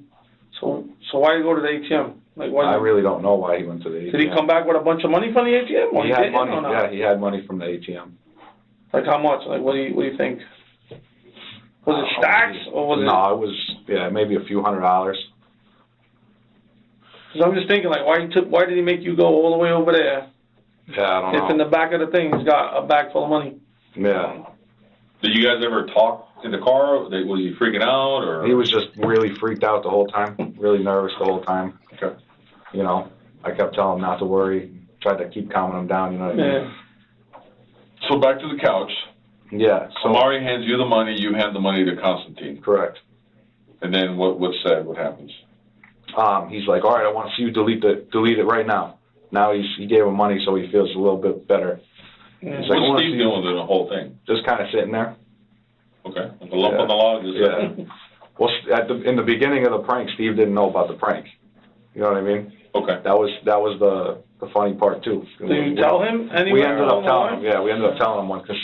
So why did he go to the ATM? Like why? I really don't know why he went to the ATM. Did he come back with a bunch of money from the ATM? Or he had money. Or not? Yeah, he had money from the ATM. Like how much? Like what do you think? Was it stacks or was it? No, it was maybe a few $100s. Because I'm just thinking like why did he make you go all the way over there? Yeah, I don't know. If in the back of the thing he's got a bag full of money. Yeah. Did you guys ever talk in the car? Was he freaking out or? He was just really freaked out the whole time, really nervous the whole time. Okay. You know, I kept telling him not to worry, tried to keep calming him down, you know what I mean? So back to the couch. Yeah. So Amari hands you the money, you hand the money to Constantine. Correct. And then what's said? What happens? He's like, all right, I want to see you delete it right now. Now he gave him money, so he feels a little bit better. Yeah. He's like, What's Steve doing with the whole thing? Just kind of sitting there. Okay. The lump on the log is yeah. Well, in the beginning of the prank, Steve didn't know about the prank. You know what I mean? Okay. That was the funny part too. Did you tell him anywhere? We ended up telling him. Yeah, we ended up telling him one because,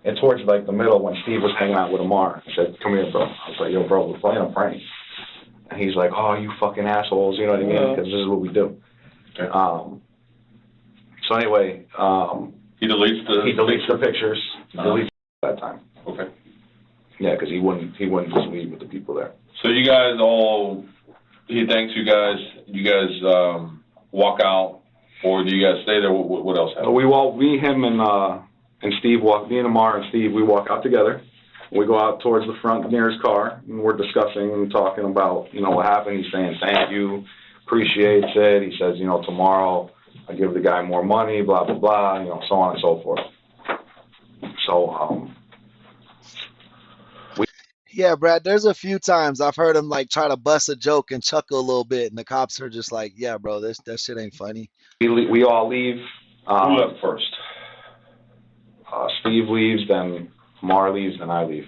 and towards like the middle when Steve was hanging out with Amar, I said, "Come here, bro." I was like, "Yo, bro, we're playing a prank," and he's like, "Oh, you fucking assholes," you know what I mean? Because this is what we do. Okay. So anyway, he deletes the pictures. Deletes that time. Okay. Yeah, because he wouldn't just leave with the people there. So you guys he thanks you guys. You guys walk out, or do you guys stay there? What else happens? And Steve me and Amar and Steve, we walk out together. We go out towards the front near his car, and we're discussing and talking about, you know, what happened. He's saying thank you, appreciates it. He says, you know, tomorrow I give the guy more money, blah, blah, blah, you know, so on and so forth. So, yeah, Brad, there's a few times I've heard him like try to bust a joke and chuckle a little bit, and the cops are just like, yeah, bro, that shit ain't funny. We all leave. Who left first? Steve leaves, then Mar leaves, then I leave.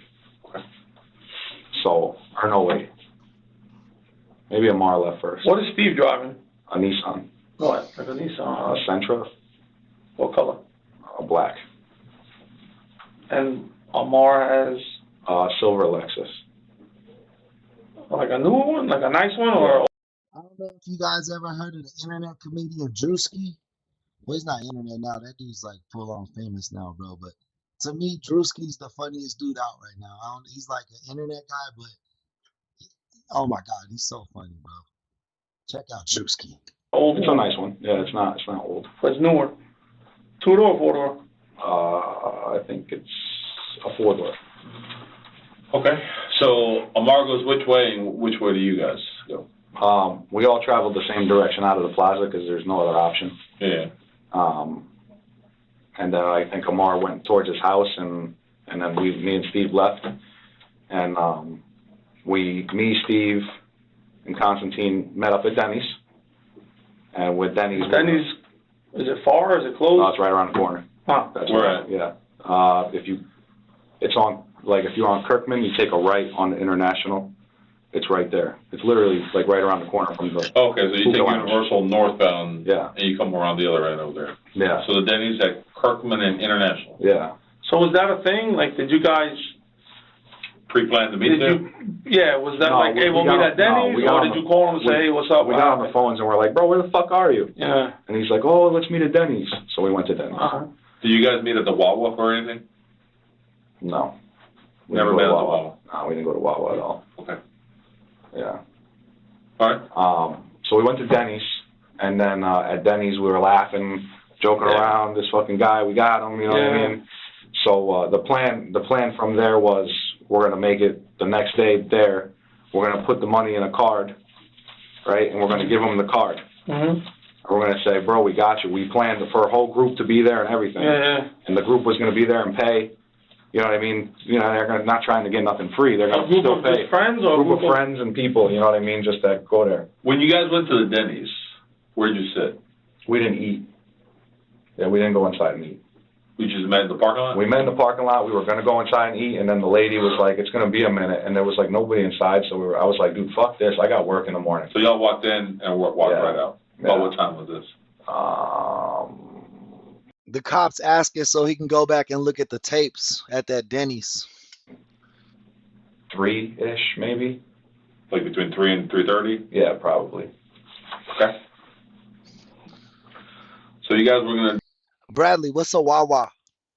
Okay. So, or no, wait. Maybe Amar left first. What is Steve driving? A Nissan. What? Like a Nissan? Sentra. What color? Black. And Amar has? Silver Lexus. Like a new one? Like a nice one? Or? I don't know if you guys ever heard of the internet comedian Drewski. Well, he's not internet now. That dude's like full on famous now, bro. But to me, Drewski's the funniest dude out right now. He's like an internet guy, but oh my God, he's so funny, bro. Check out Drewski. Old It's a nice one. Yeah, it's not old. But it's newer. 2-door or 4-door? I think it's a 4-door. Okay. So Amar goes which way, and which way do you guys go? We all traveled the same direction out of the plaza because there's no other option. Yeah. And then I think Amar went towards his house, and then me and Steve left. And me, Steve, and Constantine met up at Denny's. And with Denny's, is it far? Is it close? No, it's right around the corner. Huh. That's where right. Yeah. If you're on Kirkman, you take a right on the International. It's right there. It's literally like right around the corner from the. Okay, so you take Universal northbound. Yeah. And you come around the other end over there. Yeah. So the Denny's at Kirkman and International. Yeah. So was that a thing? Like, did you guys Pre-planned to meet there? Yeah, was that No, like, hey, we'll meet at Denny's? Or did you call him and say, hey, what's up? We got on the phones and we're like, bro, where the fuck are you? Yeah. And he's like, oh, let's meet at Denny's. So we went to Denny's. Did you guys meet at the Wawa or anything? No. Never met at the Wawa? No, we didn't go to Wawa at all. Okay. Yeah. All right. So we went to Denny's, and then at Denny's we were laughing, joking around. This fucking guy, we got him. You know what I mean? So the plan from there was we're gonna make it the next day there. We're gonna put the money in a card, right? And we're gonna give him the card. Mm-hmm. We're gonna say, bro, we got you. We planned for a whole group to be there and everything. Yeah. And the group was gonna be there and pay. You know what I mean? You know, they're not trying to get nothing free. They're gonna still pay. Just friends or a group of friends and people. You know what I mean? Just that go there. When you guys went to the Denny's, where'd you sit? We didn't eat. Yeah, we didn't go inside and eat. We just met in the parking lot? We met in the parking lot. We were going to go inside and eat, and then the lady was like, it's going to be a minute, and there was, like, nobody inside, so I was like, dude, fuck this. I got work in the morning. So y'all walked in and walked right out? Yeah. About what time was this? The cops asking so he can go back and look at the tapes at that Denny's. 3-ish, maybe? Like between 3 and 3:30? Yeah, probably. Okay. So you guys were going to Bradley, what's a Wawa?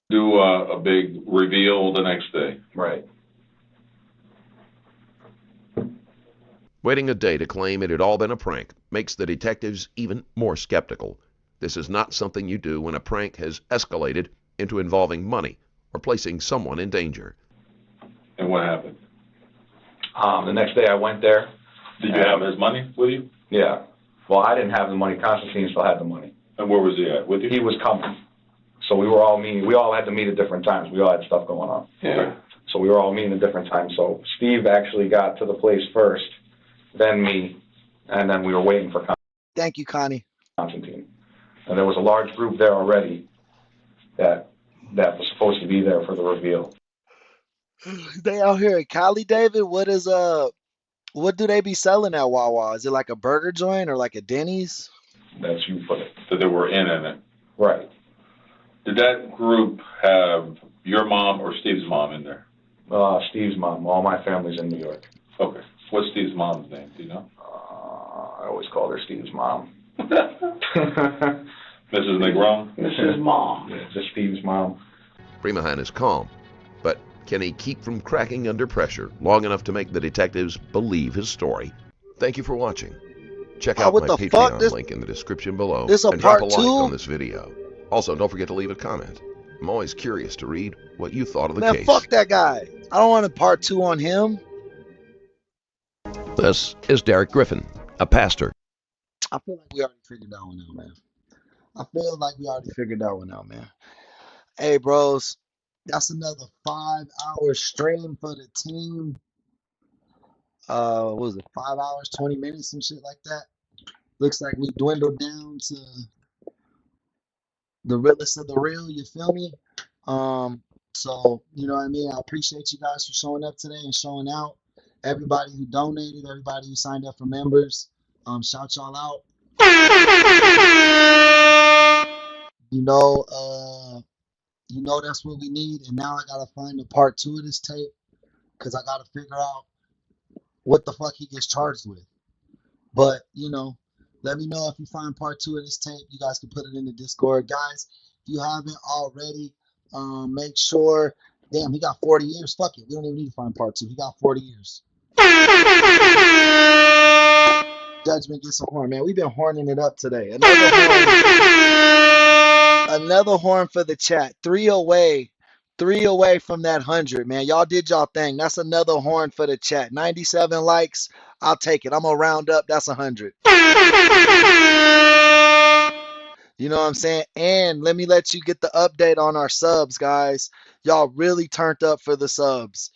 do a big reveal the next day. Right. Waiting a day to claim it had all been a prank makes the detectives even more skeptical. This is not something you do when a prank has escalated into involving money or placing someone in danger. And what happened? The next day I went there. Did you have his money with you? Yeah. Well, I didn't have the money. Constantine still had the money. And where was he at? With you? He was coming. So we were all meeting. We all had to meet at different times. We all had stuff going on. Yeah. So we were all meeting at different times. So Steve actually got to the place first, then me, and then we were waiting for Thank you, Connie. Constantine. And there was a large group there already that was supposed to be there for the reveal. They out here in Cali, David. What do they be selling at Wawa? Is it like a burger joint or like a Denny's? That's you put it. That they were in it. Right. Did that group have your mom or Steve's mom in there? Steve's mom. All my family's in New York. Okay. What's Steve's mom's name? Do you know? I always called her Steve's mom. Mrs. Negron? Mrs. Mom. Yeah, just Steve's mom. Brimahan is calm, but can he keep from cracking under pressure long enough to make the detectives believe his story? Thank you for watching. Check out my Patreon link in the description below and drop a like on this video. Also, don't forget to leave a comment. I'm always curious to read what you thought of the case. Man, fuck that guy. I don't want a part 2 on him. This is Derek Griffin, a pastor. I feel like we already figured that one out, man. Hey, bros, that's another 5-hour stream for the team. What was it, 5 hours, 20 minutes, some shit like that? Looks like we dwindled down to the realest of the real, you feel me? So, you know what I mean? I appreciate you guys for showing up today and showing out. Everybody who donated, everybody who signed up for members, shout y'all out. You know that's what we need. And now I gotta find the part 2 of this tape because I gotta figure out what the fuck he gets charged with. But, let me know if you find part 2 of this tape. You guys can put it in the Discord. Guys, if you haven't already, make sure. Damn, he got 40 years. Fuck it. We don't even need to find part 2. He got 40 years. Judgment gets a horn, man. We've been horning it up today. Another horn for the chat. 3 away from that 100, man. Y'all did y'all thing. That's another horn for the chat. 97 likes. I'll take it. I'm gonna round up. That's 100. You know what I'm saying? And let me let you get the update on our subs, guys. Y'all really turned up for the subs.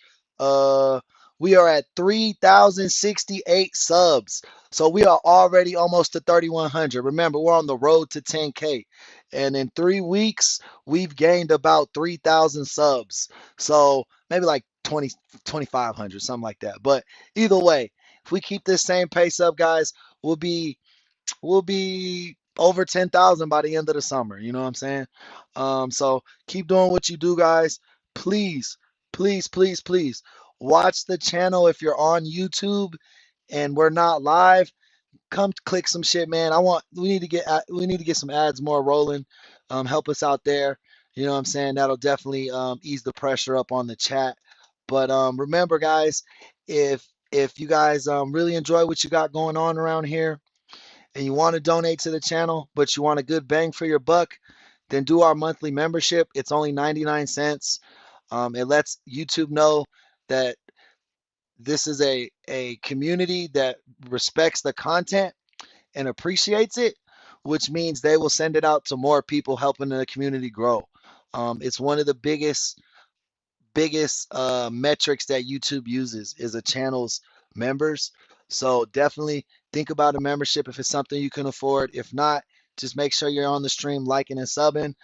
We are at 3,068 subs. So we are already almost to 3,100. Remember, we're on the road to 10K. And in 3 weeks, we've gained about 3,000 subs. So maybe like 2,500, something like that. But either way, if we keep this same pace up, guys, we'll be over 10,000 by the end of the summer. You know what I'm saying? So keep doing what you do, guys. Please, please, please, please watch the channel if you're on YouTube and we're not live. Come click some shit, man. We need to get some ads more rolling. Help us out there. You know what I'm saying? That'll definitely ease the pressure up on the chat. But remember, guys, if you guys really enjoy what you got going on around here and you want to donate to the channel, but you want a good bang for your buck, then do our monthly membership. It's only 99 cents. It lets YouTube know that this is a community that respects the content and appreciates it, which means they will send it out to more people helping the community grow. It's one of the biggest metrics that YouTube uses is a channel's members. So definitely think about a membership if it's something you can afford. If not, just make sure you're on the stream liking and subbing.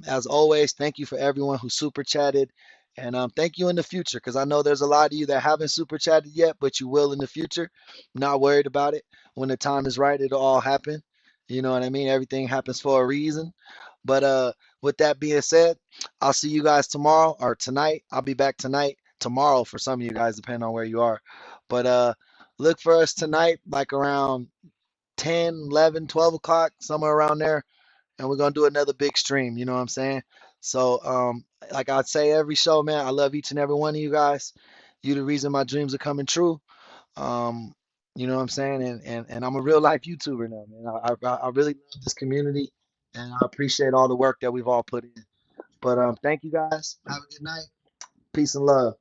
As always, thank you for everyone who super chatted. And thank you in the future, because I know there's a lot of you that haven't super chatted yet, but you will in the future. Not worried about it. When the time is right, it'll all happen. You know what I mean? Everything happens for a reason. But with that being said, I'll see you guys tomorrow or tonight. I'll be back tonight, tomorrow for some of you guys, depending on where you are. But look for us tonight, like around 10, 11, 12 o'clock, somewhere around there. And we're going to do another big stream. You know what I'm saying? So, like I say every show, man, I love each and every one of you guys. You the reason my dreams are coming true. Um, you know what I'm saying? And I'm a real life YouTuber now, man. I really love this community and I appreciate all the work that we've all put in. But thank you guys. Have a good night. Peace and love.